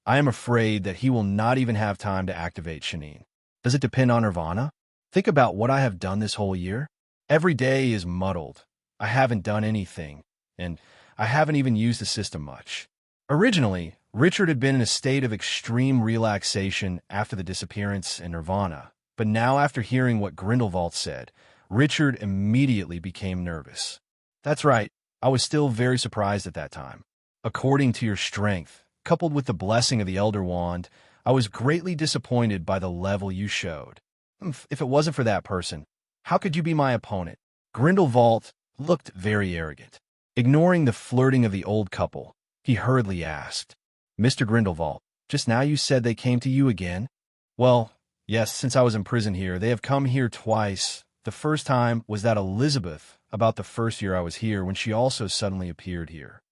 I am afraid that he will not even have time to activate Shanine. Does it depend on Nirvana? Think about what I have done this whole year. Every day is muddled. I haven't done anything, and I haven't even used the system much. Originally, Richard had been in a state of extreme relaxation after the disappearance in Nirvana, but now after hearing what Grindelwald said, Richard immediately became nervous. That's right, I was still very surprised at that time. According to your strength, coupled with the blessing of the Elder Wand, I was greatly disappointed by the level you showed. If it wasn't for that person, how could you be my opponent? Grindelwald looked very arrogant. Ignoring the flirting of the old couple, he hurriedly asked, "Mr. Grindelwald, just now you said they came to you again?" "Well, yes, since I was in prison here, they have come here twice. The first time was that Elizabeth, about the first year I was here, when she also suddenly appeared here."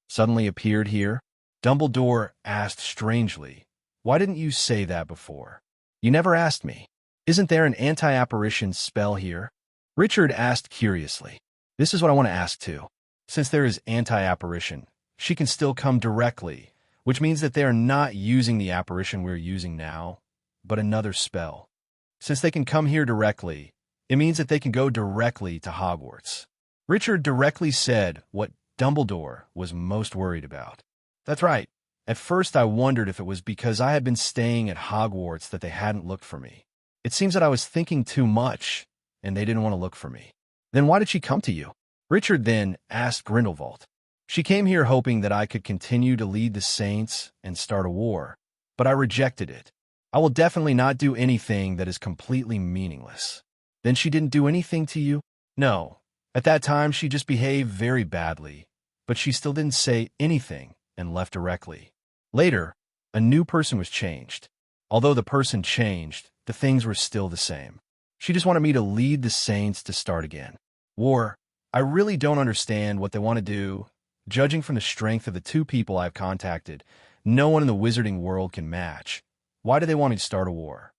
"Suddenly appeared here?" Dumbledore asked strangely. "Why didn't you say that before?" "You never asked me. Isn't there an anti-apparition spell here?" Richard asked curiously. "This is what I want to ask too. Since there is anti-apparition, she can still come directly, which means that they are not using the apparition we're using now, but another spell. Since they can come here directly, it means that they can go directly to Hogwarts." Richard directly said what Dumbledore was most worried about. "That's right. At first I wondered if it was because I had been staying at Hogwarts that they hadn't looked for me. It seems that I was thinking too much, and they didn't want to look for me." "Then why did she come to you?" Richard then asked Grindelwald. "She came here hoping that I could continue to lead the Saints and start a war, but I rejected it. I will definitely not do anything that is completely meaningless." "Then she didn't do anything to you?" "No. At that time she just behaved very badly, but she still didn't say anything and left directly. Later, a new person was changed. Although the person changed, the things were still the same. She just wanted me to lead the Saints to start again. War, I really don't understand what they want to do. Judging from the strength of the two people I've contacted, no one in the wizarding world can match. Why do they want to start a war?"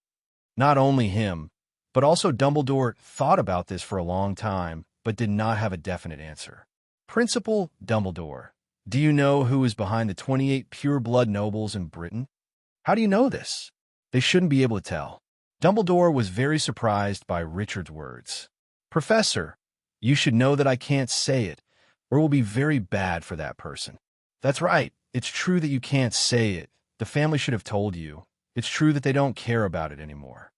Not only him, but also Dumbledore thought about this for a long time, but did not have a definite answer. "Principal Dumbledore, do you know who is behind the 28 pure-blood nobles in Britain?" "How do you know this?" "They shouldn't be able to tell." Dumbledore was very surprised by Richard's words. "Professor, you should know that I can't say it, or it will be very bad for that person." "That's right. It's true that you can't say it. The family should have told you. It's true that they don't care about it anymore."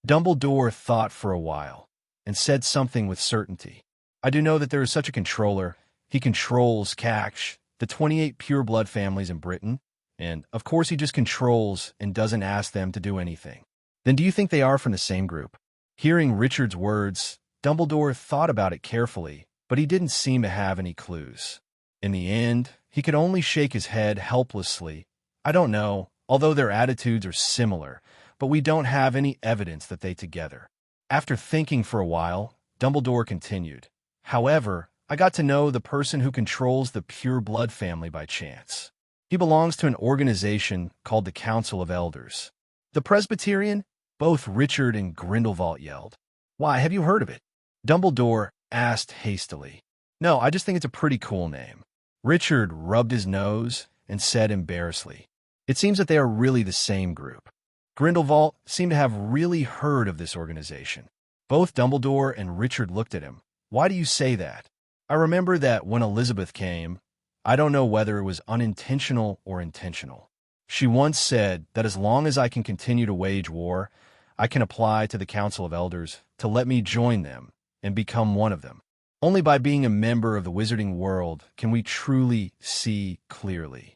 Dumbledore thought for a while and said something with certainty. "I do know that there is such a controller. He controls Cash, the 28 pure-blood families in Britain, and, of course, he just controls and doesn't ask them to do anything." "Then do you think they are from the same group?" Hearing Richard's words, Dumbledore thought about it carefully, but he didn't seem to have any clues. In the end, he could only shake his head helplessly. "I don't know, although their attitudes are similar, but we don't have any evidence that they together." After thinking for a while, Dumbledore continued. However, I got to know the person who controls the pure blood family by chance. He belongs to an organization called the Council of Elders. The Presbyterian? Both Richard and Grindelwald yelled. Why, have you heard of it? Dumbledore asked hastily. No, I just think it's a pretty cool name. Richard rubbed his nose and said embarrassedly. It seems that they are really the same group. Grindelwald seemed to have really heard of this organization. Both Dumbledore and Richard looked at him. Why do you say that? I remember that when Elizabeth came, I don't know whether it was unintentional or intentional. She once said that as long as I can continue to wage war, I can apply to the Council of Elders to let me join them and become one of them. Only by being a member of the wizarding world can we truly see clearly.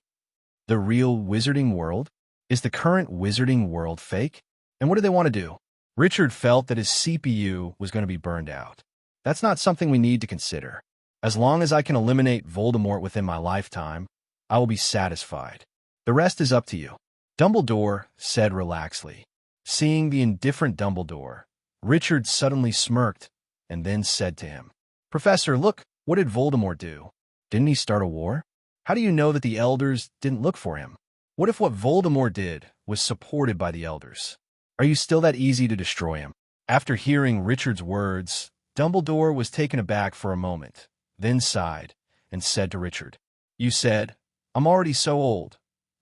The real wizarding world? Is the current wizarding world fake? And what do they want to do? Richard felt that his CPU was going to be burned out. That's not something we need to consider. As long as I can eliminate Voldemort within my lifetime, I will be satisfied. The rest is up to you. Dumbledore said relaxedly. Seeing the indifferent Dumbledore, Richard suddenly smirked and then said to him, Professor, look, what did Voldemort do? Didn't he start a war? How do you know that the elders didn't look for him? What if what Voldemort did was supported by the elders? Are you still that easy to destroy him? After hearing Richard's words, Dumbledore was taken aback for a moment, then sighed and said to Richard, You said, I'm already so old.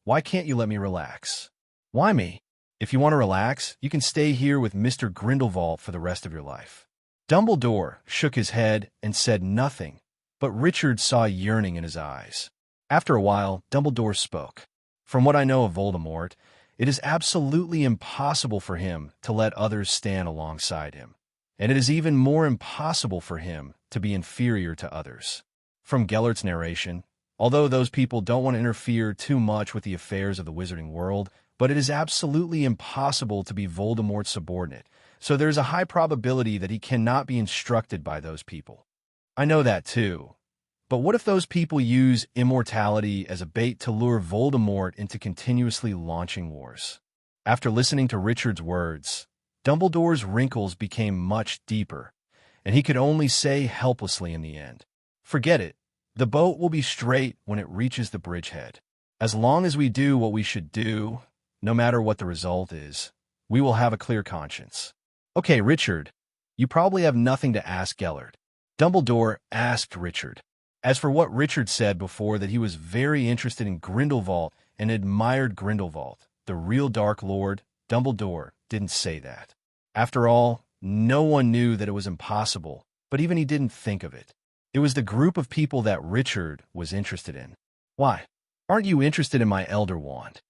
Why can't you let me relax? Why me? If you want to relax, you can stay here with Mr. Grindelwald for the rest of your life. Dumbledore shook his head and said nothing, but Richard saw yearning in his eyes. After a while, Dumbledore spoke. From what I know of Voldemort, it is absolutely impossible for him to let others stand alongside him, and it is even more impossible for him to be inferior to others. From Gellert's narration, although those people don't want to interfere too much with the affairs of the wizarding world, but it is absolutely impossible to be Voldemort's subordinate, so there's a high probability that he cannot be instructed by those people. I know that too. But what if those people use immortality as a bait to lure Voldemort into continuously launching wars? After listening to Richard's words, Dumbledore's wrinkles became much deeper, and he could only say helplessly in the end, Forget it. The boat will be straight when it reaches the bridgehead. As long as we do what we should do, no matter what the result is, we will have a clear conscience. Okay, Richard, you probably have nothing to ask Gellert. Dumbledore asked Richard. As for what Richard said before, that he was very interested in Grindelwald and admired Grindelwald, the real Dark Lord, Dumbledore didn't say that. After all, no one knew that it was impossible, but even he didn't think of it. It was the group of people that Richard was interested in. Why? Aren't you interested in my Elder Wand?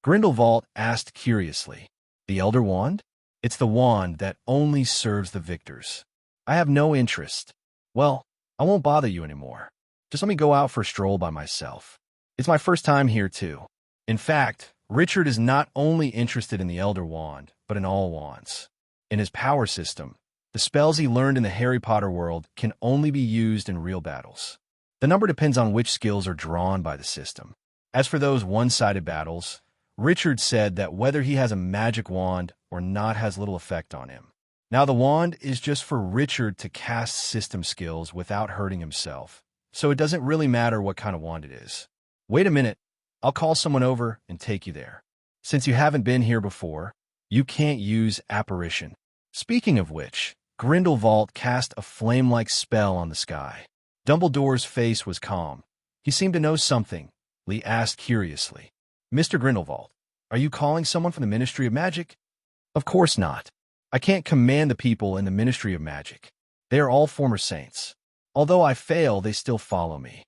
Grindelwald asked curiously. The Elder Wand? It's the wand that only serves the victors. I have no interest. Well, I won't bother you anymore. Just let me go out for a stroll by myself. It's my first time here, too. In fact, Richard is not only interested in the Elder Wand, but in all wands. In his power system, the spells he learned in the Harry Potter world can only be used in real battles. The number depends on which skills are drawn by the system. As for those one-sided battles, Richard said that whether he has a magic wand or not has little effect on him. Now the wand is just for Richard to cast system skills without hurting himself, so it doesn't really matter what kind of wand it is. Wait a minute, I'll call someone over and take you there. Since you haven't been here before, you can't use apparition. Speaking of which, Grindelwald cast a flame-like spell on the sky. Dumbledore's face was calm. He seemed to know something. Lee asked curiously, Mr. Grindelwald, are you calling someone from the Ministry of Magic? Of course not. I can't command the people in the Ministry of Magic. They are all former saints. Although I fail, they still follow me.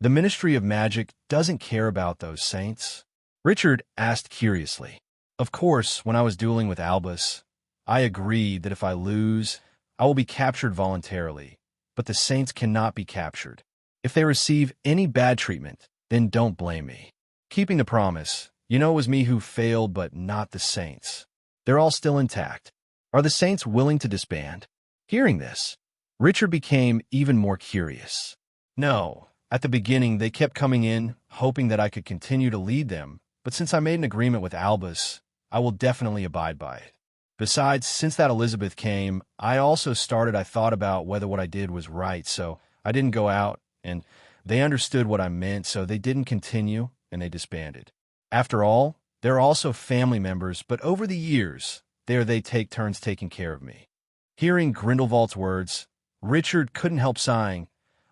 The Ministry of Magic doesn't care about those saints. Richard asked curiously. Of course, when I was dueling with Albus, I agreed that if I lose, I will be captured voluntarily, but the saints cannot be captured. If they receive any bad treatment, then don't blame me. Keeping the promise, you know it was me who failed, but not the saints. They're all still intact. Are the saints willing to disband? Hearing this, Richard became even more curious. No, at the beginning they kept coming in, hoping that I could continue to lead them, but since I made an agreement with Albus, I will definitely abide by it. Besides, since that Elizabeth came, I thought about whether what I did was right, so I didn't go out, and they understood what I meant, so they didn't continue, and they disbanded. After all, they're also family members, but over the years, they take turns taking care of me. Hearing Grindelwald's words, Richard couldn't help sighing.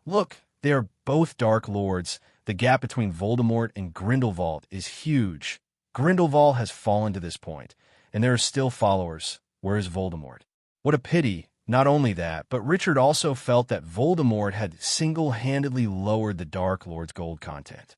Look, they are both Dark Lords. The gap between Voldemort and Grindelwald is huge. Grindelwald has fallen to this point, and there are still followers. Where is Voldemort? What a pity. Not only that, but Richard also felt that Voldemort had single-handedly lowered the Dark Lord's gold content.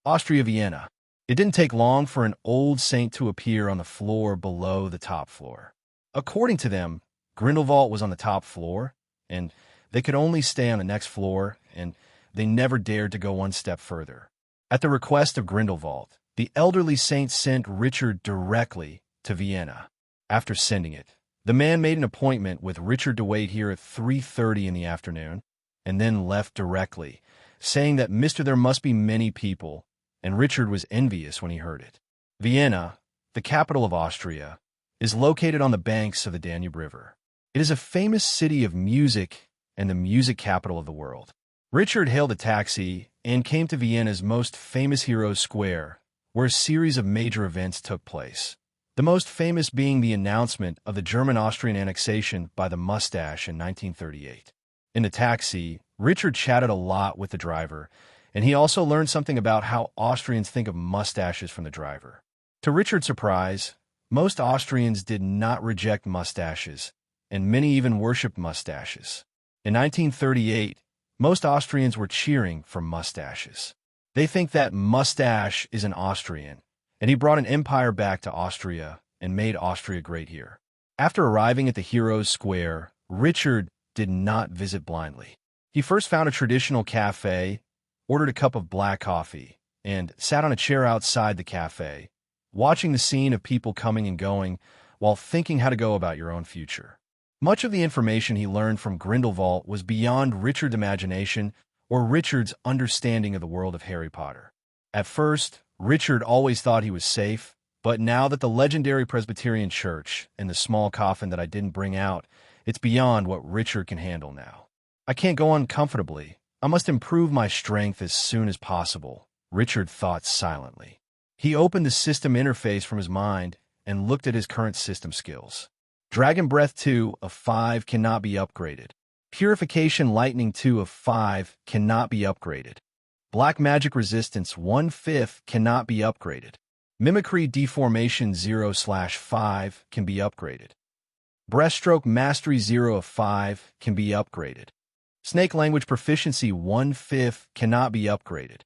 Austria, Vienna. It didn't take long for an old saint to appear on the floor below the top floor. According to them, Grindelwald was on the top floor, and they could only stay on the next floor, and they never dared to go one step further. At the request of Grindelwald, the elderly saint sent Richard directly to Vienna. After sending it, the man made an appointment with Richard to wait here at 3:30 in the afternoon, and then left directly, saying that there must be many people, and Richard was envious when he heard it. Vienna, the capital of Austria, is located on the banks of the Danube River. It is a famous city of music and the music capital of the world. Richard hailed a taxi and came to Vienna's most famous Heroes Square, where a series of major events took place. The most famous being the announcement of the German-Austrian annexation by the Mustache in 1938. In the taxi, Richard chatted a lot with the driver, and he also learned something about how Austrians think of mustaches from the driver. To Richard's surprise, most Austrians did not reject mustaches, and many even worshipped mustaches. In 1938, most Austrians were cheering for mustaches. They think that mustache is an Austrian, and he brought an empire back to Austria and made Austria great here. After arriving at the Heroes Square, Richard did not visit blindly. He first found a traditional cafe, ordered a cup of black coffee, and sat on a chair outside the cafe, watching the scene of people coming and going while thinking how to go about your own future. Much of the information he learned from Grindelwald was beyond Richard's imagination or Richard's understanding of the world of Harry Potter. At first, Richard always thought he was safe, but now that the legendary Presbyterian Church and the small coffin that I didn't bring out, it's beyond what Richard can handle now. I can't go on comfortably. I must improve my strength as soon as possible, Richard thought silently. He opened the system interface from his mind and looked at his current system skills. Dragon Breath 2 of 5 cannot be upgraded. Purification Lightning 2 of 5 cannot be upgraded. Black Magic Resistance 1/5 cannot be upgraded. Mimicry Deformation 0/5 can be upgraded. Breaststroke Mastery 0 of 5 can be upgraded. Snake Language Proficiency 1/5 cannot be upgraded.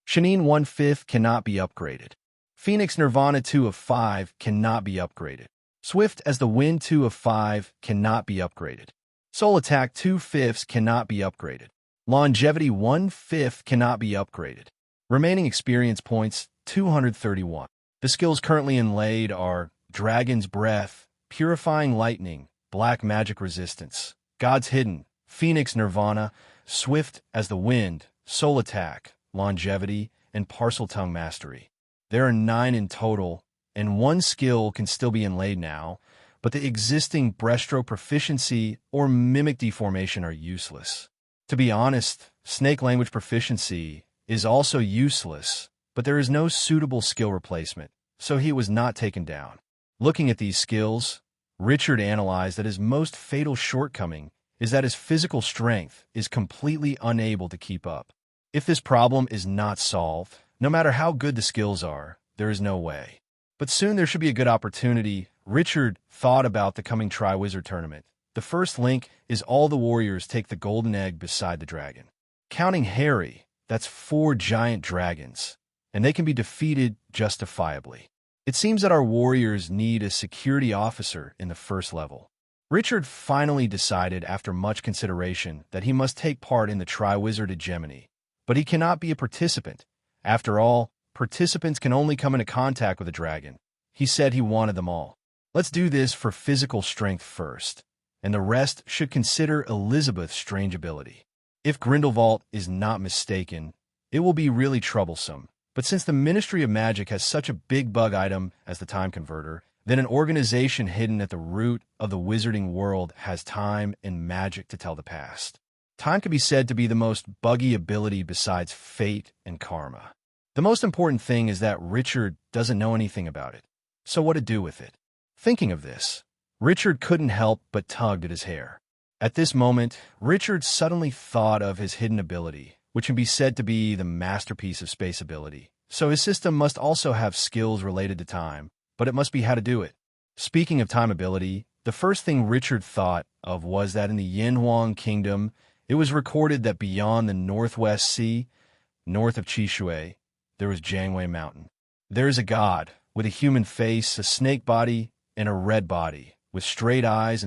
Shanine 1/5 cannot be upgraded. Phoenix Nirvana 2 of 5 cannot be upgraded. Swift as the Wind 2 of 5 cannot be upgraded. Soul Attack 2/5 cannot be upgraded. Longevity 1/5 cannot be upgraded. Remaining experience points 231. The skills currently inlaid are Dragon's Breath, Purifying Lightning, Black Magic Resistance, God's Hidden, Phoenix Nirvana, Swift as the Wind, Soul Attack, Longevity, and Parseltongue Mastery. There are 9 in total, and 1 skill can still be inlaid now, but the existing Breaststroke Proficiency or Mimic Deformation are useless. To be honest, Snake Language Proficiency is also useless, but there is no suitable skill replacement, so he was not taken down. Looking at these skills, Richard analyzed that his most fatal shortcoming is that his physical strength is completely unable to keep up. If this problem is not solved, no matter how good the skills are, there is no way. But soon there should be a good opportunity. Richard thought about the coming Triwizard Tournament. The first link is all the warriors take the golden egg beside the dragon. Counting Harry, that's 4 giant dragons, and they can be defeated justifiably. It seems that our warriors need a security officer in the first level. Richard finally decided after much consideration that he must take part in the Triwizard Hegemony, but he cannot be a participant. After all, participants can only come into contact with a dragon. He said he wanted them all. Let's do this for physical strength first, and the rest should consider Elizabeth's strange ability. If Grindelwald is not mistaken, it will be really troublesome. But since the Ministry of Magic has such a big bug item as the Time Converter, then an organization hidden at the root of the wizarding world has time and magic to tell the past. Time can be said to be the most buggy ability besides fate and karma. The most important thing is that Richard doesn't know anything about it. So what to do with it? Thinking of this, Richard couldn't help but tugged at his hair. At this moment, Richard suddenly thought of his hidden ability, which can be said to be the masterpiece of space ability. So his system must also have skills related to time, but it must be how to do it. Speaking of time ability, the first thing Richard thought of was that in the Yinhuang Kingdom, it was recorded that beyond the Northwest Sea, north of Chishui, there was Jiangwei Mountain. There is a god with a human face, a snake body, and a red body, with straight eyes,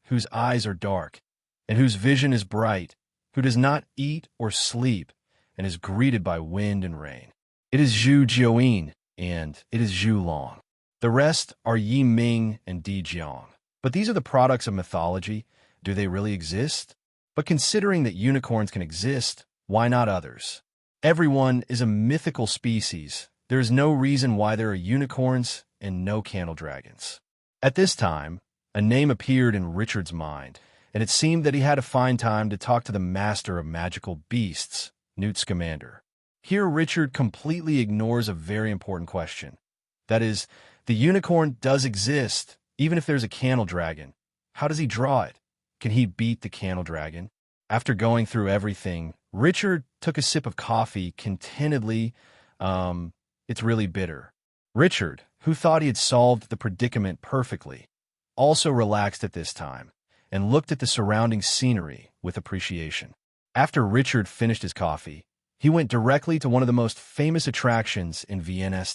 whose eyes are dark, and whose vision is bright, who does not eat or sleep, and is greeted by wind and rain. It is Zhu Jiuyin, and it is Zhu Long. The rest are Yi Ming and Di Jiang. But these are the products of mythology. Do they really exist? But considering that unicorns can exist, why not others? Everyone is a mythical species. There is no reason why there are unicorns and no candle dragons. At this time, a name appeared in Richard's mind, and it seemed that he had to find time to talk to the master of magical beasts, Newt Scamander. Here Richard completely ignores a very important question. That is, the unicorn does exist, even if there's a candle dragon. How does he draw it? Can he beat the candle dragon? After going through everything, Richard took a sip of coffee contentedly. It's really bitter. Richard, who thought he had solved the predicament perfectly, also relaxed at this time and looked at the surrounding scenery with appreciation. After Richard finished his coffee, he went directly to one of the most famous attractions in Vienna,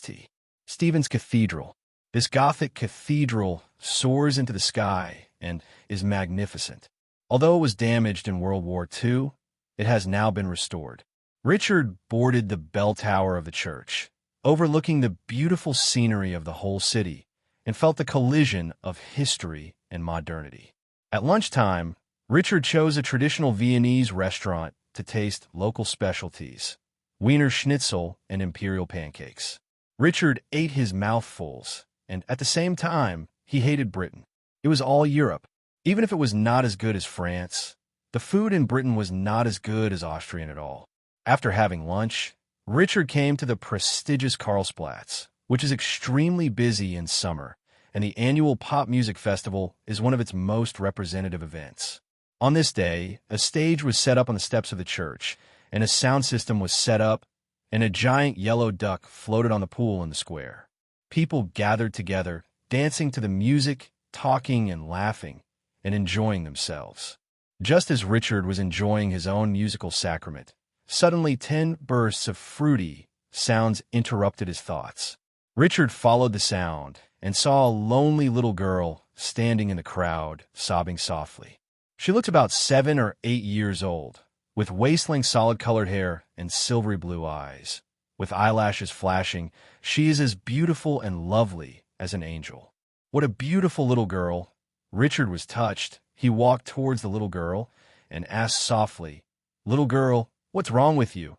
Stephen's Cathedral. This Gothic cathedral soars into the sky and is magnificent. Although it was damaged in World War II, it has now been restored. Richard boarded the bell tower of the church, overlooking the beautiful scenery of the whole city, and felt the collision of history and modernity. At lunchtime, Richard chose a traditional Viennese restaurant to taste local specialties, Wiener Schnitzel and imperial pancakes. Richard ate his mouthfuls, and at the same time, he hated Britain. It was all Europe. Even if it was not as good as France, the food in Britain was not as good as Austrian at all. After having lunch, Richard came to the prestigious Karlsplatz, which is extremely busy in summer, and the annual pop music festival is one of its most representative events. On this day, a stage was set up on the steps of the church, and a sound system was set up, and a giant yellow duck floated on the pool in the square. People gathered together, dancing to the music, talking and laughing, and enjoying themselves. Just as Richard was enjoying his own musical sacrament, suddenly 10 bursts of fruity sounds interrupted his thoughts. Richard followed the sound and saw a lonely little girl standing in the crowd, sobbing softly. She looked about 7 or 8 years old, with waist-length solid-colored hair and silvery blue eyes. With eyelashes flashing, she is as beautiful and lovely as an angel. What a beautiful little girl! Richard was touched. He walked towards the little girl and asked softly, "Little girl, what's wrong with you?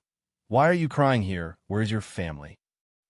Why are you crying here? Where's your family?"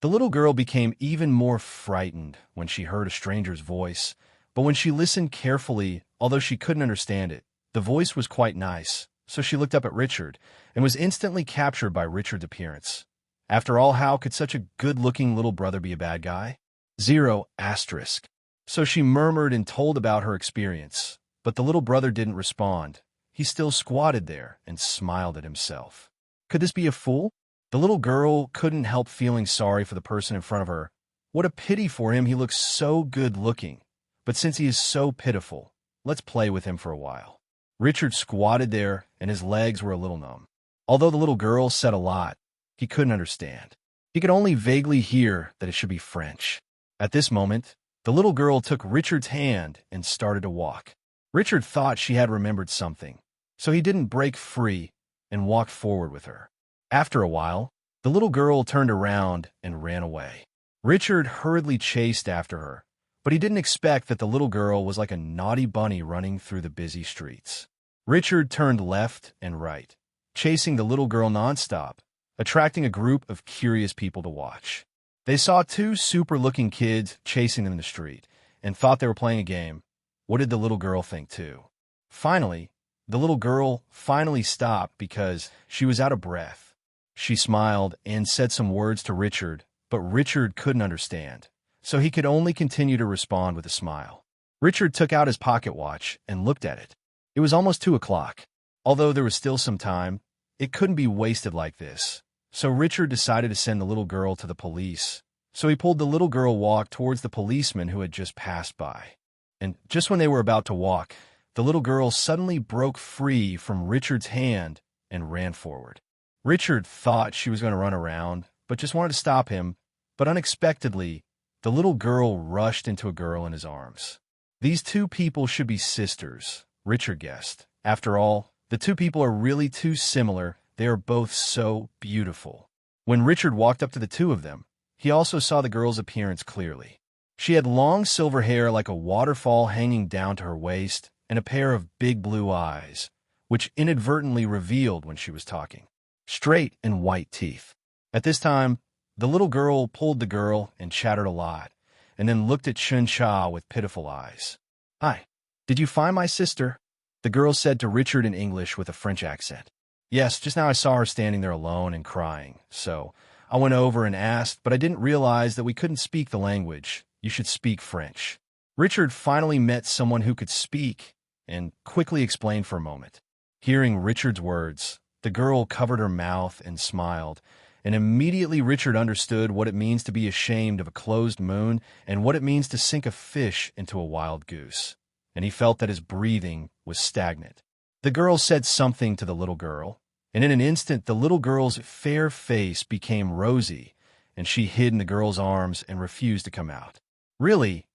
The little girl became even more frightened when she heard a stranger's voice, but when she listened carefully, although she couldn't understand it, the voice was quite nice, so she looked up at Richard and was instantly captured by Richard's appearance. After all, how could such a good-looking little brother be a bad guy? 0 asterisk. So she murmured and told about her experience, but the little brother didn't respond. He still squatted there and smiled at himself. Could this be a fool? The little girl couldn't help feeling sorry for the person in front of her. What a pity for him, he looks so good-looking. But since he is so pitiful, let's play with him for a while. Richard squatted there, and his legs were a little numb. Although the little girl said a lot, he couldn't understand. He could only vaguely hear that it should be French. At this moment, the little girl took Richard's hand and started to walk. Richard thought she had remembered something, so he didn't break free and walked forward with her. After a while, the little girl turned around and ran away. Richard hurriedly chased after her, but he didn't expect that the little girl was like a naughty bunny running through the busy streets. Richard turned left and right, chasing the little girl nonstop, attracting a group of curious people to watch. They saw two super-looking kids chasing them in the street and thought they were playing a game. What did the little girl think, too? Finally, the little girl finally stopped because she was out of breath. She smiled and said some words to Richard, but Richard couldn't understand, so he could only continue to respond with a smile. Richard took out his pocket watch and looked at it. It was almost 2 o'clock. Although there was still some time, it couldn't be wasted like this. So Richard decided to send the little girl to the police. So he pulled the little girl walk towards the policeman who had just passed by. And just when they were about to walk, the little girl suddenly broke free from Richard's hand and ran forward. Richard thought she was going to run around, but just wanted to stop him. But unexpectedly, the little girl rushed into a girl in his arms. These two people should be sisters, Richard guessed. After all, the two people are really too similar. They are both so beautiful. When Richard walked up to the two of them, he also saw the girl's appearance clearly. She had long silver hair like a waterfall hanging down to her waist and a pair of big blue eyes, which inadvertently revealed when she was talking. Straight and white teeth. At this time, the little girl pulled the girl and chattered a lot, and then looked at Chun Cha with pitiful eyes. "Hi, did you find my sister?" the girl said to Richard in English with a French accent. "Yes, just now I saw her standing there alone and crying, so I went over and asked, but I didn't realize that we couldn't speak the language. You should speak French." Richard finally met someone who could speak and quickly explained for a moment. Hearing Richard's words, the girl covered her mouth and smiled, and immediately Richard understood what it means to be ashamed of a closed moon and what it means to sink a fish into a wild goose. And he felt that his breathing was stagnant. The girl said something to the little girl, and in an instant the little girl's fair face became rosy, and she hid in the girl's arms and refused to come out. "Really?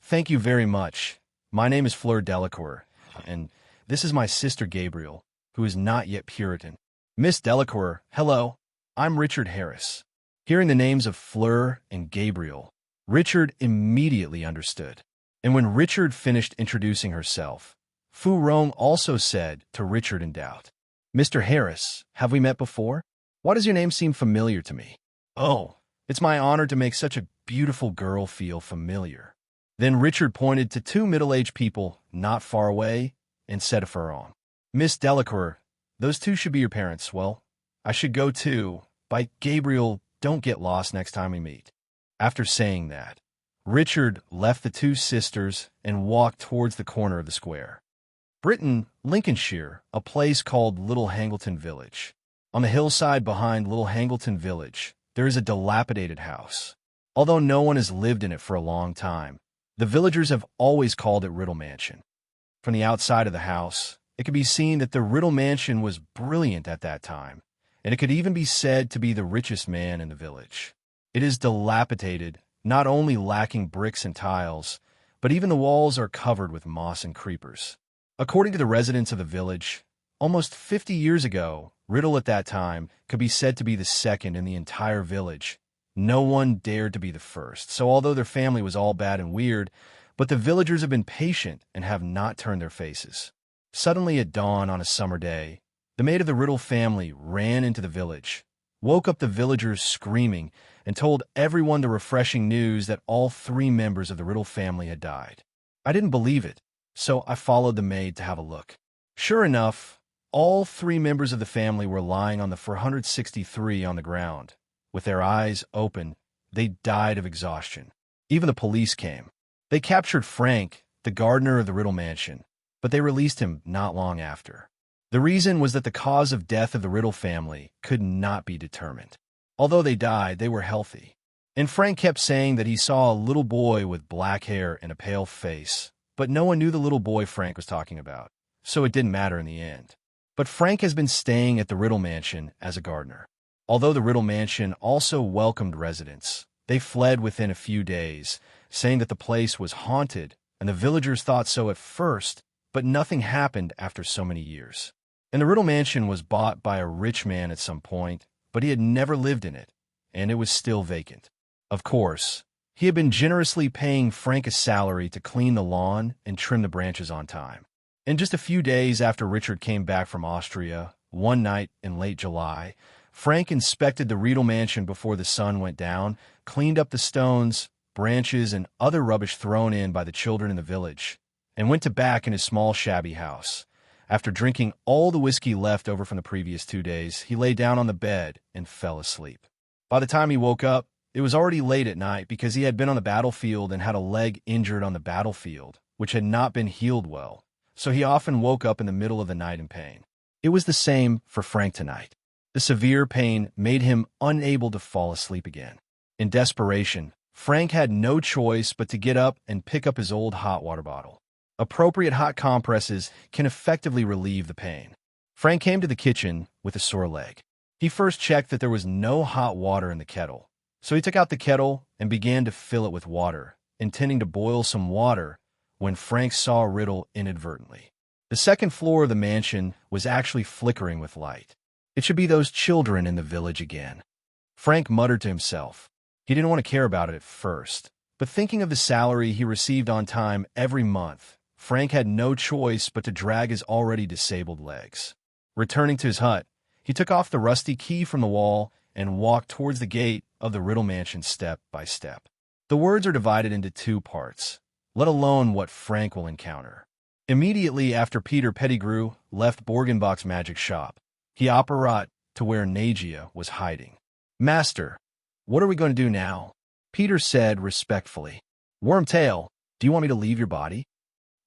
Thank you very much. My name is Fleur Delacour, and this is my sister Gabriel, who is not yet Puritan. Miss Delacour, hello. I'm Richard Harris." Hearing the names of Fleur and Gabriel, Richard immediately understood. And when Richard finished introducing herself, Fu Rong also said to Richard in doubt, "Mr. Harris, have we met before? Why does your name seem familiar to me?" "Oh, it's my honor to make such a beautiful girl feel familiar." Then Richard pointed to two middle-aged people not far away and said to Fu Rong, "Miss Delacour, those two should be your parents. Well, I should go too. By Gabriel, don't get lost next time we meet." After saying that, Richard left the two sisters and walked towards the corner of the square. Britain, Lincolnshire, a place called Little Hangleton Village. On the hillside behind Little Hangleton Village, there is a dilapidated house. Although no one has lived in it for a long time, the villagers have always called it Riddle Mansion. From the outside of the house, it can be seen that the Riddle Mansion was brilliant at that time, and it could even be said to be the richest man in the village. It is dilapidated, not only lacking bricks and tiles, but even the walls are covered with moss and creepers. According to the residents of the village, almost 50 years ago, Riddle at that time could be said to be the second in the entire village. No one dared to be the first, so although their family was all bad and weird, but the villagers have been patient and have not turned their faces. Suddenly at dawn on a summer day, the maid of the Riddle family ran into the village, woke up the villagers screaming, and told everyone the refreshing news that all 3 members of the Riddle family had died. I didn't believe it, so I followed the maid to have a look. Sure enough, all 3 members of the family were lying on the 463 on the ground. With their eyes open, they died of exhaustion. Even the police came. They captured Frank, the gardener of the Riddle Mansion, but they released him not long after. The reason was that the cause of death of the Riddle family could not be determined. Although they died, they were healthy. And Frank kept saying that he saw a little boy with black hair and a pale face, but no one knew the little boy Frank was talking about, so it didn't matter in the end. But Frank has been staying at the Riddle Mansion as a gardener. Although the Riddle Mansion also welcomed residents, they fled within a few days, saying that the place was haunted, and the villagers thought so at first, but nothing happened after so many years. And the Riddle Mansion was bought by a rich man at some point, but he had never lived in it, and it was still vacant. Of course, he had been generously paying Frank a salary to clean the lawn and trim the branches on time. And just a few days after Richard came back from Austria, one night in late July, Frank inspected the Riedel mansion before the sun went down, cleaned up the stones, branches, and other rubbish thrown in by the children in the village, and went to back in his small, shabby house. After drinking all the whiskey left over from the previous 2 days, he lay down on the bed and fell asleep. By the time he woke up, it was already late at night because he had been on the battlefield and had a leg injured on the battlefield, which had not been healed well, so he often woke up in the middle of the night in pain. It was the same for Frank tonight. The severe pain made him unable to fall asleep again. In desperation, Frank had no choice but to get up and pick up his old hot water bottle. Appropriate hot compresses can effectively relieve the pain. Frank came to the kitchen with a sore leg. He first checked that there was no hot water in the kettle, so he took out the kettle and began to fill it with water, intending to boil some water when Frank saw Riddle inadvertently. The second floor of the mansion was actually flickering with light. It should be those children in the village again. Frank muttered to himself. He didn't want to care about it at first, but thinking of the salary he received on time every month, Frank had no choice but to drag his already disabled legs. Returning to his hut, he took off the rusty key from the wall and walked towards the gate of the Riddle mansion step by step. The words are divided into 2 parts, let alone what Frank will encounter. Immediately after Peter Pettigrew left Borgenbach's magic shop, he apparat to where Nagia was hiding. "Master, what are we going to do now?" Peter said respectfully. "Wormtail, do you want me to leave your body?"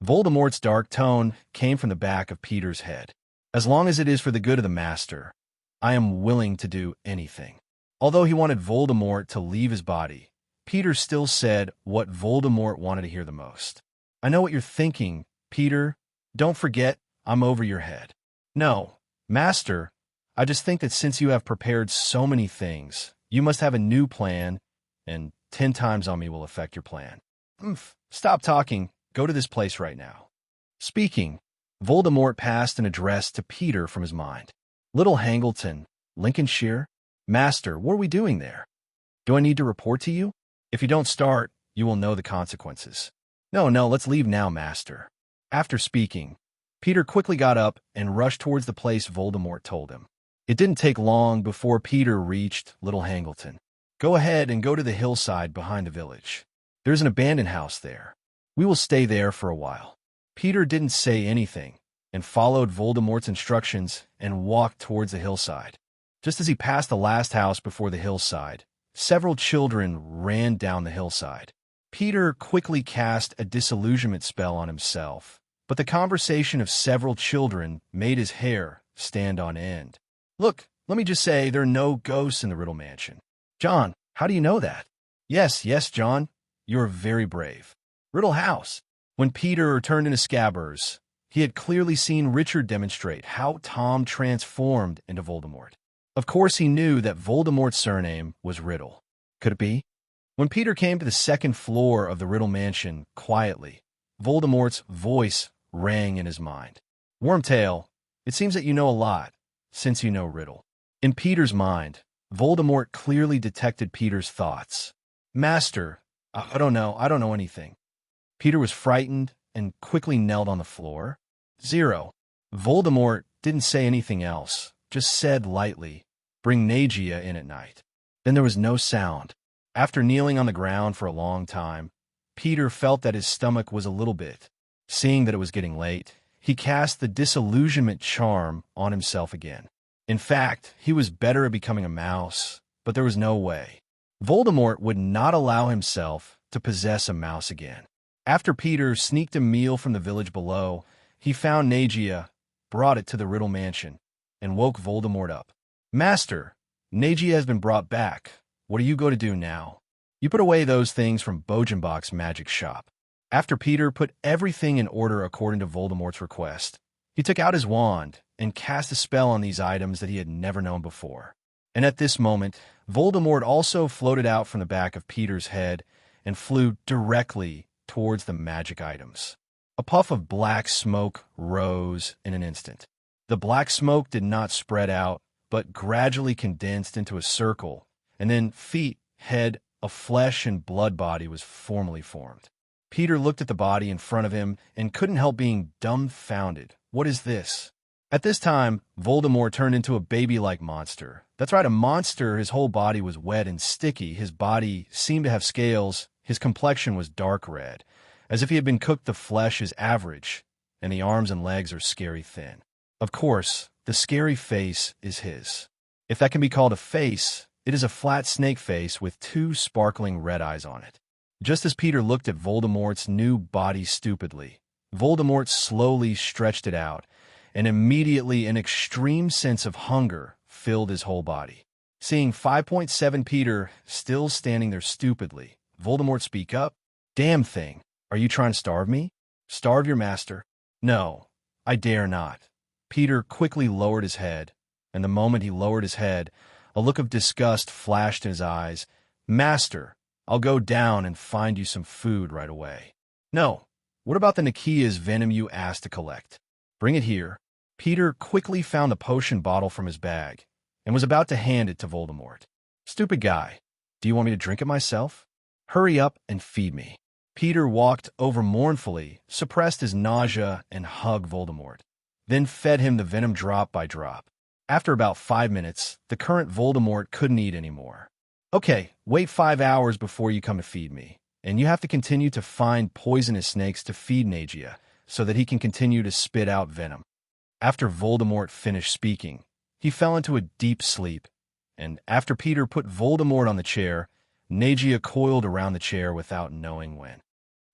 Voldemort's dark tone came from the back of Peter's head. "As long as it is for the good of the Master, I am willing to do anything." Although he wanted Voldemort to leave his body, Peter still said what Voldemort wanted to hear the most. "I know what you're thinking, Peter. Don't forget, I'm over your head." "No, Master, I just think that since you have prepared so many things, you must have a new plan, and 10 times on me will affect your plan." Stop talking. Go to this place right now." Speaking, Voldemort passed an address to Peter from his mind. "Little Hangleton, Lincolnshire? Master, what are we doing there? Do I need to report to you? If you don't start, you will know the consequences." No, let's leave now, Master." After speaking, Peter quickly got up and rushed towards the place Voldemort told him. It didn't take long before Peter reached Little Hangleton. "Go ahead and go to the hillside behind the village. There's an abandoned house there. We will stay there for a while." Peter didn't say anything and followed Voldemort's instructions and walked towards the hillside. Just as he passed the last house before the hillside, several children ran down the hillside. Peter quickly cast a disillusionment spell on himself, but the conversation of several children made his hair stand on end. "Look, let me just say there are no ghosts in the Riddle Mansion." "John, how do you know that?" Yes, John, you're very brave." Riddle House. When Peter returned into Scabbers, he had clearly seen Richard demonstrate how Tom transformed into Voldemort. Of course, he knew that Voldemort's surname was Riddle. Could it be? When Peter came to the second floor of the Riddle Mansion quietly, Voldemort's voice rang in his mind. "Wormtail, it seems that you know a lot, since you know Riddle." In Peter's mind, Voldemort clearly detected Peter's thoughts. "Master, I don't know anything." Peter was frightened and quickly knelt on the floor. 0. Voldemort didn't say anything else, just said lightly, "Bring Nagia in at night." Then there was no sound. After kneeling on the ground for a long time, Peter felt that his stomach was a little bit. Seeing that it was getting late, he cast the disillusionment charm on himself again. In fact, he was better at becoming a mouse, but there was no way. Voldemort would not allow himself to possess a mouse again. After Peter sneaked a meal from the village below, he found Nagia, brought it to the Riddle Mansion, and woke Voldemort up. "Master, Nagia has been brought back. What are you going to do now?" "You put away those things from Bogenbach's magic shop." After Peter put everything in order according to Voldemort's request, he took out his wand and cast a spell on these items that he had never known before. And at this moment, Voldemort also floated out from the back of Peter's head and flew directly towards the magic items. A puff of black smoke rose in an instant. The black smoke did not spread out, but gradually condensed into a circle, and then feet, head, a flesh and blood body was formally formed. Peter looked at the body in front of him and couldn't help being dumbfounded. "What is this?" At this time, Voldemort turned into a baby-like monster. That's right, a monster. His whole body was wet and sticky. His body seemed to have scales. His complexion was dark red, as if he had been cooked. The flesh is average, and the arms and legs are scary thin. Of course, the scary face is his. If that can be called a face, it is a flat snake face with two sparkling red eyes on it. Just as Peter looked at Voldemort's new body stupidly, Voldemort slowly stretched it out, and immediately an extreme sense of hunger filled his whole body. Seeing 5.7 Peter still standing there stupidly, Voldemort speak up. Damn thing, are you trying to starve me? Starve your master? No, I dare not. Peter quickly lowered his head, and the moment he lowered his head, a look of disgust flashed in his eyes. Master, I'll go down and find you some food right away. No, what about the Nikia's venom you asked to collect? Bring it here. Peter quickly found a potion bottle from his bag and was about to hand it to Voldemort. Stupid guy, do you want me to drink it myself? Hurry up and feed me. Peter walked over mournfully, suppressed his nausea, and hugged Voldemort, then fed him the venom drop by drop. After about 5 minutes, the current Voldemort couldn't eat anymore. Okay, wait 5 hours before you come to feed me, and you have to continue to find poisonous snakes to feed Nagia so that he can continue to spit out venom. After Voldemort finished speaking, he fell into a deep sleep, and after Peter put Voldemort on the chair, Nagia coiled around the chair without knowing when.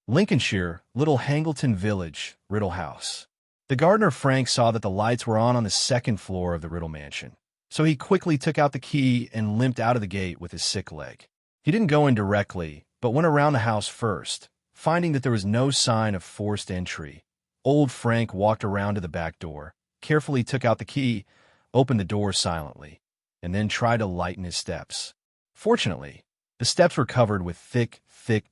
Lincolnshire, Little Hangleton Village, Riddle House. The gardener Frank saw that the lights were on the second floor of the Riddle Mansion, so he quickly took out the key and limped out of the gate with his sick leg. He didn't go in directly, but went around the house first. Finding that there was no sign of forced entry, old Frank walked around to the back door, carefully took out the key, opened the door silently, and then tried to lighten his steps. Fortunately, the steps were covered with thick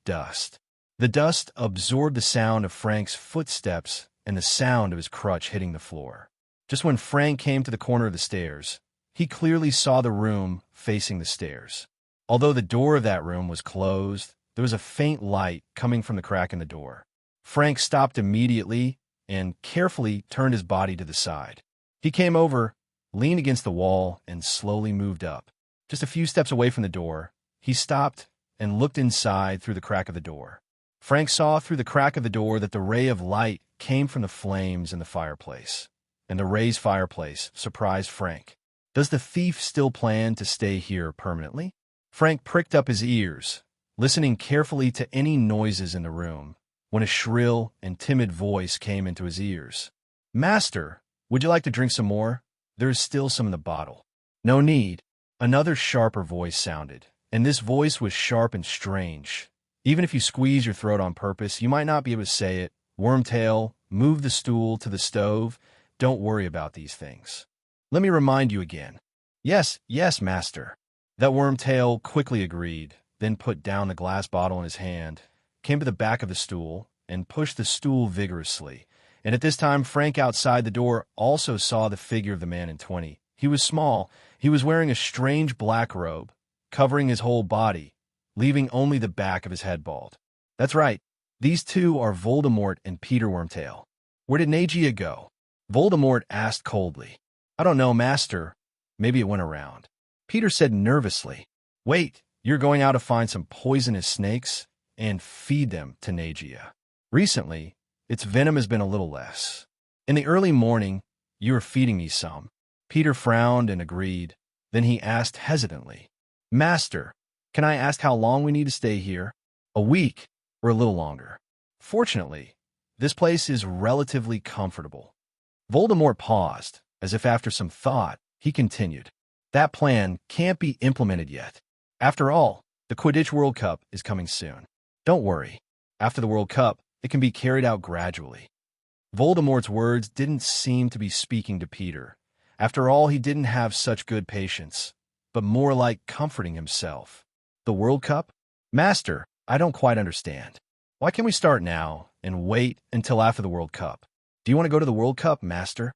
dust. The dust absorbed the sound of Frank's footsteps and the sound of his crutch hitting the floor. Just when Frank came to the corner of the stairs, he clearly saw the room facing the stairs. Although the door of that room was closed, there was a faint light coming from the crack in the door. Frank stopped immediately and carefully turned his body to the side. He came over, leaned against the wall, and slowly moved up. Just a few steps away from the door, he stopped and looked inside through the crack of the door. Frank saw through the crack of the door that the ray of light came from the flames in the fireplace, and the raised fireplace surprised Frank. Does the thief still plan to stay here permanently? Frank pricked up his ears, listening carefully to any noises in the room, when a shrill and timid voice came into his ears. Master, would you like to drink some more? There is still some in the bottle. No need. Another sharper voice sounded, and this voice was sharp and strange. Even if you squeeze your throat on purpose, you might not be able to say it. Wormtail, move the stool to the stove. Don't worry about these things. Let me remind you again. Yes, master. That Wormtail quickly agreed, then put down the glass bottle in his hand, came to the back of the stool, and pushed the stool vigorously. And at this time, Frank outside the door also saw the figure of the man in 20. He was small. He was wearing a strange black robe, covering his whole body, leaving only the back of his head bald. That's right. These two are Voldemort and Peter Wormtail. Where did Nagia go? Voldemort asked coldly. I don't know, master. Maybe it went around. Peter said nervously. Wait, you're going out to find some poisonous snakes and feed them to Nagia. Recently, its venom has been a little less. In the early morning, you were feeding me some. Peter frowned and agreed. Then he asked hesitantly, Master, can I ask how long we need to stay here? A week or a little longer. Fortunately, this place is relatively comfortable. Voldemort paused, as if after some thought. He continued, that plan can't be implemented yet. After all, the Quidditch World Cup is coming soon. Don't worry. After the World Cup, it can be carried out gradually. Voldemort's words didn't seem to be speaking to Peter. After all, he didn't have such good patience, but more like comforting himself. The World Cup? Master, I don't quite understand. Why can't we start now and wait until after the World Cup? Do you want to go to the World Cup, Master?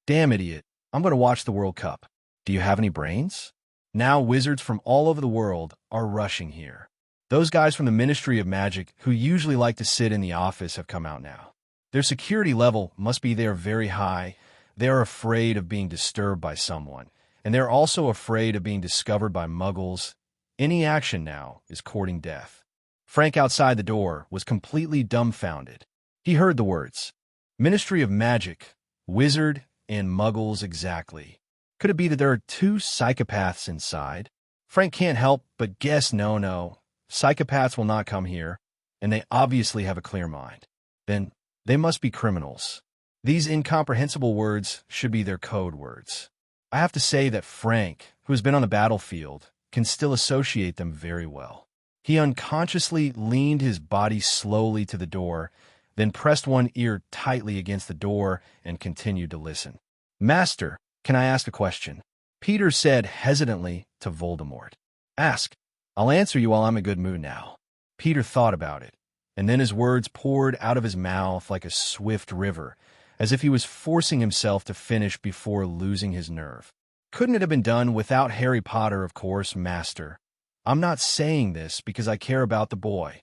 Damn idiot. I'm going to watch the World Cup. Do you have any brains? Now wizards from all over the world are rushing here. Those guys from the Ministry of Magic who usually like to sit in the office have come out now. Their security level must be there very high. They are afraid of being disturbed by someone, and they're also afraid of being discovered by muggles. Any action now is courting death. Frank outside the door was completely dumbfounded. He heard the words, Ministry of Magic, Wizard, and Muggles exactly. Could it be that there are two psychopaths inside? Frank can't help but guess no. Psychopaths will not come here, and they obviously have a clear mind. Then they must be criminals. These incomprehensible words should be their code words. I have to say that Frank, who has been on the battlefield, can still associate them very well. He unconsciously leaned his body slowly to the door, then pressed one ear tightly against the door and continued to listen. Master, can I ask a question? Peter said hesitantly to Voldemort. Ask. I'll answer you while I'm in a good mood now. Peter thought about it, and then his words poured out of his mouth like a swift river, as if he was forcing himself to finish before losing his nerve. Couldn't it have been done without Harry Potter, of course, Master? I'm not saying this because I care about the boy,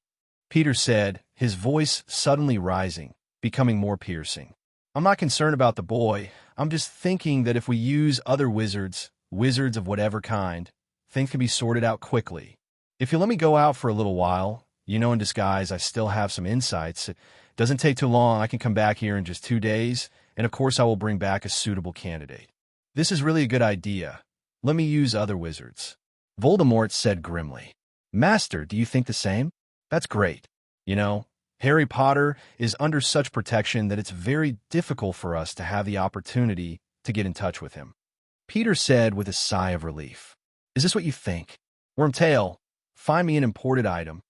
Peter said, his voice suddenly rising, becoming more piercing. I'm not concerned about the boy. I'm just thinking that if we use other wizards of whatever kind, things can be sorted out quickly. If you let me go out for a little while, in disguise, I still have some insights. It doesn't take too long. I can come back here in just 2 days, and of course I will bring back a suitable candidate. This is really a good idea. Let me use other wizards. Voldemort said grimly. Master, do you think the same? That's great. Harry Potter is under such protection that it's very difficult for us to have the opportunity to get in touch with him. Peter said with a sigh of relief. Is this what you think? Wormtail, find me an imported item.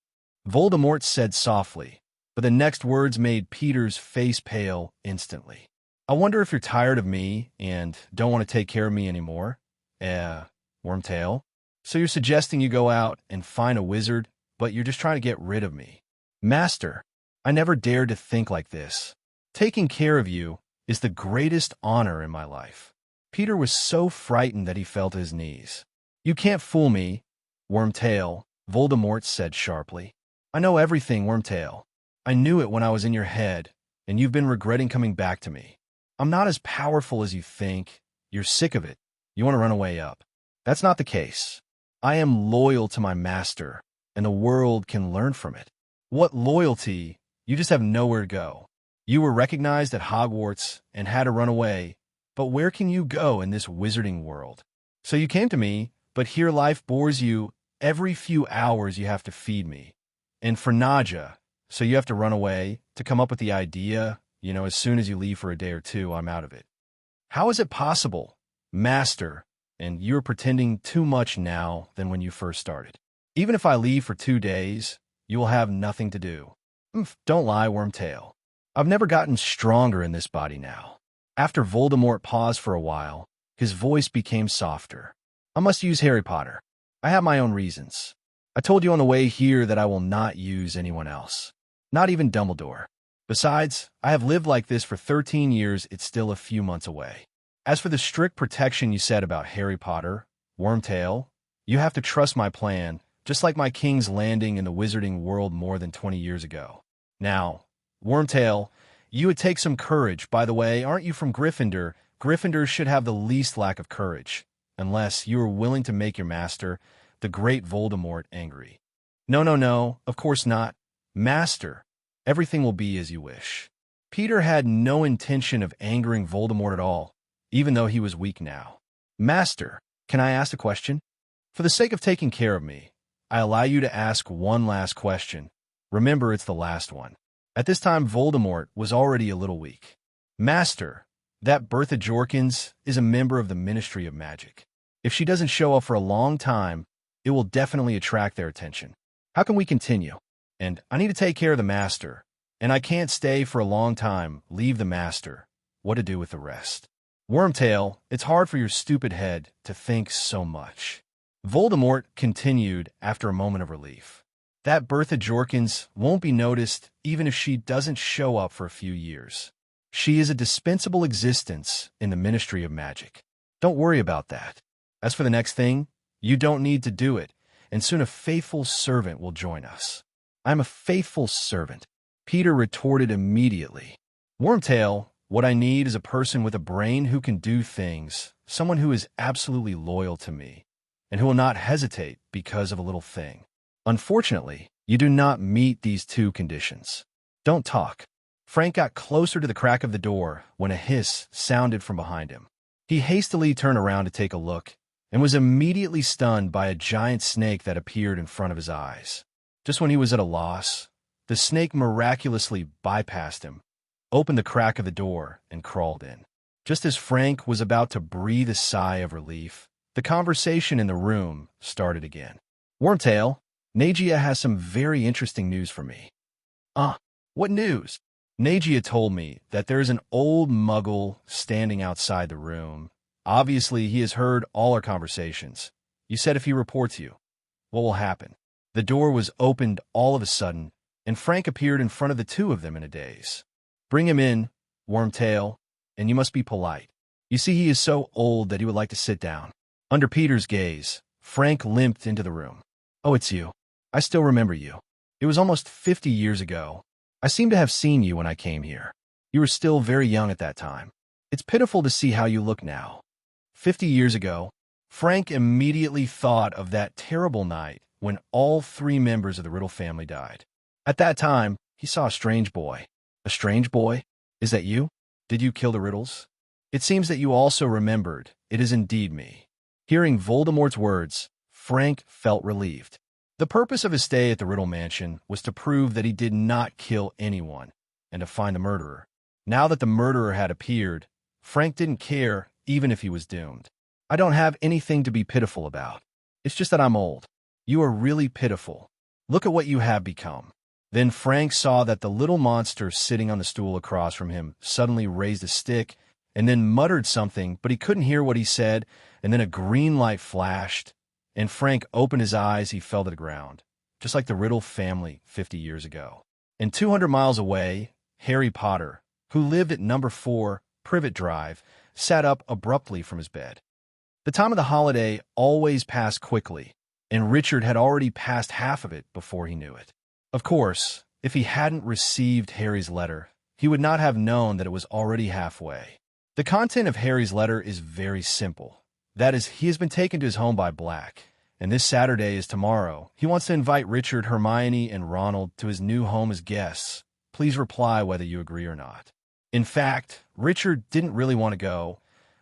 Voldemort said softly, but the next words made Peter's face pale instantly. I wonder if you're tired of me and don't want to take care of me anymore. Wormtail? So you're suggesting you go out and find a wizard, but you're just trying to get rid of me. Master, I never dared to think like this. Taking care of you is the greatest honor in my life. Peter was so frightened that he fell to his knees. You can't fool me, Wormtail, Voldemort said sharply. I know everything, Wormtail. I knew it when I was in your head, and you've been regretting coming back to me. I'm not as powerful as you think. You're sick of it. You want to run away up. That's not the case. I am loyal to my master, and the world can learn from it. What loyalty? You just have nowhere to go. You were recognized at Hogwarts and had to run away, but where can you go in this wizarding world? So you came to me, but here life bores you. Every few hours you have to feed me. And for nausea, so you have to run away to come up with the idea, as soon as you leave for a day or two, I'm out of it. How is it possible, Master? And you're pretending too much now than when you first started. Even if I leave for 2 days, you will have nothing to do. Don't lie, Wormtail. I've never gotten stronger in this body now. After Voldemort paused for a while, his voice became softer. I must use Harry Potter. I have my own reasons. I told you on the way here that I will not use anyone else. Not even Dumbledore. Besides, I have lived like this for 13 years. It's still a few months away. As for the strict protection you said about Harry Potter, Wormtail, you have to trust my plan, just like my King's Landing in the wizarding world more than 20 years ago. Now, Wormtail, you would take some courage. By the way, aren't you from Gryffindor? Gryffindors should have the least lack of courage, unless you are willing to make your master, the great Voldemort, angry. No, of course not. Master, everything will be as you wish. Peter had no intention of angering Voldemort at all, even though he was weak now. Master, can I ask a question? For the sake of taking care of me, I allow you to ask one last question. Remember, it's the last one. At this time, Voldemort was already a little weak. Master, that Bertha Jorkins is a member of the Ministry of Magic. If she doesn't show up for a long time, it will definitely attract their attention. How can we continue? And I need to take care of the master, and I can't stay for a long time. Leave the master. What to do with the rest? Wormtail, it's hard for your stupid head to think so much. Voldemort continued after a moment of relief. That Bertha Jorkins won't be noticed even if she doesn't show up for a few years. She is a dispensable existence in the Ministry of Magic. Don't worry about that. As for the next thing, you don't need to do it, and soon a faithful servant will join us. I'm a faithful servant, Peter retorted immediately. Wormtail, What I need is a person with a brain who can do things, someone who is absolutely loyal to me, and who will not hesitate because of a little thing. Unfortunately, you do not meet these two conditions. Don't talk. Frank got closer to the crack of the door when a hiss sounded from behind him. He hastily turned around to take a look and was immediately stunned by a giant snake that appeared in front of his eyes. Just when he was at a loss, the snake miraculously bypassed him, opened the crack of the door, and crawled in. Just as Frank was about to breathe a sigh of relief, the conversation in the room started again. Wormtail, Nagia has some very interesting news for me. What news? Nagia told me that there is an old muggle standing outside the room. Obviously, he has heard all our conversations. You said if he reports you, what will happen? The door was opened all of a sudden, and Frank appeared in front of the two of them in a daze. Bring him in, Wormtail, and you must be polite. You see, he is so old that he would like to sit down. Under Peter's gaze, Frank limped into the room. Oh, it's you. I still remember you. It was almost 50 years ago. I seem to have seen you when I came here. You were still very young at that time. It's pitiful to see how you look now. 50 years ago, Frank immediately thought of that terrible night when all three members of the Riddle family died. At that time, he saw a strange boy. A strange boy? Is that you? Did you kill the Riddles? It seems that you also remembered. It is indeed me. Hearing Voldemort's words, Frank felt relieved. The purpose of his stay at the Riddle Mansion was to prove that he did not kill anyone and to find the murderer. Now that the murderer had appeared, Frank didn't care even if he was doomed. I don't have anything to be pitiful about. It's just that I'm old. You are really pitiful. Look at what you have become. Then Frank saw that the little monster sitting on the stool across from him suddenly raised a stick and then muttered something, but he couldn't hear what he said, and then a green light flashed, and Frank opened his eyes. He fell to the ground, just like the Riddle family 50 years ago. And 200 miles away, Harry Potter, who lived at number 4 Privet Drive, sat up abruptly from his bed. The time of the holiday always passed quickly, and Richard had already passed half of it before he knew it. Of course, if he hadn't received Harry's letter, he would not have known that it was already halfway. The content of Harry's letter is very simple. That is, he has been taken to his home by Black, and this Saturday is tomorrow. He wants to invite Richard, Hermione, and Ronald to his new home as guests. Please reply whether you agree or not. In fact, Richard didn't really want to go,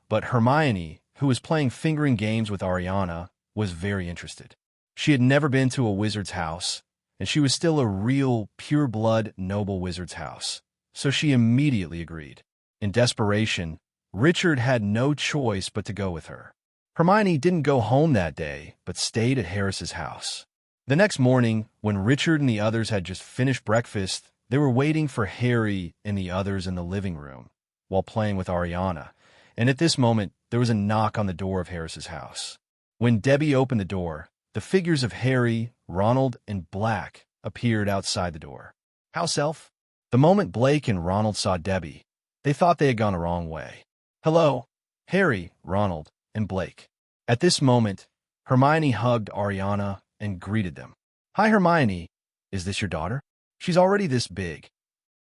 but Hermione, who was playing fingering games with Ariana, was very interested. She had never been to a wizard's house, and she was still a real, pure-blood, noble wizard's house, so she immediately agreed. In desperation, Richard had no choice but to go with her. Hermione didn't go home that day, but stayed at Harris's house. The next morning, when Richard and the others had just finished breakfast, they were waiting for Harry and the others in the living room, while playing with Ariana, and at this moment, there was a knock on the door of Harris's house. When Debbie opened the door, the figures of Harry, Ronald, and Black appeared outside the door. House elf? The moment Blake and Ronald saw Debbie, they thought they had gone the wrong way. Hello, Harry, Ronald, and Blake. At this moment, Hermione hugged Ariana and greeted them. Hi, Hermione. Is this your daughter? She's already this big.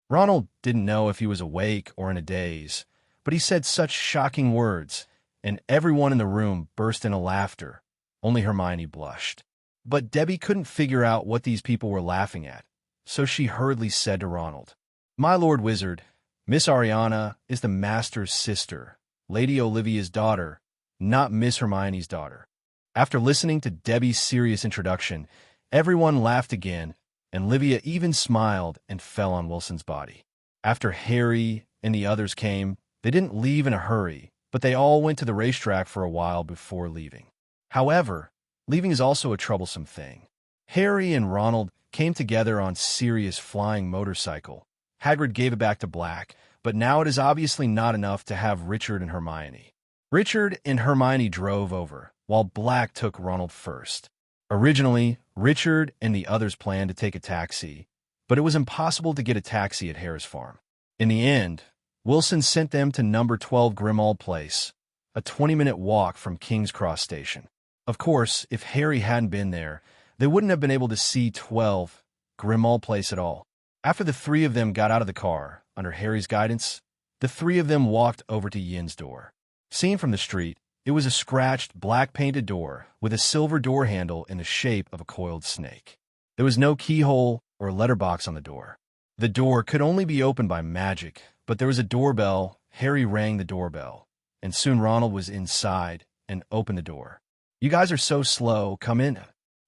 Ronald didn't know if he was awake or in a daze, but he said such shocking words, and everyone in the room burst into laughter. Only Hermione blushed. But Debbie couldn't figure out what these people were laughing at, so she hurriedly said to Ronald, My Lord Wizard, Miss Ariana is the Master's sister, Lady Olivia's daughter, not Miss Hermione's daughter. After listening to Debbie's serious introduction, everyone laughed again, and Olivia even smiled and fell on Wilson's body. After Harry and the others came, they didn't leave in a hurry, but they all went to the racetrack for a while before leaving. However, leaving is also a troublesome thing. Harry and Ronald came together on Sirius' flying motorcycle. Hagrid gave it back to Black, but now it is obviously not enough to have Richard and Hermione. Richard and Hermione drove over, while Black took Ronald first. Originally, Richard and the others planned to take a taxi, but it was impossible to get a taxi at Harris Farm. In the end, Wilson sent them to number 12 Grimmauld Place, a 20-minute walk from King's Cross Station. Of course, if Harry hadn't been there, they wouldn't have been able to see 12 Grimmauld Place at all. After the three of them got out of the car, under Harry's guidance, The three of them walked over to Yin's door. Seen from the street, it was a scratched, black-painted door with a silver door handle in the shape of a coiled snake. There was no keyhole or letterbox on the door. The door could only be opened by magic, but there was a doorbell. Harry rang the doorbell, and soon Ronald was inside and opened the door. "You guys are so slow. Come in."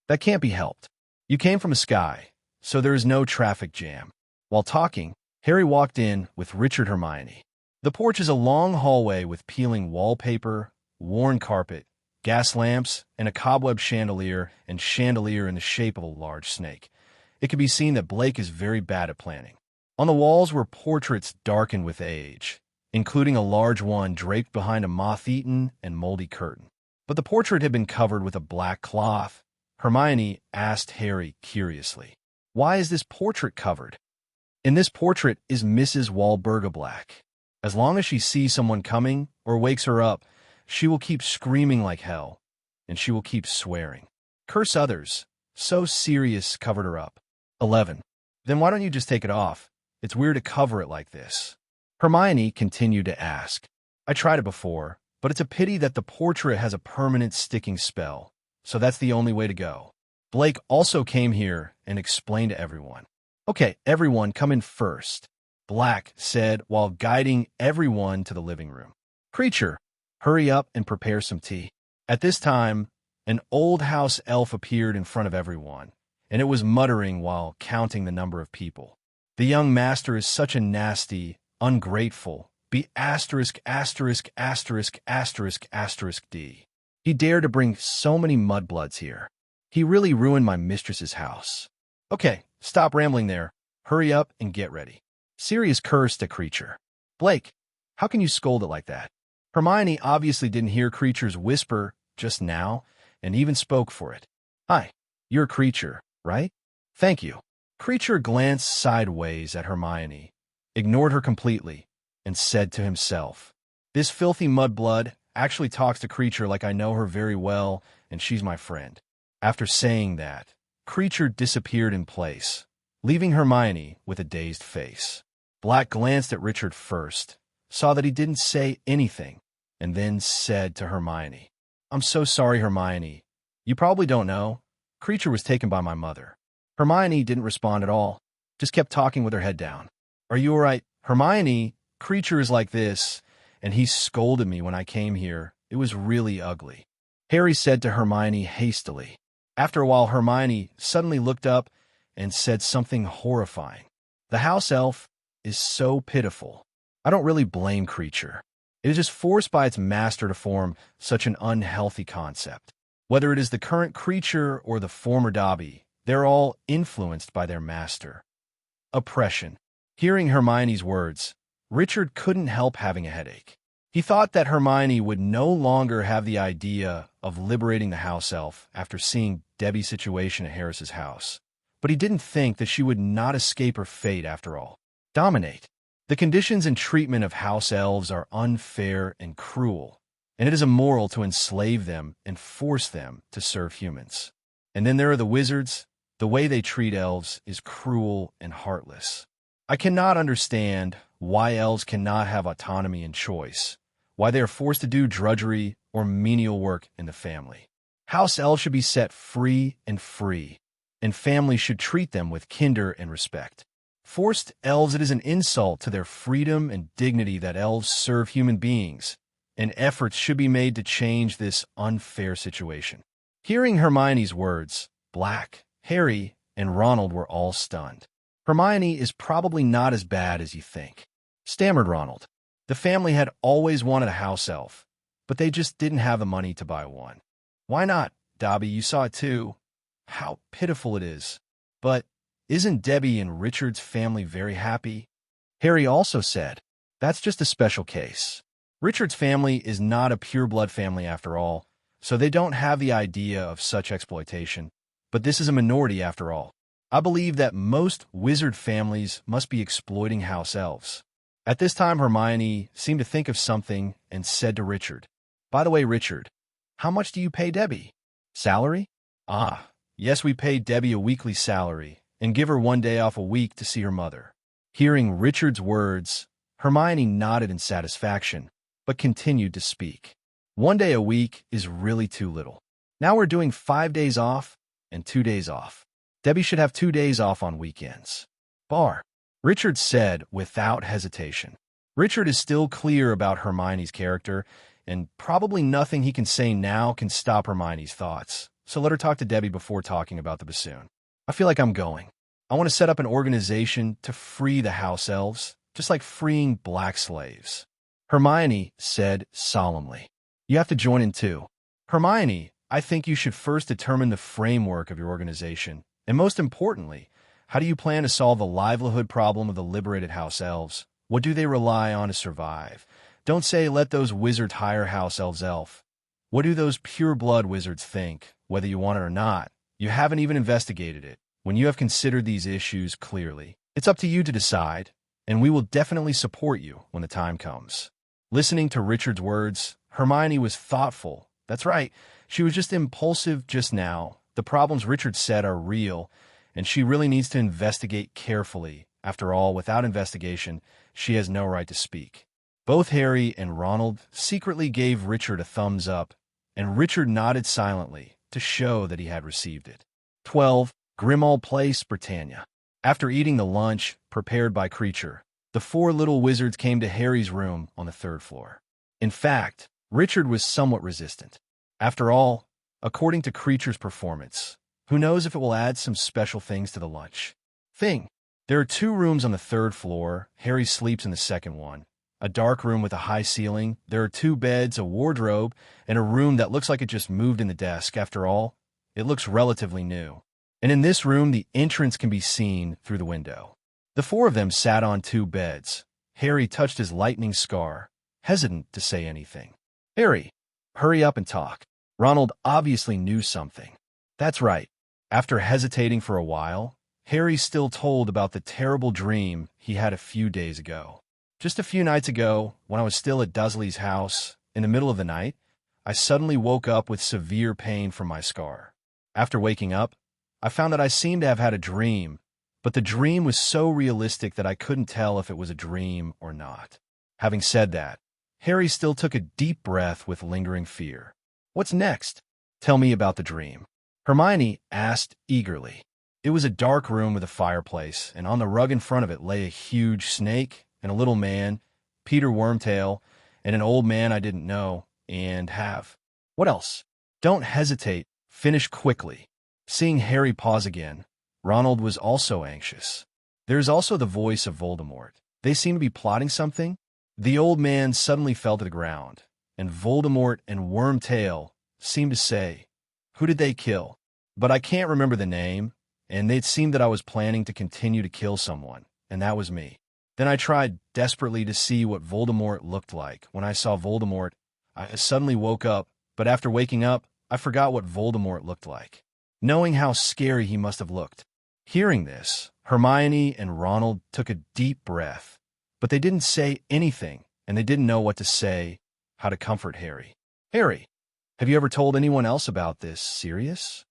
"That can't be helped. You came from a sky, so there is no traffic jam." While talking, Harry walked in with Richard and Hermione. The porch is a long hallway with peeling wallpaper, worn carpet, gas lamps, and a cobweb chandelier in the shape of a large snake. It can be seen that Blake is very bad at planning. On the walls were portraits darkened with age, including a large one draped behind a moth-eaten and moldy curtain. But the portrait had been covered with a black cloth. Hermione asked Harry curiously, "Why is this portrait covered?" "In this portrait is Mrs. Walburga Black. As long as she sees someone coming or wakes her up, she will keep screaming like hell, and she will keep swearing. Curse others. So serious covered her up." 11. "Then why don't you just take it off? It's weird to cover it like this." Hermione continued to ask, "I tried it before, but it's a pity that the portrait has a permanent sticking spell, so that's the only way to go." Blake also came here and explained to everyone. "Okay, everyone come in first," Black said while guiding everyone to the living room. "Creature, hurry up and prepare some tea." At this time, an old house elf appeared in front of everyone, and it was muttering while counting the number of people. "The young master is such a nasty, ungrateful, D. He dared to bring so many mudbloods here. He really ruined my mistress's house." "Okay, stop rambling there. Hurry up and get ready." Sirius cursed at Creature. "Blake, how can you scold it like that?" Hermione obviously didn't hear Creature's whisper just now, and even spoke for it. "Hi, you're a Creature, right?" "Thank you." Creature glanced sideways at Hermione, ignored her completely, and said to himself, "This filthy mudblood actually talks to Creature like I know her very well, and she's my friend." After saying that, Creature disappeared in place, leaving Hermione with a dazed face. Black glanced at Richard first, saw that he didn't say anything, and then said to Hermione, "I'm so sorry, Hermione. You probably don't know. Creature was taken by my mother." Hermione didn't respond at all, just kept talking with her head down. "Are you all right, Hermione? Creature is like this, and he scolded me when I came here. It was really ugly," Harry said to Hermione hastily. After a while, Hermione suddenly looked up and said something horrifying. "The house elf is so pitiful. I don't really blame Creature. It is just forced by its master to form such an unhealthy concept. Whether it is the current Creature or the former Dobby, they're all influenced by their master." Oppression. Hearing Hermione's words, Richard couldn't help having a headache. He thought that Hermione would no longer have the idea of liberating the house elf after seeing Debbie's situation at Harris's house. But he didn't think that she would not escape her fate after all. Dominate. The conditions and treatment of house elves are unfair and cruel, and it is immoral to enslave them and force them to serve humans. And then there are the wizards. The way they treat elves is cruel and heartless. I cannot understand why elves cannot have autonomy and choice, why they are forced to do drudgery or menial work in the family. House elves should be set free, and families should treat them with candor and respect. Forced elves, it is an insult to their freedom and dignity that elves serve human beings, and efforts should be made to change this unfair situation. Hearing Hermione's words, Black, Harry, and Ronald were all stunned. "Hermione is probably not as bad as you think," stammered Ronald. "The family had always wanted a house elf, but they just didn't have the money to buy one." "Why not, Dobby? You saw it too. How pitiful it is. But isn't Debbie and Richard's family very happy?" Harry also said, "That's just a special case. Richard's family is not a pure-blood family after all, so they don't have the idea of such exploitation. But this is a minority after all. I believe that most wizard families must be exploiting house elves." At this time, Hermione seemed to think of something and said to Richard, "By the way, Richard, how much do you pay Debbie? Salary?" "Ah, yes, we pay Debbie a weekly salary and give her one day off a week to see her mother." Hearing Richard's words, Hermione nodded in satisfaction, but continued to speak. One day a week is really too little. Now we're doing 5 days off and 2 days off. Debbie should have 2 days off on weekends. Bar. Richard said without hesitation. Richard is still clear about Hermione's character, and probably nothing he can say now can stop Hermione's thoughts. So let her talk to Debbie before talking about the bassoon. I feel like I'm going. I want to set up an organization to free the house elves, just like freeing black slaves. Hermione said solemnly. You have to join in too. Hermione, I think you should first determine the framework of your organization, and most importantly, how do you plan to solve the livelihood problem of the liberated house elves? What do they rely on to survive? Don't say, let those wizards hire house elf. What do those pure-blood wizards think, whether you want it or not? You haven't even investigated it. When you have considered these issues clearly, it's up to you to decide, and we will definitely support you when the time comes. Listening to Richard's words, Hermione was thoughtful. That's right, she was just impulsive just now. The problems Richard said are real, and she really needs to investigate carefully. After all, without investigation, she has no right to speak. Both Harry and Ronald secretly gave Richard a thumbs up, and Richard nodded silently to show that he had received it. 12. Grimmauld Place, Britannia. After eating the lunch prepared by Creature, the 4 little wizards came to Harry's room on the 3rd floor. In fact, Richard was somewhat resistant. After all, according to Creature's performance, who knows if it will add some special things to the lunch? There are 2 rooms on the 3rd floor. Harry sleeps in the second one. A dark room with a high ceiling. There are 2 beds, a wardrobe, and a room that looks like it just moved in the desk. After all, it looks relatively new. And in this room, the entrance can be seen through the window. The 4 of them sat on 2 beds. Harry touched his lightning scar, hesitant to say anything. Harry, hurry up and talk. Ronald obviously knew something. That's right. After hesitating for a while, Harry still told about the terrible dream he had a few days ago. Just a few nights ago, when I was still at Dursley's house, in the middle of the night, I suddenly woke up with severe pain from my scar. After waking up, I found that I seemed to have had a dream, but the dream was so realistic that I couldn't tell if it was a dream or not. Having said that, Harry still took a deep breath with lingering fear. What's next? Tell me about the dream. Hermione asked eagerly. It was a dark room with a fireplace, and on the rug in front of it lay a huge snake and a little man, Peter Wormtail, and an old man I didn't know and have. What else? Don't hesitate. Finish quickly. Seeing Harry pause again, Ronald was also anxious. There's also the voice of Voldemort. They seem to be plotting something. The old man suddenly fell to the ground, and Voldemort and Wormtail seemed to say, who did they kill? But I can't remember the name, and it seemed that I was planning to continue to kill someone, and that was me. Then I tried desperately to see what Voldemort looked like. When I saw Voldemort, I suddenly woke up, but after waking up, I forgot what Voldemort looked like, knowing how scary he must have looked. Hearing this, Hermione and Ronald took a deep breath, but they didn't say anything, and they didn't know what to say, how to comfort Harry. Harry, have you ever told anyone else about this, Sirius?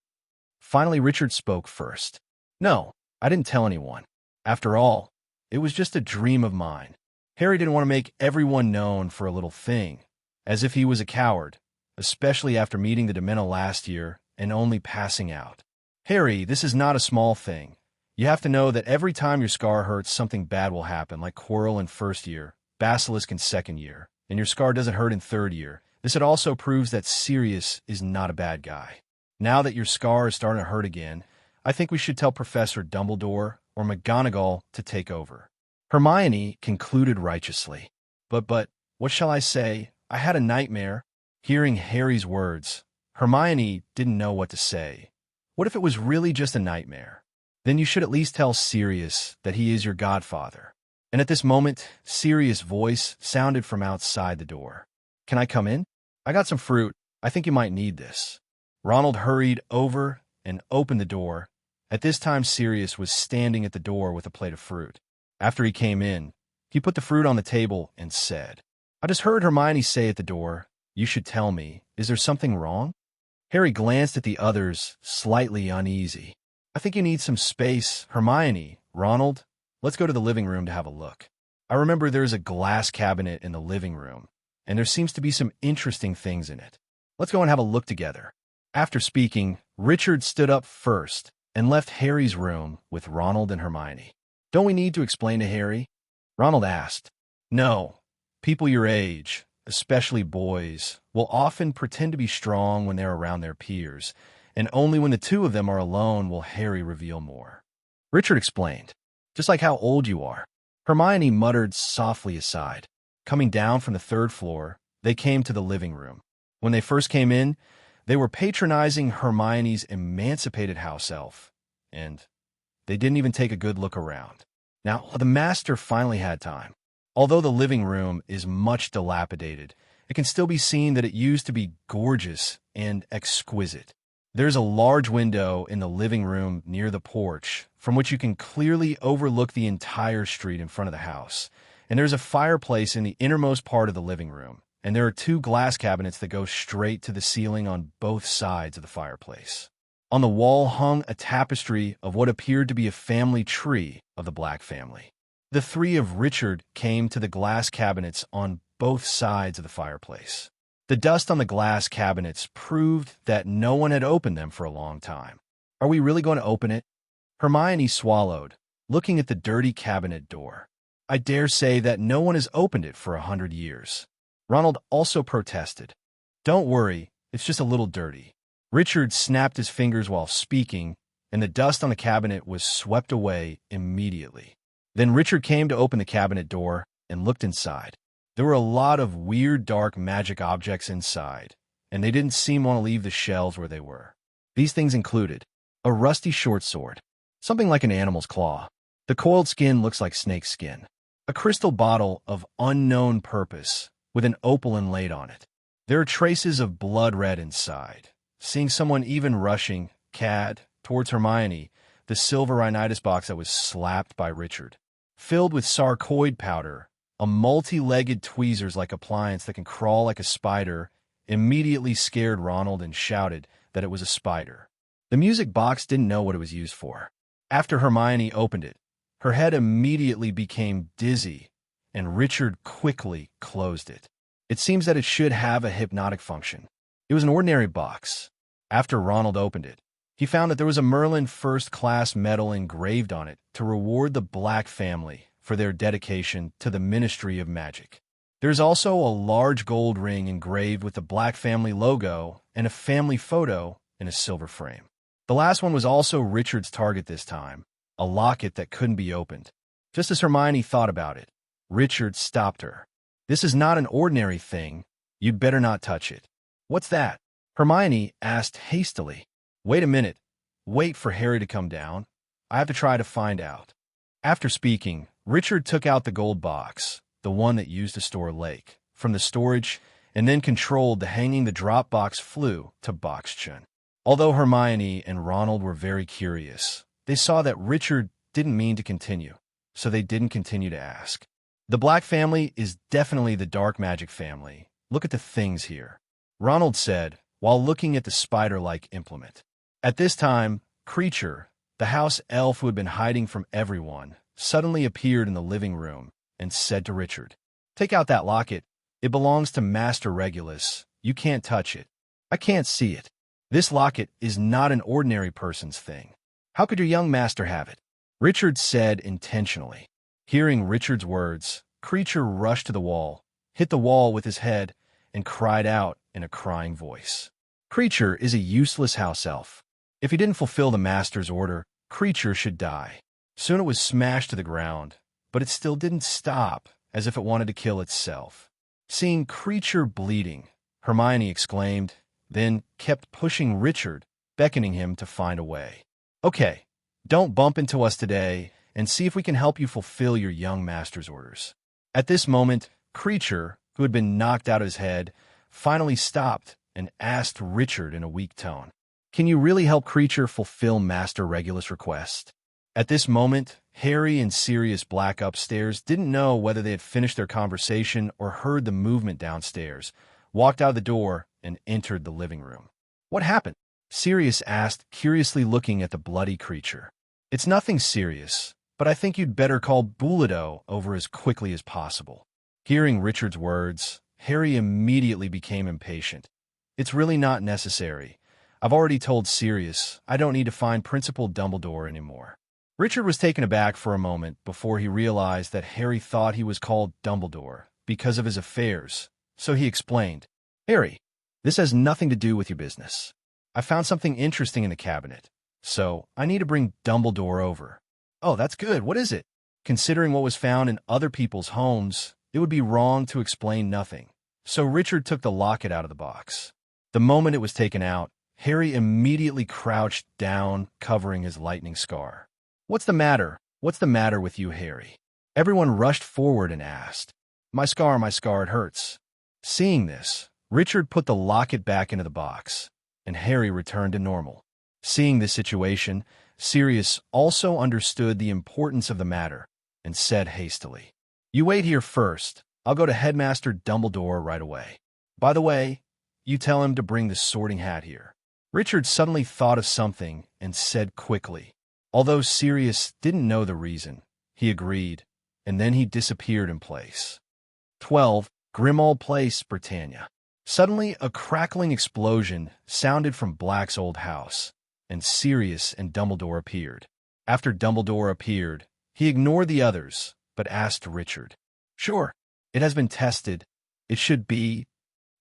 Finally, Richard spoke first. No, I didn't tell anyone. After all, it was just a dream of mine. Harry didn't want to make everyone known for a little thing, as if he was a coward, especially after meeting the Dementor last year and only passing out. Harry, this is not a small thing. You have to know that every time your scar hurts, something bad will happen, like Quirrell in 1st year, Basilisk in 2nd year, and your scar doesn't hurt in 3rd year. This also proves that Sirius is not a bad guy. Now that your scar is starting to hurt again, I think we should tell Professor Dumbledore or McGonagall to take over. Hermione concluded righteously. But, what shall I say? I had a nightmare. Hearing Harry's words, Hermione didn't know what to say. What if it was really just a nightmare? Then you should at least tell Sirius that he is your godfather. And at this moment, Sirius' voice sounded from outside the door. Can I come in? I got some fruit. I think you might need this. Ronald hurried over and opened the door. At this time, Sirius was standing at the door with a plate of fruit. After he came in, he put the fruit on the table and said, I just heard Hermione say at the door, you should tell me, is there something wrong? Harry glanced at the others, slightly uneasy. I think you need some space. Hermione, Ronald, let's go to the living room to have a look. I remember there's a glass cabinet in the living room, and there seems to be some interesting things in it. Let's go and have a look together." After speaking, Richard stood up first and left Harry's room with Ronald and Hermione. "Don't we need to explain to Harry?" Ronald asked. "No. People your age, especially boys, will often pretend to be strong when they're around their peers, and only when the two of them are alone will Harry reveal more." Richard explained. "Just like how old you are." Hermione muttered softly aside. Coming down from the third floor, they came to the living room. When they first came in, they were patronizing Hermione's emancipated house elf, and they didn't even take a good look around. Now, the master finally had time. Although the living room is much dilapidated, it can still be seen that it used to be gorgeous and exquisite. There's a large window in the living room near the porch, from which you can clearly overlook the entire street in front of the house. And there's a fireplace in the innermost part of the living room, and there are two glass cabinets that go straight to the ceiling on both sides of the fireplace. On the wall hung a tapestry of what appeared to be a family tree of the Black family. The three of Richard came to the glass cabinets on both sides of the fireplace. The dust on the glass cabinets proved that no one had opened them for a long time. "Are we really going to open it?" Hermione swallowed, looking at the dirty cabinet door. "I dare say that no one has opened it for 100 years. Ronald also protested. "Don't worry, it's just a little dirty." Richard snapped his fingers while speaking, and the dust on the cabinet was swept away immediately. Then Richard came to open the cabinet door and looked inside. There were a lot of weird dark magic objects inside, and they didn't seem to want to leave the shelves where they were. These things included a rusty short sword, something like an animal's claw. The coiled skin looks like snake skin. A crystal bottle of unknown purpose with an opal inlaid on it. There are traces of blood red inside. Seeing someone even rushing, towards Hermione, the silver rhinitis box that was slapped by Richard. Filled with sarcoid powder, a multi-legged tweezers-like appliance that can crawl like a spider immediately scared Ronald and shouted that it was a spider. The music box didn't know what it was used for. After Hermione opened it, her head immediately became dizzy, and Richard quickly closed it. It seems that it should have a hypnotic function. It was an ordinary box. After Ronald opened it, he found that there was a Merlin first-class medal engraved on it to reward the Black family for their dedication to the Ministry of Magic. There's also a large gold ring engraved with the Black family logo and a family photo in a silver frame. The last one was also Richard's target this time, a locket that couldn't be opened. Just as Hermione thought about it, Richard stopped her. "This is not an ordinary thing. You'd better not touch it." "What's that?" Hermione asked hastily. "Wait a minute. Wait for Harry to come down. I have to try to find out." After speaking, Richard took out the gold box, the one that used to store Lake, from the storage and then controlled the hanging the drop box flew to Box-Chun. Although Hermione and Ronald were very curious, they saw that Richard didn't mean to continue, so they didn't continue to ask. "The Black family is definitely the dark magic family. Look at the things here," Ronald said, while looking at the spider-like implement. At this time, Creature, the house elf who had been hiding from everyone, suddenly appeared in the living room and said to Richard, "Take out that locket. It belongs to Master Regulus. You can't touch it." "I can't see it. This locket is not an ordinary person's thing. How could your young master have it?" Richard said intentionally. Hearing Richard's words, Creature rushed to the wall, hit the wall with his head, and cried out in a crying voice. Creature is a useless house elf. If he didn't fulfill the master's order, Creature should die. Soon it was smashed to the ground, but it still didn't stop, as if it wanted to kill itself. Seeing Creature bleeding, Hermione exclaimed, then kept pushing Richard, beckoning him to find a way. "Okay, don't bump into us today, and see if we can help you fulfill your young master's orders." At this moment, Creature, who had been knocked out of his head, finally stopped and asked Richard in a weak tone, "Can you really help Creature fulfill Master Regulus' request?" At this moment, Harry and Sirius Black upstairs didn't know whether they had finished their conversation or heard the movement downstairs, walked out the door, and entered the living room. "What happened?" Sirius asked, curiously looking at the bloody Creature. "It's nothing serious, but I think you'd better call Bulido over as quickly as possible. Hearing Richard's words, Harry immediately became impatient. It's really not necessary. I've already told Sirius I don't need to find Principal Dumbledore anymore. Richard was taken aback for a moment before he realized that Harry thought he was called Dumbledore because of his affairs, so he explained, Harry, this has nothing to do with your business. I found something interesting in the cabinet, so I need to bring Dumbledore over. Oh, that's good. What is it? Considering what was found in other people's homes, it would be wrong to explain nothing. So Richard took the locket out of the box. The moment it was taken out, Harry immediately crouched down, covering his lightning scar. What's the matter? What's the matter with you, Harry? Everyone rushed forward and asked. My scar, it hurts. Seeing this, Richard put the locket back into the box, and Harry returned to normal. Seeing this situation, Sirius also understood the importance of the matter and said hastily, You wait here first. I'll go to Headmaster Dumbledore right away. By the way, you tell him to bring the sorting hat here. Richard suddenly thought of something and said quickly. Although Sirius didn't know the reason, he agreed, and then he disappeared in place. 12. Grimmauld Place, Britannia. Suddenly, a crackling explosion sounded from Black's old house, and Sirius and Dumbledore appeared. After Dumbledore appeared, he ignored the others, but asked Richard. Sure, it has been tested. It should be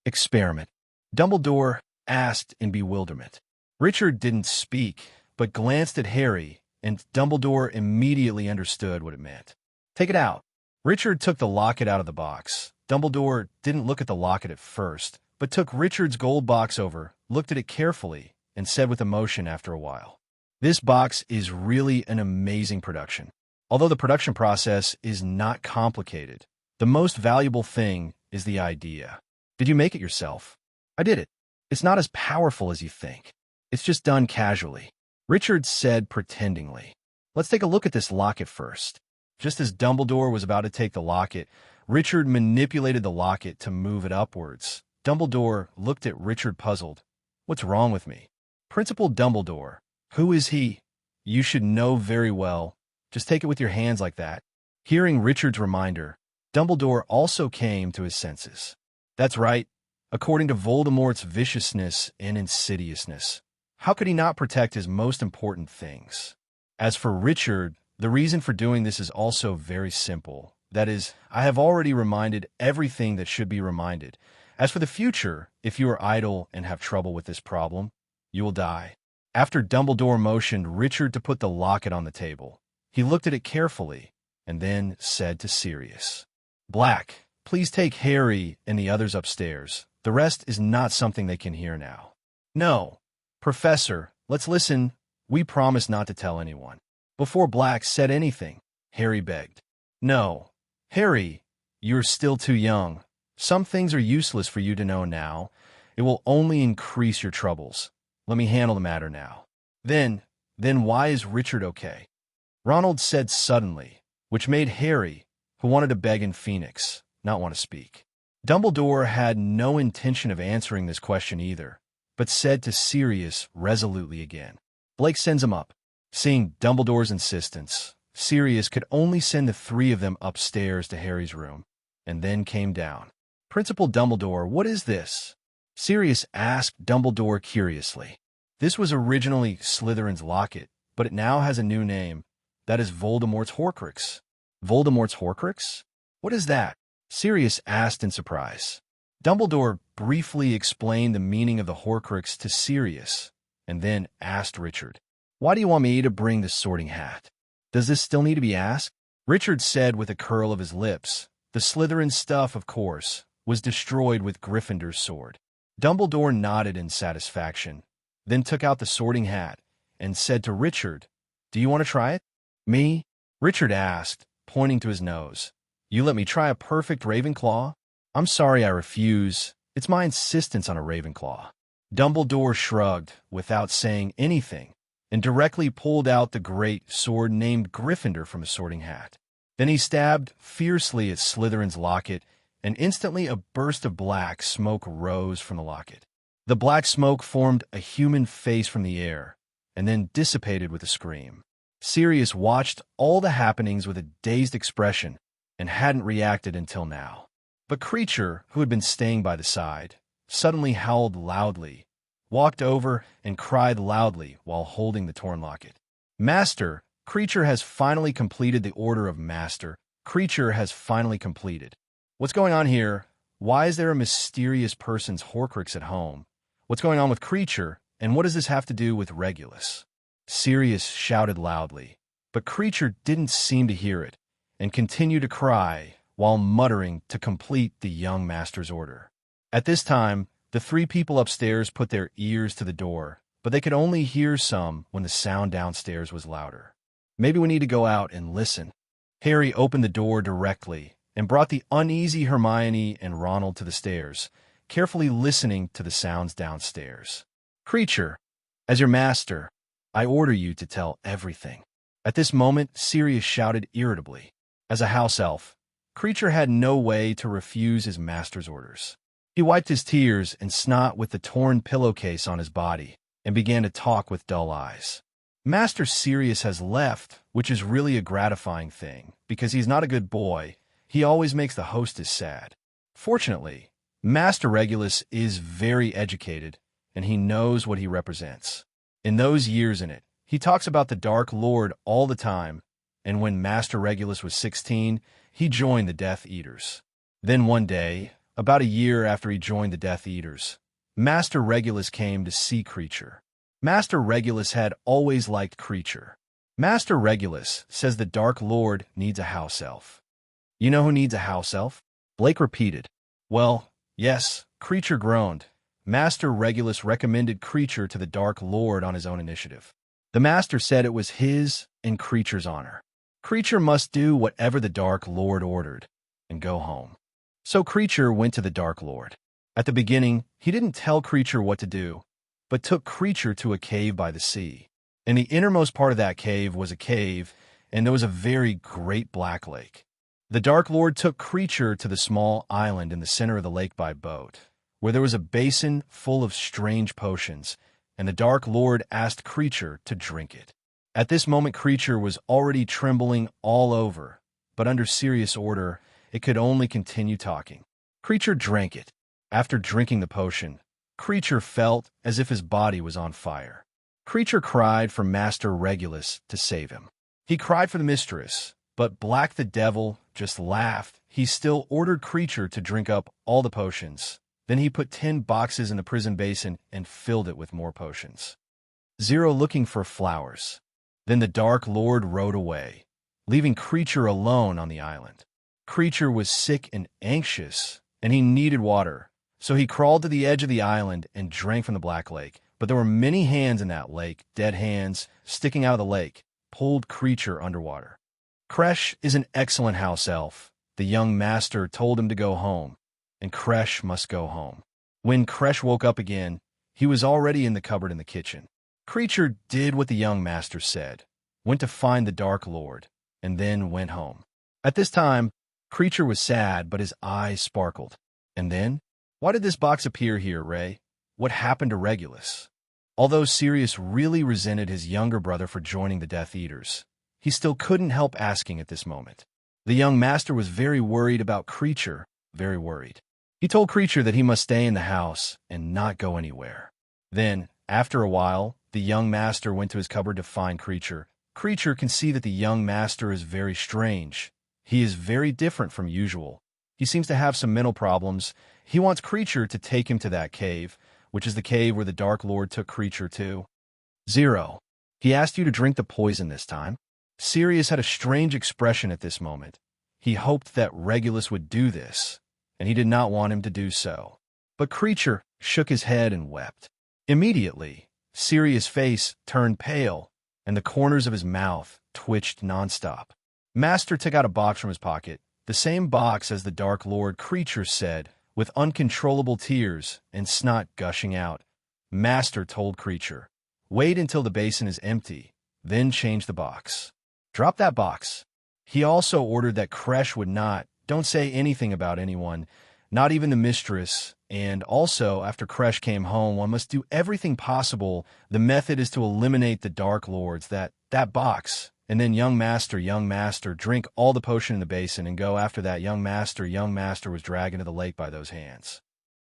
experiment. Dumbledore asked in bewilderment. Richard didn't speak, but glanced at Harry, and Dumbledore immediately understood what it meant. Take it out. Richard took the locket out of the box. Dumbledore didn't look at the locket at first, but took Richard's gold box over, looked at it carefully, and said with emotion after a while, This box is really an amazing production. Although the production process is not complicated, the most valuable thing is the idea. Did you make it yourself? I did it. It's not as powerful as you think. It's just done casually. Richard said pretendingly. Let's take a look at this locket first. Just as Dumbledore was about to take the locket, Richard manipulated the locket to move it upwards. Dumbledore looked at Richard puzzled. What's wrong with me? Principal Dumbledore. Who is he? You should know very well. Just take it with your hands like that. Hearing Richard's reminder, Dumbledore also came to his senses. That's right. According to Voldemort's viciousness and insidiousness, how could he not protect his most important things? As for Richard, the reason for doing this is also very simple. That is, I have already reminded everything that should be reminded. As for the future, if you are idle and have trouble with this problem, you will die. After Dumbledore motioned Richard to put the locket on the table, he looked at it carefully and then said to Sirius, Black, please take Harry and the others upstairs. The rest is not something they can hear now. No, Professor, let's listen. We promise not to tell anyone. Before Black said anything, Harry begged. No, Harry, you're still too young. Some things are useless for you to know now. It will only increase your troubles. Let me handle the matter now. Then why is Richard okay? Ronald said suddenly, which made Harry, who wanted to beg in Phoenix, not want to speak. Dumbledore had no intention of answering this question either, but said to Sirius resolutely again, Blake sends him up. Seeing Dumbledore's insistence, Sirius could only send the three of them upstairs to Harry's room, and then came down. Principal Dumbledore, what is this? Sirius asked Dumbledore curiously. This was originally Slytherin's locket, but it now has a new name. That is Voldemort's Horcrux. Voldemort's Horcrux? What is that? Sirius asked in surprise. Dumbledore briefly explained the meaning of the Horcrux to Sirius, and then asked Richard, Why do you want me to bring the sorting hat? Does this still need to be asked? Richard said with a curl of his lips, The Slytherin stuff, of course, was destroyed with Gryffindor's sword. Dumbledore nodded in satisfaction, then took out the sorting hat and said to Richard, Do you want to try it? Me? Richard asked, pointing to his nose. You let me try a perfect Ravenclaw? I'm sorry, I refuse. It's my insistence on a Ravenclaw. Dumbledore shrugged without saying anything and directly pulled out the great sword named Gryffindor from his sorting hat. Then he stabbed fiercely at Slytherin's locket, and instantly a burst of black smoke rose from the locket. The black smoke formed a human face from the air, and then dissipated with a scream. Sirius watched all the happenings with a dazed expression and hadn't reacted until now. But Creature, who had been staying by the side, suddenly howled loudly, walked over, and cried loudly while holding the torn locket. Master, Creature has finally completed the order of Master. Creature has finally completed. What's going on here? Why is there a mysterious person's Horcrux at home? What's going on with Creature, and what does this have to do with Regulus? Sirius shouted loudly, but Creature didn't seem to hear it, and continued to cry while muttering to complete the young master's order. At this time, the three people upstairs put their ears to the door, but they could only hear some when the sound downstairs was louder. Maybe we need to go out and listen. Harry opened the door directly and brought the uneasy Hermione and Ronald to the stairs, carefully listening to the sounds downstairs. Creature, as your master, I order you to tell everything. At this moment, Sirius shouted irritably. As a house elf, Creature had no way to refuse his master's orders. He wiped his tears and snot with the torn pillowcase on his body and began to talk with dull eyes. Master Sirius has left, which is really a gratifying thing, because he's not a good boy. He always makes the hostess sad. Fortunately, Master Regulus is very educated, and he knows what he represents. In those years in it, he talks about the Dark Lord all the time, and when Master Regulus was 16, he joined the Death Eaters. Then one day, about a year after he joined the Death Eaters, Master Regulus came to see Creature. Master Regulus had always liked Creature. Master Regulus says the Dark Lord needs a house elf. You know who needs a house elf? Blake repeated. Well, yes, Creature groaned. Master Regulus recommended Creature to the Dark Lord on his own initiative. The Master said it was his and Creature's honor. Creature must do whatever the Dark Lord ordered and go home. So Creature went to the Dark Lord. At the beginning, he didn't tell Creature what to do, but took Creature to a cave by the sea. In the innermost part of that cave was a cave, and there was a very great black lake. The Dark Lord took Creature to the small island in the center of the lake by boat, where there was a basin full of strange potions, and the Dark Lord asked Creature to drink it. At this moment, Creature was already trembling all over, but under Sirius' order, it could only continue talking. Creature drank it. After drinking the potion, Creature felt as if his body was on fire. Creature cried for Master Regulus to save him. He cried for the mistress, but Black the Devil just laughed. He still ordered Creature to drink up all the potions. Then he put 10 boxes in the prison basin and filled it with more potions. Zero looking for flowers. Then the Dark Lord rode away, leaving Creature alone on the island. Creature was sick and anxious, and he needed water, so he crawled to the edge of the island and drank from the Black Lake. But there were many hands in that lake, dead hands, sticking out of the lake, pulled Creature underwater. Kresh is an excellent house elf. The young master told him to go home, and Kresh must go home. When Kresh woke up again, he was already in the cupboard in the kitchen. Creature did what the young master said, went to find the Dark Lord, and then went home. At this time, Creature was sad, but his eyes sparkled. And then? Why did this box appear here, Ray? What happened to Regulus? Although Sirius really resented his younger brother for joining the Death Eaters, he still couldn't help asking at this moment. The young master was very worried about Creature, very worried. He told Creature that he must stay in the house and not go anywhere. Then, after a while, the young master went to his cupboard to find Creature. Creature can see that the young master is very strange. He is very different from usual. He seems to have some mental problems. He wants Creature to take him to that cave, which is the cave where the Dark Lord took Creature to. Zero. He asked you to drink the poison this time. Sirius had a strange expression at this moment. He hoped that Regulus would do this, and he did not want him to do so. But Creature shook his head and wept. Immediately, Sirius' face turned pale, and the corners of his mouth twitched nonstop. Master took out a box from his pocket, the same box as the Dark Lord. Creature said, with uncontrollable tears and snot gushing out. Master told Creature, wait until the basin is empty, then change the box. Drop that box. He also ordered that Kresh would don't say anything about anyone, not even the mistress, And also, after Kresh came home, one must do everything possible. The method is to eliminate the Dark Lords, that box. And then young master, drink all the potion in the basin and go after that young master was dragged into the lake by those hands.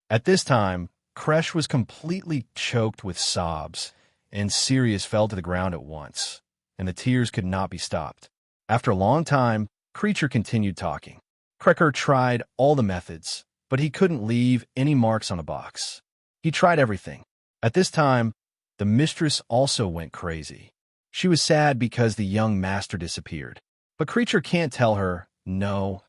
At this time, Kresh was completely choked with sobs, and Sirius fell to the ground at once, and the tears could not be stopped. After a long time, Creature continued talking. Krecher tried all the methods, but he couldn't leave any marks on the box. He tried everything. At this time, the mistress also went crazy. She was sad because the young master disappeared. But Creature can't tell her, no.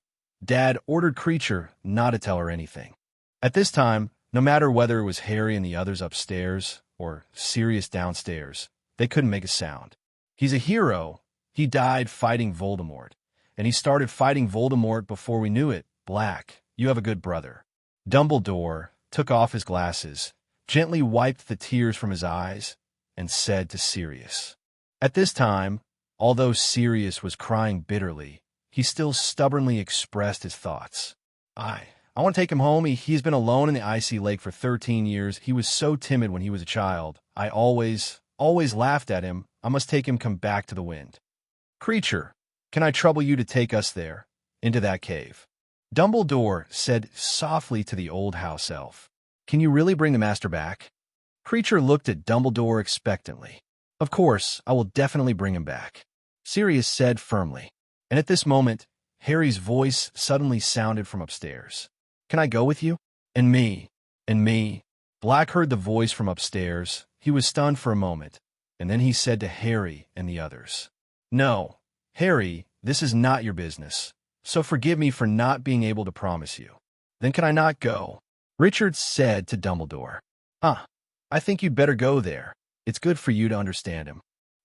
Dad ordered Creature not to tell her anything. At this time, no matter whether it was Harry and the others upstairs or Sirius downstairs, they couldn't make a sound. He's a hero. He died fighting Voldemort. And he started fighting Voldemort before we knew it. Black, you have a good brother. Dumbledore took off his glasses, gently wiped the tears from his eyes, and said to Sirius. At this time, although Sirius was crying bitterly, he still stubbornly expressed his thoughts. I want to take him home. He's been alone in the icy lake for 13 years. He was so timid when he was a child. I always laughed at him. I must take him come back to the wind. Creature, can I trouble you to take us there, into that cave? Dumbledore said softly to the old house elf. Can you really bring the master back? Creature looked at Dumbledore expectantly. Of course, I will definitely bring him back, Sirius said firmly. And at this moment, Harry's voice suddenly sounded from upstairs. Can I go with you? And me. Black heard the voice from upstairs. He was stunned for a moment, and then he said to Harry and the others, No, Harry, this is not your business, so forgive me for not being able to promise you. Then can I not go? Richard said to Dumbledore. I think you'd better go there. It's good for you to understand him.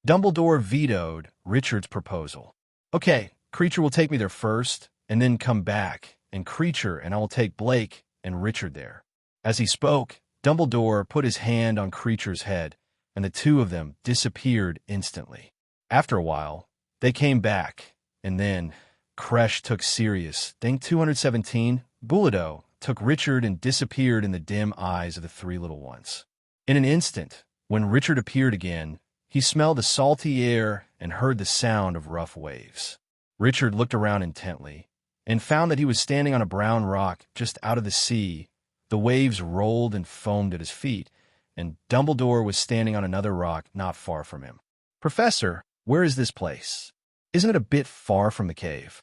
Dumbledore vetoed Richard's proposal. Okay, Creature will take me there first, and then come back, and Creature and I will take Blake and Richard there. As he spoke, Dumbledore put his hand on Creature's head, and the two of them disappeared instantly. After a while, they came back, and then Kresh took Sirius. Thing 217, Bulido, took Richard and disappeared in the dim eyes of the three little ones. In an instant, when Richard appeared again, he smelled the salty air and heard the sound of rough waves. Richard looked around intently and found that he was standing on a brown rock just out of the sea. The waves rolled and foamed at his feet, and Dumbledore was standing on another rock not far from him. Professor, where is this place? Isn't it a bit far from the cave?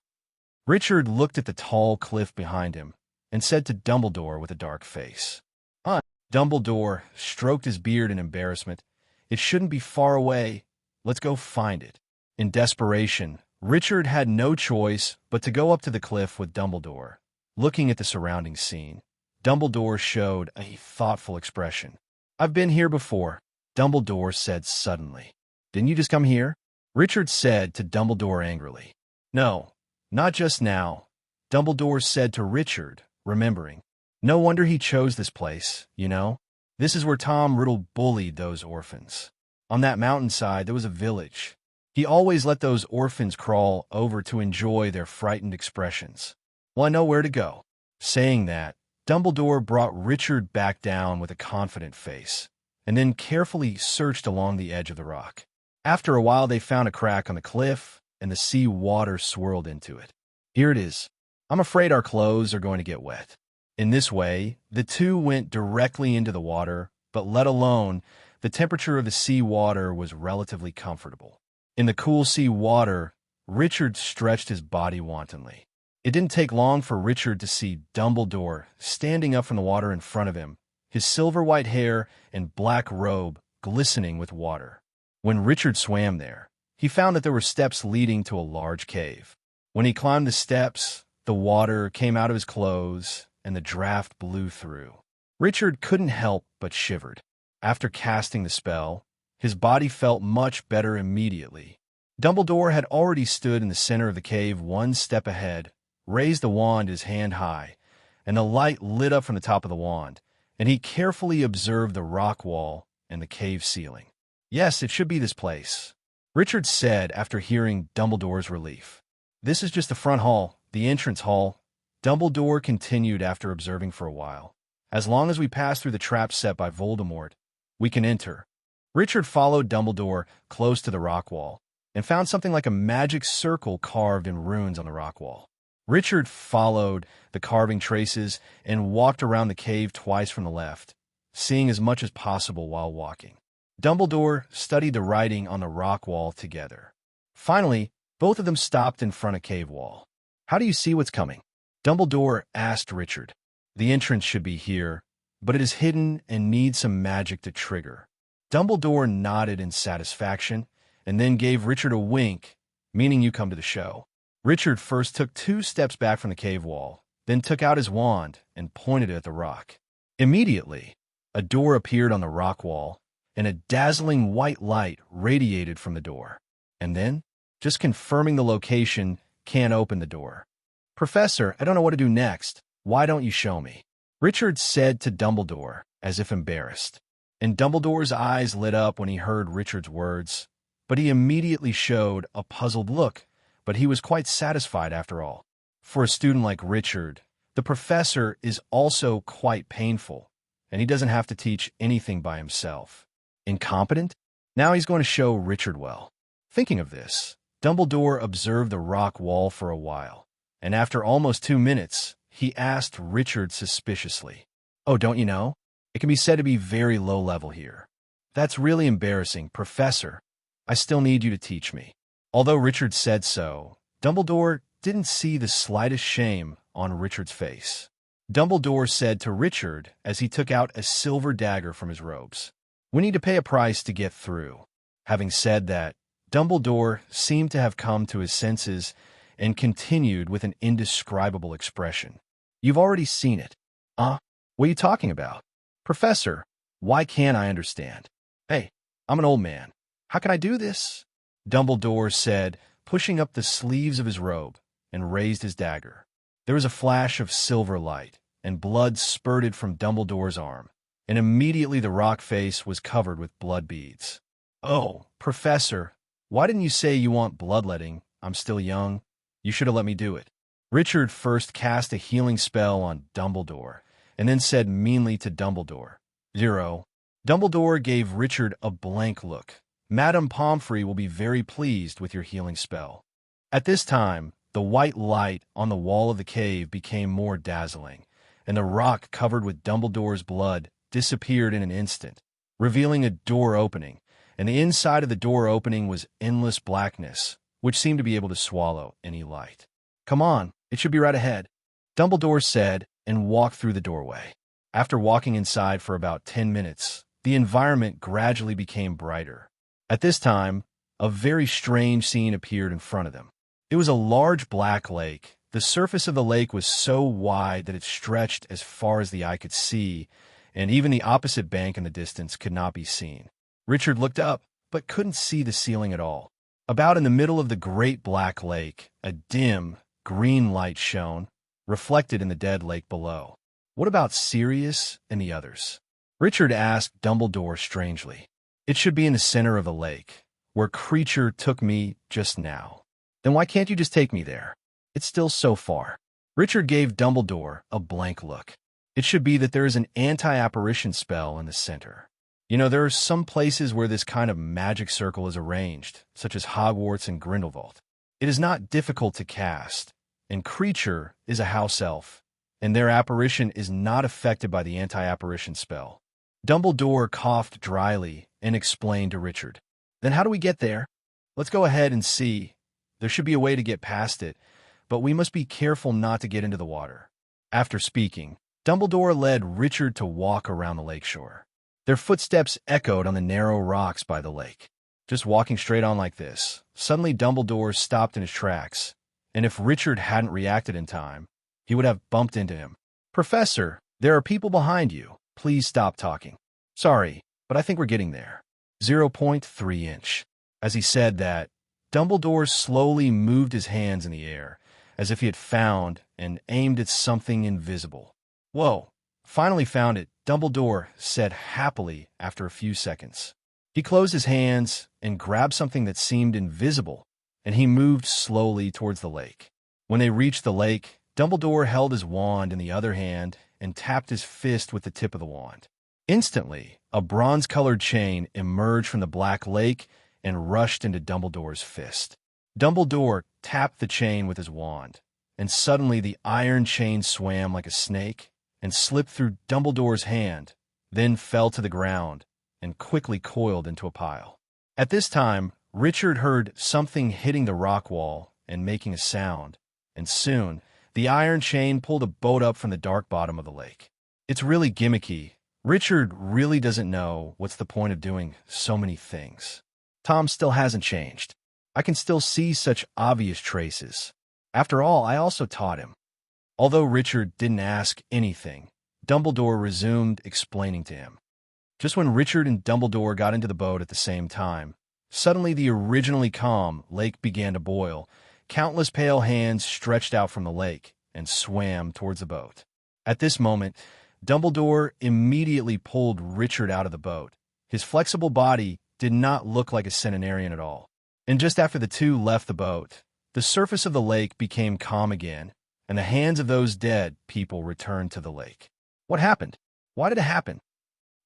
Richard looked at the tall cliff behind him and said to Dumbledore with a dark face. Dumbledore stroked his beard in embarrassment. It shouldn't be far away. Let's go find it. In desperation, Richard had no choice but to go up to the cliff with Dumbledore. Looking at the surrounding scene, Dumbledore showed a thoughtful expression. I've been here before, Dumbledore said suddenly. Didn't you just come here? Richard said to Dumbledore angrily. No, not just now, Dumbledore said to Richard, remembering. No wonder he chose this place, you know. This is where Tom Riddle bullied those orphans. On that mountainside, there was a village. He always let those orphans crawl over to enjoy their frightened expressions. Well, I know where to go. Saying that, Dumbledore brought Richard back down with a confident face, and then carefully searched along the edge of the rock. After a while, they found a crack on the cliff, and the sea water swirled into it. Here it is. I'm afraid our clothes are going to get wet. In this way, the two went directly into the water, but let alone, the temperature of the sea water was relatively comfortable. In the cool sea water, Richard stretched his body wantonly. It didn't take long for Richard to see Dumbledore standing up from the water in front of him, his silver-white hair and black robe glistening with water. When Richard swam there, he found that there were steps leading to a large cave. When he climbed the steps, the water came out of his clothes, and the draft blew through. Richard couldn't help but shivered. After casting the spell, his body felt much better immediately. Dumbledore had already stood in the center of the cave one step ahead, raised the wand his hand high, and the light lit up from the top of the wand, and he carefully observed the rock wall and the cave ceiling. Yes, it should be this place, Richard said after hearing Dumbledore's relief. This is just the front hall, the entrance hall, Dumbledore continued after observing for a while. As long as we pass through the trap set by Voldemort, we can enter. Richard followed Dumbledore close to the rock wall and found something like a magic circle carved in runes on the rock wall. Richard followed the carving traces and walked around the cave twice from the left, seeing as much as possible while walking. Dumbledore studied the writing on the rock wall together. Finally, both of them stopped in front of cave wall. "How do you see what's coming?" Dumbledore asked Richard. "The entrance should be here, but it is hidden and needs some magic to trigger." Dumbledore nodded in satisfaction and then gave Richard a wink, meaning you come to the show. Richard first took 2 steps back from the cave wall, then took out his wand and pointed it at the rock. Immediately, a door appeared on the rock wall, and a dazzling white light radiated from the door. And then, just confirming the location, can't open the door. "Professor, I don't know what to do next. Why don't you show me?" Richard said to Dumbledore, as if embarrassed. And Dumbledore's eyes lit up when he heard Richard's words, but he immediately showed a puzzled look, but he was quite satisfied after all. For a student like Richard, the professor is also quite painful, and he doesn't have to teach anything by himself. Incompetent? Now he's going to show Richard well. Thinking of this, Dumbledore observed the rock wall for a while, and after almost 2 minutes, he asked Richard suspiciously, "Oh, don't you know? It can be said to be very low level here." "That's really embarrassing, Professor. I still need you to teach me." Although Richard said so, Dumbledore didn't see the slightest shame on Richard's face. Dumbledore said to Richard as he took out a silver dagger from his robes, "We need to pay a price to get through." Having said that, Dumbledore seemed to have come to his senses and continued with an indescribable expression. "You've already seen it." What are you talking about?" "Professor, why can't I understand?" "Hey, I'm an old man. How can I do this?" Dumbledore said, pushing up the sleeves of his robe, and raised his dagger. There was a flash of silver light, and blood spurted from Dumbledore's arm, and immediately the rock face was covered with blood beads. "Oh, Professor, why didn't you say you want bloodletting? I'm still young. You should have let me do it." Richard first cast a healing spell on Dumbledore, and then said meanly to Dumbledore, "0." Dumbledore gave Richard a blank look. "Madame Pomfrey will be very pleased with your healing spell." At this time, the white light on the wall of the cave became more dazzling, and the rock covered with Dumbledore's blood disappeared in an instant, revealing a door opening, and the inside of the door opening was endless blackness, which seemed to be able to swallow any light. "Come on, it should be right ahead," Dumbledore said, and walked through the doorway. After walking inside for about 10 minutes, the environment gradually became brighter. At this time, a very strange scene appeared in front of them. It was a large black lake. The surface of the lake was so wide that it stretched as far as the eye could see, and even the opposite bank in the distance could not be seen. Richard looked up, but couldn't see the ceiling at all. About in the middle of the great black lake, a dim, green light shone, reflected in the dead lake below. "What about Sirius and the others?" Richard asked Dumbledore strangely. "It should be in the center of the lake, where Creature took me just now." "Then why can't you just take me there? It's still so far." Richard gave Dumbledore a blank look. "It should be that there is an anti-apparition spell in the center. You know, there are some places where this kind of magic circle is arranged, such as Hogwarts and Grindelwald. It is not difficult to cast, and Creature is a house elf, and their apparition is not affected by the anti-apparition spell." Dumbledore coughed dryly and explained to Richard, "Then how do we get there?" "Let's go ahead and see. There should be a way to get past it, but we must be careful not to get into the water." After speaking, Dumbledore led Richard to walk around the lakeshore. Their footsteps echoed on the narrow rocks by the lake. Just walking straight on like this, suddenly Dumbledore stopped in his tracks, and if Richard hadn't reacted in time, he would have bumped into him. "Professor, there are people behind you. Please stop talking." "Sorry, but I think we're getting there." 0.3 inch. As he said that, Dumbledore slowly moved his hands in the air, as if he had found and aimed at something invisible. "Whoa, finally found it," Dumbledore said happily after a few seconds. He closed his hands and grabbed something that seemed invisible, and he moved slowly towards the lake. When they reached the lake, Dumbledore held his wand in the other hand and tapped his fist with the tip of the wand. Instantly, a bronze-colored chain emerged from the black lake and rushed into Dumbledore's fist. Dumbledore tapped the chain with his wand, and suddenly the iron chain swam like a snake and slipped through Dumbledore's hand, then fell to the ground and quickly coiled into a pile. At this time, Richard heard something hitting the rock wall and making a sound, and soon, the iron chain pulled a boat up from the dark bottom of the lake. It's really gimmicky. Richard really doesn't know what's the point of doing so many things. Tom still hasn't changed. I can still see such obvious traces. After all, I also taught him. Although Richard didn't ask anything, Dumbledore resumed explaining to him. Just when Richard and Dumbledore got into the boat at the same time, suddenly the originally calm lake began to boil. Countless pale hands stretched out from the lake and swam towards the boat. At this moment, Dumbledore immediately pulled Richard out of the boat. His flexible body did not look like a centenarian at all. And just after the two left the boat, the surface of the lake became calm again, and the hands of those dead people returned to the lake. What happened? Why did it happen?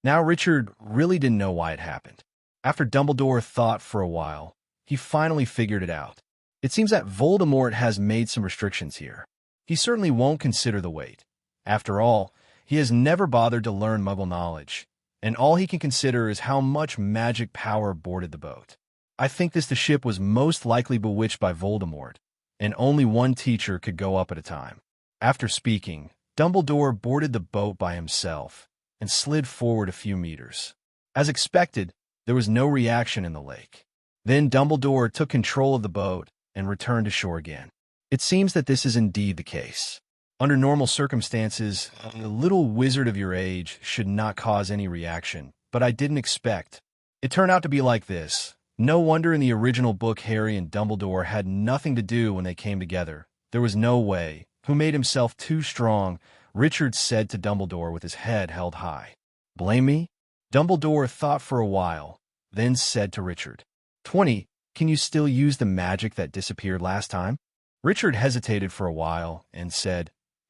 Now Richard really didn't know why it happened. After Dumbledore thought for a while, he finally figured it out. It seems that Voldemort has made some restrictions here. He certainly won't consider the weight. After all, he has never bothered to learn Muggle knowledge, and all he can consider is how much magic power boarded the boat. I think the ship was most likely bewitched by Voldemort, and only one teacher could go up at a time. After speaking, Dumbledore boarded the boat by himself and slid forward a few meters. As expected, there was no reaction in the lake. Then Dumbledore took control of the boat and returned to shore again. It seems that this is indeed the case. Under normal circumstances, a little wizard of your age should not cause any reaction, but I didn't expect. It turned out to be like this. No wonder in the original book Harry and Dumbledore had nothing to do when they came together. There was no way. Who made himself too strong? Richard said to Dumbledore with his head held high. Blame me? Dumbledore thought for a while, then said to Richard, 20, can you still use the magic that disappeared last time? Richard hesitated for a while and said,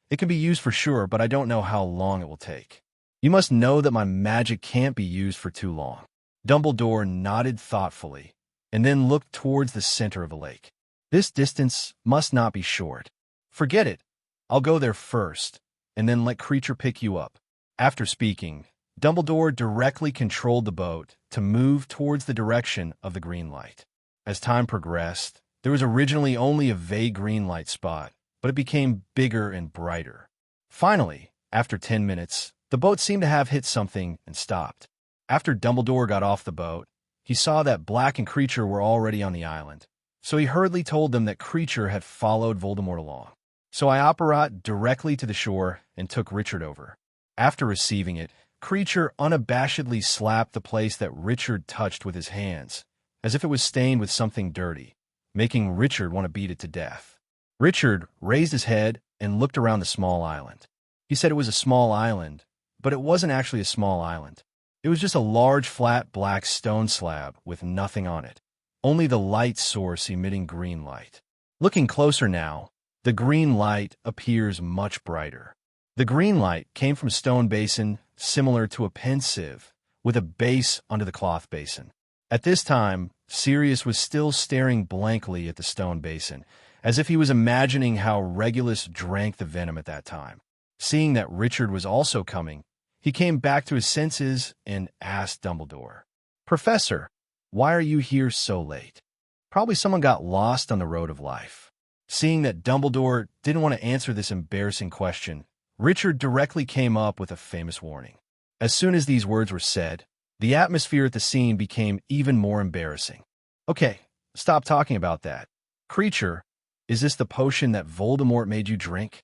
it can be used for sure, but I don't know how long it will take. You must know that my magic can't be used for too long. Dumbledore nodded thoughtfully and then looked towards the center of the lake. This distance must not be short. Forget it. I'll go there first, and then let Creature pick you up. After speaking, Dumbledore directly controlled the boat to move towards the direction of the green light. As time progressed, there was originally only a vague green light spot, but it became bigger and brighter. Finally, after 10 minutes, the boat seemed to have hit something and stopped. After Dumbledore got off the boat, he saw that Black and Creature were already on the island, so he hurriedly told them that Creature had followed Voldemort along. So I operated directly to the shore and took Richard over. After receiving it, Creature unabashedly slapped the place that Richard touched with his hands, as if it was stained with something dirty, making Richard want to beat it to death. Richard raised his head and looked around the small island. He said it was a small island, but it wasn't actually a small island. It was just a large, flat, black stone slab with nothing on it, only the light source emitting green light. Looking closer now, the green light appears much brighter. The green light came from a stone basin similar to a pensieve, with a base under the cloth basin. At this time, Sirius was still staring blankly at the stone basin, as if he was imagining how Regulus drank the venom at that time. Seeing that Richard was also coming, he came back to his senses and asked Dumbledore, Professor, why are you here so late? Probably someone got lost on the road of life. Seeing that Dumbledore didn't want to answer this embarrassing question, Richard directly came up with a famous warning. As soon as these words were said, the atmosphere at the scene became even more embarrassing. Okay, stop talking about that. Creature, is this the potion that Voldemort made you drink?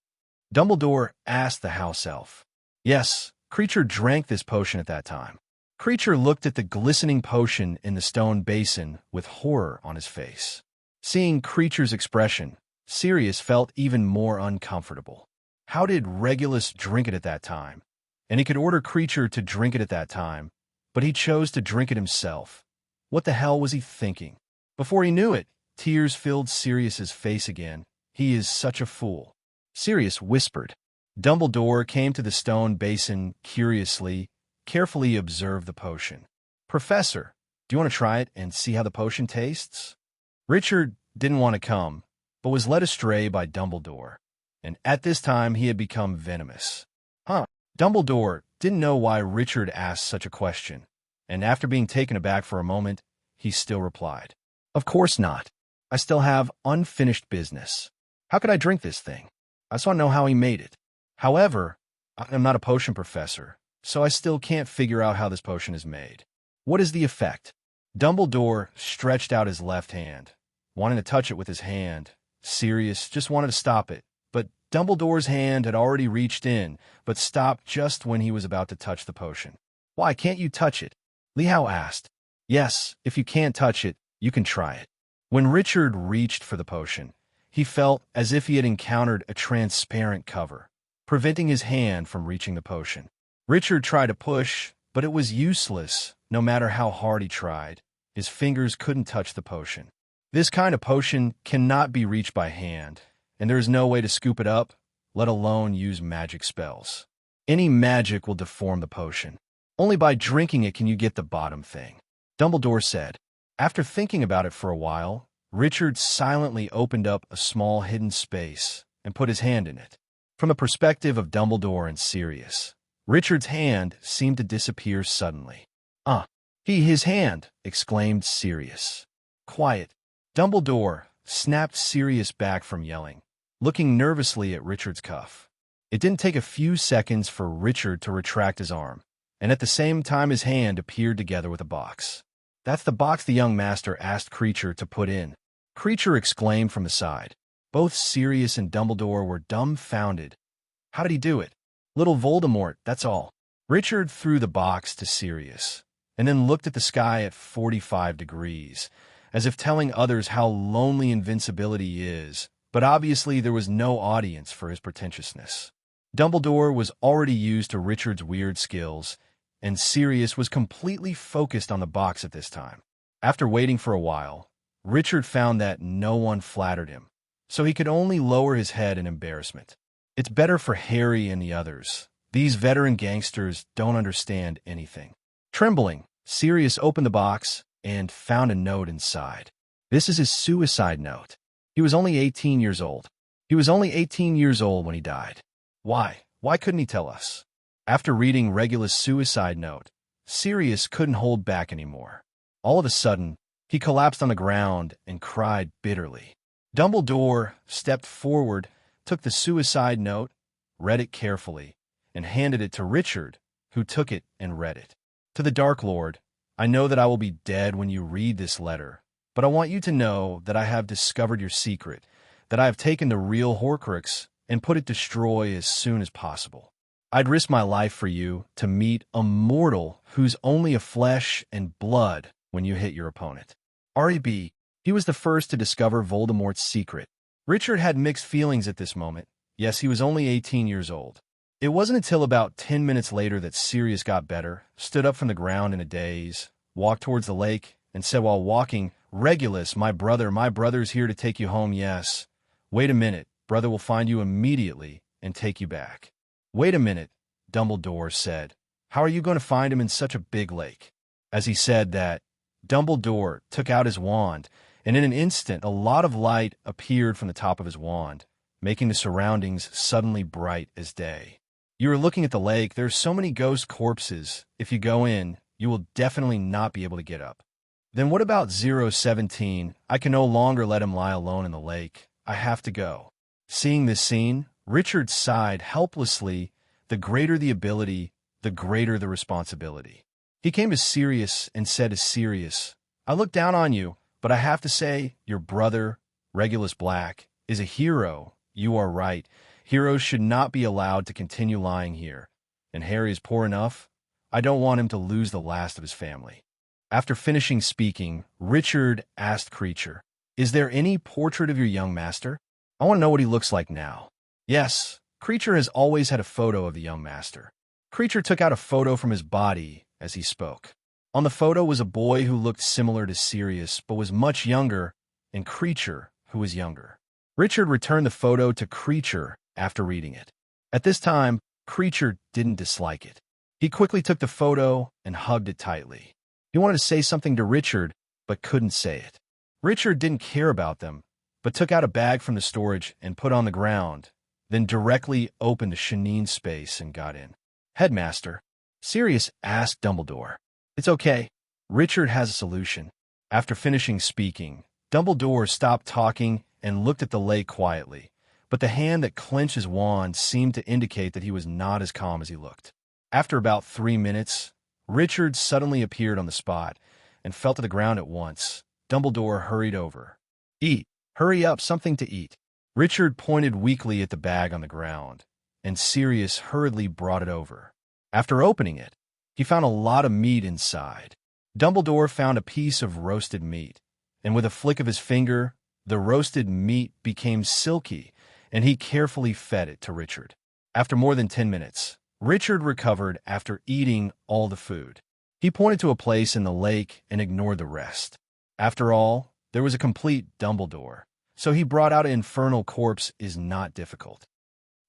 Dumbledore asked the house elf. Yes, Creature drank this potion at that time. Creature looked at the glistening potion in the stone basin with horror on his face. Seeing Creature's expression, Sirius felt even more uncomfortable. How did Regulus drink it at that time? And he could order Creature to drink it at that time, but he chose to drink it himself. What the hell was he thinking? Before he knew it, tears filled Sirius's face again. He is such a fool. Sirius whispered. Dumbledore came to the stone basin curiously, carefully observed the potion. Professor, do you want to try it and see how the potion tastes? Richard didn't want to come, but was led astray by Dumbledore, and at this time he had become venomous. Dumbledore didn't know why Richard asked such a question, and after being taken aback for a moment, he still replied, Of course not. I still have unfinished business. How could I drink this thing? I just want to know how he made it. However, I am not a potion professor, so I still can't figure out how this potion is made. What is the effect? Dumbledore stretched out his left hand, wanting to touch it with his hand. Sirius just wanted to stop it, but Dumbledore's hand had already reached in, but stopped just when he was about to touch the potion. Why can't you touch it? Lihao asked. Yes, if you can't touch it, you can try it. When Richard reached for the potion, he felt as if he had encountered a transparent cover, preventing his hand from reaching the potion. Richard tried to push, but it was useless. No matter how hard he tried, his fingers couldn't touch the potion. This kind of potion cannot be reached by hand, and there is no way to scoop it up, let alone use magic spells. Any magic will deform the potion. Only by drinking it can you get the bottom thing, Dumbledore said. After thinking about it for a while, Richard silently opened up a small hidden space and put his hand in it. From the perspective of Dumbledore and Sirius, Richard's hand seemed to disappear suddenly. His hand, exclaimed Sirius. Quiet. Dumbledore snapped Sirius back from yelling, looking nervously at Richard's cuff. It didn't take a few seconds for Richard to retract his arm, and at the same time his hand appeared together with a box. That's the box the young master asked Creature to put in, Creature exclaimed from the side. Both Sirius and Dumbledore were dumbfounded. How did he do it? Little Voldemort, that's all. Richard threw the box to Sirius, and then looked at the sky at 45 degrees, as if telling others how lonely invincibility is, but obviously there was no audience for his pretentiousness. Dumbledore was already used to Richard's weird skills, and Sirius was completely focused on the box at this time. After waiting for a while, Richard found that no one flattered him, so he could only lower his head in embarrassment. It's better for Harry and the others. These veteran gangsters don't understand anything. Trembling, Sirius opened the box and found a note inside. This is his suicide note. He was only 18 years old. He was only 18 years old when he died. Why? Why couldn't he tell us? After reading Regulus' suicide note, Sirius couldn't hold back anymore. All of a sudden, he collapsed on the ground and cried bitterly. Dumbledore stepped forward, took the suicide note, read it carefully, and handed it to Richard, who took it and read it. To the Dark Lord, I know that I will be dead when you read this letter, but I want you to know that I have discovered your secret, that I have taken the real Horcrux and put it destroy as soon as possible. I'd risk my life for you to meet a mortal who's only a flesh and blood when you hit your opponent. R.E.B. He was the first to discover Voldemort's secret. Richard had mixed feelings at this moment. Yes, he was only 18 years old. It wasn't until about 10 minutes later that Sirius got better, stood up from the ground in a daze, walked towards the lake, and said while walking, Regulus, my brother's here to take you home, yes. Wait a minute, brother will find you immediately and take you back. Wait a minute, Dumbledore said. How are you going to find him in such a big lake? As he said that, Dumbledore took out his wand, and in an instant a lot of light appeared from the top of his wand, making the surroundings suddenly bright as day. You are looking at the lake. There's so many ghost corpses. If you go in, you will definitely not be able to get up. Then what about 017? I can no longer let him lie alone in the lake. I have to go. Seeing this scene, Richard sighed helplessly. The greater the ability, the greater the responsibility. He came to Sirius and said to Sirius, I look down on you, but I have to say, your brother, Regulus Black, is a hero. You are right. Heroes should not be allowed to continue lying here. And Harry is poor enough. I don't want him to lose the last of his family. After finishing speaking, Richard asked Creature, Is there any portrait of your young master? I want to know what he looks like now. Yes, Creature has always had a photo of the young master. Creature took out a photo from his body as he spoke. On the photo was a boy who looked similar to Sirius, but was much younger, and Creature, who was younger. Richard returned the photo to Creature after reading it. At this time, Creature didn't dislike it. He quickly took the photo and hugged it tightly. He wanted to say something to Richard, but couldn't say it. Richard didn't care about them, but took out a bag from the storage and put on the ground, then directly opened the Shanine space and got in. Headmaster, Sirius asked Dumbledore. It's okay. Richard has a solution. After finishing speaking, Dumbledore stopped talking and looked at the lake quietly, but the hand that clenched his wand seemed to indicate that he was not as calm as he looked. After about 3 minutes, Richard suddenly appeared on the spot and fell to the ground at once. Dumbledore hurried over. Eat. Hurry up, something to eat. Richard pointed weakly at the bag on the ground, and Sirius hurriedly brought it over. After opening it, he found a lot of meat inside. Dumbledore found a piece of roasted meat, and with a flick of his finger, the roasted meat became silky, and he carefully fed it to Richard. After more than 10 minutes, Richard recovered after eating all the food. He pointed to a place in the lake and ignored the rest. After all, there was a complete Dumbledore, so he brought out an infernal corpse is not difficult.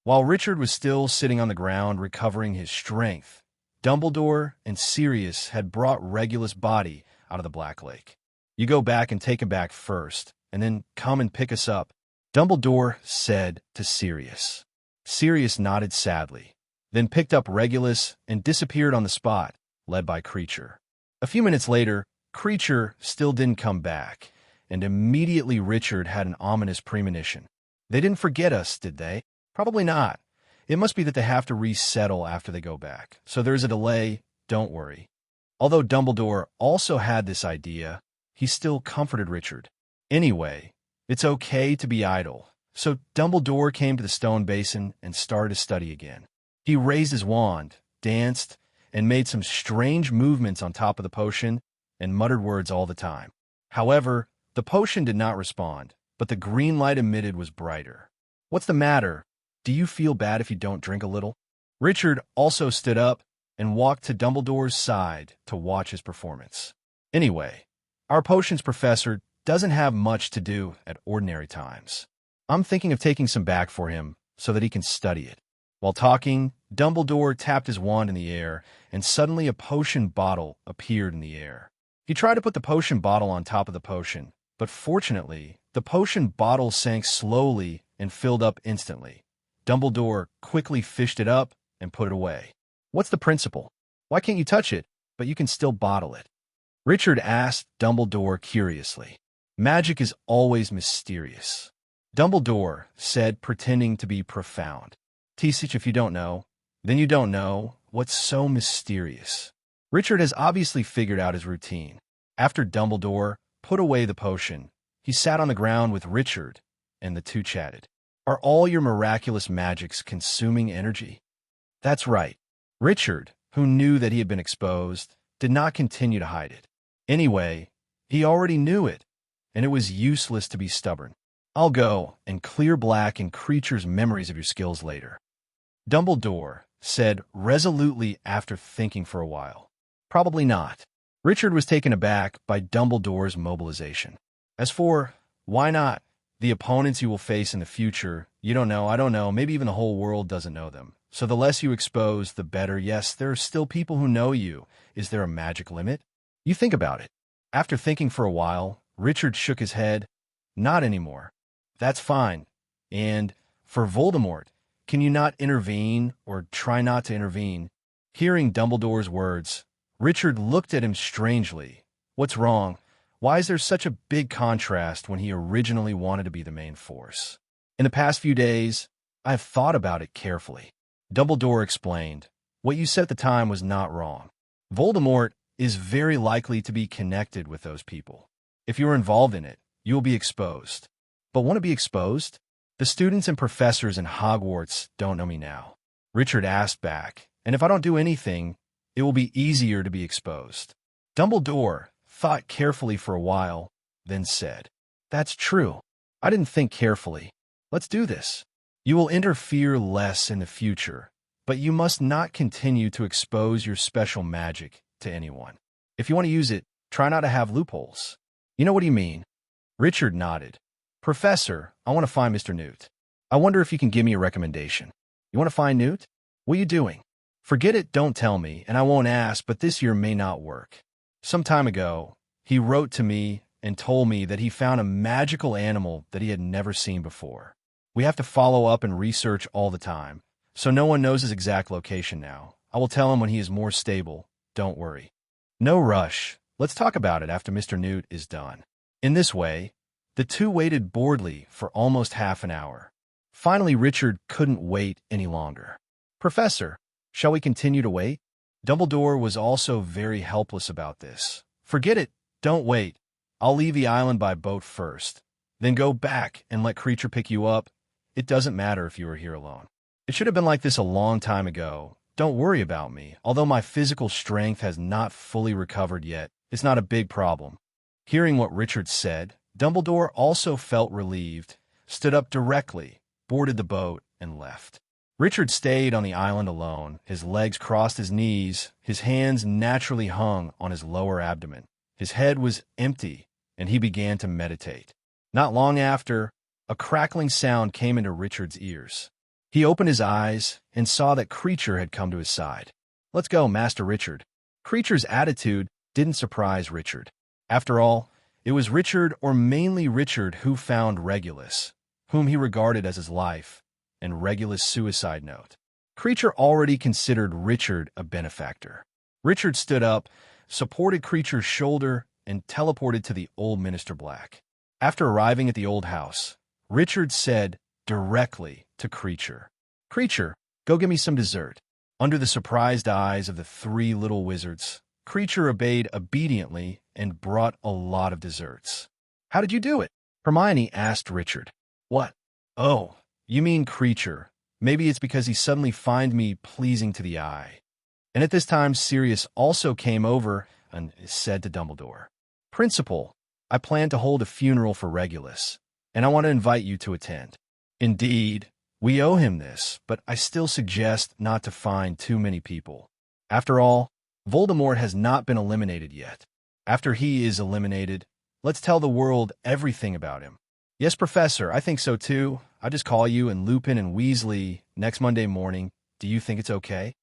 While Richard was still sitting on the ground recovering his strength, Dumbledore and Sirius had brought Regulus' body out of the Black Lake. You go back and take him back first, and then come and pick us up, Dumbledore said to Sirius. Sirius nodded sadly, then picked up Regulus and disappeared on the spot, led by Creature. A few minutes later, Creature still didn't come back, and immediately Richard had an ominous premonition. They didn't forget us, did they? Probably not. It must be that they have to resettle after they go back. So there's a delay, don't worry. Although Dumbledore also had this idea, he still comforted Richard. Anyway, it's okay to be idle. So Dumbledore came to the stone basin and started to study again. He raised his wand, danced, and made some strange movements on top of the potion and muttered words all the time. However, the potion did not respond, but the green light emitted was brighter. What's the matter? Do you feel bad if you don't drink a little? Richard also stood up and walked to Dumbledore's side to watch his performance. Anyway, our potions professor doesn't have much to do at ordinary times. I'm thinking of taking some back for him so that he can study it. While talking, Dumbledore tapped his wand in the air, and suddenly a potion bottle appeared in the air. He tried to put the potion bottle on top of the potion, but fortunately, the potion bottle sank slowly and filled up instantly. Dumbledore quickly fished it up and put it away. What's the principle? Why can't you touch it, but you can still bottle it? Richard asked Dumbledore curiously. Magic is always mysterious. Dumbledore said, pretending to be profound. Teach if you don't know, then you don't know what's so mysterious. Richard has obviously figured out his routine. After Dumbledore put away the potion, he sat on the ground with Richard, and the two chatted. Are all your miraculous magics consuming energy? That's right. Richard, who knew that he had been exposed, did not continue to hide it. Anyway, he already knew it, and it was useless to be stubborn. I'll go and clear Black and Creature's memories of your skills later. Dumbledore said resolutely after thinking for a while. Probably not. Richard was taken aback by Dumbledore's mobilization. As for, why not? The opponents you will face in the future, you don't know, I don't know, maybe even the whole world doesn't know them. So the less you expose, the better. Yes, there are still people who know you. Is there a magic limit? You think about it. After thinking for a while, Richard shook his head. Not anymore. That's fine. And for Voldemort, can you not intervene or try not to intervene? Hearing Dumbledore's words, Richard looked at him strangely. What's wrong? Why is there such a big contrast when he originally wanted to be the main force? In the past few days, I have thought about it carefully. Dumbledore explained. What you said at the time was not wrong. Voldemort is very likely to be connected with those people. If you are involved in it, you will be exposed. But want to be exposed? The students and professors in Hogwarts don't know me now. Richard asked back, and if I don't do anything, it will be easier to be exposed. Dumbledore thought carefully for a while, then said, That's true. I didn't think carefully. Let's do this. You will interfere less in the future, but you must not continue to expose your special magic to anyone. If you want to use it, try not to have loopholes. You know what you mean? Richard nodded. Professor, I want to find Mr. Newt. I wonder if you can give me a recommendation. You want to find Newt? What are you doing? Forget it, don't tell me, and I won't ask, but this year may not work. Some time ago, he wrote to me and told me that he found a magical animal that he had never seen before. We have to follow up and research all the time, so no one knows his exact location now. I will tell him when he is more stable. Don't worry. No rush. Let's talk about it after Mr. Newt is done. In this way, the two waited boredly for almost half an hour. Finally, Richard couldn't wait any longer. Professor, shall we continue to wait? Dumbledore was also very helpless about this. Forget it. Don't wait. I'll leave the island by boat first. Then go back and let Creature pick you up. It doesn't matter if you are here alone. It should have been like this a long time ago. Don't worry about me. Although my physical strength has not fully recovered yet, it's not a big problem. Hearing what Richard said, Dumbledore also felt relieved, stood up directly, boarded the boat, and left. Richard stayed on the island alone, his legs crossed his knees, his hands naturally hung on his lower abdomen. His head was empty, and he began to meditate. Not long after, a crackling sound came into Richard's ears. He opened his eyes and saw that Creature had come to his side. "Let's go, Master Richard." Creature's attitude didn't surprise Richard. After all, it was Richard, or mainly Richard, who found Regulus, whom he regarded as his life, and Regulus' suicide note. Creature already considered Richard a benefactor. Richard stood up, supported Creature's shoulder, and teleported to the old Minister Black. After arriving at the old house, Richard said directly to Creature, "Creature, go get me some dessert." Under the surprised eyes of the three little wizards, Creature obeyed obediently and brought a lot of desserts. "How did you do it?" Hermione asked Richard. "What? Oh, you mean Creature. Maybe it's because he suddenly find me pleasing to the eye." And at this time, Sirius also came over and said to Dumbledore, "Principal, I plan to hold a funeral for Regulus, and I want to invite you to attend. Indeed, we owe him this, but I still suggest not to find too many people. After all, Voldemort has not been eliminated yet. After he is eliminated, let's tell the world everything about him." "Yes, Professor, I think so too. I'll just call you and Lupin and Weasley next Monday morning. Do you think it's okay?"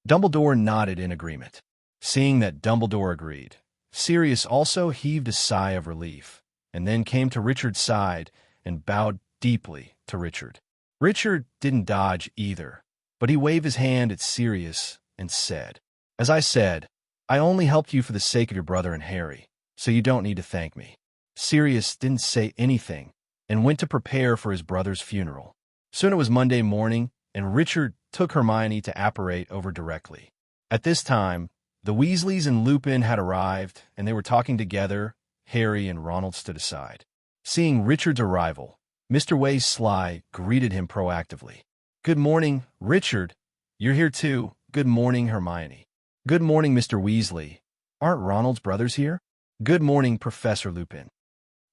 Dumbledore nodded in agreement. Seeing that Dumbledore agreed, Sirius also heaved a sigh of relief, and then came to Richard's side and bowed deeply to Richard. Richard didn't dodge either, but he waved his hand at Sirius and said, "As I said, I only helped you for the sake of your brother and Harry, so you don't need to thank me." Sirius didn't say anything and went to prepare for his brother's funeral. Soon it was Monday morning, and Richard took Hermione to apparate over directly. At this time, the Weasleys and Lupin had arrived, and they were talking together. Harry and Ronald stood aside. Seeing Richard's arrival, Mr. Weasley greeted him proactively. "Good morning, Richard. You're here too. Good morning, Hermione." "Good morning, Mr. Weasley. Aren't Ronald's brothers here?" "Good morning, Professor Lupin."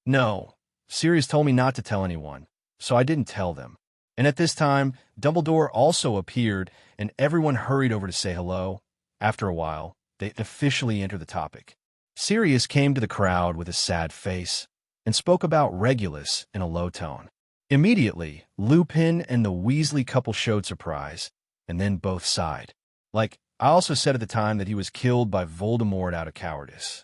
"No, Sirius told me not to tell anyone, so I didn't tell them." And at this time, Dumbledore also appeared, and everyone hurried over to say hello. After a while, they officially entered the topic. Sirius came to the crowd with a sad face and spoke about Regulus in a low tone. Immediately, Lupin and the Weasley couple showed surprise, and then both sighed. "Like, I also said at the time that he was killed by Voldemort out of cowardice,"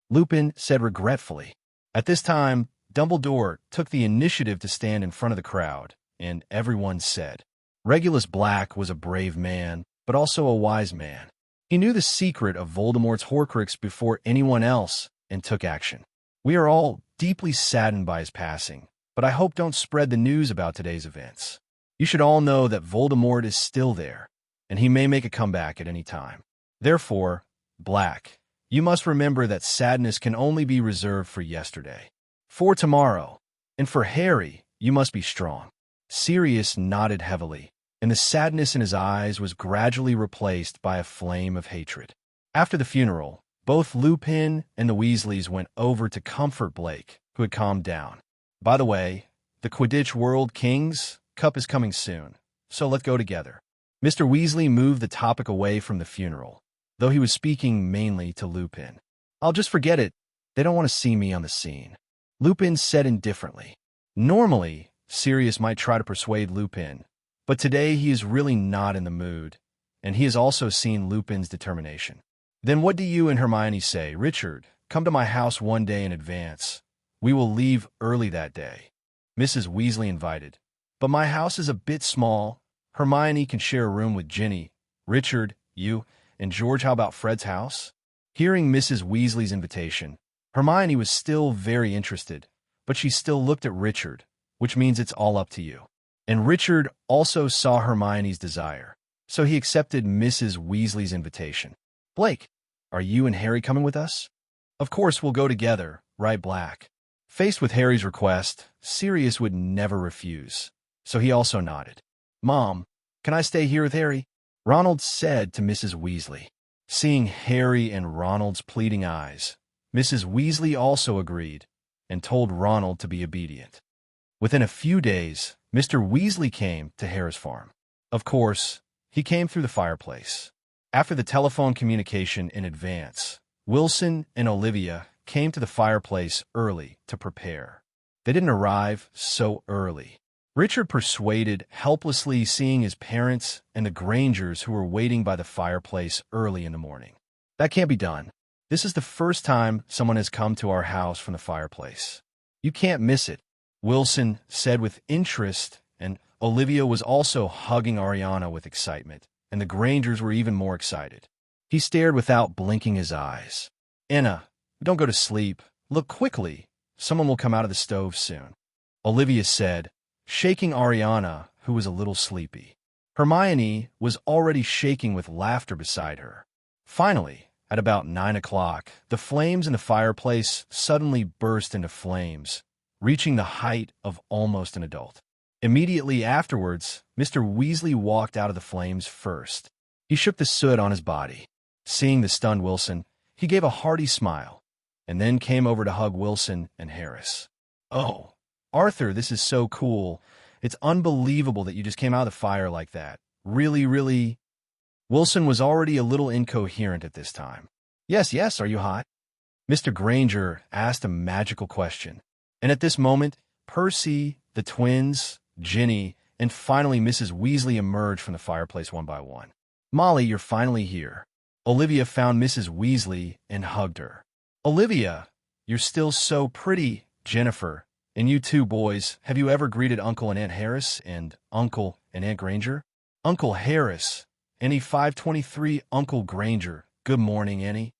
Lupin said regretfully. At this time, Dumbledore took the initiative to stand in front of the crowd, and everyone said, "Regulus Black was a brave man, but also a wise man. He knew the secret of Voldemort's Horcrux before anyone else and took action. We are all deeply saddened by his passing, but I hope don't spread the news about today's events. You should all know that Voldemort is still there, and he may make a comeback at any time. Therefore, Black, you must remember that sadness can only be reserved for yesterday, for tomorrow, and for Harry, you must be strong." Sirius nodded heavily, and the sadness in his eyes was gradually replaced by a flame of hatred. After the funeral, both Lupin and the Weasleys went over to comfort Blake, who had calmed down. "By the way, the Quidditch World Kings Cup is coming soon, so let's go together." Mr. Weasley moved the topic away from the funeral, though he was speaking mainly to Lupin. "I'll just forget it. They don't want to see me on the scene," Lupin said indifferently. Normally, Sirius might try to persuade Lupin, but today he is really not in the mood, and he has also seen Lupin's determination. Then what do you and Hermione say? Richard, come to my house one day in advance. We will leave early that day. Mrs. Weasley invited. But my house is a bit small. Hermione can share a room with Ginny. Richard, you, and George, how about Fred's house? Hearing Mrs. Weasley's invitation, Hermione was still very interested, but she still looked at Richard, which means it's all up to you. And Richard also saw Hermione's desire, so he accepted Mrs. Weasley's invitation. Blake, are you and Harry coming with us? Of course we'll go together, right, Black? Faced with Harry's request, Sirius would never refuse, so he also nodded. Mom, can I stay here with Harry? Ronald said to Mrs. Weasley. Seeing Harry and Ronald's pleading eyes, Mrs. Weasley also agreed and told Ronald to be obedient. Within a few days, Mr. Weasley came to Harris Farm. Of course, he came through the fireplace. After the telephone communication in advance, Wilson and Olivia came to the fireplace early to prepare. They didn't arrive so early. Richard persuaded, helplessly seeing his parents and the Grangers who were waiting by the fireplace early in the morning. That can't be done. This is the first time someone has come to our house from the fireplace. You can't miss it, Wilson said with interest, and Olivia was also hugging Ariana with excitement, and the Grangers were even more excited. He stared without blinking his eyes. Anna, don't go to sleep. Look quickly. Someone will come out of the stove soon, Olivia said, shaking Ariana, who was a little sleepy. Hermione was already shaking with laughter beside her. Finally, at about 9 o'clock, the flames in the fireplace suddenly burst into flames, reaching the height of almost an adult. Immediately afterwards, Mr. Weasley walked out of the flames first. He shook the soot on his body. Seeing the stunned Wilson, he gave a hearty smile, and then came over to hug Wilson and Harris. Oh, Arthur, this is so cool. It's unbelievable that you just came out of the fire like that. Really. Wilson was already a little incoherent at this time. Yes, are you hot? Mr. Granger asked a magical question. And at this moment, Percy, the twins, Ginny, and finally Mrs. Weasley emerged from the fireplace one by one. Molly, you're finally here. Olivia found Mrs. Weasley and hugged her. Olivia, you're still so pretty, Jennifer. And you two boys, have you ever greeted Uncle and Aunt Harris and Uncle and Aunt Granger? Uncle Harris, Annie 523, Uncle Granger. Good morning, Annie.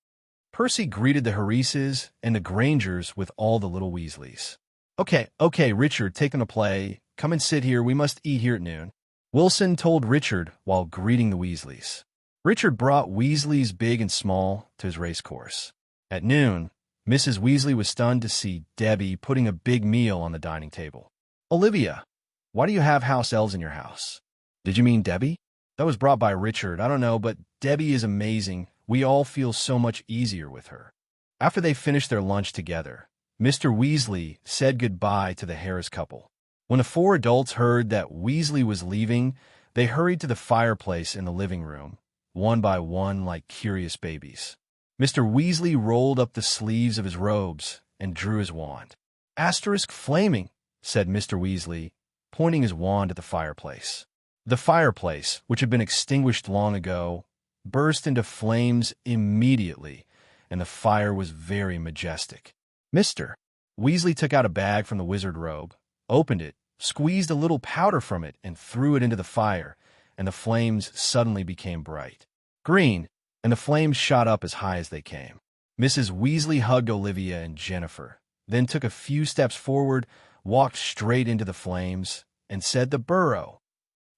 Percy greeted the Harrises and the Grangers with all the little Weasleys. Okay, Richard, take them to play. Come and sit here. We must eat here at noon. Wilson told Richard while greeting the Weasleys. Richard brought Weasleys big and small to his race course. At noon, Mrs. Weasley was stunned to see Debbie putting a big meal on the dining table. Olivia, why do you have house elves in your house? Did you mean Debbie? That was brought by Richard. I don't know, but Debbie is amazing. We all feel so much easier with her. After they finished their lunch together, Mr. Weasley said goodbye to the Harris couple. When the four adults heard that Weasley was leaving, they hurried to the fireplace in the living room, one by one like curious babies. Mr. Weasley rolled up the sleeves of his robes and drew his wand. Asterisk flaming, said Mr. Weasley, pointing his wand at the fireplace. The fireplace, which had been extinguished long ago, burst into flames immediately, and the fire was very majestic. Mr. Weasley took out a bag from the wizard robe, opened it, squeezed a little powder from it, and threw it into the fire, and the flames suddenly became bright green, and the flames shot up as high as they came. Mrs. Weasley hugged Olivia and Jennifer, then took a few steps forward, walked straight into the flames, and said the burrow.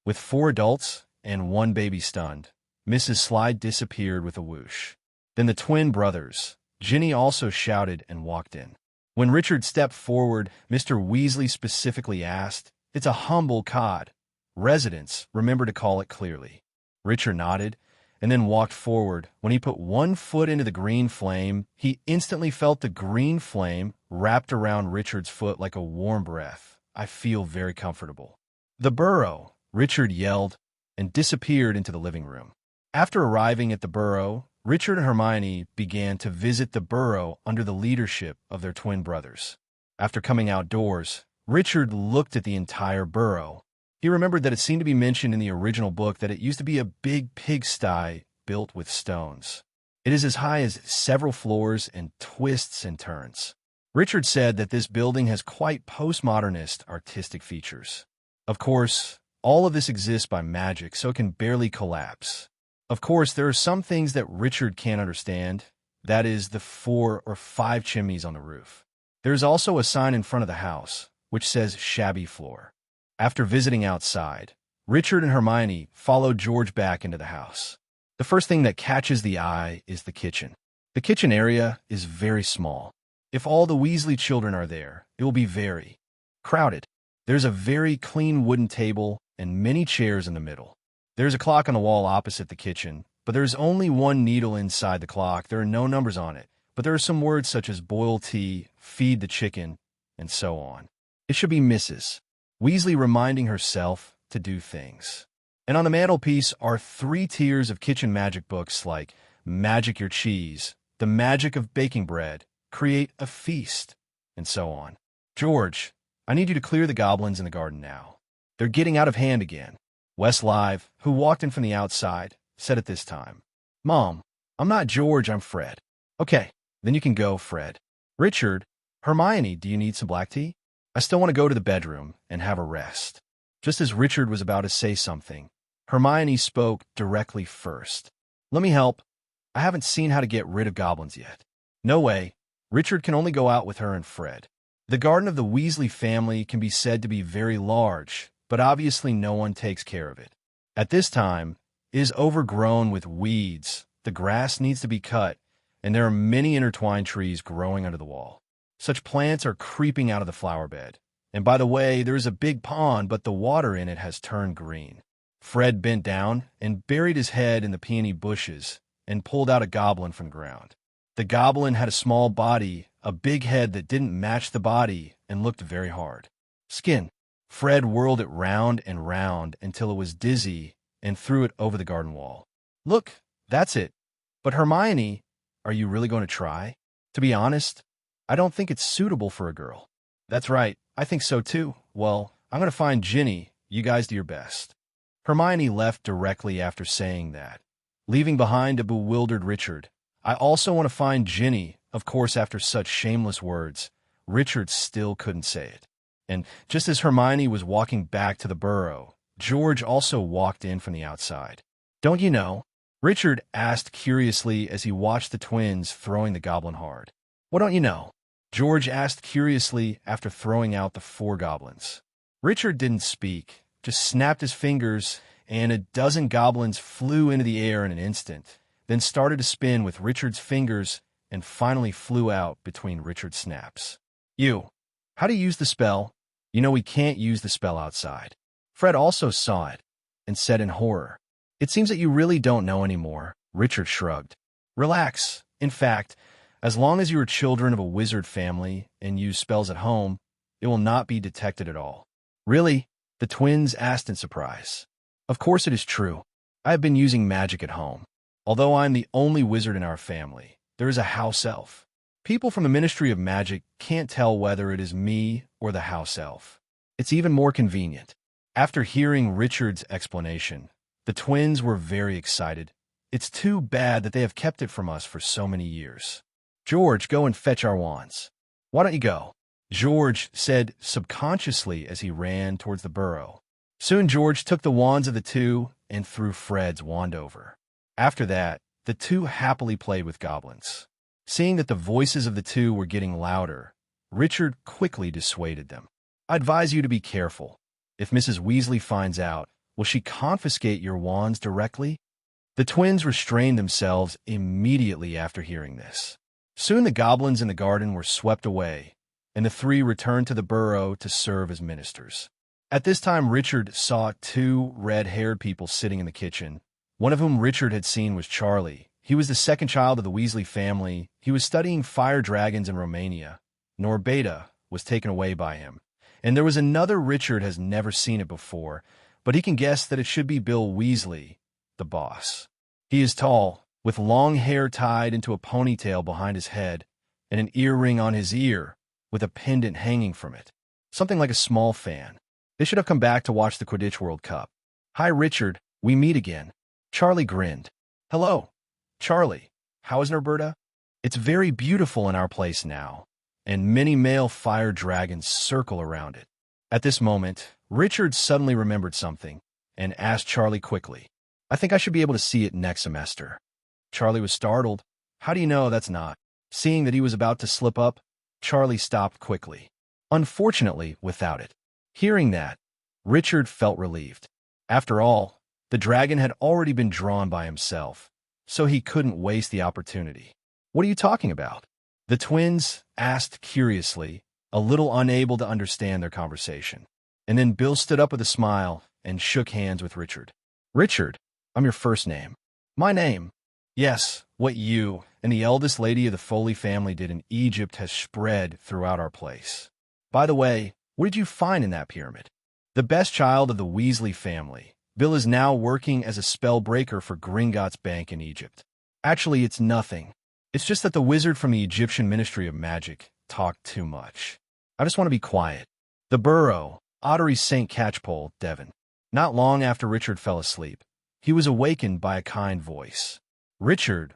With 4 adults and 1 baby stunned, Mrs. Slide disappeared with a whoosh. Then the twin brothers, Ginny, also shouted and walked in. When Richard stepped forward, Mr. Weasley specifically asked, "It's a humble cod. Residents, remember to call it clearly." Richard nodded and then walked forward. When he put 1 foot into the green flame, he instantly felt the green flame wrapped around Richard's foot like a warm breath. I feel very comfortable. The burrow, Richard yelled, and disappeared into the living room. After arriving at the burrow, Richard and Hermione began to visit the burrow under the leadership of their twin brothers. After coming outdoors, Richard looked at the entire burrow. He remembered that it seemed to be mentioned in the original book that it used to be a big pigsty built with stones. It is as high as several floors and twists and turns. Richard said that this building has quite postmodernist artistic features. Of course, all of this exists by magic, so it can barely collapse. Of course, there are some things that Richard can't understand. That is the 4 or 5 chimneys on the roof. There is also a sign in front of the house, which says shabby floor. After visiting outside, Richard and Hermione followed George back into the house. The first thing that catches the eye is the kitchen. The kitchen area is very small. If all the Weasley children are there, it will be very crowded. There's a very clean wooden table and many chairs in the middle. There's a clock on the wall opposite the kitchen, but there's only one needle inside the clock. There are no numbers on it, but there are some words such as boil tea, feed the chicken, and so on. It should be Mrs. Weasley reminding herself to do things. And on the mantelpiece are 3 tiers of kitchen magic books like Magic Your Cheese, The Magic of Baking Bread, Create a Feast, and so on. George, I need you to clear the goblins in the garden now. They're getting out of hand again. Wes Live, who walked in from the outside, said at this time, Mom, I'm not George, I'm Fred. Okay, then you can go, Fred. Richard, Hermione, do you need some black tea? I still want to go to the bedroom and have a rest. Just as Richard was about to say something, Hermione spoke directly first. Let me help. I haven't seen how to get rid of goblins yet. No way. Richard can only go out with her and Fred. The garden of the Weasley family can be said to be very large, but obviously no one takes care of it. At this time, it is overgrown with weeds, the grass needs to be cut, and there are many intertwined trees growing under the wall. Such plants are creeping out of the flower bed. And by the way, there is a big pond, but the water in it has turned green. Fred bent down and buried his head in the peony bushes and pulled out a goblin from the ground. The goblin had a small body, a big head that didn't match the body, and looked very hard. Skin. Fred whirled it round and round until it was dizzy and threw it over the garden wall. Look, that's it. But Hermione, are you really going to try? To be honest, I don't think it's suitable for a girl. That's right, I think so too. Well, I'm going to find Ginny. You guys do your best. Hermione left directly after saying that, leaving behind a bewildered Richard. I also want to find Ginny. Of course, after such shameless words, Richard still couldn't say it. And just as Hermione was walking back to the burrow, George also walked in from the outside. Don't you know? Richard asked curiously as he watched the twins throwing the goblin hard. What don't you know? George asked curiously after throwing out the 4 goblins. Richard didn't speak, just snapped his fingers, and a dozen goblins flew into the air in an instant, then started to spin with Richard's fingers and finally flew out between Richard's snaps. You, how to use the spell? You know we can't use the spell outside. Fred also saw it and said in horror, It seems that you really don't know anymore. Richard shrugged. Relax. In fact, as long as you are children of a wizard family and use spells at home, it will not be detected at all. Really? The twins asked in surprise. Of course it is true. I have been using magic at home. Although I am the only wizard in our family, there is a house elf. People from the Ministry of Magic can't tell whether it is me or the house elf. It's even more convenient. After hearing Richard's explanation, the twins were very excited. It's too bad that they have kept it from us for so many years. George, go and fetch our wands. Why don't you go? George said subconsciously as he ran towards the burrow. Soon George took the wands of the 2 and threw Fred's wand over. After that, the 2 happily played with goblins. Seeing that the voices of the 2 were getting louder, Richard quickly dissuaded them. I advise you to be careful. If Mrs. Weasley finds out, will she confiscate your wands directly? The twins restrained themselves immediately after hearing this. Soon the goblins in the garden were swept away, and the 3 returned to the burrow to serve as ministers. At this time, Richard saw 2 red-haired people sitting in the kitchen. One of whom Richard had seen was Charlie. He was the second child of the Weasley family. He was studying fire dragons in Romania. Norbeta was taken away by him. And there was another Richard has never seen it before, but he can guess that it should be Bill Weasley, the boss. He is tall, with long hair tied into a ponytail behind his head, and an earring on his ear, with a pendant hanging from it. something like a small fan. They should have come back to watch the Quidditch World Cup. Hi, Richard. We meet again. Charlie grinned. Hello, Charlie. How is Roberta? It's very beautiful in our place now, and many male fire dragons circle around it. At this moment, Richard suddenly remembered something and asked Charlie quickly, I think I should be able to see it next semester. Charlie was startled. How do you know that's not? Seeing that he was about to slip up, Charlie stopped quickly. Unfortunately, without it. Hearing that, Richard felt relieved. After all, the dragon had already been drawn by himself, so he couldn't waste the opportunity. What are you talking about? The twins asked curiously, a little unable to understand their conversation. And then Bill stood up with a smile and shook hands with Richard. Richard, I'm your first name. My name. Yes, what you and the eldest lady of the Foley family did in Egypt has spread throughout our place. By the way, what did you find in that pyramid? The best child of the Weasley family, Bill is now working as a spell breaker for Gringotts Bank in Egypt. Actually, it's nothing. It's just that the wizard from the Egyptian Ministry of Magic talked too much. I just want to be quiet. The Burrow, Ottery St. Catchpole, Devon. Not long after Richard fell asleep, he was awakened by a kind voice. Richard,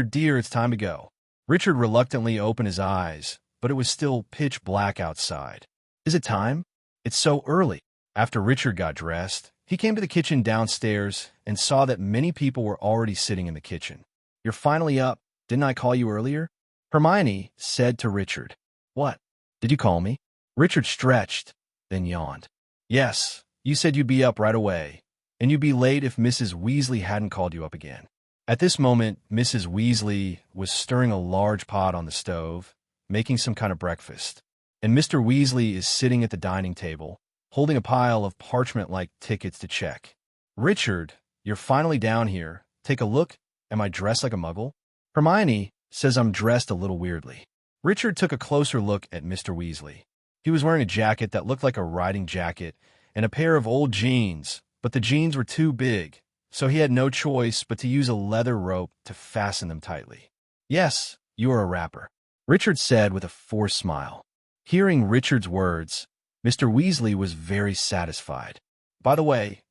dear, it's time to go. Richard reluctantly opened his eyes, but it was still pitch black outside. Is it time? It's so early. After Richard got dressed, he came to the kitchen downstairs and saw that many people were already sitting in the kitchen. You're finally up. Didn't I call you earlier? Hermione said to Richard. What? Did you call me? Richard stretched, then yawned. Yes, you said you'd be up right away, and you'd be late if Mrs. Weasley hadn't called you up again. At this moment, Mrs. Weasley was stirring a large pot on the stove, making some kind of breakfast, and Mr. Weasley is sitting at the dining table, holding a pile of parchment-like tickets to check. Richard, you're finally down here. Take a look. Am I dressed like a muggle? Hermione says I'm dressed a little weirdly. Richard took a closer look at Mr. Weasley. He was wearing a jacket that looked like a riding jacket and a pair of old jeans, but the jeans were too big, so he had no choice but to use a leather rope to fasten them tightly. Yes, you are a rapper, Richard said with a forced smile. Hearing Richard's words, Mr. Weasley was very satisfied. By the way,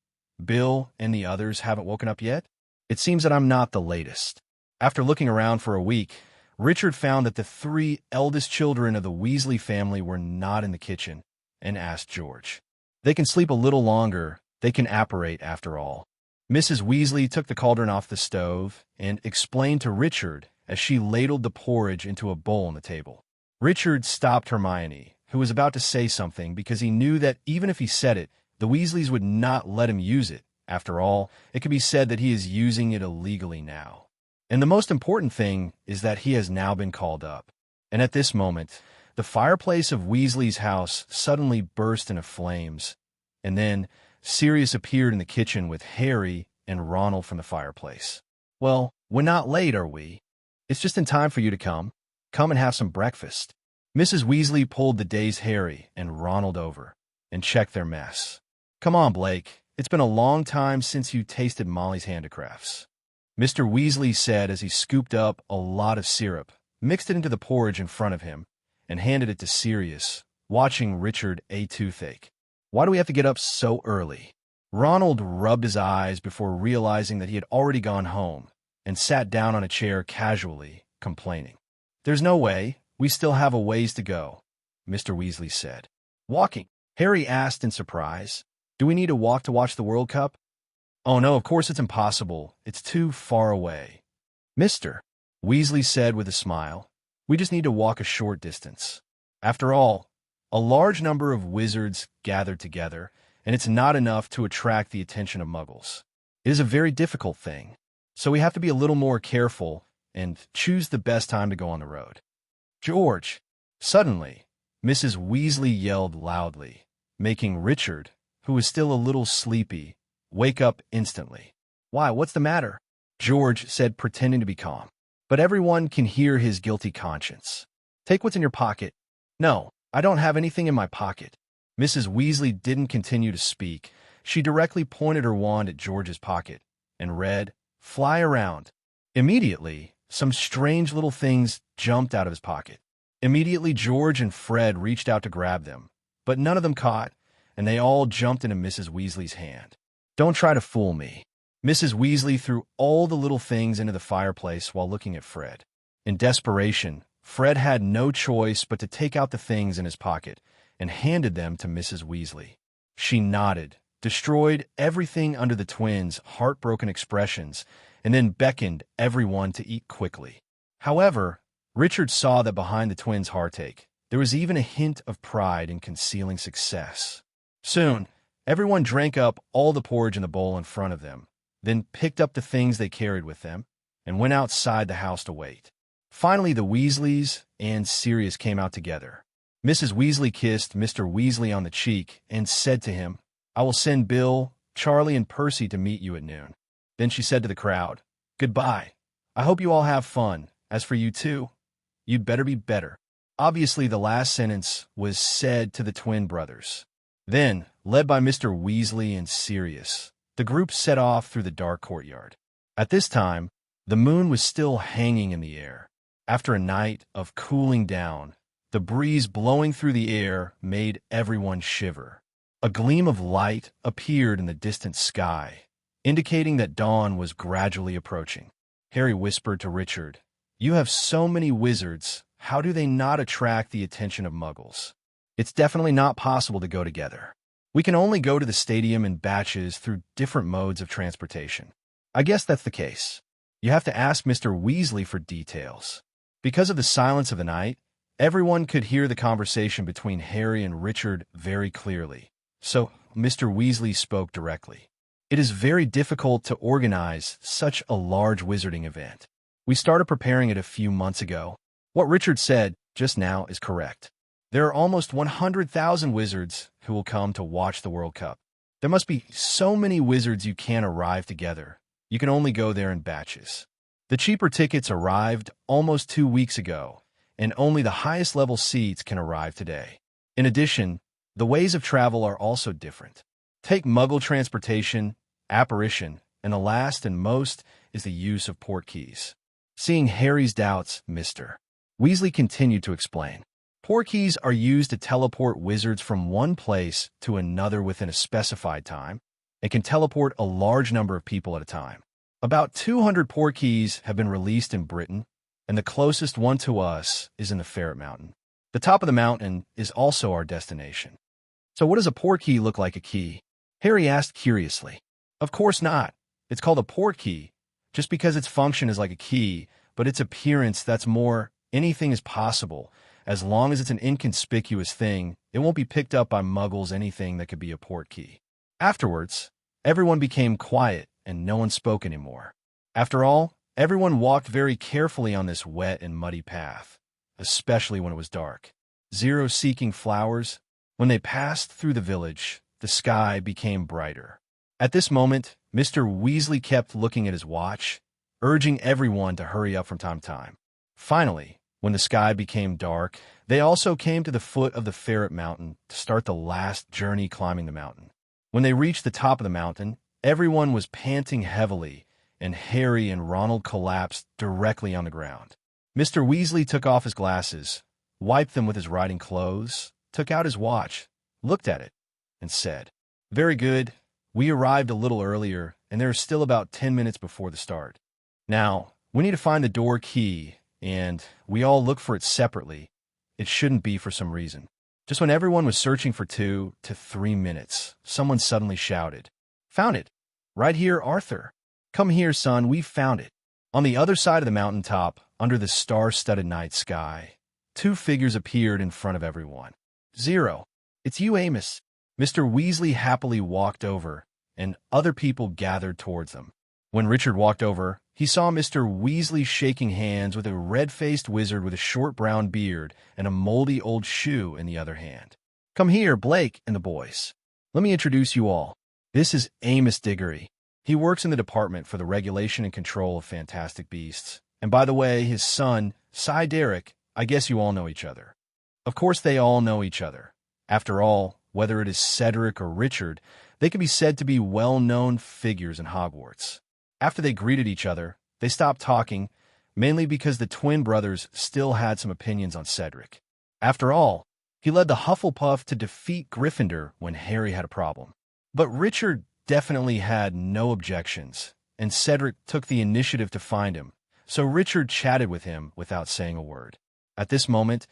Bill and the others haven't woken up yet? It seems that I'm not the latest. After looking around for a week, Richard found that the 3 eldest children of the Weasley family were not in the kitchen and asked George. They can sleep a little longer. They can apparate after all. Mrs. Weasley took the cauldron off the stove and explained to Richard as she ladled the porridge into a bowl on the table. Richard stopped Hermione, who was about to say something because he knew that even if he said it, the Weasleys would not let him use it. After all, it could be said that he is using it illegally now. And the most important thing is that he has now been called up. And at this moment, the fireplace of Weasley's house suddenly burst into flames. And then Sirius appeared in the kitchen with Harry and Ronald from the fireplace. Well, we're not late, are we? It's just in time for you to come. Come and have some breakfast. Mrs. Weasley pulled the dazed Harry and Ronald over and checked their mess. Come on, Blake. It's been a long time since you tasted Molly's handicrafts. Mr. Weasley said as he scooped up a lot of syrup, mixed it into the porridge in front of him, and handed it to Sirius, watching Richard a toothache. Why do we have to get up so early? Ronald rubbed his eyes before realizing that he had already gone home and sat down on a chair casually, complaining. There's no way. We still have a ways to go, Mr. Weasley said. Walking? Harry asked in surprise. Do we need to walk to watch the World Cup? Oh no, of course it's impossible. It's too far away. Mr. Weasley said with a smile, we just need to walk a short distance. After all, a large number of wizards gathered together, and it's not enough to attract the attention of muggles. It is a very difficult thing, so we have to be a little more careful and choose the best time to go on the road. George! Suddenly, Mrs. Weasley yelled loudly, making Richard, who was still a little sleepy, wake up instantly. Why, what's the matter? George said, pretending to be calm. But everyone can hear his guilty conscience. Take what's in your pocket. No, I don't have anything in my pocket. Mrs. Weasley didn't continue to speak. She directly pointed her wand at George's pocket and read, Fly around. Immediately, some strange little things jumped out of his pocket. Immediately, George and Fred reached out to grab them, but none of them caught, and they all jumped into Mrs. Weasley's hand. "Don't try to fool me." Mrs. Weasley threw all the little things into the fireplace while looking at Fred. In desperation, Fred had no choice but to take out the things in his pocket and handed them to Mrs. Weasley. She nodded, destroyed everything under the twins' heartbroken expressions, and then beckoned everyone to eat quickly. However, Richard saw that behind the twins' heartache, there was even a hint of pride in concealing success. Soon, everyone drank up all the porridge in the bowl in front of them, then picked up the things they carried with them, and went outside the house to wait. Finally, the Weasleys and Sirius came out together. Mrs. Weasley kissed Mr. Weasley on the cheek and said to him, "I will send Bill, Charlie, and Percy to meet you at noon." Then she said to the crowd, "Goodbye. I hope you all have fun. As for you two, you'd better be better." Obviously, the last sentence was said to the twin brothers. Then, led by Mr. Weasley and Sirius, the group set off through the dark courtyard. At this time, the moon was still hanging in the air. After a night of cooling down, the breeze blowing through the air made everyone shiver. A gleam of light appeared in the distant sky, indicating that dawn was gradually approaching. Harry whispered to Richard, "You have so many wizards. How do they not attract the attention of muggles? It's definitely not possible to go together. We can only go to the stadium in batches through different modes of transportation." "I guess that's the case. You have to ask Mr. Weasley for details." Because of the silence of the night, everyone could hear the conversation between Harry and Richard very clearly. So Mr. Weasley spoke directly. "It is very difficult to organize such a large wizarding event. We started preparing it a few months ago. What Richard said just now is correct. There are almost 100,000 wizards who will come to watch the World Cup. There must be so many wizards you can't arrive together. You can only go there in batches. The cheaper tickets arrived almost 2 weeks ago, and only the highest level seats can arrive today. In addition, the ways of travel are also different. Take Muggle transportation, apparition, and the last and most is the use of portkeys." Seeing Harry's doubts, Mr. Weasley continued to explain. "Portkeys are used to teleport wizards from one place to another within a specified time, and can teleport a large number of people at a time. About 200 portkeys have been released in Britain, and the closest one to us is in the Ferret Mountain. The top of the mountain is also our destination." "So what does a portkey look like a key?" Harry asked curiously. "Of course not. It's called a portkey, just because its function is like a key, but its appearance, that's more. Anything is possible. As long as it's an inconspicuous thing, it won't be picked up by muggles. Anything that could be a portkey." Afterwards, everyone became quiet and no one spoke anymore. After all, everyone walked very carefully on this wet and muddy path, especially when it was dark. Zero seeking flowers. When they passed through the village, the sky became brighter. At this moment, Mr. Weasley kept looking at his watch, urging everyone to hurry up from time to time. Finally, when the sky became dark, they also came to the foot of the Ferret Mountain to start the last journey climbing the mountain. When they reached the top of the mountain, everyone was panting heavily, and Harry and Ronald collapsed directly on the ground. Mr. Weasley took off his glasses, wiped them with his riding clothes, took out his watch, looked at it, and said, "Very good. We arrived a little earlier, and there is still about 10 minutes before the start. Now, we need to find the door key, and we all look for it separately. It shouldn't be for some reason." Just when everyone was searching for 2 to 3 minutes, someone suddenly shouted, "Found it! Right here, Arthur! Come here, son, we've found it!" On the other side of the mountaintop, under the star-studded night sky, 2 figures appeared in front of everyone. "Zero, it's you, Amos." Mr. Weasley happily walked over, and other people gathered towards them. When Richard walked over, he saw Mr. Weasley shaking hands with a red-faced wizard with a short brown beard and a moldy old shoe in the other hand. "Come here, Blake and the boys. Let me introduce you all. This is Amos Diggory. He works in the department for the regulation and control of fantastic beasts. And by the way, his son, Cy Derrick, I guess you all know each other." Of course they all know each other. After all, whether it is Cedric or Richard, they can be said to be well-known figures in Hogwarts. After they greeted each other, they stopped talking, mainly because the twin brothers still had some opinions on Cedric. After all, He led the Hufflepuff to defeat Gryffindor when Harry had a problem. But Richard definitely had no objections, and Cedric took the initiative to find him, so Richard chatted with him without saying a word. At this moment,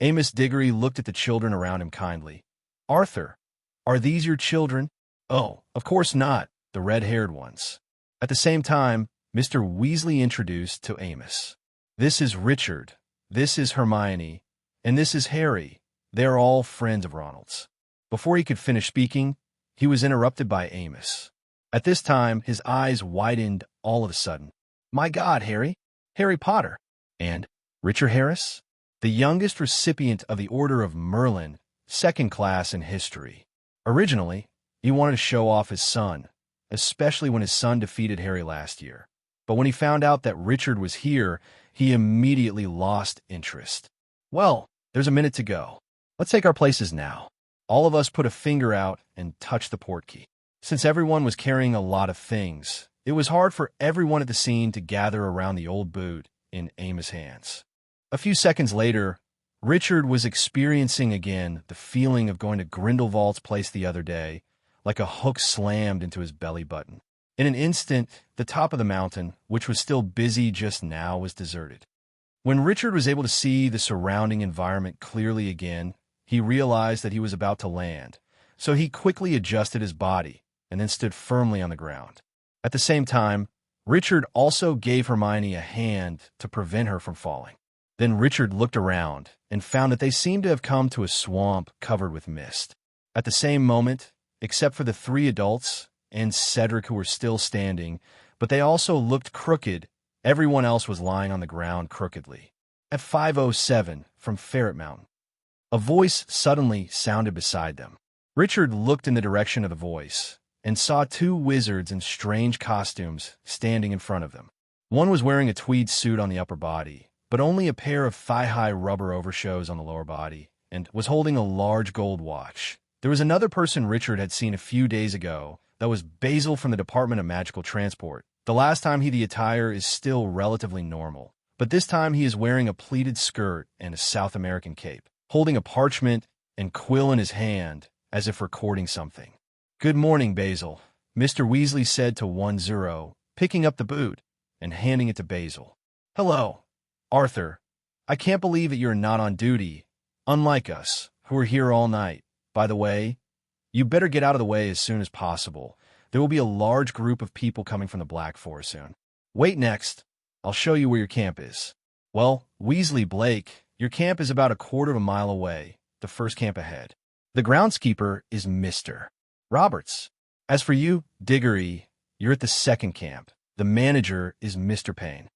Amos Diggory looked at the children around him kindly. "Arthur, are these your children?" "Oh, of course not, the red-haired ones." At the same time, Mr. Weasley introduced to Amos. "This is Richard, this is Hermione, and this is Harry. They are all friends of Ronald's." Before he could finish speaking, he was interrupted by Amos. At this time, his eyes widened all of a sudden. "My God, Harry! Harry Potter! And Richard Harris? The youngest recipient of the Order of Merlin, second class in history." Originally, he wanted to show off his son, especially when his son defeated Harry last year. But when he found out that Richard was here, he immediately lost interest. "Well, there's a minute to go. Let's take our places now." All of us put a finger out and touched the portkey. Since everyone was carrying a lot of things, it was hard for everyone at the scene to gather around the old boot in Amos' hands. A few seconds later, Richard was experiencing again the feeling of going to Grindelwald's place the other day, like a hook slammed into his belly button. In an instant, the top of the mountain, which was still busy just now, was deserted. When Richard was able to see the surrounding environment clearly again, he realized that he was about to land, so he quickly adjusted his body and then stood firmly on the ground. At the same time, Richard also gave Hermione a hand to prevent her from falling. Then Richard looked around and found that they seemed to have come to a swamp covered with mist. At the same moment, except for the three adults and Cedric who were still standing, but they also looked crooked, everyone else was lying on the ground crookedly. At 5:07 from Ferret Mountain, a voice suddenly sounded beside them. Richard looked in the direction of the voice and saw two wizards in strange costumes standing in front of them. One was wearing a tweed suit on the upper body, but only a pair of thigh-high rubber overshoes on the lower body, and was holding a large gold watch. There was another person Richard had seen a few days ago. That was Basil from the Department of Magical Transport. The last time the attire is still relatively normal, but this time he is wearing a pleated skirt and a South American cape, holding a parchment and quill in his hand as if recording something. "Good morning, Basil," Mr. Weasley said to 1-0, picking up the boot and handing it to Basil. "Hello, Arthur. I can't believe that you're not on duty, unlike us, who are here all night. By the way, you better get out of the way as soon as possible. There will be a large group of people coming from the Black Forest soon. Wait next. I'll show you where your camp is." "Well, Weasley Blake, your camp is about a quarter of a mile away, the first camp ahead. The groundskeeper is Mr. Roberts. As for you, Diggory, you're at the second camp. The manager is Mr. Payne."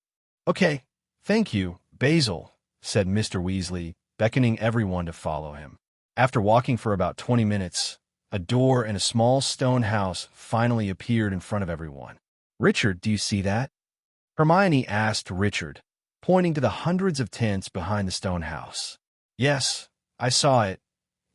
"Okay, thank you, Basil," said Mr. Weasley, beckoning everyone to follow him. After walking for about 20 minutes, a door in a small stone house finally appeared in front of everyone. "Richard, do you see that?" Hermione asked Richard, pointing to the hundreds of tents behind the stone house. "Yes, I saw it,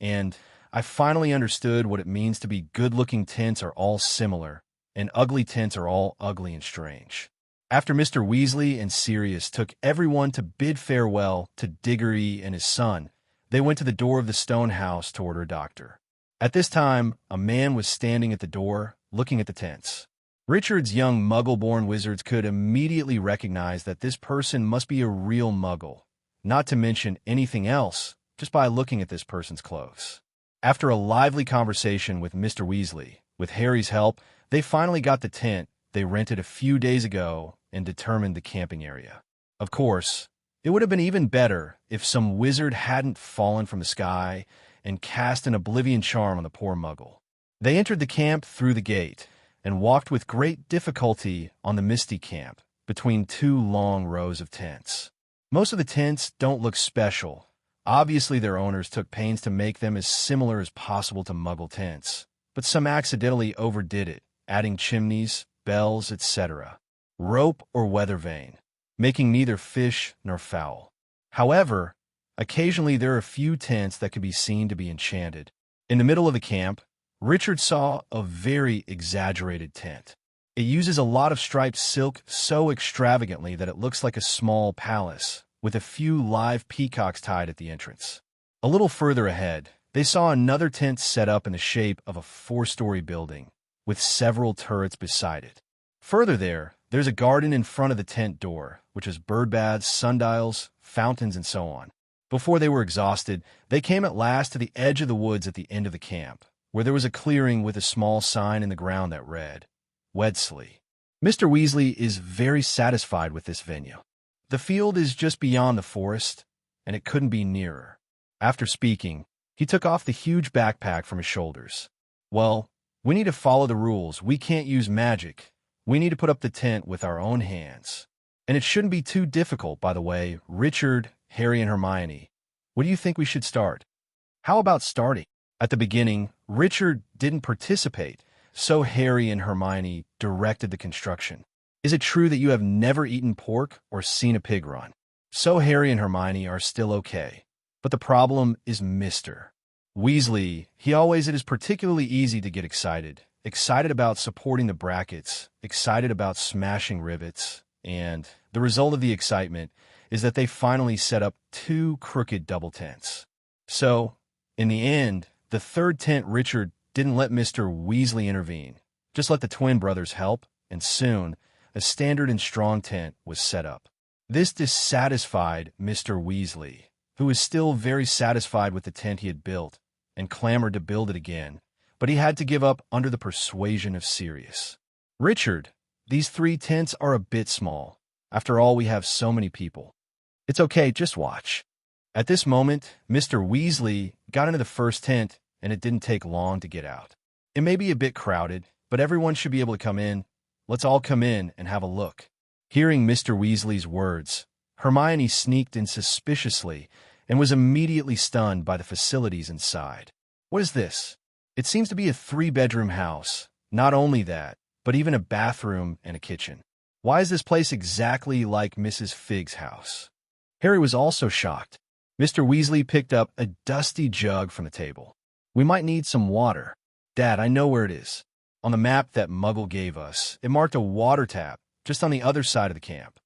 and I finally understood what it means to be good-looking tents are all similar, and ugly tents are all ugly and strange." After Mr. Weasley and Sirius took everyone to bid farewell to Diggory and his son, they went to the door of the stone house to order a doctor. At this time, a man was standing at the door, looking at the tents. Richard's young Muggle-born wizards could immediately recognize that this person must be a real Muggle, not to mention anything else, just by looking at this person's clothes. After a lively conversation with Mr. Weasley, with Harry's help, they finally got the tent they rented a few days ago and determined the camping area. Of course, it would have been even better if some wizard hadn't fallen from the sky and cast an oblivion charm on the poor Muggle. They entered the camp through the gate and walked with great difficulty on the misty camp between two long rows of tents. Most of the tents don't look special. Obviously, their owners took pains to make them as similar as possible to Muggle tents, but some accidentally overdid it, adding chimneys, bells, etc., rope or weather vane, making neither fish nor fowl. However, occasionally there are a few tents that can be seen to be enchanted. In the middle of the camp, Richard saw a very exaggerated tent. It uses a lot of striped silk so extravagantly that it looks like a small palace, with a few live peacocks tied at the entrance. A little further ahead, they saw another tent set up in the shape of a 4-story building, with several turrets beside it. Further there's a garden in front of the tent door, which has bird baths, sundials, fountains, and so on. Before they were exhausted, they came at last to the edge of the woods at the end of the camp, where there was a clearing with a small sign in the ground that read, Wedsley. Mr. Weasley is very satisfied with this venue. The field is just beyond the forest, and it couldn't be nearer. After speaking, he took off the huge backpack from his shoulders. Well, we need to follow the rules. We can't use magic. We need to put up the tent with our own hands. And it shouldn't be too difficult, by the way. Richard, Harry, and Hermione, what do you think we should start? How about starting? At the beginning, Richard didn't participate, so Harry and Hermione directed the construction. Is it true that you have never eaten pork or seen a pig run? So Harry and Hermione are still okay. But the problem is Mr. Weasley. It is particularly easy to get excited. Excited about supporting the brackets, excited about smashing rivets, and the result of the excitement is that they finally set up 2 crooked double tents. So, in the end, the third tent, Richard didn't let Mr. Weasley intervene, just let the twin brothers help, and soon, a standard and strong tent was set up. This dissatisfied Mr. Weasley, who was still very satisfied with the tent he had built, and clamored to build it again, but he had to give up under the persuasion of Sirius. Richard, these 3 tents are a bit small. After all, we have so many people. It's okay, just watch. At this moment, Mr. Weasley got into the first tent, and it didn't take long to get out. It may be a bit crowded, but everyone should be able to come in. Let's all come in and have a look. Hearing Mr. Weasley's words, Hermione sneaked in suspiciously and was immediately stunned by the facilities inside. What is this? It seems to be a 3-bedroom house. Not only that, but even a bathroom and a kitchen. Why is this place exactly like Mrs. Figg's house? Harry was also shocked. Mr. Weasley picked up a dusty jug from the table. We might need some water. Dad, I know where it is. On the map that Muggle gave us, it marked a water tap just on the other side of the camp.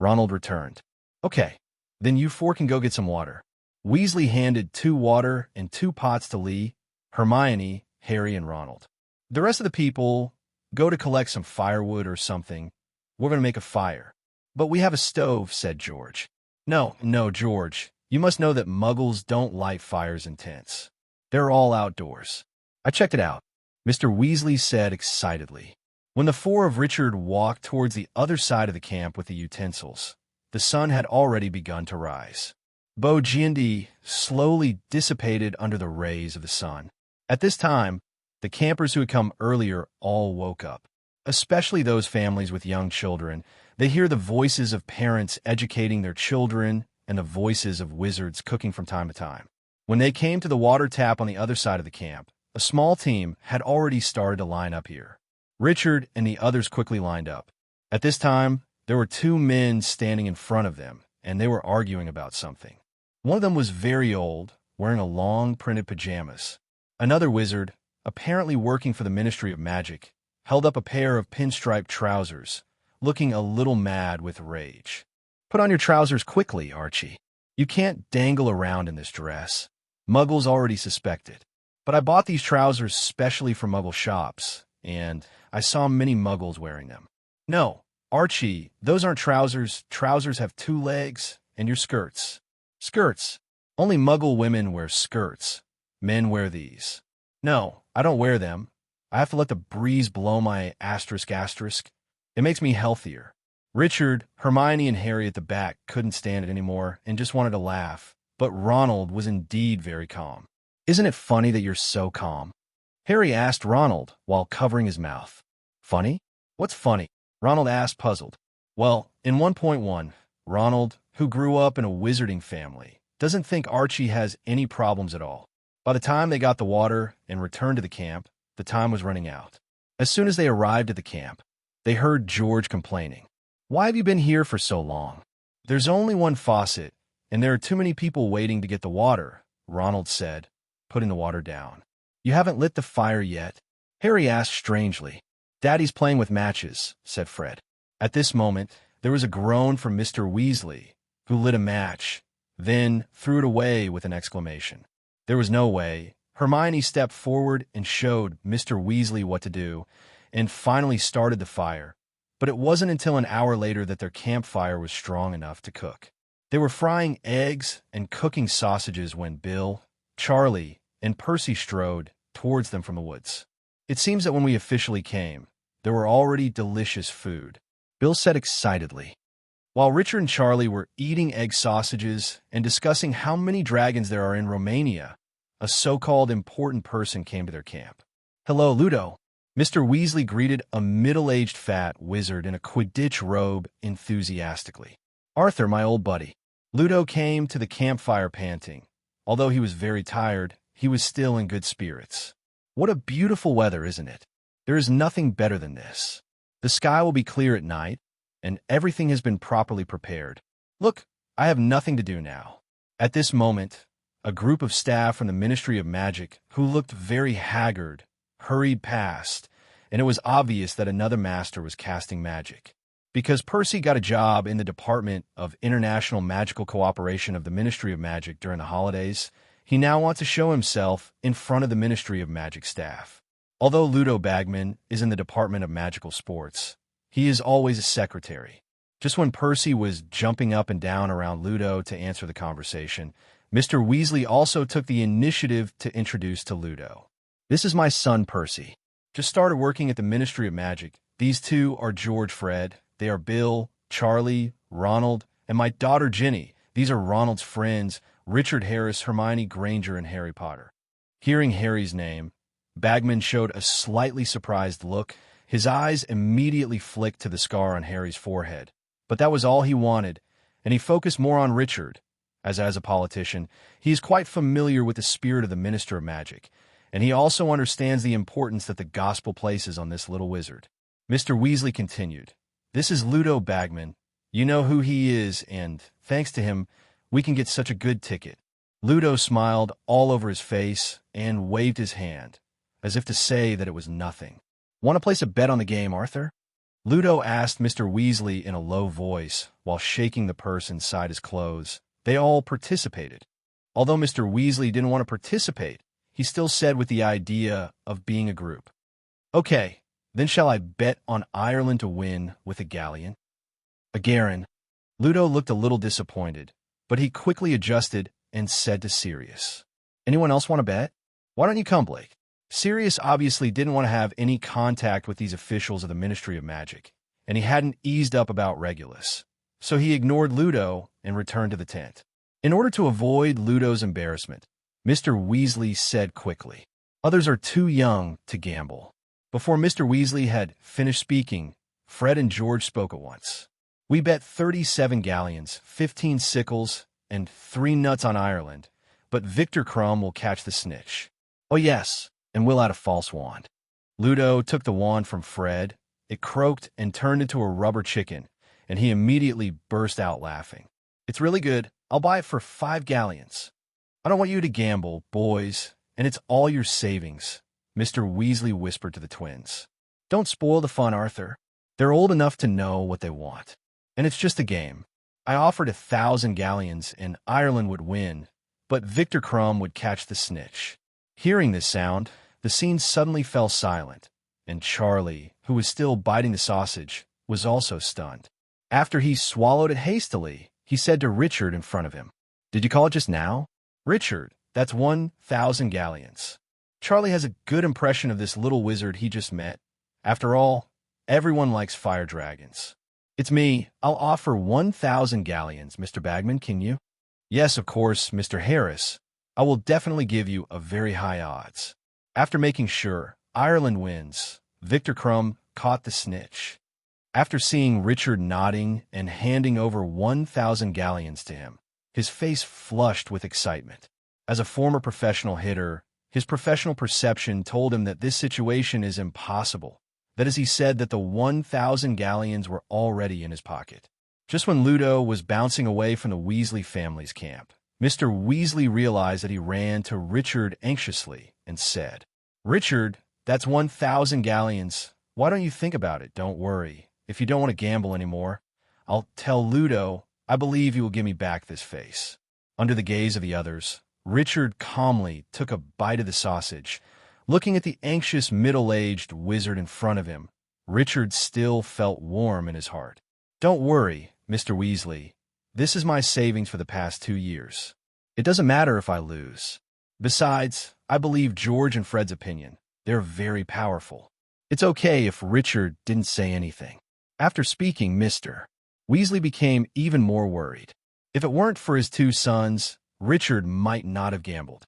Ronald returned. Okay, then you 4 can go get some water. Weasley handed 2 water and 2 pots to Lee, Hermione, Harry, and Ronald. The rest of the people go to collect some firewood or something. We're going to make a fire. But we have a stove, said George. No, George. You must know that Muggles don't light fires in tents. They're all outdoors. I checked it out, Mr. Weasley said excitedly. When the 4 of Richard walked towards the other side of the camp with the utensils, the sun had already begun to rise. Bogey slowly dissipated under the rays of the sun. At this time, the campers who had come earlier all woke up, especially those families with young children. They hear the voices of parents educating their children and the voices of wizards cooking from time to time. When they came to the water tap on the other side of the camp, a small team had already started to line up here. Richard and the others quickly lined up. At this time, there were 2 men standing in front of them, and they were arguing about something. One of them was very old, wearing a long printed pajamas. Another wizard, apparently working for the Ministry of Magic, held up a pair of pinstriped trousers, looking a little mad with rage. Put on your trousers quickly, Archie. You can't dangle around in this dress. Muggles already suspect it. But I bought these trousers specially for Muggle shops, and I saw many Muggles wearing them. No, Archie, those aren't trousers. Trousers have 2 legs, and your skirts. Skirts. Only Muggle women wear skirts. Men wear these. No, I don't wear them. I have to let the breeze blow my asterisk. It makes me healthier. Richard, Hermione, and Harry at the back couldn't stand it anymore and just wanted to laugh, but Ronald was indeed very calm. Isn't it funny that you're so calm? Harry asked Ronald while covering his mouth. Funny? What's funny? Ronald asked, puzzled. Well, in 1.1, Ronald, who grew up in a wizarding family, doesn't think Archie has any problems at all. By the time they got the water and returned to the camp, the time was running out. As soon as they arrived at the camp, they heard George complaining. Why have you been here for so long? There's only one faucet, and there are too many people waiting to get the water, Ronald said, putting the water down. You haven't lit the fire yet? Harry asked strangely. Daddy's playing with matches, said Fred. At this moment, there was a groan from Mr. Weasley, who lit a match, then threw it away with an exclamation. There was no way. Hermione stepped forward and showed Mr. Weasley what to do, and finally started the fire. But it wasn't until an hour later that their campfire was strong enough to cook. They were frying eggs and cooking sausages when Bill, Charlie, and Percy strode towards them from the woods. It seems that when we officially came, there were already delicious food, Bill said excitedly. While Richard and Charlie were eating egg sausages and discussing how many dragons there are in Romania, a so-called important person came to their camp. "Hello, Ludo." Mr. Weasley greeted a middle-aged fat wizard in a Quidditch robe enthusiastically. "Arthur, my old buddy." Ludo came to the campfire panting. Although he was very tired, he was still in good spirits. "What a beautiful weather, isn't it? There is nothing better than this. The sky will be clear at night, and everything has been properly prepared. Look, I have nothing to do now." At this moment, a group of staff from the Ministry of Magic, who looked very haggard, hurried past, and it was obvious that another master was casting magic. Because Percy got a job in the Department of International Magical Cooperation of the Ministry of Magic during the holidays, he now wants to show himself in front of the Ministry of Magic staff. Although Ludo Bagman is in the Department of Magical Sports, he is always a secretary. Just when Percy was jumping up and down around Ludo to answer the conversation, Mr. Weasley also took the initiative to introduce to Ludo. "This is my son, Percy. Just started working at the Ministry of Magic. These two are George Fred. They are Bill, Charlie, Ronald, and my daughter Ginny. These are Ronald's friends, Richard Harris, Hermione Granger, and Harry Potter." Hearing Harry's name, Bagman showed a slightly surprised look. His eyes immediately flicked to the scar on Harry's forehead. But that was all he wanted, and he focused more on Richard. As a politician, he is quite familiar with the spirit of the Minister of Magic, and he also understands the importance that the gospel places on this little wizard. Mr. Weasley continued, "This is Ludo Bagman. You know who he is, and, thanks to him, we can get such a good ticket." Ludo smiled all over his face and waved his hand, as if to say that it was nothing. "Want to place a bet on the game, Arthur?" Ludo asked Mr. Weasley in a low voice while shaking the purse inside his clothes. They all participated. Although Mr. Weasley didn't want to participate, he still said with the idea of being a group. "Okay, then shall I bet on Ireland to win with a galleon?" "A Garin." Ludo looked a little disappointed, but he quickly adjusted and said to Sirius, "Anyone else want to bet? Why don't you come, Blake?" Sirius obviously didn't want to have any contact with these officials of the Ministry of Magic, and he hadn't eased up about Regulus, so he ignored Ludo and returned to the tent. In order to avoid Ludo's embarrassment, Mr. Weasley said quickly, "Others are too young to gamble." Before Mr. Weasley had finished speaking, Fred and George spoke at once. "We bet 37 galleons, 15 sickles, and 3 nuts on Ireland, but Victor Crumb will catch the snitch." "Oh yes, and we'll add a false wand." Ludo took the wand from Fred. It croaked and turned into a rubber chicken, and he immediately burst out laughing. "It's really good. I'll buy it for 5 galleons. I don't want you to gamble, boys, and it's all your savings," Mr. Weasley whispered to the twins. "Don't spoil the fun, Arthur. They're old enough to know what they want. And it's just a game. I offered 1,000 galleons and Ireland would win, but Victor Crumb would catch the snitch." Hearing this sound, the scene suddenly fell silent, and Charlie, who was still biting the sausage, was also stunned. After he swallowed it hastily, he said to Richard in front of him, "Did you call it just now?" "Richard, that's 1,000 galleons." Charlie has a good impression of this little wizard he just met. After all, everyone likes fire dragons. "It's me. I'll offer 1,000 galleons, Mr. Bagman, can you?" "Yes, of course, Mr. Harris. I will definitely give you a very high odds." After making sure Ireland wins, Victor Crumb caught the snitch. After seeing Richard nodding and handing over 1,000 galleons to him, his face flushed with excitement. As a former professional hitter, his professional perception told him that this situation is impossible. That is, he said that the 1,000 galleons were already in his pocket. Just when Ludo was bouncing away from the Weasley family's camp, Mr. Weasley realized that he ran to Richard anxiously and said, "Richard, that's 1,000 galleons. Why don't you think about it? Don't worry. If you don't want to gamble anymore, I'll tell Ludo I believe he will give me back this face." Under the gaze of the others, Richard calmly took a bite of the sausage. Looking at the anxious, middle-aged wizard in front of him, Richard still felt warm in his heart. "Don't worry, Mr. Weasley. This is my savings for the past 2 years. It doesn't matter if I lose. Besides, I believe George and Fred's opinion. They're very powerful. It's okay if Richard didn't say anything." After speaking, Mr. Weasley became even more worried. If it weren't for his 2 sons, Richard might not have gambled.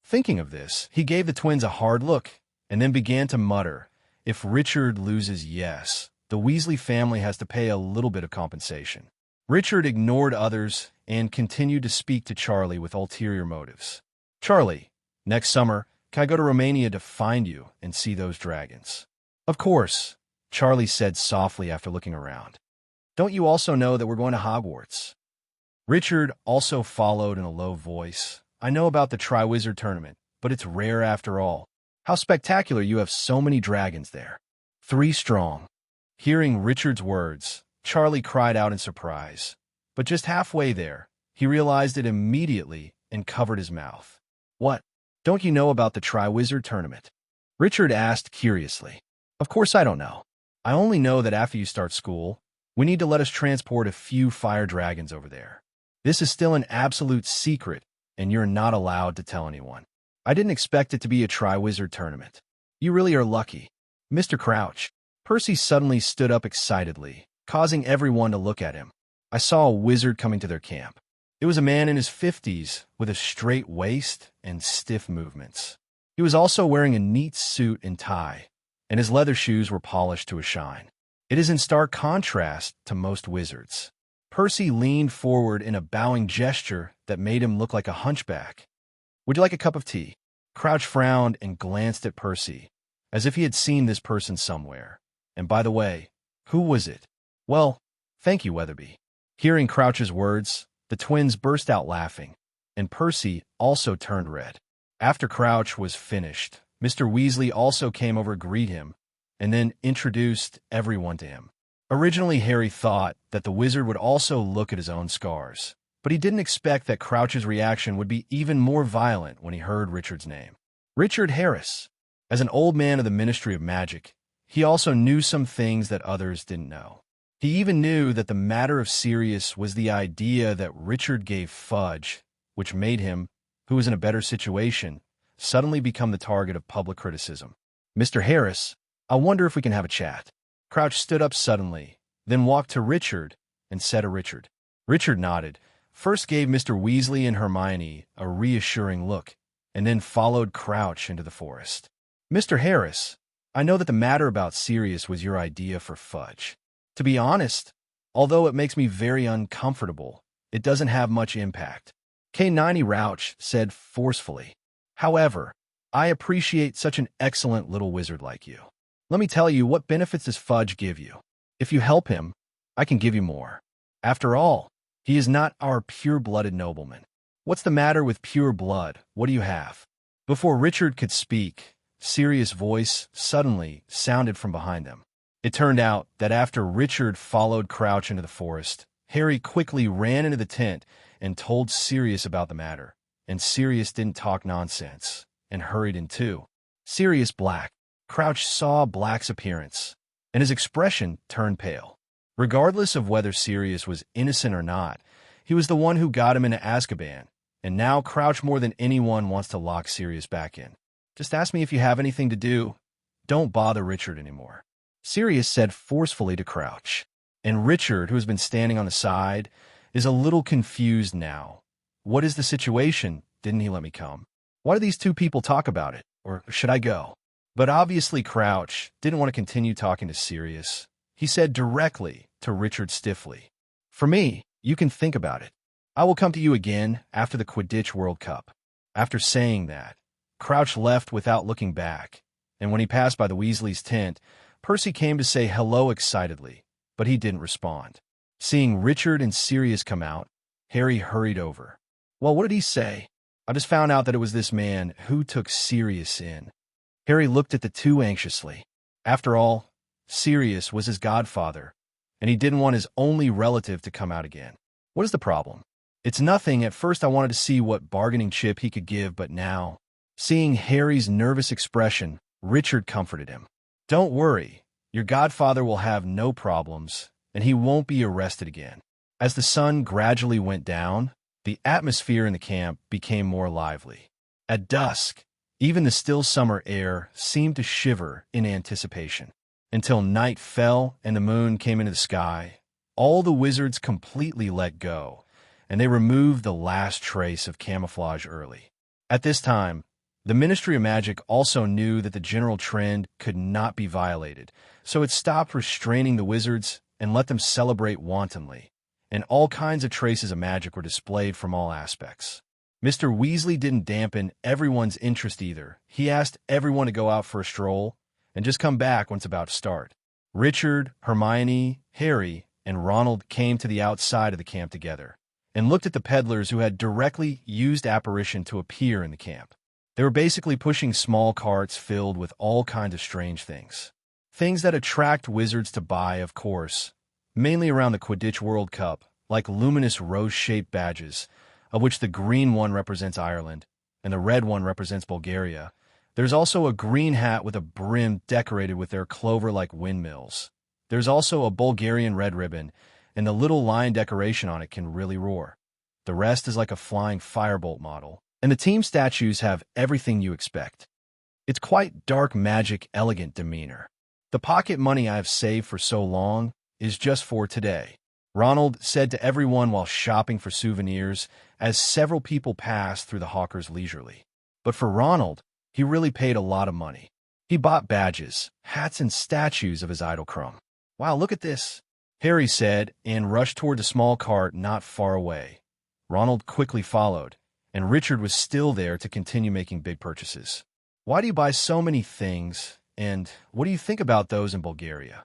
Thinking of this, he gave the twins a hard look and then began to mutter, "If Richard loses, yes, the Weasley family has to pay a little bit of compensation." Richard ignored others and continued to speak to Charlie with ulterior motives. "Charlie, next summer, can I go to Romania to find you and see those dragons?" "Of course," Charlie said softly after looking around. "Don't you also know that we're going to Hogwarts?" Richard also followed in a low voice, "I know about the Triwizard Tournament, but it's rare after all. How spectacular you have so many dragons there. 3 strong." Hearing Richard's words, Charlie cried out in surprise. But just halfway there, he realized it immediately and covered his mouth. "What? Don't you know about the Triwizard Tournament?" Richard asked curiously. "Of course I don't know. I only know that after you start school, we need to let us transport a few fire dragons over there. This is still an absolute secret, and you're not allowed to tell anyone. I didn't expect it to be a Triwizard Tournament. You really are lucky. Mr. Crouch." Percy suddenly stood up excitedly, causing everyone to look at him. "I saw a wizard coming to their camp. It was a man in his 50s with a straight waist and stiff movements. He was also wearing a neat suit and tie, and his leather shoes were polished to a shine. It is in stark contrast to most wizards." Percy leaned forward in a bowing gesture that made him look like a hunchback. "Would you like a cup of tea?" Crouch frowned and glanced at Percy, as if he had seen this person somewhere. "And by the way, who was it?" "Well, thank you, Weatherby." Hearing Crouch's words, the twins burst out laughing, and Percy also turned red. After Crouch was finished, Mr. Weasley also came over to greet him, and then introduced everyone to him. Originally, Harry thought that the wizard would also look at his own scars, but he didn't expect that Crouch's reaction would be even more violent when he heard Richard's name. Richard Harris. As an old man of the Ministry of Magic, he also knew some things that others didn't know. He even knew that the matter of Sirius was the idea that Richard gave Fudge, which made him, who was in a better situation, suddenly become the target of public criticism. "Mr. Harris, I wonder if we can have a chat." Crouch stood up suddenly, then walked to Richard and said to Richard. Richard nodded, first gave Mr. Weasley and Hermione a reassuring look, and then followed Crouch into the forest. "Mr. Harris, I know that the matter about Sirius was your idea for Fudge. To be honest, although it makes me very uncomfortable, it doesn't have much impact," K90 Rouch said forcefully. "However, I appreciate such an excellent little wizard like you. Let me tell you, what benefits does Fudge give you? If you help him, I can give you more. After all, he is not our pure-blooded nobleman. What's the matter with pure blood? What do you have?" Before Richard could speak, Sirius' voice suddenly sounded from behind them. It turned out that after Richard followed Crouch into the forest, Harry quickly ran into the tent and told Sirius about the matter, and Sirius didn't talk nonsense and hurried in too. Sirius Black. Crouch saw Black's appearance, and his expression turned pale. Regardless of whether Sirius was innocent or not, he was the one who got him into Azkaban, and now Crouch more than anyone wants to lock Sirius back in. "Just ask me if you have anything to do. Don't bother Richard anymore," Sirius said forcefully to Crouch. And Richard, who has been standing on the side, is a little confused now. "What is the situation? Didn't he let me come? Why do these 2 people talk about it? Or should I go?" But obviously Crouch didn't want to continue talking to Sirius. He said directly to Richard stiffly, "For me, you can think about it. I will come to you again after the Quidditch World Cup." After saying that, Crouch left without looking back, and when he passed by the Weasleys' tent, Percy came to say hello excitedly, but he didn't respond. Seeing Richard and Sirius come out, Harry hurried over. "Well, what did he say?" "I just found out that it was this man who took Sirius in." Harry looked at the 2 anxiously. After all, Sirius was his godfather, and he didn't want his only relative to come out again. "What is the problem?" It's nothing. At first I wanted to see what bargaining chip he could give, but now, seeing Harry's nervous expression, Richard comforted him. Don't worry, your godfather will have no problems, and he won't be arrested again. As the sun gradually went down, the atmosphere in the camp became more lively. At dusk, even the still summer air seemed to shiver in anticipation. Until night fell and the moon came into the sky, all the wizards completely let go, and they removed the last trace of camouflage early. At this time, the Ministry of Magic also knew that the general trend could not be violated, so it stopped restraining the wizards and let them celebrate wantonly, and all kinds of traces of magic were displayed from all aspects. Mr. Weasley didn't dampen everyone's interest either. He asked everyone to go out for a stroll and just come back when it's about to start. Richard, Hermione, Harry, and Ronald came to the outside of the camp together and looked at the peddlers who had directly used apparition to appear in the camp. They were basically pushing small carts filled with all kinds of strange things. Things that attract wizards to buy, of course, mainly around the Quidditch World Cup, like luminous rose-shaped badges, of which the green one represents Ireland and the red one represents Bulgaria. There's also a green hat with a brim decorated with their clover-like windmills. There's also a Bulgarian red ribbon, and the little lion decoration on it can really roar. The rest is like a flying firebolt model, and the team statues have everything you expect. It's quite dark magic, elegant demeanor. The pocket money I have saved for so long is just for today, Ronald said to everyone while shopping for souvenirs as several people passed through the hawkers leisurely. But for Ronald, he really paid a lot of money. He bought badges, hats, and statues of his idol Crumb. Wow, look at this, Harry said, and rushed toward the small cart not far away. Ronald quickly followed, and Richard was still there to continue making big purchases. Why do you buy so many things, and what do you think about those in Bulgaria?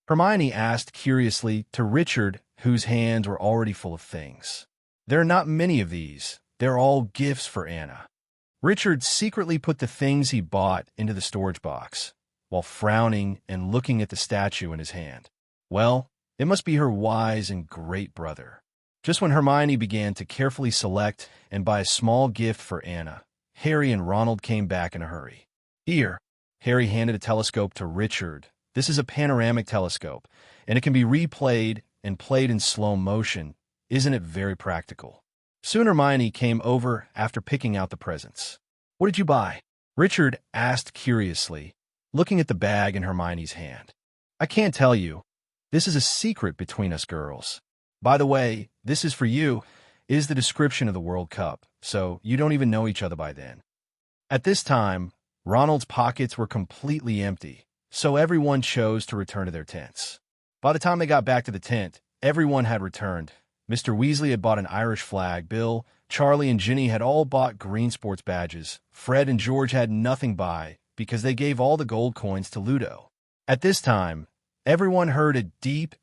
Hermione asked curiously to Richard, whose hands were already full of things. There are not many of these. They're all gifts for Anna. Richard secretly put the things he bought into the storage box, while frowning and looking at the statue in his hand. Well, it must be her wise and great brother. Just when Hermione began to carefully select and buy a small gift for Anna, Harry and Ronald came back in a hurry. Here, Harry handed a telescope to Richard. This is a panoramic telescope, and it can be replayed and played in slow motion. Isn't it very practical? Soon Hermione came over after picking out the presents. What did you buy? Richard asked curiously, looking at the bag in Hermione's hand. I can't tell you. This is a secret between us girls. By the way, this is for you, is the description of the World Cup, so you don't even know each other by then. At this time, Ronald's pockets were completely empty, so everyone chose to return to their tents. By the time they got back to the tent, everyone had returned. Mr. Weasley had bought an Irish flag. Bill, Charlie, and Ginny had all bought green sports badges. Fred and George had nothing by because they gave all the gold coins to Ludo. At this time, everyone heard a deep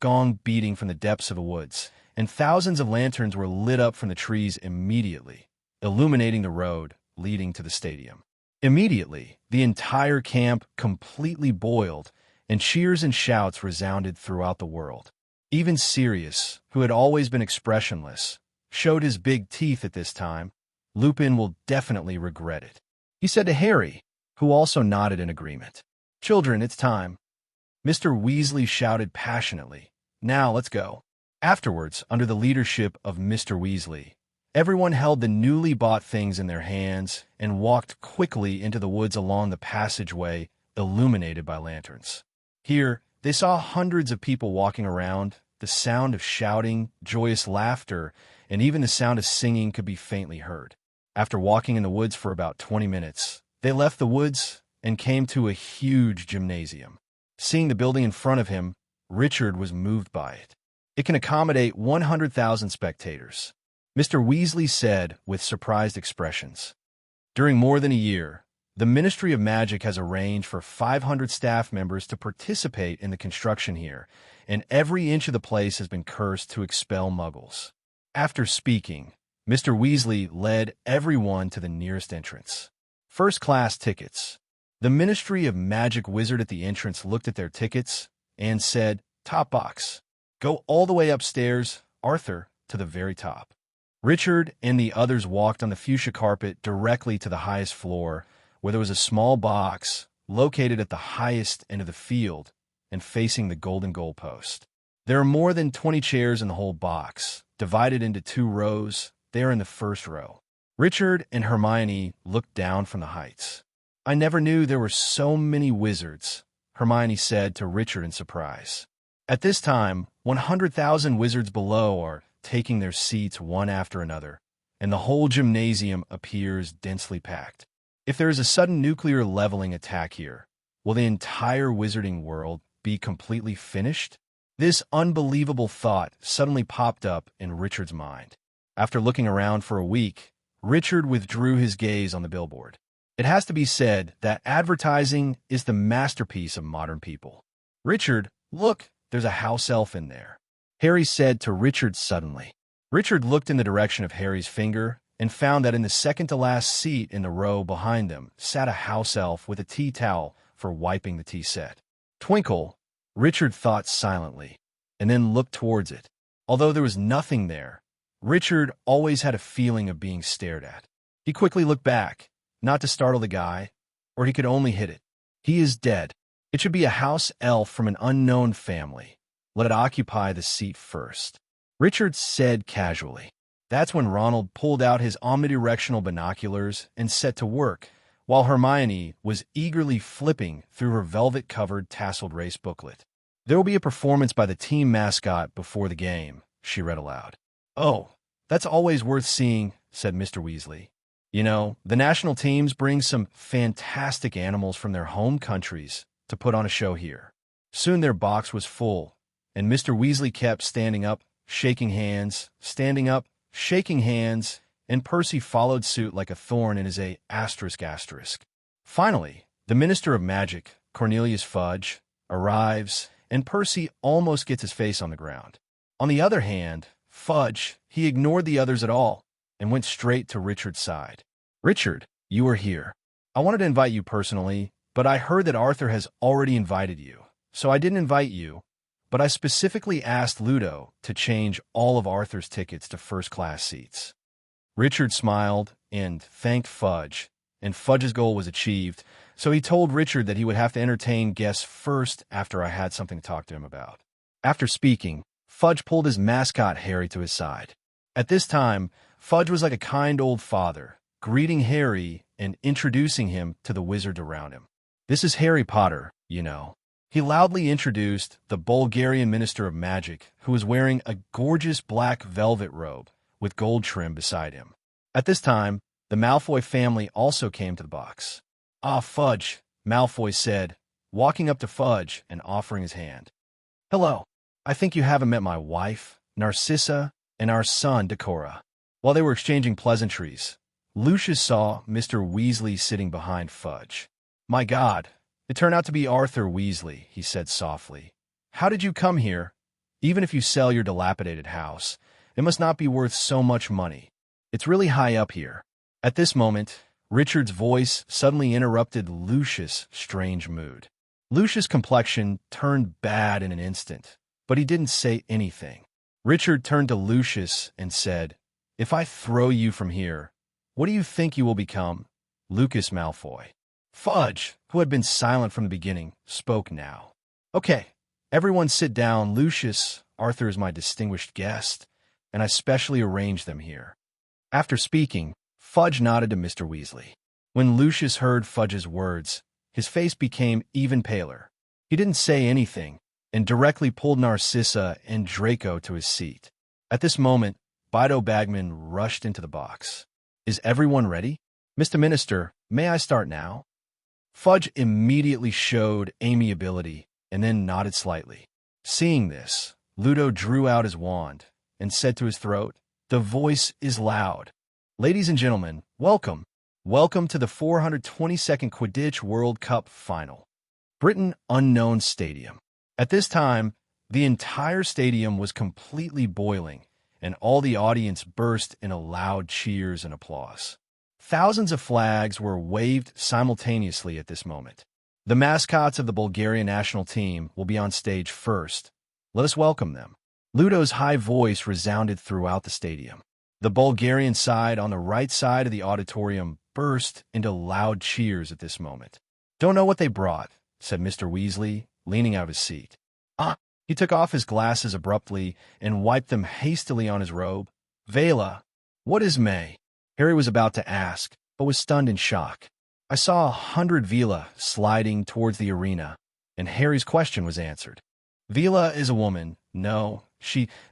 gong beating from the depths of the woods, and thousands of lanterns were lit up from the trees immediately, illuminating the road leading to the stadium. Immediately, the entire camp completely boiled, and cheers and shouts resounded throughout the world. Even Sirius, who had always been expressionless, showed his big teeth at this time. Lupin will definitely regret it, he said to Harry, who also nodded in agreement. Children, it's time. Mr. Weasley shouted passionately. Now, let's go. Afterwards, under the leadership of Mr. Weasley, everyone held the newly bought things in their hands and walked quickly into the woods along the passageway illuminated by lanterns. Here, they saw hundreds of people walking around. The sound of shouting, joyous laughter, and even the sound of singing could be faintly heard. After walking in the woods for about 20 minutes, they left the woods and came to a huge gymnasium. Seeing the building in front of him, Richard was moved by it. It can accommodate 100,000 spectators, Mr. Weasley said with surprised expressions. During more than a year, the Ministry of Magic has arranged for 500 staff members to participate in the construction here, and every inch of the place has been cursed to expel muggles. After speaking, Mr. Weasley led everyone to the nearest entrance. First-class tickets. The Ministry of Magic wizard at the entrance looked at their tickets and said, "Top box. Go all the way upstairs. Arthur, to the very top. Richard and the others walked on the fuchsia carpet directly to the highest floor, where there was a small box located at the highest end of the field and facing the golden goalpost. There are more than 20 chairs in the whole box, divided into 2 rows. They are in the first row. Richard and Hermione looked down from the heights. "I never knew there were so many wizards," Hermione said to Richard in surprise. At this time, 100,000 wizards below are taking their seats one after another, and the whole gymnasium appears densely packed. If there is a sudden nuclear leveling attack here, will the entire wizarding world be completely finished? This unbelievable thought suddenly popped up in Richard's mind. After looking around for a week, Richard withdrew his gaze on the billboard. It has to be said that advertising is the masterpiece of modern people. "Richard, look, there's a house elf in there," Harry said to Richard suddenly. Richard looked in the direction of Harry's finger and found that in the second-to-last seat in the row behind them sat a house elf with a tea towel for wiping the tea set. "Twinkle," Richard thought silently, and then looked towards it. Although there was nothing there, Richard always had a feeling of being stared at. He quickly looked back, not to startle the guy, or he could only hit it. "He is dead. It should be a house elf from an unknown family. Let it occupy the seat first," Richard said casually. That's when Ronald pulled out his omnidirectional binoculars and set to work, while Hermione was eagerly flipping through her velvet-covered tasseled race booklet. "There will be a performance by the team mascot before the game," she read aloud. "Oh, that's always worth seeing," said Mr. Weasley. "You know, the national teams bring some fantastic animals from their home countries to put on a show here." Soon their box was full, and Mr. Weasley kept standing up, shaking hands, standing up, shaking hands, and Percy followed suit like a thorn in his ***. Finally, the Minister of Magic, Cornelius Fudge, arrives, and Percy almost gets his face on the ground. On the other hand, Fudge, he ignored the others at all and went straight to Richard's side. "Richard, you are here. I wanted to invite you personally, but I heard that Arthur has already invited you, so I didn't invite you. But I specifically asked Ludo to change all of Arthur's tickets to first-class seats." Richard smiled and thanked Fudge, and Fudge's goal was achieved, so he told Richard that he would have to entertain guests first after I had something to talk to him about. After speaking, Fudge pulled his mascot Harry to his side. At this time, Fudge was like a kind old father, greeting Harry and introducing him to the wizards around him. "This is Harry Potter, you know." He loudly introduced the Bulgarian Minister of Magic, who was wearing a gorgeous black velvet robe with gold trim beside him. At this time, the Malfoy family also came to the box. "Ah, Fudge," Malfoy said, walking up to Fudge and offering his hand. "Hello. I think you haven't met my wife, Narcissa, and our son, Decora." While they were exchanging pleasantries, Lucius saw Mr. Weasley sitting behind Fudge. "My God, it turned out to be Arthur Weasley," he said softly. "How did you come here? Even if you sell your dilapidated house, it must not be worth so much money. It's really high up here." At this moment, Richard's voice suddenly interrupted Lucius' strange mood. Lucius' complexion turned bad in an instant, but he didn't say anything. Richard turned to Lucius and said, "If I throw you from here, what do you think you will become?" Lucas Malfoy. Fudge, who had been silent from the beginning, spoke now. "Okay, everyone sit down. Lucius, Arthur is my distinguished guest, and I specially arranged them here." After speaking, Fudge nodded to Mr. Weasley. When Lucius heard Fudge's words, his face became even paler. He didn't say anything, and directly pulled Narcissa and Draco to his seat. At this moment, Bido Bagman rushed into the box. "Is everyone ready? Mr. Minister, may I start now?" Fudge immediately showed amiability and then nodded slightly. Seeing this, Ludo drew out his wand and said to his throat, "The voice is loud. Ladies and gentlemen, welcome. Welcome to the 422nd Quidditch World Cup Final. Britain Unknown Stadium." At this time, the entire stadium was completely boiling, and all the audience burst into loud cheers and applause. Thousands of flags were waved simultaneously at this moment. The mascots of the Bulgarian national team will be on stage first. Let us welcome them. Ludo's high voice resounded throughout the stadium. The Bulgarian side on the right side of the auditorium burst into loud cheers at this moment. "Don't know what they brought," said Mr. Weasley, leaning out of his seat. "Ah!" He took off his glasses abruptly and wiped them hastily on his robe. "Vela, what is May?" Harry was about to ask, but was stunned in shock. "I saw 100 Vela sliding towards the arena," and Harry's question was answered. "Vela is a woman. No,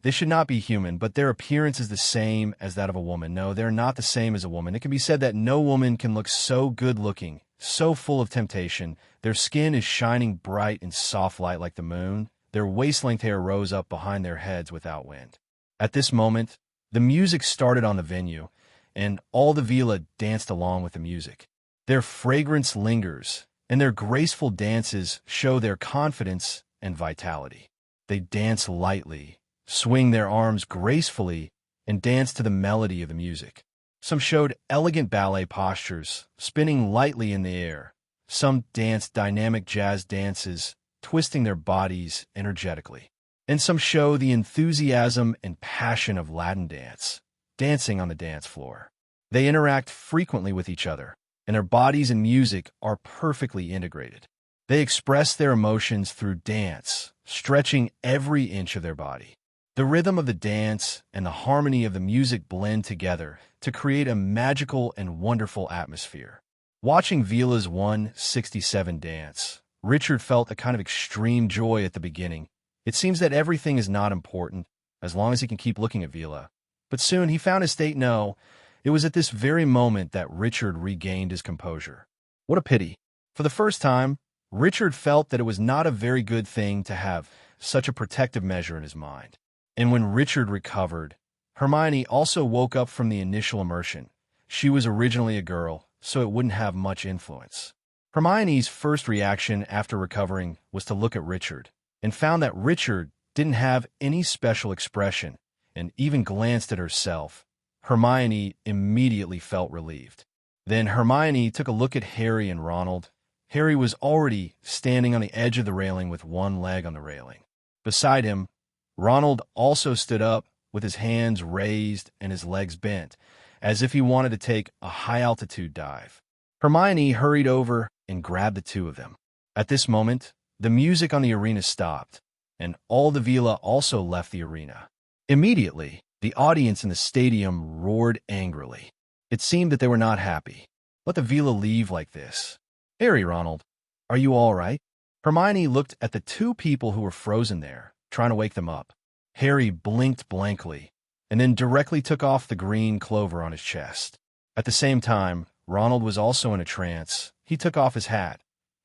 they should not be human, but their appearance is the same as that of a woman. No, they're not the same as a woman. It can be said that no woman can look so good-looking, so full of temptation. Their skin is shining bright in soft light like the moon. Their waist-length hair rose up behind their heads without wind." At this moment, the music started on the venue, and all the Vela danced along with the music. Their fragrance lingers, and their graceful dances show their confidence and vitality. They dance lightly, swing their arms gracefully, and dance to the melody of the music. Some showed elegant ballet postures, spinning lightly in the air. Some danced dynamic jazz dances, twisting their bodies energetically. And some show the enthusiasm and passion of Latin dance, dancing on the dance floor. They interact frequently with each other, and their bodies and music are perfectly integrated. They express their emotions through dance, stretching every inch of their body. The rhythm of the dance and the harmony of the music blend together to create a magical and wonderful atmosphere. Watching Vela's 167 dance, Richard felt a kind of extreme joy at the beginning. It seems that everything is not important, as long as he can keep looking at Vela. But soon he found his state no. It was at this very moment that Richard regained his composure. What a pity. For the first time, Richard felt that it was not a very good thing to have such a protective measure in his mind. And when Richard recovered, Hermione also woke up from the initial immersion. She was originally a girl, so it wouldn't have much influence. Hermione's first reaction after recovering was to look at Richard, and found that Richard didn't have any special expression, and even glanced at herself. Hermione immediately felt relieved. Then Hermione took a look at Harry and Ronald. Harry was already standing on the edge of the railing with one leg on the railing. Beside him, Ronald also stood up with his hands raised and his legs bent, as if he wanted to take a high-altitude dive. Hermione hurried over and grabbed the two of them. At this moment, the music on the arena stopped, and all the Vela also left the arena. Immediately, the audience in the stadium roared angrily. It seemed that they were not happy. Let the Vela leave like this. "Harry, Ronald, are you all right?" Hermione looked at the two people who were frozen there, trying to wake them up. Harry blinked blankly, and then directly took off the green clover on his chest. At the same time, Ronald was also in a trance. He took off his hat,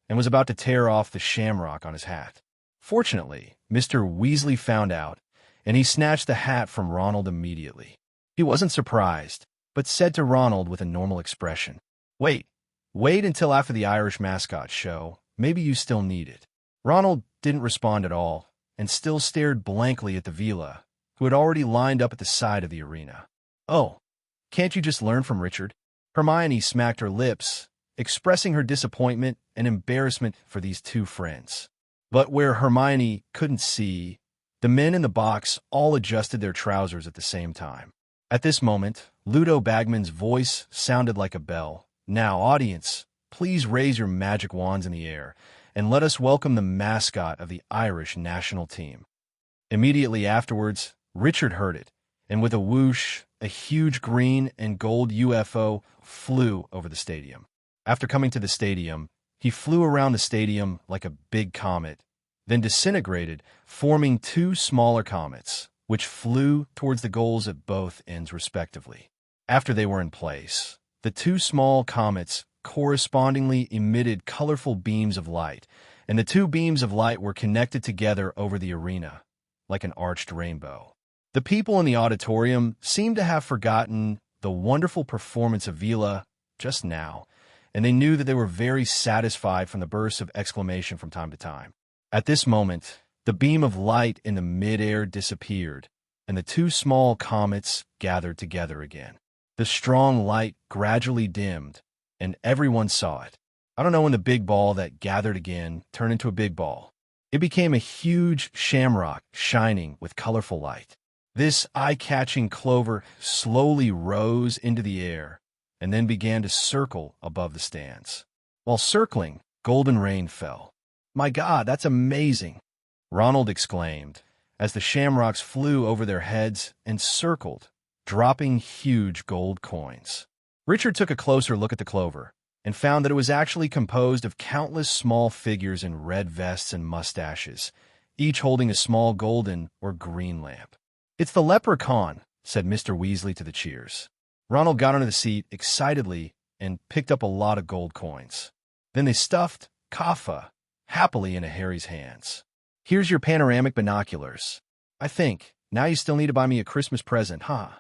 and was about to tear off the shamrock on his hat. Fortunately, Mr. Weasley found out, and he snatched the hat from Ronald immediately. He wasn't surprised, but said to Ronald with a normal expression, Wait until after the Irish mascot show. Maybe you still need it." Ronald didn't respond at all, and still stared blankly at the Vela, who had already lined up at the side of the arena. "Oh, can't you just learn from Richard?" Hermione smacked her lips, expressing her disappointment and embarrassment for these two friends. But where Hermione couldn't see, the men in the box all adjusted their trousers at the same time. At this moment, Ludo Bagman's voice sounded like a bell. "Now, audience, please raise your magic wands in the air, and let us welcome the mascot of the Irish national team." Immediately afterwards, Richard heard it, and with a whoosh, a huge green and gold UFO flew over the stadium. After coming to the stadium, he flew around the stadium like a big comet, then disintegrated, forming two smaller comets, which flew towards the goals at both ends respectively. After they were in place, the two small comets correspondingly emitted colorful beams of light, and the two beams of light were connected together over the arena, like an arched rainbow. The people in the auditorium seemed to have forgotten the wonderful performance of Vela just now, and they knew that they were very satisfied from the bursts of exclamation from time to time. At this moment, the beam of light in the mid-air disappeared, and the two small comets gathered together again. The strong light gradually dimmed, and everyone saw it. I don't know when the big ball that gathered again turned into a big ball. It became a huge shamrock shining with colorful light. This eye-catching clover slowly rose into the air and then began to circle above the stands. While circling, golden rain fell. "My God, that's amazing!" Ronald exclaimed as the shamrocks flew over their heads and circled, dropping huge gold coins. Richard took a closer look at the clover and found that it was actually composed of countless small figures in red vests and mustaches, each holding a small golden or green lamp. "It's the leprechaun," said Mr. Weasley to the cheers. Ronald got onto the seat excitedly and picked up a lot of gold coins. Then they stuffed Kafka happily into Harry's hands. "Here's your panoramic binoculars. I think. Now you still need to buy me a Christmas present, huh?"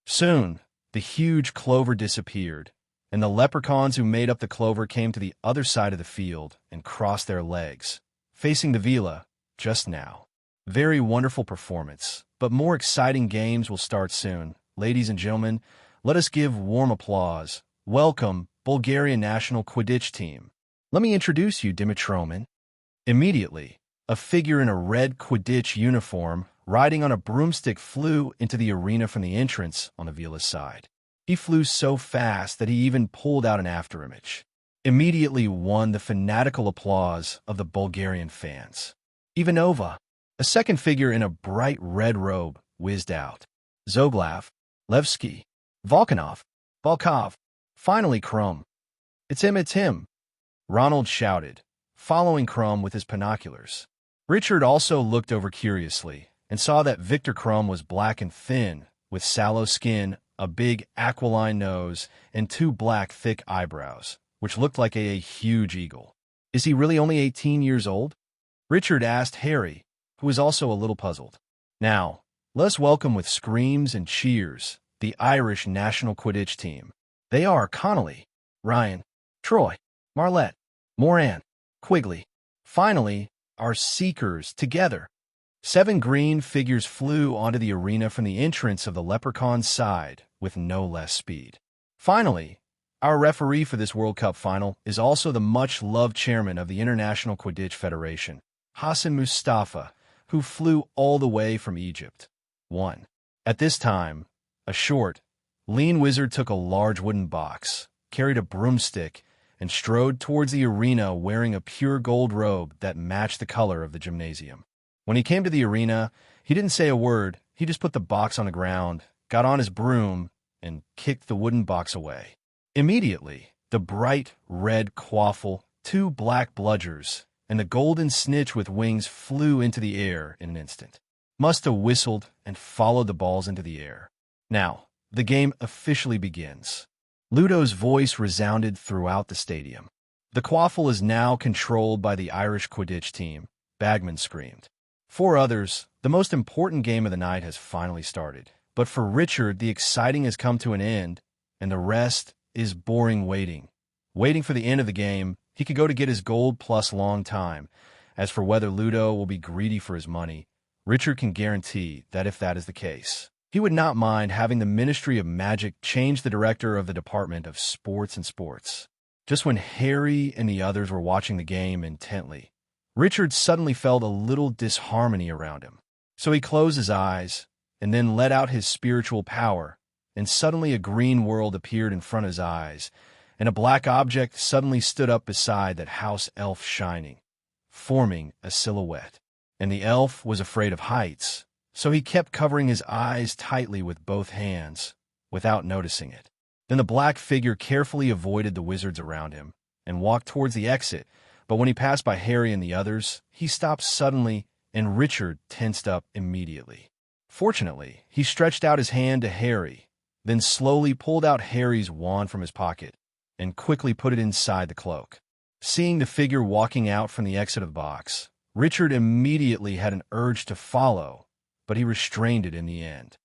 Soon, the huge clover disappeared, and the leprechauns who made up the clover came to the other side of the field and crossed their legs, facing the villa just now. Very wonderful performance, but more exciting games will start soon. Ladies and gentlemen, let us give warm applause. Welcome, Bulgarian national Quidditch team. Let me introduce you, Dimitroman. Immediately, a figure in a red Quidditch uniform riding on a broomstick flew into the arena from the entrance on the villa's side. He flew so fast that he even pulled out an afterimage. Immediately won the fanatical applause of the Bulgarian fans. Ivanova, a second figure in a bright red robe, whizzed out. Zoglav, Levski, Volkanov, Volkov, finally Krum. "It's him," Ronald shouted, following Krum with his binoculars. Richard also looked over curiously and saw that Victor Krum was black and thin, with sallow skin, a big aquiline nose, and two black thick eyebrows, which looked like a huge eagle. "Is he really only 18 years old?" Richard asked Harry, who was also a little puzzled. "Now, let us welcome with screams and cheers the Irish national Quidditch team. They are Connolly, Ryan, Troy, Marlette, Moran, Quigley. Finally, our Seekers together." 7 green figures flew onto the arena from the entrance of the Leprechaun's side with no less speed. Finally, our referee for this World Cup final is also the much-loved chairman of the International Quidditch Federation, Hassan Mustafa, who flew all the way from Egypt. 1. At this time, a short, lean wizard took a large wooden box, carried a broomstick, and strode towards the arena wearing a pure gold robe that matched the color of the gymnasium. When he came to the arena, he didn't say a word. He just put the box on the ground, got on his broom, and kicked the wooden box away. Immediately, the bright red quaffle, 2 black bludgers, and the golden snitch with wings flew into the air in an instant. Musta whistled and followed the balls into the air. Now, the game officially begins. Ludo's voice resounded throughout the stadium. "The quaffle is now controlled by the Irish Quidditch team," Bagman screamed. 4 others, the most important game of the night has finally started. But for Richard, the exciting has come to an end, and the rest is boring waiting. Waiting for the end of the game, he could go to get his gold plus long time. As for whether Ludo will be greedy for his money, Richard can guarantee that if that is the case, he would not mind having the Ministry of Magic change the director of the Department of Sports and Sports. Just when Harry and the others were watching the game intently, Richard suddenly felt a little disharmony around him. So he closed his eyes and then let out his spiritual power, and suddenly a green world appeared in front of his eyes, and a black object suddenly stood up beside that house elf shining, forming a silhouette. And the elf was afraid of heights, so he kept covering his eyes tightly with both hands, without noticing it. Then the black figure carefully avoided the wizards around him and walked towards the exit, but when he passed by Harry and the others, he stopped suddenly, and Richard tensed up immediately. Fortunately, he stretched out his hand to Harry, then slowly pulled out Harry's wand from his pocket and quickly put it inside the cloak. Seeing the figure walking out from the exit of the box, Richard immediately had an urge to follow, but he restrained it in the end.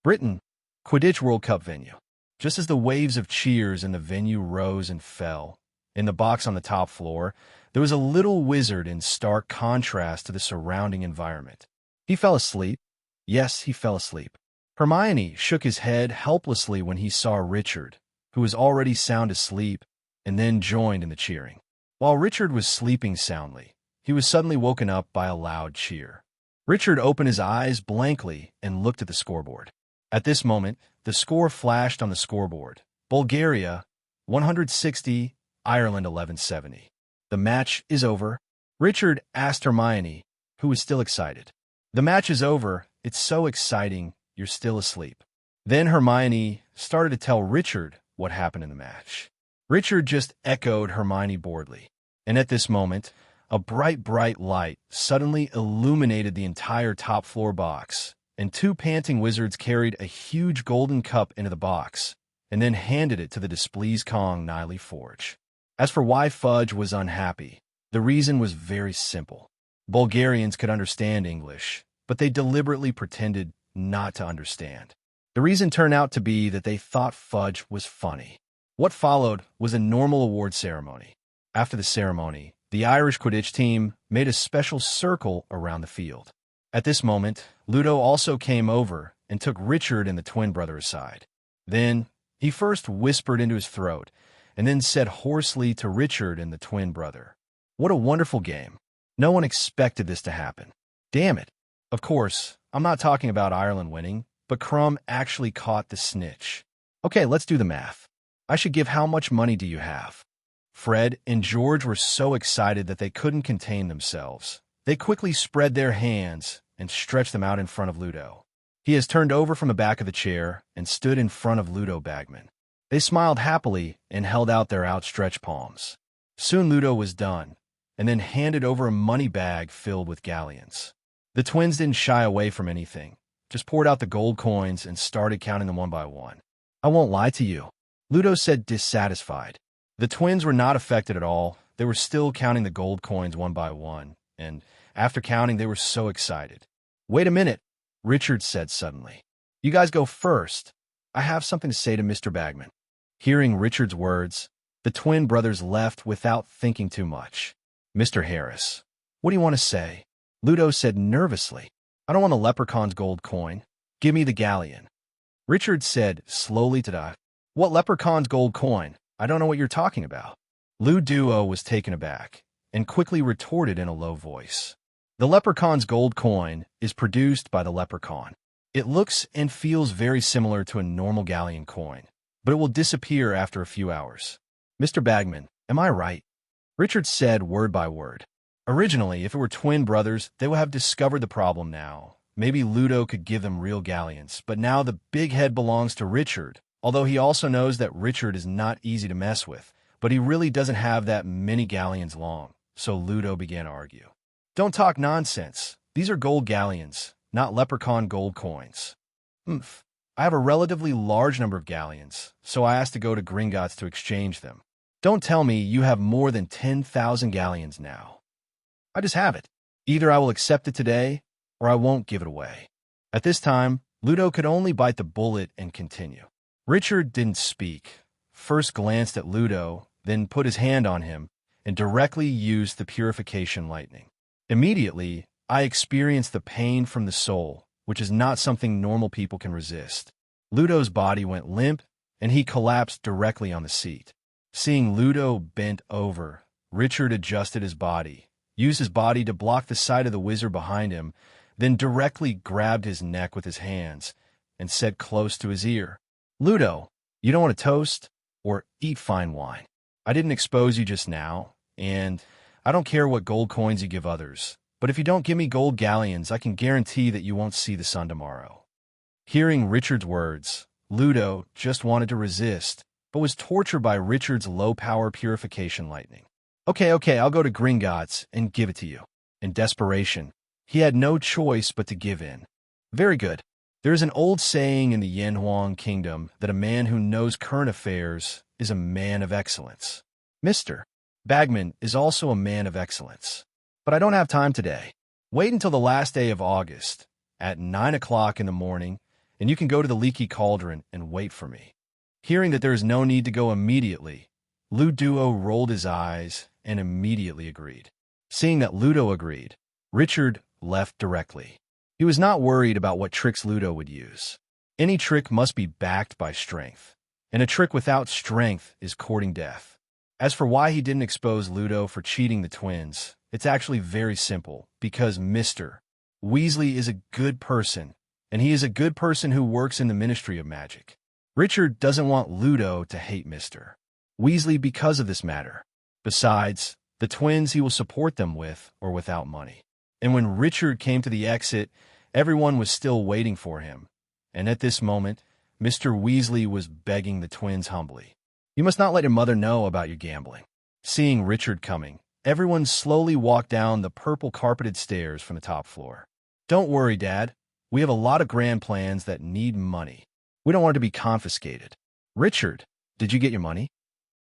Britain, Quidditch World Cup venue. Just as the waves of cheers in the venue rose and fell, in the box on the top floor, there was a little wizard in stark contrast to the surrounding environment. He fell asleep. Yes, he fell asleep. Hermione shook his head helplessly when he saw Richard, who was already sound asleep, and then joined in the cheering. While Richard was sleeping soundly, he was suddenly woken up by a loud cheer. Richard opened his eyes blankly and looked at the scoreboard. At this moment, the score flashed on the scoreboard. Bulgaria, 160, Ireland 1170. The match is over. Richard asked Hermione, who was still excited. The match is over. It's so exciting. You're still asleep. Then Hermione started to tell Richard what happened in the match. Richard just echoed Hermione boredly. And at this moment, a bright light suddenly illuminated the entire top floor box, and two panting wizards carried a huge golden cup into the box, and then handed it to the displeased Kong Niley Forge. As for why Fudge was unhappy, the reason was very simple. Bulgarians could understand English, but they deliberately pretended not to understand. The reason turned out to be that they thought Fudge was funny. What followed was a normal award ceremony. After the ceremony, the Irish Quidditch team made a special circle around the field. At this moment, Ludo also came over and took Richard and the twin brother aside. Then, he first whispered into his throat, and then said hoarsely to Richard and the twin brother, "What a wonderful game. No one expected this to happen. Damn it." Of course, I'm not talking about Ireland winning, but Crumb actually caught the snitch. Okay, let's do the math. I should give how much money do you have? Fred and George were so excited that they couldn't contain themselves. They quickly spread their hands and stretched them out in front of Ludo. He has turned over from the back of the chair and stood in front of Ludo Bagman. They smiled happily and held out their outstretched palms. Soon Ludo was done, and then handed over a money bag filled with galleons. The twins didn't shy away from anything, just poured out the gold coins and started counting them one by one. "I won't lie to you," Ludo said, dissatisfied. The twins were not affected at all. They were still counting the gold coins one by one, and after counting, they were so excited. "Wait a minute," Richard said suddenly. "You guys go first. I have something to say to Mr. Bagman." Hearing Richard's words, the twin brothers left without thinking too much. "Mr. Harris, what do you want to say?" Ludo said nervously. "I don't want a leprechaun's gold coin. Give me the galleon." Richard said slowly to the, "What leprechaun's gold coin? I don't know what you're talking about." Ludo was taken aback and quickly retorted in a low voice. "The leprechaun's gold coin is produced by the leprechaun. It looks and feels very similar to a normal galleon coin, but it will disappear after a few hours. Mr. Bagman, am I right?" Richard said word by word. Originally, if it were twin brothers, they would have discovered the problem now. Maybe Ludo could give them real galleons, but now the big head belongs to Richard, although he also knows that Richard is not easy to mess with, but he really doesn't have that many galleons long, so Ludo began to argue. "Don't talk nonsense. These are gold galleons, not leprechaun gold coins." "Humph. I have a relatively large number of galleons, so I asked to go to Gringotts to exchange them. Don't tell me you have more than 10,000 galleons now. I just have it. Either I will accept it today, or I won't give it away." At this time, Ludo could only bite the bullet and continue. Richard didn't speak, first glanced at Ludo, then put his hand on him, and directly used the purification lightning. Immediately, I experienced the pain from the soul, which is not something normal people can resist. Ludo's body went limp, and he collapsed directly on the seat. Seeing Ludo bent over, Richard adjusted his body, used his body to block the sight of the wizard behind him, then directly grabbed his neck with his hands and said close to his ear, "Ludo, you don't want to toast or eat fine wine. I didn't expose you just now, and I don't care what gold coins you give others, but if you don't give me gold galleons, I can guarantee that you won't see the sun tomorrow." Hearing Richard's words, Ludo just wanted to resist, but was tortured by Richard's low-power purification lightning. Okay, I'll go to Gringotts and give it to you." In desperation, he had no choice but to give in. "Very good. There is an old saying in the Yanhuang Kingdom that a man who knows current affairs is a man of excellence. Mr. Bagman is also a man of excellence. But I don't have time today. Wait until the last day of August, at 9 o'clock in the morning, and you can go to the Leaky Cauldron and wait for me." Hearing that there is no need to go immediately, Ludo rolled his eyes and immediately agreed. Seeing that Ludo agreed, Richard left directly. He was not worried about what tricks Ludo would use. Any trick must be backed by strength, and a trick without strength is courting death. As for why he didn't expose Ludo for cheating the twins, It's actually very simple, because Mr. Weasley is a good person, and he is a good person who works in the Ministry of Magic. Richard doesn't want Ludo to hate Mr. Weasley because of this matter. Besides, the twins he will support them with or without money. And when Richard came to the exit, everyone was still waiting for him. And at this moment, Mr. Weasley was begging the twins humbly. You must not let your mother know about your gambling. Seeing Richard coming, everyone slowly walked down the purple carpeted stairs from the top floor. Don't worry, Dad. We have a lot of grand plans that need money. We don't want it to be confiscated. Richard, did you get your money?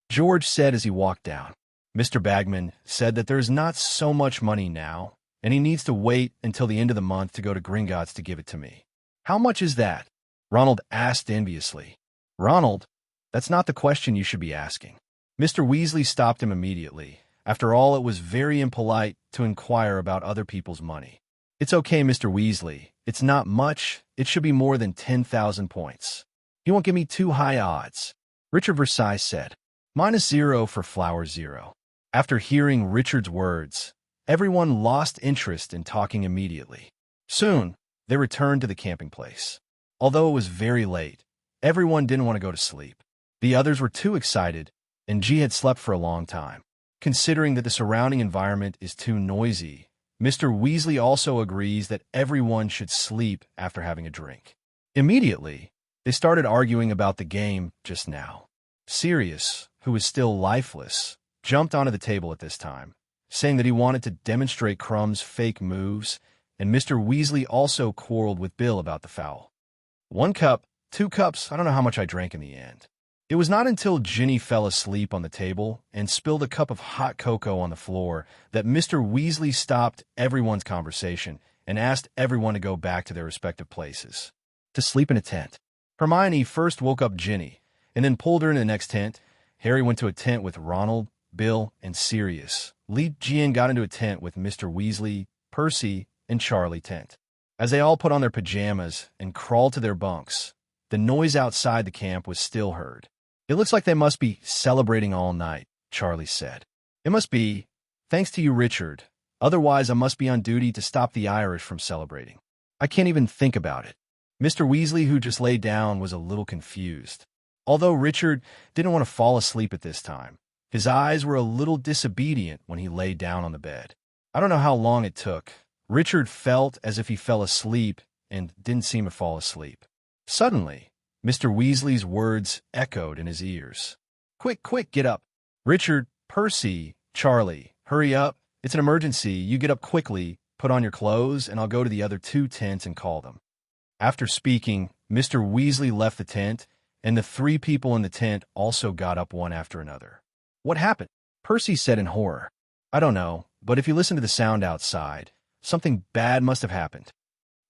George said as he walked down. Mr. Bagman said that there's not so much money now, and he needs to wait until the end of the month to go to Gringotts to give it to me. How much is that? Ronald asked enviously. Ronald, that's not the question you should be asking. Mr. Weasley stopped him immediately. After all, it was very impolite to inquire about other people's money. It's okay, Mr. Weasley. It's not much. It should be more than 10,000 points. You won't give me too high odds. Richard Versailles said. -0 for Flower Zero. After hearing Richard's words, everyone lost interest in talking immediately. Soon, they returned to the camping place. Although it was very late, everyone didn't want to go to sleep. The others were too excited, and G had slept for a long time. Considering that the surrounding environment is too noisy, Mr. Weasley also agrees that everyone should sleep after having a drink. Immediately, they started arguing about the game just now. Sirius, who was still lifeless, jumped onto the table at this time, saying that he wanted to demonstrate Crumb's fake moves, and Mr. Weasley also quarreled with Bill about the foul. 1 cup, 2 cups, I don't know how much I drank in the end. It was not until Ginny fell asleep on the table and spilled a cup of hot cocoa on the floor that Mr. Weasley stopped everyone's conversation and asked everyone to go back to their respective places. To sleep in a tent. Hermione first woke up Ginny, and then pulled her in the next tent. Harry went to a tent with Ronald, Bill, and Sirius. Lee Jian got into a tent with Mr. Weasley, Percy, and Charlie tent. As they all put on their pajamas and crawled to their bunks, the noise outside the camp was still heard. It looks like they must be celebrating all night, Charlie said. It must be, thanks to you, Richard. Otherwise, I must be on duty to stop the Irish from celebrating. I can't even think about it. Mr. Weasley, who just lay down, was a little confused. Although Richard didn't want to fall asleep at this time, his eyes were a little disobedient when he lay down on the bed. I don't know how long it took. Richard felt as if he fell asleep and didn't seem to fall asleep. Suddenly, Mr. Weasley's words echoed in his ears. Quick, quick, get up. Richard, Percy, Charlie, hurry up. It's an emergency. You get up quickly, put on your clothes, and I'll go to the other 2 tents and call them. After speaking, Mr. Weasley left the tent, and the 3 people in the tent also got up one after another. What happened? Percy said in horror. I don't know, but if you listen to the sound outside, something bad must have happened.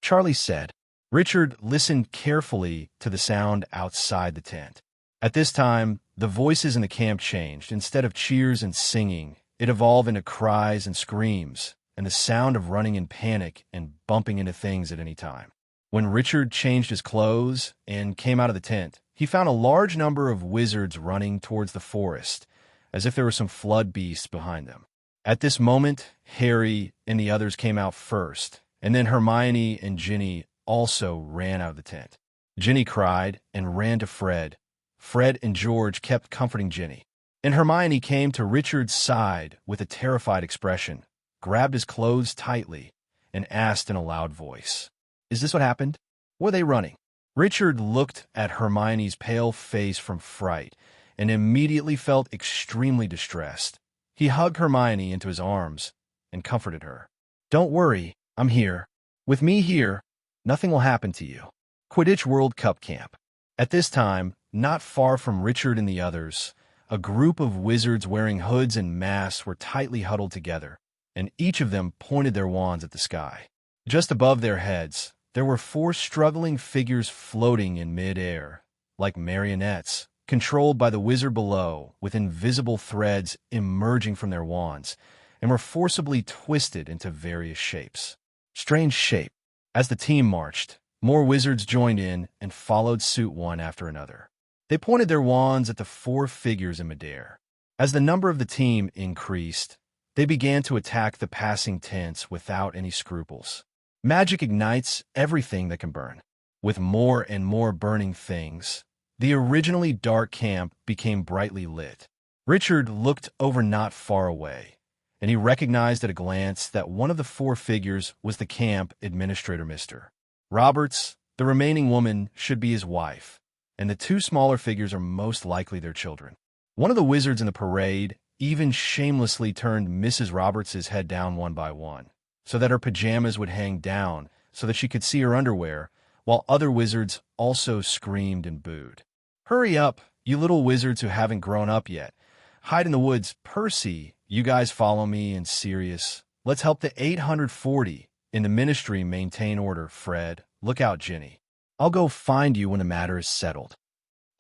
Charlie said. Richard listened carefully to the sound outside the tent. At this time, the voices in the camp changed. Instead of cheers and singing, it evolved into cries and screams, and the sound of running in panic and bumping into things at any time. When Richard changed his clothes and came out of the tent, he found a large number of wizards running towards the forest, as if there were some flood beasts behind them. At this moment, Harry and the others came out first, and then Hermione and Ginny also ran out of the tent. Ginny cried and ran to Fred. Fred and George kept comforting Ginny. And Hermione came to Richard's side with a terrified expression, grabbed his clothes tightly, and asked in a loud voice, Is this what happened? Were they running? Richard looked at Hermione's pale face from fright and immediately felt extremely distressed. He hugged Hermione into his arms and comforted her. Don't worry, I'm here. With me here, nothing will happen to you. Quidditch World Cup Camp. At this time, not far from Richard and the others, a group of wizards wearing hoods and masks were tightly huddled together, and each of them pointed their wands at the sky. Just above their heads, there were 4 struggling figures floating in mid-air, like marionettes, controlled by the wizard below, with invisible threads emerging from their wands, and were forcibly twisted into various shapes. Strange shape. As the team marched, more wizards joined in and followed suit one after another. They pointed their wands at the 4 figures in midair. As the number of the team increased, They began to attack the passing tents without any scruples. Magic ignites everything that can burn. With more and more burning things, the originally dark camp became brightly lit. Richard looked over not far away, and he recognized at a glance that one of the four figures was the camp administrator, Mr. Roberts. The remaining woman should be his wife, and the two smaller figures are most likely their children. One of the wizards in the parade even shamelessly turned Mrs. Roberts's head down one by one, so that her pajamas would hang down so that she could see her underwear, while other wizards also screamed and booed. "Hurry up, you little wizards who haven't grown up yet. Hide in the woods. Percy, you guys follow me, and Sirius. Let's help the 840 in the ministry maintain order. Fred, look out, Ginny. I'll go find you when the matter is settled."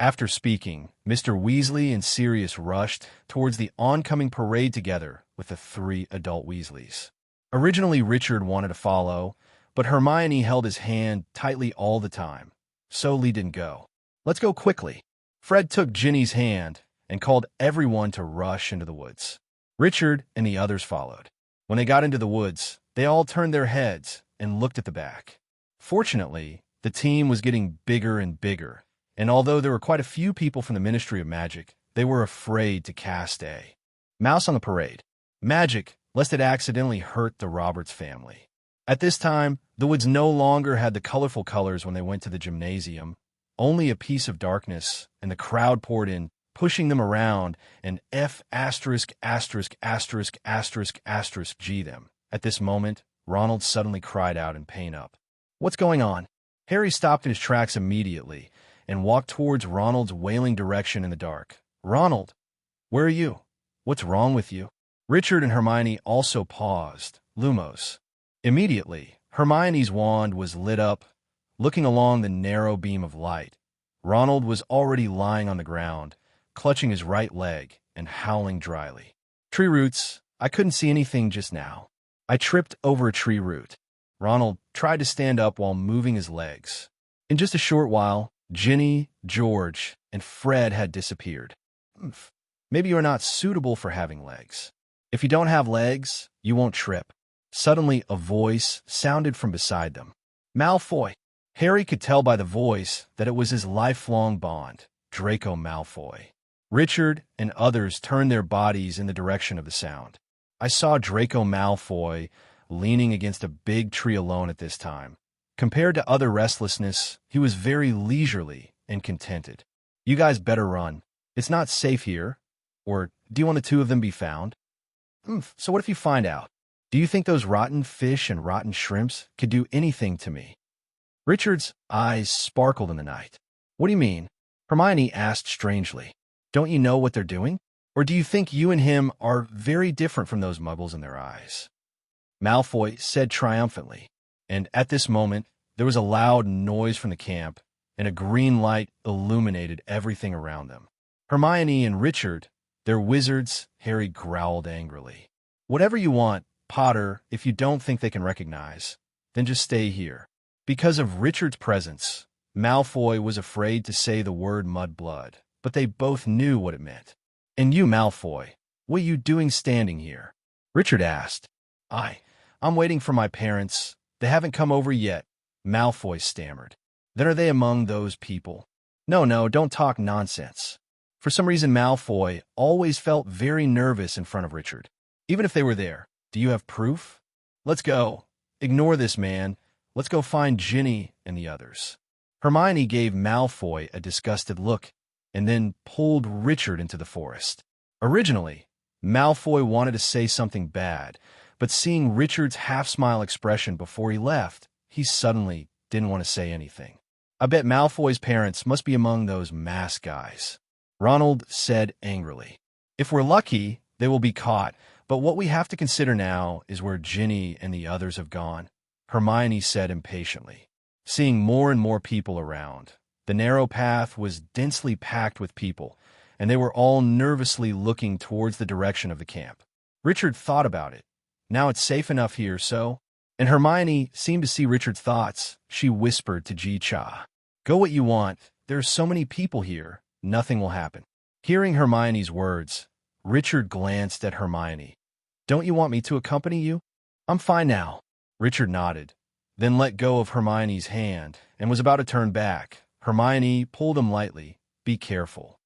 After speaking, Mr. Weasley and Sirius rushed towards the oncoming parade together with the three adult Weasleys. Originally, Richard wanted to follow, but Hermione held his hand tightly all the time, so Lee didn't go. "Let's go quickly." Fred took Ginny's hand and called everyone to rush into the woods. Richard and the others followed. When they got into the woods, they all turned their heads and looked at the back. Fortunately, the team was getting bigger and bigger, and although there were quite a few people from the Ministry of Magic, they were afraid to cast a mouse on the parade. Magic, lest it accidentally hurt the Roberts family. At this time, the woods no longer had the colorful colors when they went to the gymnasium, only a piece of darkness, and the crowd poured in, pushing them around, and G them. At this moment, Ronald suddenly cried out in pain. "What's going on?" Harry stopped in his tracks immediately and walked towards Ronald's wailing direction in the dark. "Ronald, where are you? What's wrong with you?" Richard and Hermione also paused. Lumos. Immediately, Hermione's wand was lit up. Looking along the narrow beam of light, Ronald was already lying on the ground, clutching his right leg and howling dryly. "Tree roots. I couldn't see anything just now. I tripped over a tree root." Ronald tried to stand up while moving his legs. In just a short while, Ginny, George, and Fred had disappeared. "Maybe you are not suitable for having legs. If you don't have legs, you won't trip." Suddenly, a voice sounded from beside them. "Malfoy." Harry could tell by the voice that it was his lifelong bond, Draco Malfoy. Richard and others turned their bodies in the direction of the sound. I saw Draco Malfoy leaning against a big tree alone at this time. Compared to other restlessness, he was very leisurely and contented. "You guys better run. It's not safe here. Or do you want the two of them be found?" So what if you find out? Do you think those rotten fish and rotten shrimps could do anything to me?" Richard's eyes sparkled in the night. "What do you mean?" Hermione asked strangely. "Don't you know what they're doing? Or do you think you and him are very different from those muggles in their eyes?" Malfoy said triumphantly, and at this moment there was a loud noise from the camp, and a green light illuminated everything around them. Hermione and Richard, they're wizards, Harry growled angrily. "Whatever you want, Potter, if you don't think they can recognize, then just stay here." Because of Richard's presence, Malfoy was afraid to say the word mudblood, but they both knew what it meant. "And you, Malfoy, what are you doing standing here?" Richard asked. I'm waiting for my parents. They haven't come over yet," Malfoy stammered. "Then are they among those people?" No, don't talk nonsense." For some reason, Malfoy always felt very nervous in front of Richard. "Even if they were there, do you have proof? Let's go. Ignore this man. Let's go find Ginny and the others." Hermione gave Malfoy a disgusted look and then pulled Richard into the forest. Originally, Malfoy wanted to say something bad, but seeing Richard's half-smile expression before he left, he suddenly didn't want to say anything. "I bet Malfoy's parents must be among those masked guys," Ronald said angrily. "If we're lucky, they will be caught, but what we have to consider now is where Ginny and the others have gone," Hermione said impatiently. Seeing more and more people around, the narrow path was densely packed with people, and they were all nervously looking towards the direction of the camp. Richard thought about it. Now it's safe enough here, so... And Hermione seemed to see Richard's thoughts. She whispered to Ji-Cha, "Go what you want. There are so many people here. Nothing will happen." Hearing Hermione's words, Richard glanced at Hermione. Don't you want me to accompany you? I'm fine now. Richard nodded, then let go of Hermione's hand and was about to turn back. Hermione pulled him lightly. Be careful.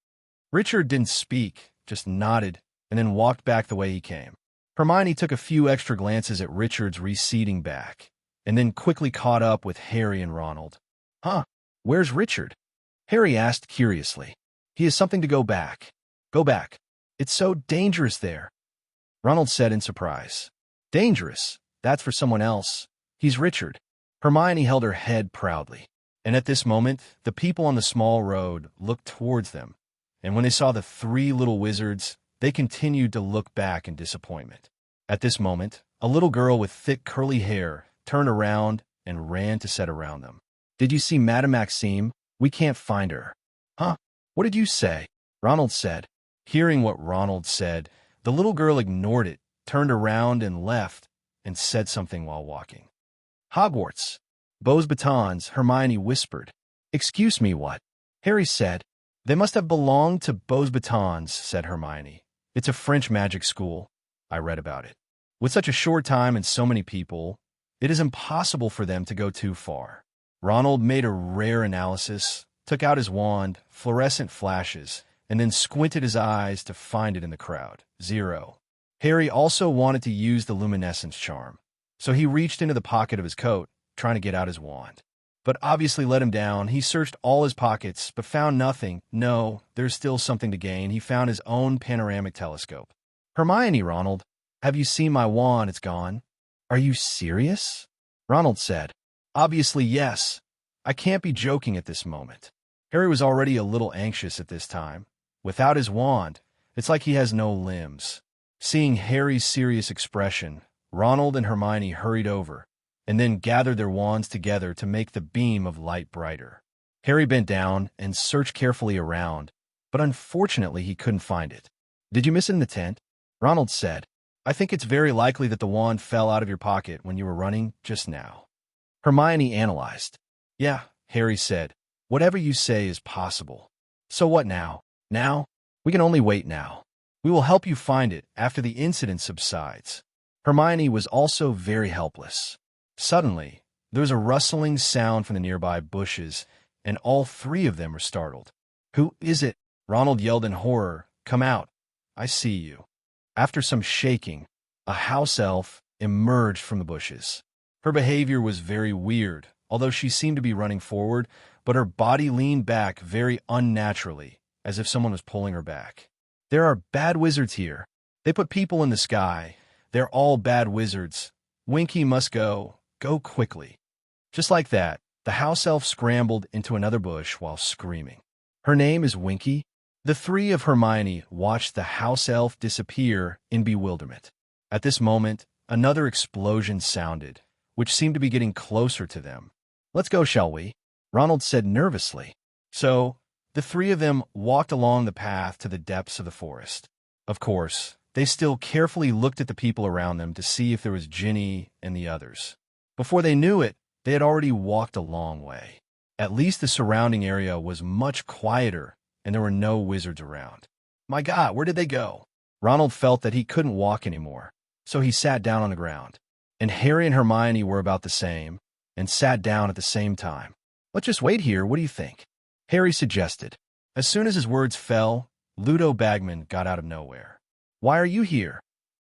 Richard didn't speak, just nodded, and then walked back the way he came. Hermione took a few extra glances at Richard's receding back, and then quickly caught up with Harry and Ronald. Huh? Where's Richard? Harry asked curiously. He has something to go back. Go back. It's so dangerous there. Ronald said in surprise. Dangerous? That's for someone else. He's Richard. Hermione held her head proudly. And at this moment, the people on the small road looked towards them, and when they saw the three little wizards, they continued to look back in disappointment. At this moment, a little girl with thick curly hair turned around and ran to set around them. Did you see Madame Maxime? We can't find her. Huh? What did you say? Ronald said. Hearing what Ronald said, the little girl ignored it, turned around and left, and said something while walking. Hogwarts. Beaux batons, Hermione whispered. Excuse me, what? Harry said. They must have belonged to Beaux batons, said Hermione. It's a French magic school. I read about it. With such a short time and so many people, it is impossible for them to go too far. Ronald made a rare analysis, took out his wand, fluorescent flashes, and then squinted his eyes to find it in the crowd. 0. Harry also wanted to use the luminescence charm, so he reached into the pocket of his coat, trying to get out his wand. But obviously let him down. He searched all his pockets, but found nothing. No, there's still something to gain. He found his own panoramic telescope. Hermione, Ronald, have you seen my wand? It's gone. Are you serious? Ronald said. Obviously, yes. I can't be joking at this moment. Harry was already a little anxious at this time. Without his wand, it's like he has no limbs. Seeing Harry's serious expression, Ronald and Hermione hurried over, and then gathered their wands together to make the beam of light brighter. Harry bent down and searched carefully around, but unfortunately he couldn't find it. Did you miss it in the tent? Ronald said. I think it's very likely that the wand fell out of your pocket when you were running just now. Hermione analyzed. Yeah, Harry said. Whatever you say is possible. So what now? Now? We can only wait now. We will help you find it after the incident subsides. Hermione was also very helpless. Suddenly, there was a rustling sound from the nearby bushes, and all three of them were startled. Who is it? Ronald yelled in horror. Come out. I see you. After some shaking, a house elf emerged from the bushes. Her behavior was very weird, although she seemed to be running forward, but her body leaned back very unnaturally, as if someone was pulling her back. There are bad wizards here. They put people in the sky. They're all bad wizards. Winky must go. Go quickly. Just like that, the house elf scrambled into another bush while screaming. Her name is Winky. The three of Hermione watched the house elf disappear in bewilderment. At this moment, another explosion sounded, which seemed to be getting closer to them. Let's go, shall we? Ronald said nervously. So, the three of them walked along the path to the depths of the forest. Of course, they still carefully looked at the people around them to see if there was Ginny and the others. Before they knew it, they had already walked a long way. At least the surrounding area was much quieter, and there were no wizards around. My God, where did they go? Ronald felt that he couldn't walk anymore, so he sat down on the ground. And Harry and Hermione were about the same, and sat down at the same time. Let's just wait here, what do you think? Harry suggested. As soon as his words fell, Ludo Bagman got out of nowhere. Why are you here?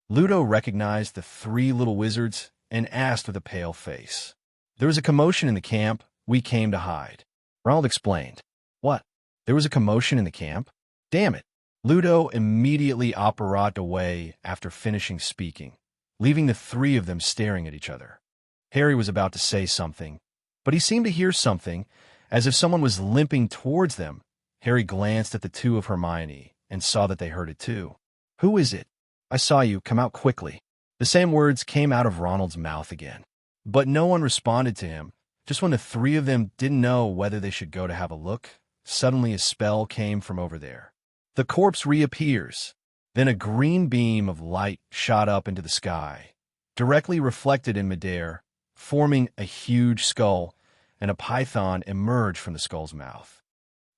Ludo recognized the three little wizards and asked with a pale face. There was a commotion in the camp. We came to hide. Ronald explained. What? There was a commotion in the camp? Damn it. Ludo immediately operated away after finishing speaking, leaving the three of them staring at each other. Harry was about to say something, but he seemed to hear something, as if someone was limping towards them. Harry glanced at the two of Hermione and saw that they heard it too. Who is it? I saw you. Come out quickly. The same words came out of Ronald's mouth again. But no one responded to him. Just when the three of them didn't know whether they should go to have a look, suddenly a spell came from over there. The corpse reappears. Then a green beam of light shot up into the sky, directly reflected in midair, forming a huge skull, and a python emerged from the skull's mouth.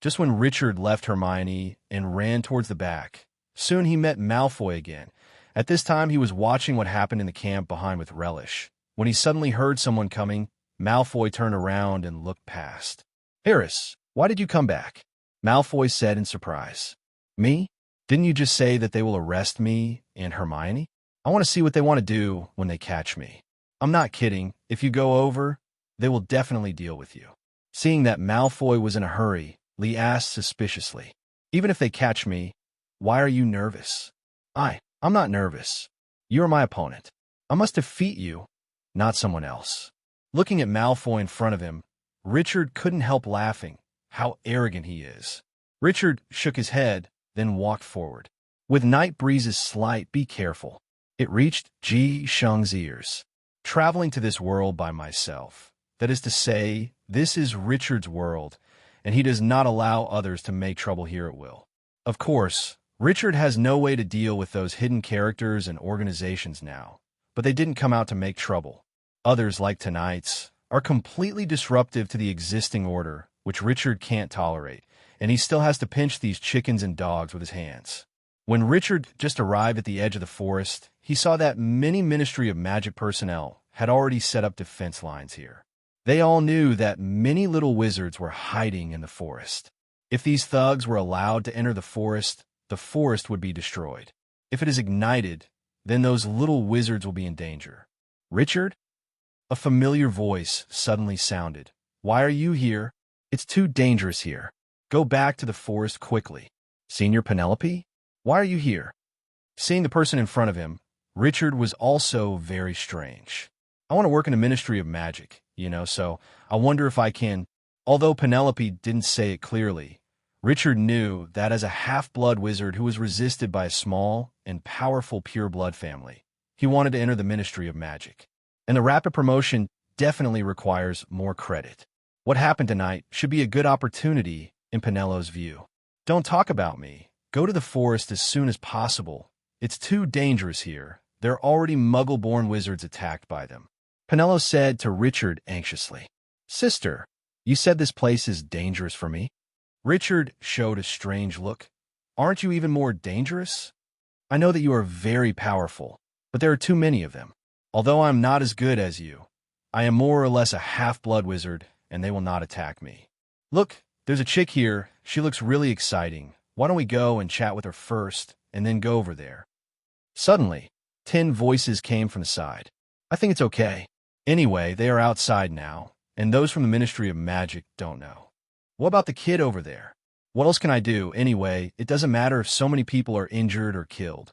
Just when Richard left Hermione and ran towards the back, soon he met Malfoy again, At this time, he was watching what happened in the camp behind with relish. When he suddenly heard someone coming, Malfoy turned around and looked past. "Harris, why did you come back?" Malfoy said in surprise. "Me? Didn't you just say that they will arrest me and Hermione? I want to see what they want to do when they catch me." "I'm not kidding. If you go over, they will definitely deal with you." Seeing that Malfoy was in a hurry, Lee asked suspiciously, "Even if they catch me, why are you nervous?" I'm not nervous. You are my opponent. I must defeat you, not someone else." Looking at Malfoy in front of him, Richard couldn't help laughing. How arrogant he is. Richard shook his head, then walked forward. "With night breezes slight, be careful." It reached Ji Sheng's ears. "Traveling to this world by myself. That is to say, this is Richard's world, and he does not allow others to make trouble here at will. Of course, Richard has no way to deal with those hidden characters and organizations now, but they didn't come out to make trouble. Others, like tonight's, are completely disruptive to the existing order, which Richard can't tolerate, and he still has to pinch these chickens and dogs with his hands." When Richard just arrived at the edge of the forest, he saw that many Ministry of Magic personnel had already set up defense lines here. They all knew that many little wizards were hiding in the forest. If these thugs were allowed to enter the forest would be destroyed. If it is ignited, then those little wizards will be in danger. "Richard?" A familiar voice suddenly sounded. "Why are you here? It's too dangerous here. Go back to the forest quickly." "Senior Penelope? Why are you here?" Seeing the person in front of him, Richard was also very strange. "I want to work in the Ministry of Magic, so I wonder if I can." Although Penelope didn't say it clearly, Richard knew that as a half-blood wizard who was resisted by a small and powerful pure-blood family, he wanted to enter the Ministry of Magic. And the rapid promotion definitely requires more credit. What happened tonight should be a good opportunity in Penelo's view. "Don't talk about me. Go to the forest as soon as possible. It's too dangerous here. There are already Muggle-born wizards attacked by them," Penelo said to Richard anxiously. "Sister, you said this place is dangerous for me?" Richard showed a strange look. "Aren't you even more dangerous? I know that you are very powerful, but there are too many of them. Although I'm not as good as you, I am more or less a half-blood wizard, and they will not attack me. Look, there's a chick here. She looks really exciting. Why don't we go and chat with her first, and then go over there?" Suddenly, 10 voices came from the side. "I think it's okay. Anyway, they are outside now, and those from the Ministry of Magic don't know. What about the kid over there? What else can I do? Anyway, it doesn't matter if so many people are injured or killed."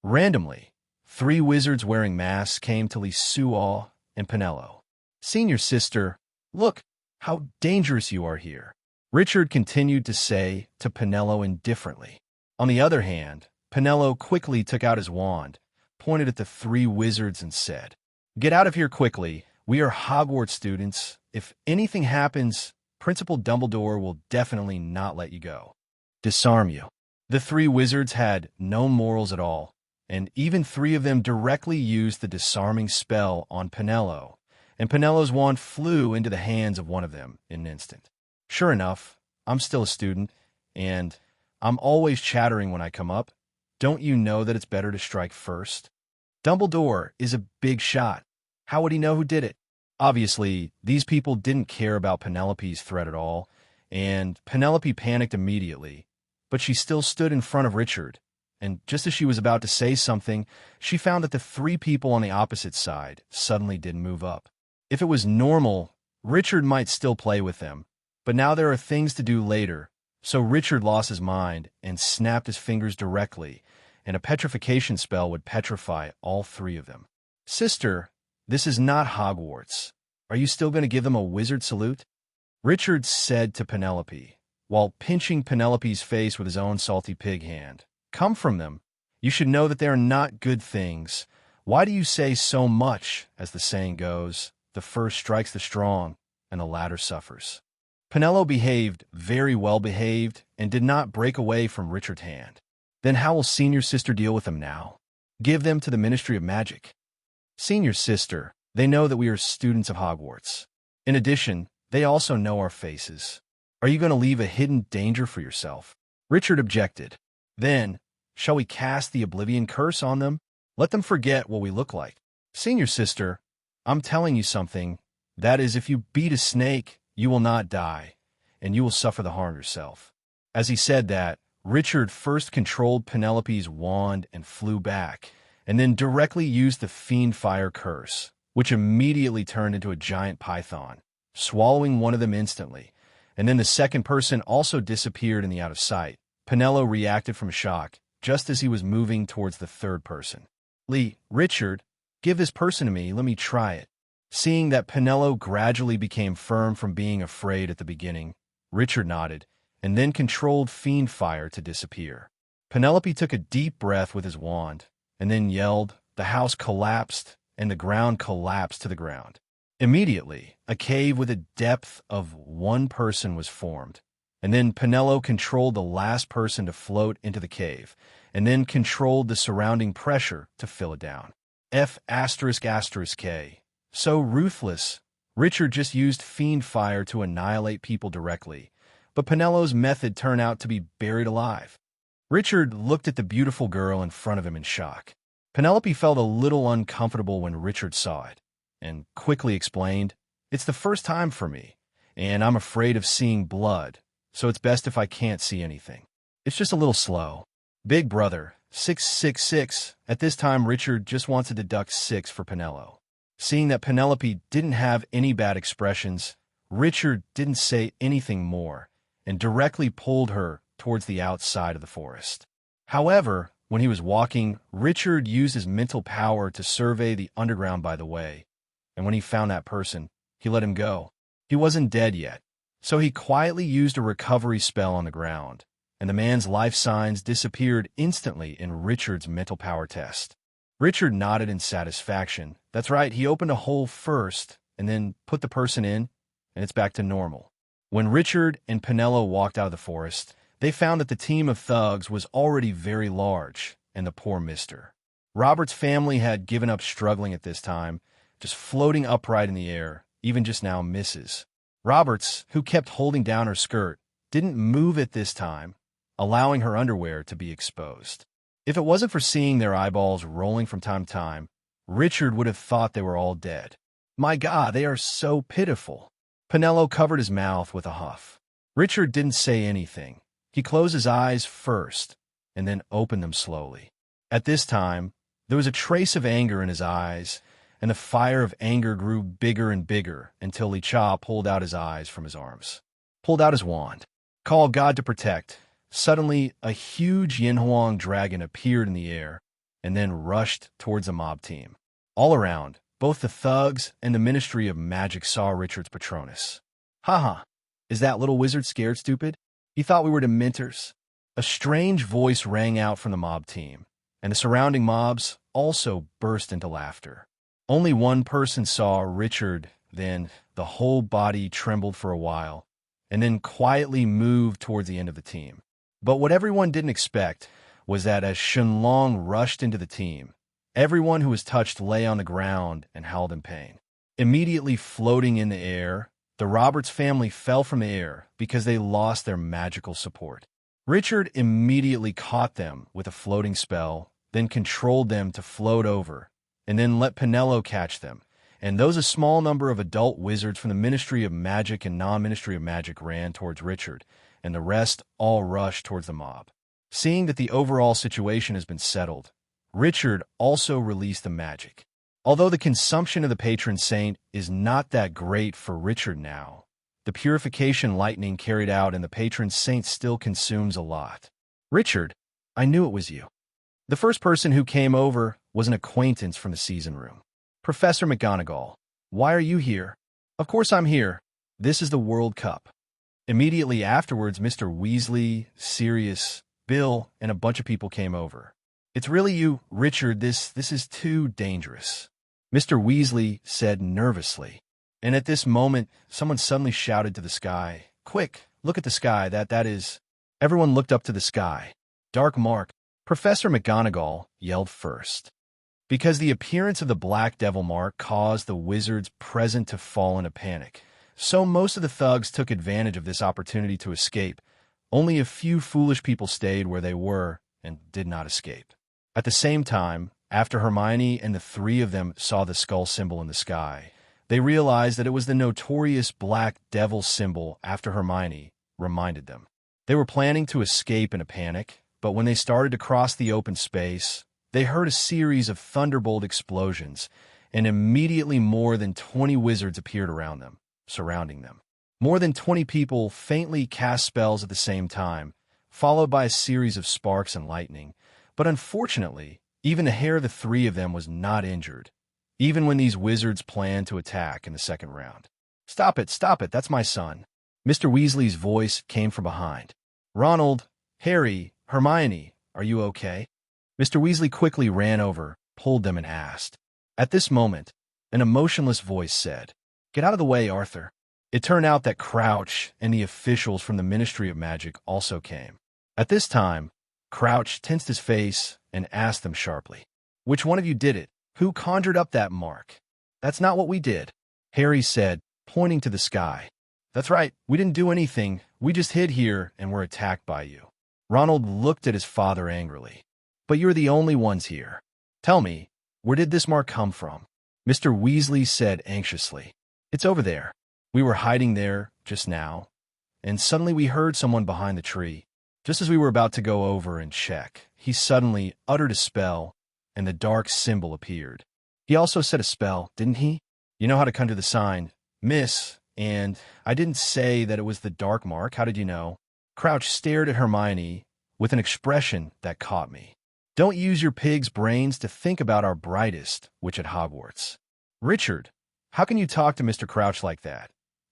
Randomly, 3 wizards wearing masks came to Lisuo and Penelo. "Senior sister, look how dangerous you are here," Richard continued to say to Penelo indifferently. On the other hand, Penelo quickly took out his wand, pointed at the 3 wizards and said, "Get out of here quickly. We are Hogwarts students. If anything happens, Principal Dumbledore will definitely not let you go. Disarm you." The 3 wizards had no morals at all, and even 3 of them directly used the disarming spell on Penelo, and Penelo's wand flew into the hands of one of them in an instant. "Sure enough, I'm still a student, and I'm always chattering when I come up. Don't you know that it's better to strike first? Dumbledore is a big shot. How would he know who did it?" Obviously, these people didn't care about Penelope's threat at all, and Penelope panicked immediately, but she still stood in front of Richard, and just as she was about to say something, she found that the 3 people on the opposite side suddenly didn't move up. If it was normal, Richard might still play with them, but now there are things to do later, so Richard lost his mind and snapped his fingers directly, and a petrification spell would petrify all 3 of them. "Sister, this is not Hogwarts. Are you still going to give them a wizard salute?" Richard said to Penelope, while pinching Penelope's face with his own salty pig hand. "Come from them. You should know that they are not good things. Why do you say so much, as the saying goes, the first strikes the strong, and the latter suffers?" Penelo behaved very well behaved and did not break away from Richard's hand. "Then how will senior sister deal with them now? Give them to the Ministry of Magic." "Senior sister, they know that we are students of Hogwarts. In addition, they also know our faces. Are you going to leave a hidden danger for yourself?" Richard objected. "Then, shall we cast the Oblivion Curse on them?" Let them forget what we look like. Senior sister, I'm telling you something. That is, if you beat a snake, you will not die, and you will suffer the harm yourself. As he said that, Richard first controlled Penelope's wand and flew back, and then directly used the Fiend Fire curse, which immediately turned into a giant python, swallowing one of them instantly, and then the second person also disappeared in the out of sight. Penelope reacted from shock, just as he was moving towards the third person. Richard, give this person to me, let me try it. Seeing that Penelope gradually became firm from being afraid at the beginning, Richard nodded, and then controlled Fiend Fire to disappear. Penelope took a deep breath with his wand, and then yelled, the house collapsed, and the ground collapsed to the ground. Immediately, a cave with a depth of 1 person was formed, and then Penelope controlled the last person to float into the cave, and then controlled the surrounding pressure to fill it down. F***K. So ruthless. Richard just used Fiend Fire to annihilate people directly, but Penelope's method turned out to be buried alive. Richard looked at the beautiful girl in front of him in shock. Penelope felt a little uncomfortable when Richard saw it, and quickly explained, it's the first time for me, and I'm afraid of seeing blood, so it's best if I can't see anything. It's just a little slow. Big brother, 666. At this time, Richard just wants to deduct 6 for Penelope. Seeing that Penelope didn't have any bad expressions, Richard didn't say anything more, and directly pulled her towards the outside of the forest. However, when he was walking, Richard used his mental power to survey the underground by the way, and when he found that person, he let him go. He wasn't dead yet, so he quietly used a recovery spell on the ground, and the man's life signs disappeared instantly in Richard's mental power test. Richard nodded in satisfaction. That's right, he opened a hole first, and then put the person in, and it's back to normal. When Richard and Penelope walked out of the forest, they found that the team of thugs was already very large, and the poor mister. Robert's family had given up struggling at this time, just floating upright in the air, even just now misses. Roberts, who kept holding down her skirt, didn't move at this time, allowing her underwear to be exposed. If it wasn't for seeing their eyeballs rolling from time to time, Richard would have thought they were all dead. My God, they are so pitiful. Penelope covered his mouth with a huff. Richard didn't say anything. He closed his eyes first, and then opened them slowly. At this time, there was a trace of anger in his eyes, and the fire of anger grew bigger and bigger until Li Cha pulled out his eyes from his arms, pulled out his wand, called God to protect. Suddenly, a huge Yin Huang dragon appeared in the air, and then rushed towards the mob team. All around, both the thugs and the Ministry of Magic saw Richard's Patronus. Haha, is that little wizard scared, stupid? He thought we were Dementors. A strange voice rang out from the mob team, and the surrounding mobs also burst into laughter. Only one person saw Richard, then the whole body trembled for a while, and then quietly moved towards the end of the team. But what everyone didn't expect was that as Shenlong rushed into the team, everyone who was touched lay on the ground and howled in pain. Immediately floating in the air, the Roberts family fell from the air because they lost their magical support. Richard immediately caught them with a floating spell, then controlled them to float over, and then let Penelope catch them. And those a small number of adult wizards from the Ministry of Magic and non-Ministry of Magic ran towards Richard, and the rest all rushed towards the mob. Seeing that the overall situation has been settled, Richard also released the magic. Although the consumption of the patron saint is not that great for Richard now, the purification lightning carried out in the patron saint still consumes a lot. Richard, I knew it was you. The first person who came over was an acquaintance from the season room. Professor McGonagall, why are you here? Of course I'm here. This is the World Cup. Immediately afterwards, Mr. Weasley, Sirius, Bill, and a bunch of people came over. It's really you, Richard. This is too dangerous, Mr. Weasley said nervously. And at this moment, someone suddenly shouted to the sky, "Quick, look at the sky, that is." Everyone looked up to the sky. Dark Mark, Professor McGonagall yelled first. Because the appearance of the Black Devil Mark caused the wizards present to fall in a panic. So most of the thugs took advantage of this opportunity to escape. Only a few foolish people stayed where they were and did not escape. At the same time, After Hermione and the three of them saw the skull symbol in the sky, they realized that it was the notorious black devil symbol after Hermione reminded them. They were planning to escape in a panic, but when they started to cross the open space, they heard a series of thunderbolt explosions, and immediately more than 20 wizards appeared around them, surrounding them. More than 20 people faintly cast spells at the same time, followed by a series of sparks and lightning. But unfortunately, even the hair of the three of them was not injured, even when these wizards planned to attack in the second round. Stop it, that's my son." Mr. Weasley's voice came from behind. "Ronald, Harry, Hermione, are you okay?" Mr. Weasley quickly ran over, pulled them, and asked. At this moment, an emotionless voice said, "Get out of the way, Arthur." It turned out that Crouch and the officials from the Ministry of Magic also came. At this time, Crouch tensed his face and asked them sharply, "Which one of you did it? Who conjured up that mark?" "That's not what we did," Harry said, pointing to the sky. "That's right, we didn't do anything. We just hid here and were attacked by you." Ronald looked at his father angrily. "But you're the only ones here. Tell me, where did this mark come from?" Mr. Weasley said anxiously. "It's over there. We were hiding there just now, and suddenly we heard someone behind the tree. Just as we were about to go over and check, he suddenly uttered a spell, and the dark symbol appeared. He also said a spell, didn't he? You know how to conjure the sign, Miss, and I didn't say that it was the dark mark. How did you know?" Crouch stared at Hermione with an expression that caught me. "Don't use your pig's brains to think about our brightest witch at Hogwarts." "Richard, how can you talk to Mr. Crouch like that?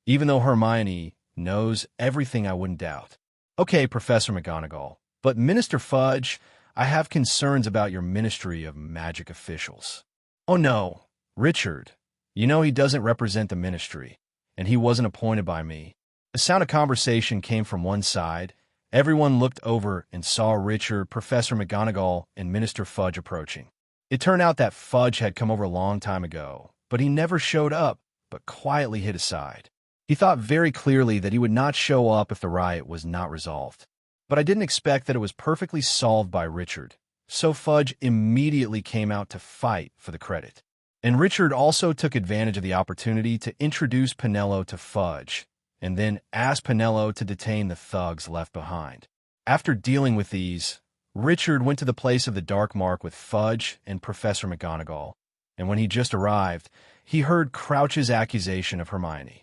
Even though Hermione knows everything, I wouldn't doubt." "Okay, Professor McGonagall, but Minister Fudge, I have concerns about your Ministry of Magic officials." "Oh no, Richard, you know he doesn't represent the Ministry, and he wasn't appointed by me." The sound of conversation came from one side. Everyone looked over and saw Richard, Professor McGonagall, and Minister Fudge approaching. It turned out that Fudge had come over a long time ago, but he never showed up, but quietly hid aside. He thought very clearly that he would not show up if the riot was not resolved. But I didn't expect that it was perfectly solved by Richard, so Fudge immediately came out to fight for the credit. And Richard also took advantage of the opportunity to introduce Penello to Fudge, and then asked Penello to detain the thugs left behind. After dealing with these, Richard went to the place of the dark mark with Fudge and Professor McGonagall, and when he just arrived, he heard Crouch's accusation of Hermione.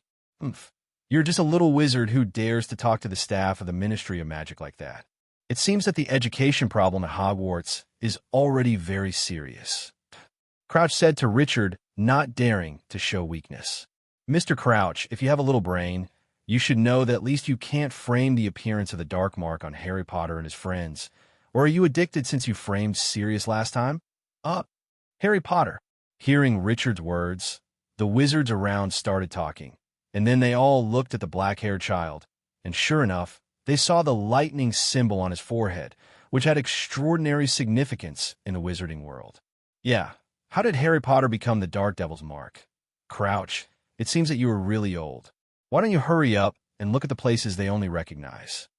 You're just a little wizard who dares to talk to the staff of the Ministry of Magic like that. It seems that the education problem at Hogwarts is already very serious," Crouch said to Richard, not daring to show weakness. "Mr. Crouch, if you have a little brain, you should know that at least you can't frame the appearance of the dark mark on Harry Potter and his friends. Or are you addicted since you framed Sirius last time?" Harry Potter." Hearing Richard's words, the wizards around started talking. And then they all looked at the black-haired child, and sure enough, they saw the lightning symbol on his forehead, which had extraordinary significance in the wizarding world. "Yeah, how did Harry Potter become the Dark Devil's mark?" "Crouch, it seems that you are really old. Why don't you hurry up and look at the places they only recognize?"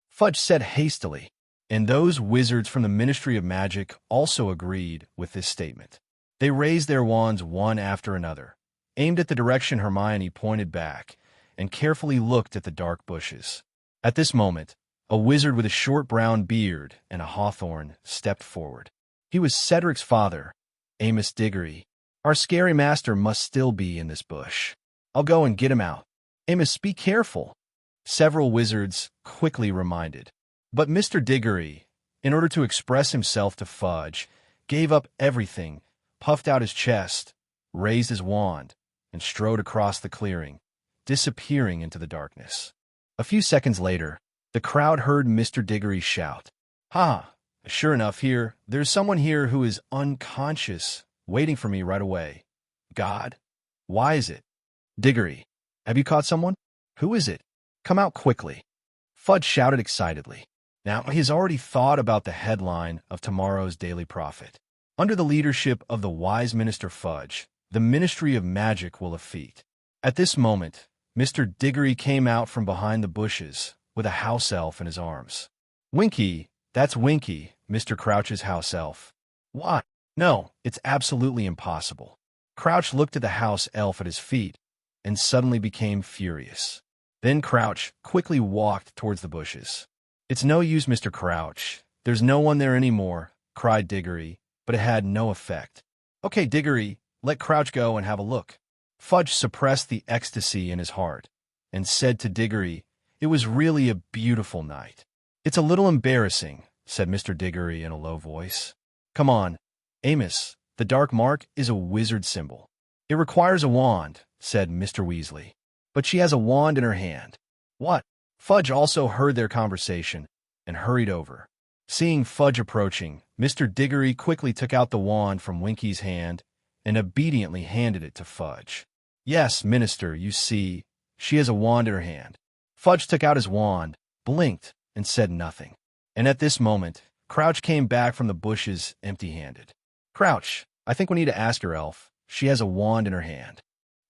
Fudge said hastily, and those wizards from the Ministry of Magic also agreed with this statement. They raised their wands one after another, aimed at the direction Hermione pointed back, and carefully looked at the dark bushes. At this moment, a wizard with a short brown beard and a hawthorn stepped forward. He was Cedric's father, Amos Diggory. "Our scary master must still be in this bush. I'll go and get him out." "Amos, be careful," several wizards quickly reminded. But Mr. Diggory, in order to express himself to Fudge, gave up everything, puffed out his chest, raised his wand, and strode across the clearing, disappearing into the darkness. A few seconds later, the crowd heard Mr. Diggory shout, "Ha! Sure enough, there's someone here who is unconscious, waiting for me right away. God, why is it? Diggory, have you caught someone? Who is it? Come out quickly." Fudge shouted excitedly. Now he has already thought about the headline of tomorrow's Daily Prophet. Under the leadership of the wise Minister Fudge, the Ministry of Magic will effete. At this moment, Mr. Diggory came out from behind the bushes with a house elf in his arms. "Winky, that's Winky, Mr. Crouch's house elf." "What? No, it's absolutely impossible. Crouch looked at the house elf at his feet and suddenly became furious. Then Crouch quickly walked towards the bushes. It's no use, Mr. Crouch. There's no one there anymore, cried Diggory, but it had no effect. Okay, Diggory, let Crouch go and have a look. Fudge suppressed the ecstasy in his heart and said to Diggory, it was really a beautiful night. It's a little embarrassing, said Mr. Diggory in a low voice. Come on, Amos, the dark mark is a wizard symbol. It requires a wand, said Mr. Weasley. But she has a wand in her hand. What? Fudge also heard their conversation and hurried over. Seeing Fudge approaching, Mr. Diggory quickly took out the wand from Winky's hand and obediently handed it to Fudge. Yes, Minister, you see, she has a wand in her hand. Fudge took out his wand, blinked, and said nothing. And at this moment, Crouch came back from the bushes empty-handed. Crouch, I think we need to ask her, elf. She has a wand in her hand.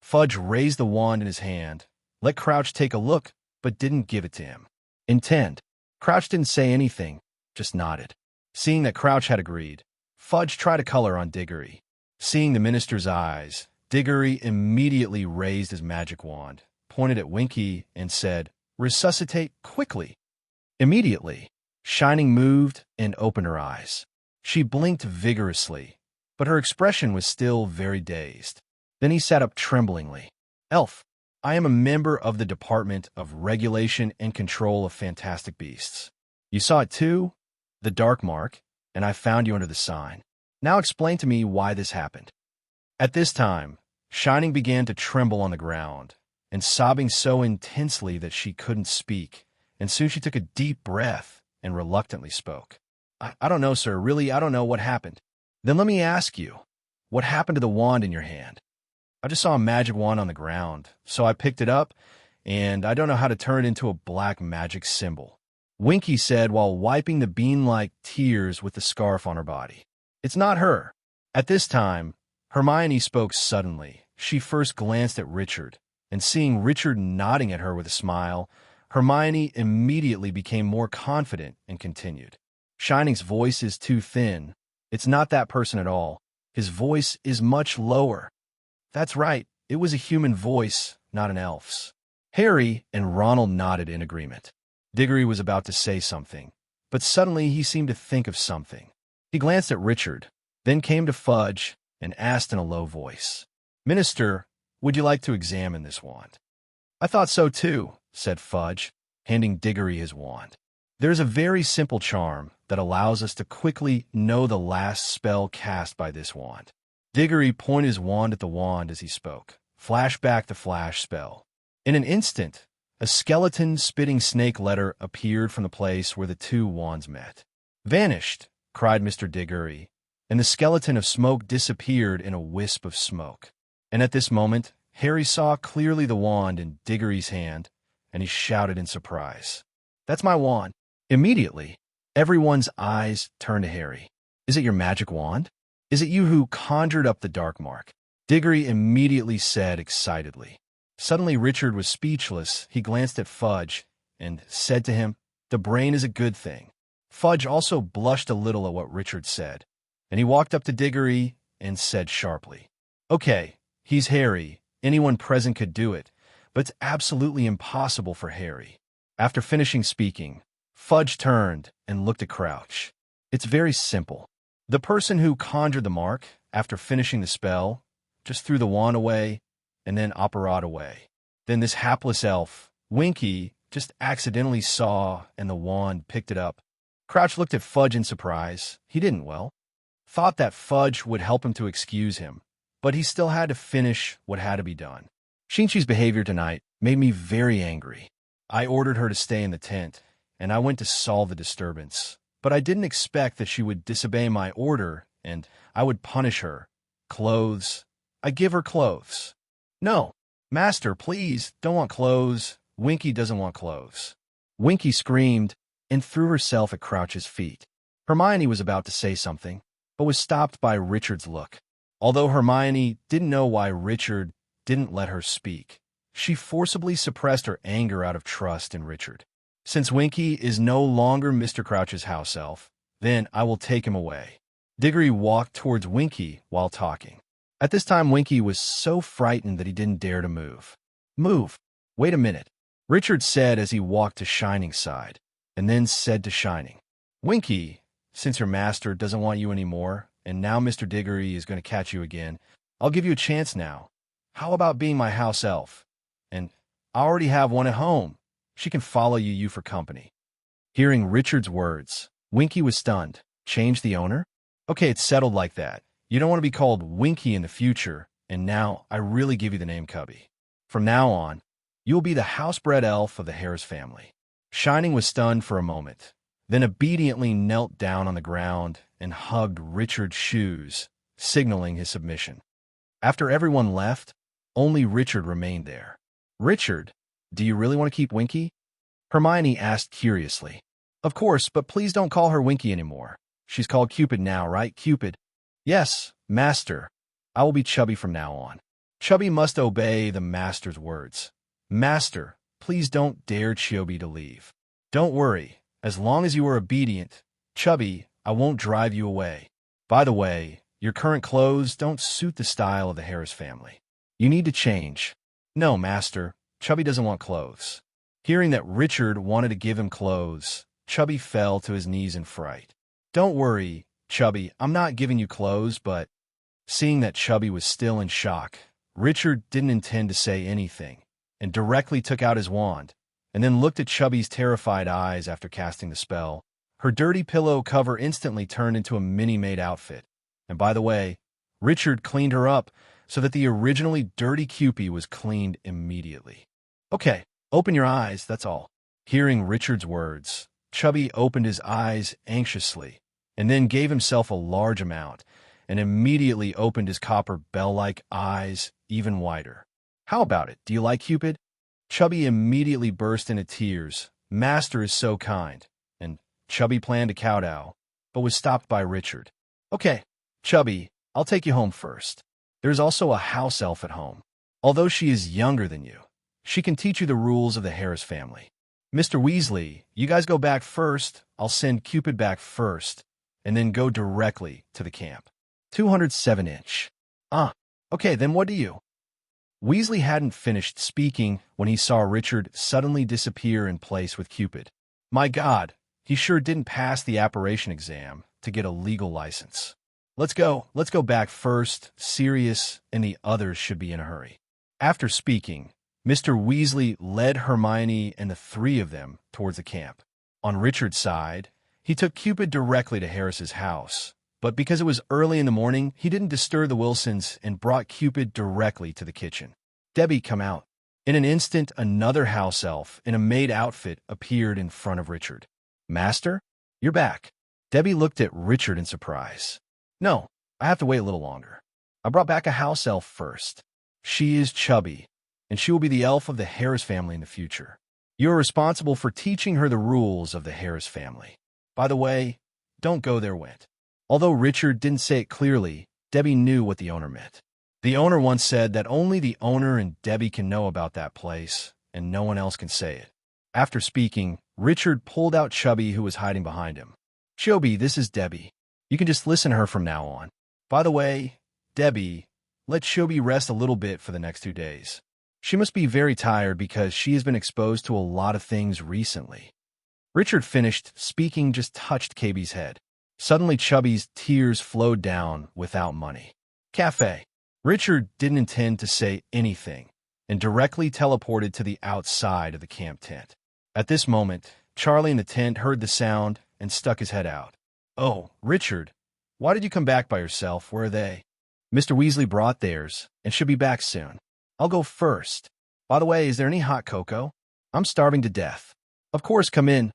Fudge raised the wand in his hand, let Crouch take a look, but didn't give it to him. Intend. Crouch didn't say anything, just nodded. Seeing that Crouch had agreed, Fudge tried a color on Diggory. Seeing the minister's eyes, Diggory immediately raised his magic wand, pointed at Winky, and said, resuscitate quickly. Immediately, Shining moved and opened her eyes. She blinked vigorously, but her expression was still very dazed. Then he sat up tremblingly. Elf, I am a member of the Department of Regulation and Control of Fantastic Beasts. You saw it too? The dark mark, and I found you under the sign. Now explain to me why this happened. At this time, Shining began to tremble on the ground, and sobbing so intensely that she couldn't speak, and soon she took a deep breath and reluctantly spoke. I don't know, sir. Really, I don't know what happened. Then let me ask you, what happened to the wand in your hand? I just saw a magic wand on the ground, so I picked it up, and I don't know how to turn it into a black magic symbol. Winky said while wiping the bean-like tears with the scarf on her body. It's not her. At this time, Hermione spoke suddenly. She first glanced at Richard, and seeing Richard nodding at her with a smile, Hermione immediately became more confident and continued. Shining's voice is too thin. It's not that person at all. His voice is much lower. That's right. It was a human voice, not an elf's. Harry and Ronald nodded in agreement. Diggory was about to say something, but suddenly he seemed to think of something. He glanced at Richard, then came to Fudge and asked in a low voice, Minister, would you like to examine this wand? I thought so too, said Fudge, handing Diggory his wand. There's a very simple charm that allows us to quickly know the last spell cast by this wand. Diggory pointed his wand at the wand as he spoke. Flashback the flash spell. In an instant, a skeleton spitting snake letter appeared from the place where the two wands met. Vanished, cried Mr. Diggory, and the skeleton of smoke disappeared in a wisp of smoke. And at this moment, Harry saw clearly the wand in Diggory's hand, and he shouted in surprise, That's my wand. Immediately, everyone's eyes turned to Harry. Is it your magic wand? Is it you who conjured up the dark mark? Diggory immediately said excitedly. Suddenly Richard was speechless. He glanced at Fudge and said to him, The brain is a good thing. Fudge also blushed a little at what Richard said, and he walked up to Diggory and said sharply, Okay, he's Harry. Anyone present could do it, but it's absolutely impossible for Harry. After finishing speaking, Fudge turned and looked at Crouch. It's very simple. The person who conjured the mark, after finishing the spell, just threw the wand away and then apparat away. Then this hapless elf, Winky, just accidentally saw and the wand picked it up. Crouch looked at Fudge in surprise. He didn't, thought that Fudge would help him to excuse him, but he still had to finish what had to be done. Shinchi's behavior tonight made me very angry. I ordered her to stay in the tent, and I went to solve the disturbance. But I didn't expect that she would disobey my order, and I would punish her. Clothes. I give her clothes. No, Master, please, don't want clothes. Winky doesn't want clothes. Winky screamed and threw herself at Crouch's feet. Hermione was about to say something, but was stopped by Richard's look. Although Hermione didn't know why Richard didn't let her speak, she forcibly suppressed her anger out of trust in Richard. Since Winky is no longer Mr. Crouch's house elf, then I will take him away. Diggory walked towards Winky while talking. At this time, Winky was so frightened that he didn't dare to move. Move! Wait a minute, Richard said as he walked to Shining's side, and then said to Shining, Winky, since your master doesn't want you anymore, and now Mr. Diggory is going to catch you again, I'll give you a chance now. How about being my house elf? And I already have one at home. She can follow you for company. Hearing Richard's words, Winky was stunned. Change the owner? Okay, it's settled like that. You don't want to be called Winky in the future, and now I really give you the name Cubby. From now on, you will be the housebred elf of the Harris family. Shining was stunned for a moment, then obediently knelt down on the ground and hugged Richard's shoes, signaling his submission. After everyone left, only Richard remained there. Richard, do you really want to keep Winky? Hermione asked curiously. Of course, but please don't call her Winky anymore. She's called Cupid now, right, Cupid? Yes, Master. I will be Chubby from now on. Chubby must obey the Master's words. Master, please don't dare Chubby to leave. Don't worry, as long as you are obedient, Chubby, I won't drive you away. By the way, your current clothes don't suit the style of the Harris family. You need to change. No, Master, Chubby doesn't want clothes. Hearing that Richard wanted to give him clothes, Chubby fell to his knees in fright. Don't worry, Chubby, I'm not giving you clothes, but... Seeing that Chubby was still in shock, Richard didn't intend to say anything, and directly took out his wand, and then looked at Chubby's terrified eyes after casting the spell. Her dirty pillow cover instantly turned into a mini-maid outfit. And by the way, Richard cleaned her up so that the originally dirty Cupid was cleaned immediately. Okay, open your eyes, that's all. Hearing Richard's words, Chubby opened his eyes anxiously, and then gave himself a large amount, and immediately opened his copper bell-like eyes even wider. How about it? Do you like Cupid? Chubby immediately burst into tears. Master is so kind. And Chubby planned to kowtow, but was stopped by Richard. Okay, Chubby, I'll take you home first. There's also a house elf at home. Although she is younger than you, she can teach you the rules of the Harris family. Mr. Weasley, you guys go back first. I'll send Cupid back first, and then go directly to the camp. 207-inch. Okay, then what do you? Weasley hadn't finished speaking when he saw Richard suddenly disappear in place with Cupid. My God, he sure didn't pass the apparition exam to get a legal license. Let's go back first. Sirius and the others should be in a hurry. After speaking, Mr. Weasley led Hermione and the three of them towards the camp. On Richard's side, he took Cupid directly to Harris's house, but because it was early in the morning, he didn't disturb the Wilsons and brought Cupid directly to the kitchen. Debbie, come out. In an instant, another house elf in a maid outfit appeared in front of Richard. Master, you're back. Debbie looked at Richard in surprise. No, I have to wait a little longer. I brought back a house elf first. She is Chubby, and she will be the elf of the Harris family in the future. You are responsible for teaching her the rules of the Harris family. By the way, don't go there, Went. Although Richard didn't say it clearly, Debbie knew what the owner meant. The owner once said that only the owner and Debbie can know about that place, and no one else can say it. After speaking, Richard pulled out Chubby, who was hiding behind him. Chubby, this is Debbie. You can just listen to her from now on. By the way, Debbie, let Chubby rest a little bit for the next 2 days. She must be very tired because she has been exposed to a lot of things recently. Richard finished speaking, just touched KB's head. Suddenly, Chubby's tears flowed down without money. Cafe. Richard didn't intend to say anything and directly teleported to the outside of the camp tent. At this moment, Charlie in the tent heard the sound and stuck his head out. Oh, Richard, why did you come back by yourself? Where are they? Mr. Weasley brought theirs and should be back soon. I'll go first. By the way, is there any hot cocoa? I'm starving to death. Of course, come in.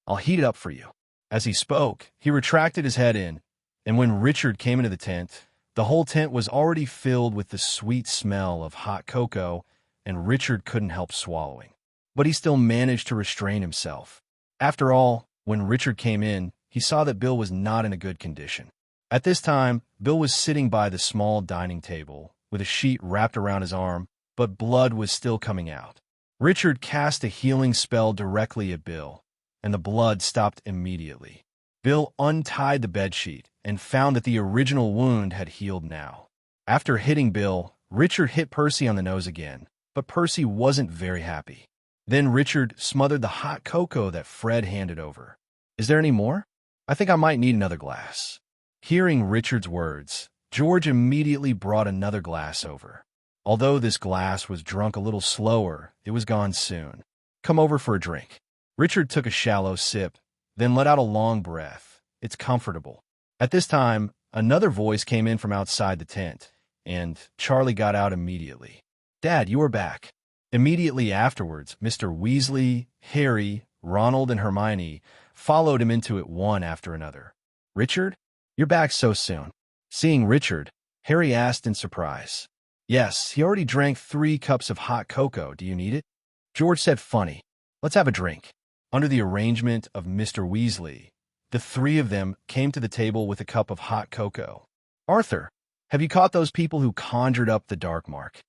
I'll heat it up for you. As he spoke, he retracted his head in, and when Richard came into the tent, the whole tent was already filled with the sweet smell of hot cocoa, and Richard couldn't help swallowing. But he still managed to restrain himself. After all, when Richard came in, he saw that Bill was not in a good condition. At this time, Bill was sitting by the small dining table, with a sheet wrapped around his arm, but blood was still coming out. Richard cast a healing spell directly at Bill, and the blood stopped immediately. Bill untied the bedsheet and found that the original wound had healed now. After hitting Bill, Richard hit Percy on the nose again, but Percy wasn't very happy. Then Richard smothered the hot cocoa that Fred handed over. "Is there any more? I think I might need another glass." Hearing Richard's words, George immediately brought another glass over. Although this glass was drunk a little slower, it was gone soon. "Come over for a drink." Richard took a shallow sip, then let out a long breath. "It's comfortable." At this time, another voice came in from outside the tent, and Charlie got out immediately. "Dad, you are back." Immediately afterwards, Mr. Weasley, Harry, Ronald, and Hermione followed him into it one after another. "Richard, you're back so soon." Seeing Richard, Harry asked in surprise. "Yes, he already drank 3 cups of hot cocoa. Do you need it?" George said, "Funny. Let's have a drink." Under the arrangement of Mr. Weasley, the 3 of them came to the table with a cup of hot cocoa. "Arthur, have you caught those people who conjured up the dark mark?"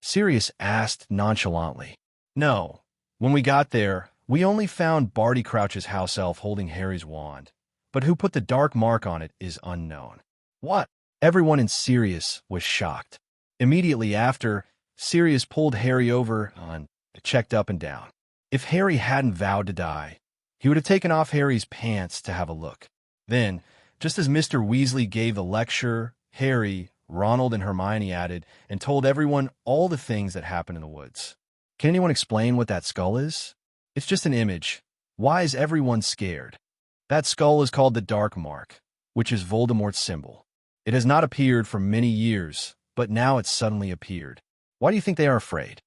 Sirius asked nonchalantly. "No. When we got there, we only found Barty Crouch's house elf holding Harry's wand, but who put the dark mark on it is unknown." "What?" Everyone in Sirius was shocked. Immediately after, Sirius pulled Harry over and checked up and down. If Harry hadn't vowed to die, he would have taken off Harry's pants to have a look. Then, just as Mr. Weasley gave the lecture, Harry, Ronald, and Hermione added and told everyone all the things that happened in the woods. "Can anyone explain what that skull is?" "It's just an image. Why is everyone scared?" "That skull is called the Dark Mark, which is Voldemort's symbol. It has not appeared for many years, but now it suddenly appeared. Why do you think they are afraid?"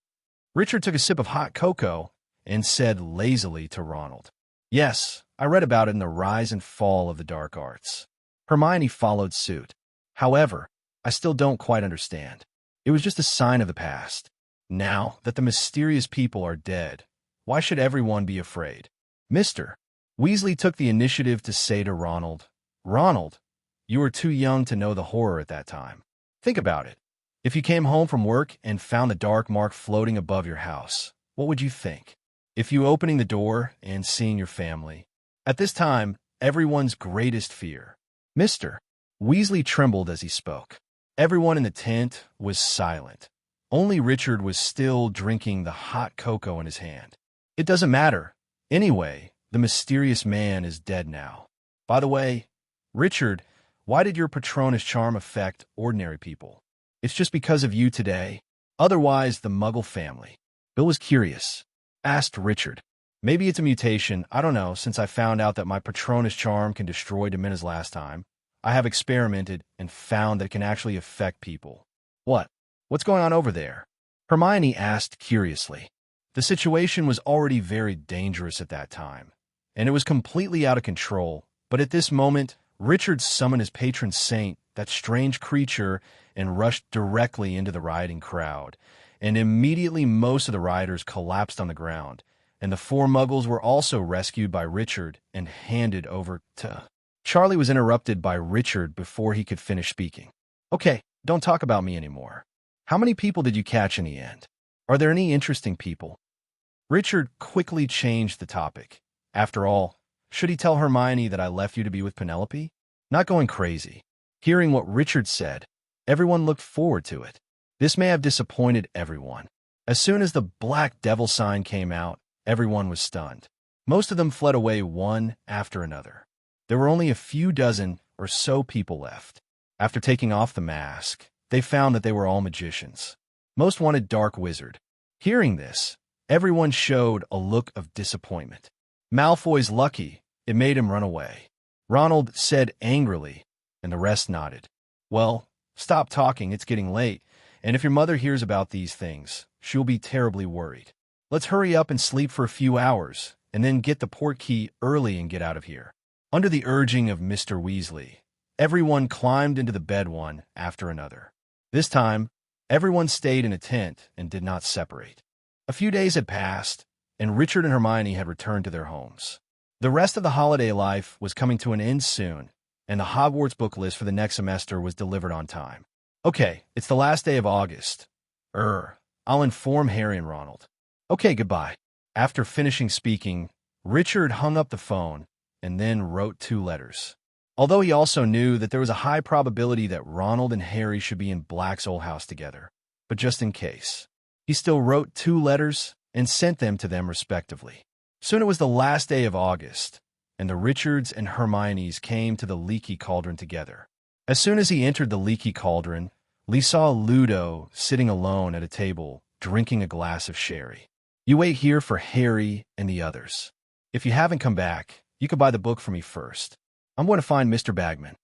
Richard took a sip of hot cocoa and said lazily to Ronald, "Yes, I read about it in the Rise and Fall of the Dark Arts." Hermione followed suit. "However, I still don't quite understand. It was just a sign of the past. Now that the mysterious people are dead, why should everyone be afraid?" Mr. Weasley took the initiative to say to Ronald, "Ronald, you were too young to know the horror at that time. Think about it. If you came home from work and found the dark mark floating above your house, what would you think? If you opening the door and seeing your family?" At this time, everyone's greatest fear. Mr. Weasley trembled as he spoke. Everyone in the tent was silent. Only Richard was still drinking the hot cocoa in his hand. "It doesn't matter. Anyway, the mysterious man is dead now. By the way, Richard, why did your Patronus charm affect ordinary people?" "It's just because of you today. Otherwise, the Muggle family." Bill was curious. Asked Richard. "Maybe it's a mutation. I don't know, since I found out that my Patronus charm can destroy Dementor's last time. I have experimented and found that it can actually affect people." "What? What's going on over there?" Hermione asked curiously. The situation was already very dangerous at that time, and it was completely out of control, but at this moment, Richard summoned his patron saint, that strange creature, and rushed directly into the rioting crowd, and immediately most of the rioters collapsed on the ground, and the 4 Muggles were also rescued by Richard and handed over to... Charlie was interrupted by Richard before he could finish speaking. "Okay, don't talk about me anymore. How many people did you catch in the end? Are there any interesting people?" Richard quickly changed the topic. After all, should he tell Hermione that I left you to be with Penelope? Not going crazy. Hearing what Richard said, everyone looked forward to it. This may have disappointed everyone. As soon as the Black Devil sign came out, everyone was stunned. Most of them fled away one after another. There were only a few dozen or so people left. After taking off the mask, they found that they were all magicians. Most wanted Dark Wizard. Hearing this, everyone showed a look of disappointment. Malfoy's lucky, it made him run away. Ronald said angrily, and the rest nodded. "Well, stop talking, it's getting late, and if your mother hears about these things, she'll be terribly worried. Let's hurry up and sleep for a few hours, and then get the port key early and get out of here." Under the urging of Mr. Weasley, everyone climbed into the bed one after another. This time, everyone stayed in a tent and did not separate. A few days had passed, and Richard and Hermione had returned to their homes. The rest of the holiday life was coming to an end soon, and the Hogwarts book list for the next semester was delivered on time. "Okay, it's the last day of August. I'll inform Harry and Ronald." "Okay, goodbye." After finishing speaking, Richard hung up the phone and then wrote 2 letters. Although he also knew that there was a high probability that Ronald and Harry should be in Black's old house together. But just in case, he still wrote 2 letters and sent them to them respectively. Soon it was the last day of August, and the Richards and Hermiones came to the Leaky Cauldron together. As soon as he entered the Leaky Cauldron, Lee saw Ludo sitting alone at a table, drinking a glass of sherry. "You wait here for Harry and the others. If you haven't come back, you could buy the book for me first. I'm going to find Mr. Bagman,"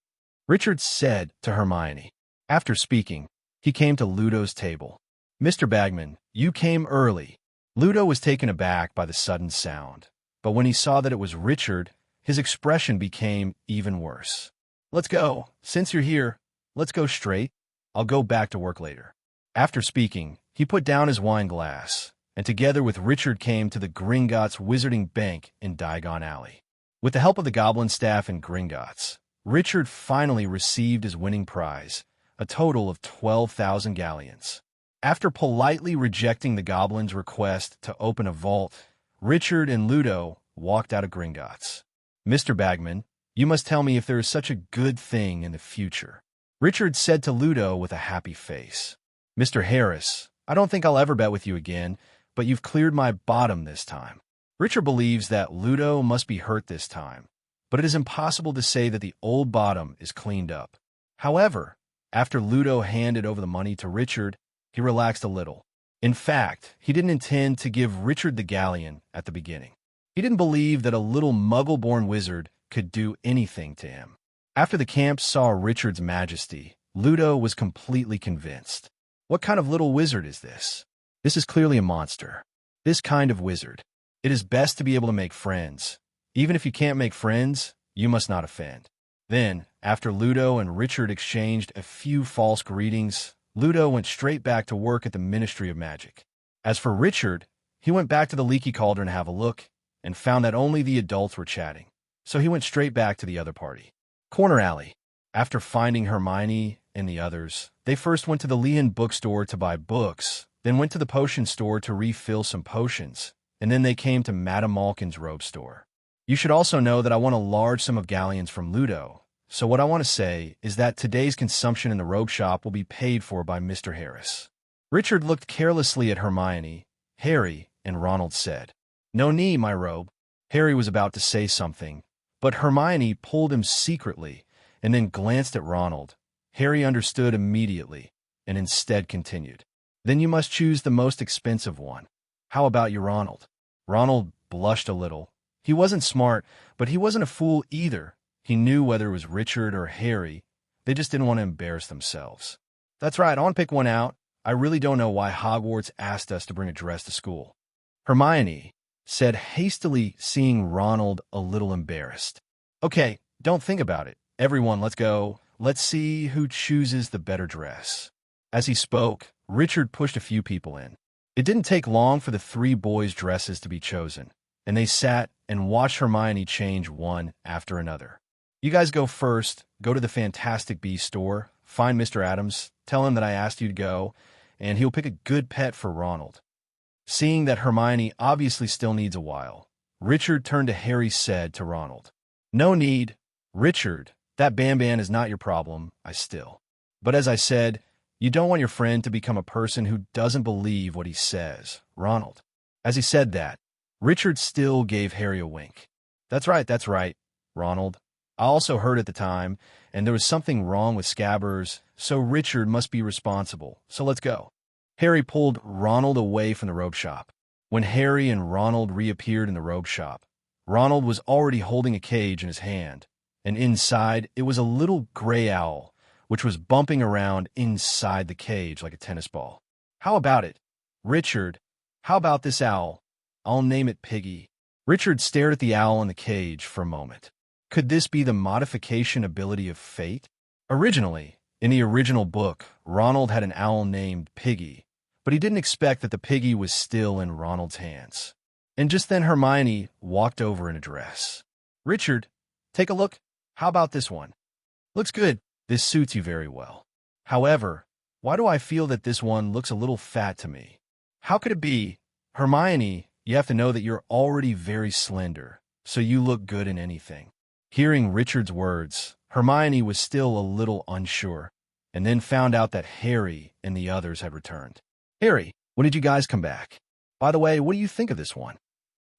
Richard said to Hermione. After speaking, he came to Ludo's table. "Mr. Bagman, you came early." Ludo was taken aback by the sudden sound, but when he saw that it was Richard, his expression became even worse. "Let's go. Since you're here, let's go straight. I'll go back to work later." After speaking, he put down his wine glass, and together with Richard came to the Gringotts Wizarding Bank in Diagon Alley. With the help of the Goblin staff in Gringotts, Richard finally received his winning prize, a total of 12,000 galleons. After politely rejecting the Goblin's request to open a vault, Richard and Ludo walked out of Gringotts. "Mr. Bagman, you must tell me if there is such a good thing in the future," Richard said to Ludo with a happy face. "Mr. Harris, I don't think I'll ever bet with you again, but you've cleared my bottom this time." Richard believes that Ludo must be hurt this time, but it is impossible to say that the old bottom is cleaned up. However, after Ludo handed over the money to Richard, he relaxed a little. In fact, he didn't intend to give Richard the galleon at the beginning. He didn't believe that a little muggle-born wizard could do anything to him. After the camp saw Richard's majesty, Ludo was completely convinced. What kind of little wizard is this? This is clearly a monster. This kind of wizard. It is best to be able to make friends. Even if you can't make friends, you must not offend. Then, after Ludo and Richard exchanged a few false greetings, Ludo went straight back to work at the Ministry of Magic. As for Richard, he went back to the Leaky Cauldron to have a look, and found that only the adults were chatting. So he went straight back to the other party. Corner Alley. After finding Hermione and the others, they first went to the Leon bookstore to buy books, then went to the potion store to refill some potions, and then they came to Madame Malkin's robe store. You should also know that I won a large sum of galleons from Ludo, so what I want to say is that today's consumption in the robe shop will be paid for by Mr. Harris. Richard looked carelessly at Hermione, Harry, and Ronald said, "No need, my robe." Harry was about to say something, but Hermione pulled him secretly and then glanced at Ronald. Harry understood immediately and instead continued, "Then you must choose the most expensive one. How about you, Ronald?" Ronald blushed a little. He wasn't smart, but he wasn't a fool either. He knew whether it was Richard or Harry. They just didn't want to embarrass themselves. "That's right, I want to pick one out. I really don't know why Hogwarts asked us to bring a dress to school," Hermione said hastily, seeing Ronald a little embarrassed. "Okay, don't think about it. Everyone, let's go. Let's see who chooses the better dress." As he spoke, Richard pushed a few people in. It didn't take long for the 3 boys' dresses to be chosen, and they sat and watched Hermione change one after another. "You guys go first. Go to the Fantastic Beasts store. Find Mr. Adams. Tell him that I asked you to go, and he'll pick a good pet for Ronald." Seeing that Hermione obviously still needs a while, Richard turned to Harry said to Ronald, "No need. Richard, that Ban is not your problem, But as I said, you don't want your friend to become a person who doesn't believe what he says, Ronald." As he said that, Richard still gave Harry a wink. That's right, Ronald. I also heard at the time, and there was something wrong with Scabbers, so Richard must be responsible. So let's go." Harry pulled Ronald away from the robe shop. When Harry and Ronald reappeared in the robe shop, Ronald was already holding a cage in his hand, and inside it was a little gray owl, which was bumping around inside the cage like a tennis ball. "How about it? Richard, how about this owl? I'll name it Piggy." Richard stared at the owl in the cage for a moment. Could this be the modification ability of fate? Originally, in the original book, Ronald had an owl named Piggy, but he didn't expect that the piggy was still in Ronald's hands. And just then Hermione walked over in a dress. "Richard, take a look. How about this one? Looks good. This suits you very well. However, why do I feel that this one looks a little fat to me? How could it be? Hermione, you have to know that you're already very slender, so you look good in anything." Hearing Richard's words, Hermione was still a little unsure, and then found out that Harry and the others had returned. Harry, when did you guys come back? By the way, what do you think of this one?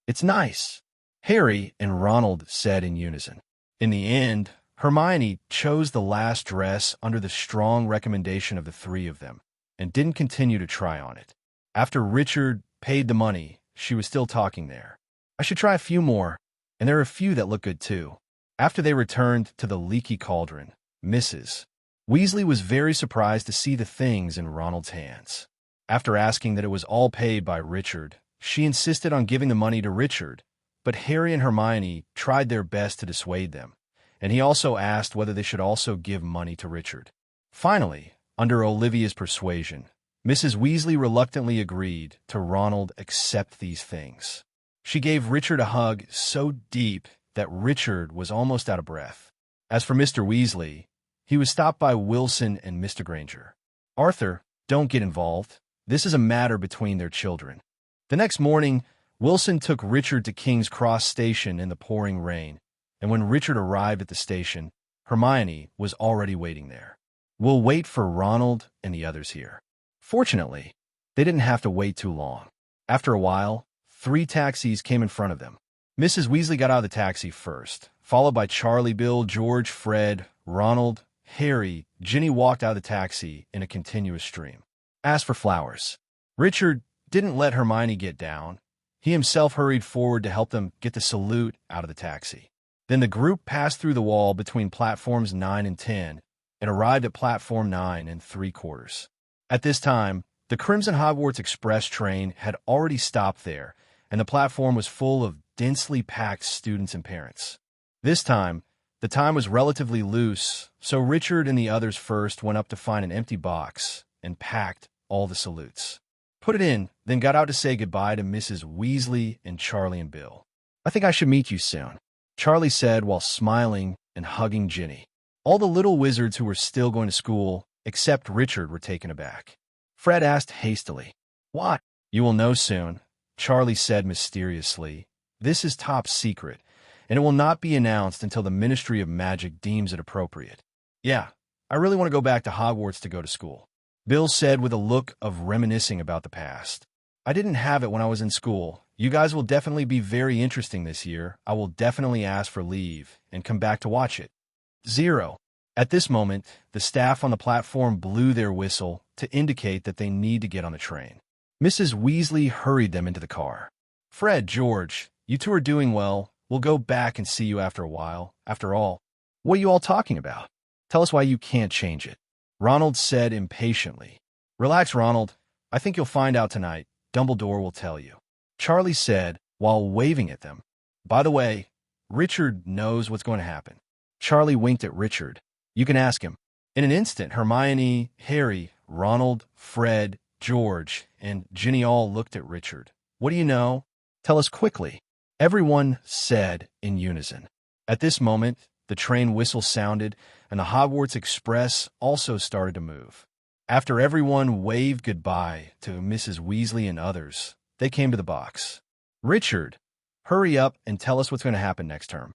It's nice, Harry and Ronald said in unison. In the end, Hermione chose the last dress under the strong recommendation of the three of them, and didn't continue to try on it. After Richard paid the money, she was still talking there. I should try a few more, and there are a few that look good too. After they returned to the leaky cauldron, Mrs. Weasley was very surprised to see the things in Ronald's hands. After asking that it was all paid by Richard, she insisted on giving the money to Richard, but Harry and Hermione tried their best to dissuade them, and he also asked whether they should also give money to Richard. Finally, under Olivia's persuasion, Mrs. Weasley reluctantly agreed to Ronald accept these things. She gave Richard a hug so deep that Richard was almost out of breath. As for Mr. Weasley, he was stopped by Wilson and Mr. Granger. Arthur, don't get involved. This is a matter between their children. The next morning, Wilson took Richard to King's Cross Station in the pouring rain, and when Richard arrived at the station, Hermione was already waiting there. We'll wait for Ronald and the others here. Fortunately, they didn't have to wait too long. After a while, 3 taxis came in front of them. Mrs. Weasley got out of the taxi first, followed by Charlie, Bill, George, Fred, Ronald, Harry. Ginny walked out of the taxi in a continuous stream. As for flowers, Richard didn't let Hermione get down. He himself hurried forward to help them get the salute out of the taxi. Then the group passed through the wall between platforms 9 and 10 and arrived at platform 9 3/4. At this time, the Crimson Hogwarts Express train had already stopped there, and the platform was full of densely packed students and parents. This time, the time was relatively loose, so Richard and the others first went up to find an empty box and packed all the salutes. Put it in, then got out to say goodbye to Mrs. Weasley and Charlie and Bill. I think I should meet you soon, Charlie said while smiling and hugging Ginny. All the little wizards who were still going to school, except Richard, were taken aback. Fred asked hastily, "What?" "You will know soon," Charlie said mysteriously. "This is top secret, and it will not be announced until the Ministry of Magic deems it appropriate." "Yeah, I really want to go back to Hogwarts to go to school," Bill said with a look of reminiscing about the past. "I didn't have it when I was in school. You guys will definitely be very interesting this year. I will definitely ask for leave and come back to watch it." 0. At this moment, the staff on the platform blew their whistle to indicate that they need to get on the train. Mrs. Weasley hurried them into the car. "Fred, George, you two are doing well. We'll go back and see you after a while. After all, what are you all talking about? Tell us why you can't change it," Ronald said impatiently. "Relax, Ronald. I think you'll find out tonight. Dumbledore will tell you," Charlie said while waving at them. "By the way, Richard knows what's going to happen." Charlie winked at Richard. "You can ask him." In an instant, Hermione, Harry, Ronald, Fred, George, and Ginny all looked at Richard. "What do you know? Tell us quickly," everyone said in unison. At this moment, the train whistle sounded, and the Hogwarts Express also started to move. After everyone waved goodbye to Mrs. Weasley and others, they came to the box. "Richard, hurry up and tell us what's going to happen next term."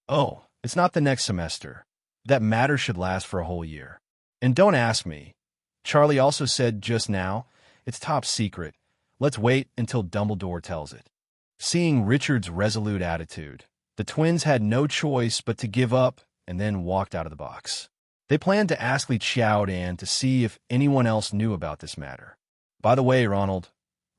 "Oh, it's not the next semester. That matter should last for a whole year. And don't ask me. Charlie also said just now, it's top secret. Let's wait until Dumbledore tells it." Seeing Richard's resolute attitude, the twins had no choice but to give up and then walked out of the box. They planned to ask Li Qiaodan to see if anyone else knew about this matter. "By the way, Ronald,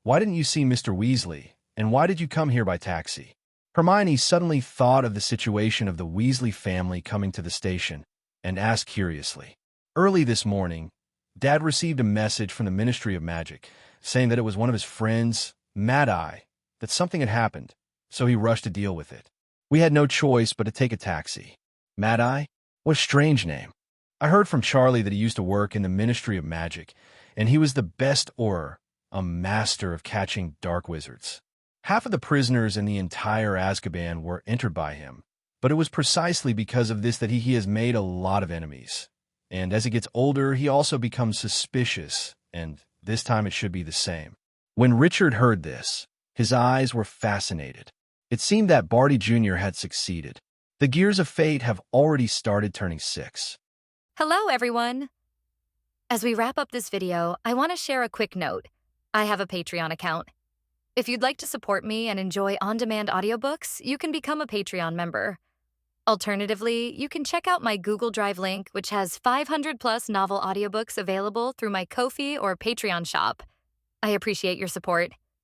why didn't you see Mr. Weasley, and why did you come here by taxi?" Hermione suddenly thought of the situation of the Weasley family coming to the station and asked curiously. Early this morning, Dad received a message from the Ministry of Magic saying that it was one of his friends, Mad-Eye, that something had happened, so he rushed to deal with it. We had no choice but to take a taxi. Mad-Eye? What a strange name. I heard from Charlie that he used to work in the Ministry of Magic, and he was the best Auror, a master of catching dark wizards. Half of the prisoners in the entire Azkaban were entered by him, but it was precisely because of this that he has made a lot of enemies. And as he gets older, he also becomes suspicious, and this time it should be the same. When Richard heard this, his eyes were fascinated. It seemed that Barty Jr. had succeeded. The gears of fate have already started turning 6. Hello, everyone. As we wrap up this video, I want to share a quick note. I have a Patreon account. If you'd like to support me and enjoy on-demand audiobooks, you can become a Patreon member. Alternatively, you can check out my Google Drive link, which has 500-plus novel audiobooks available through my Ko-fi or Patreon shop. I appreciate your support.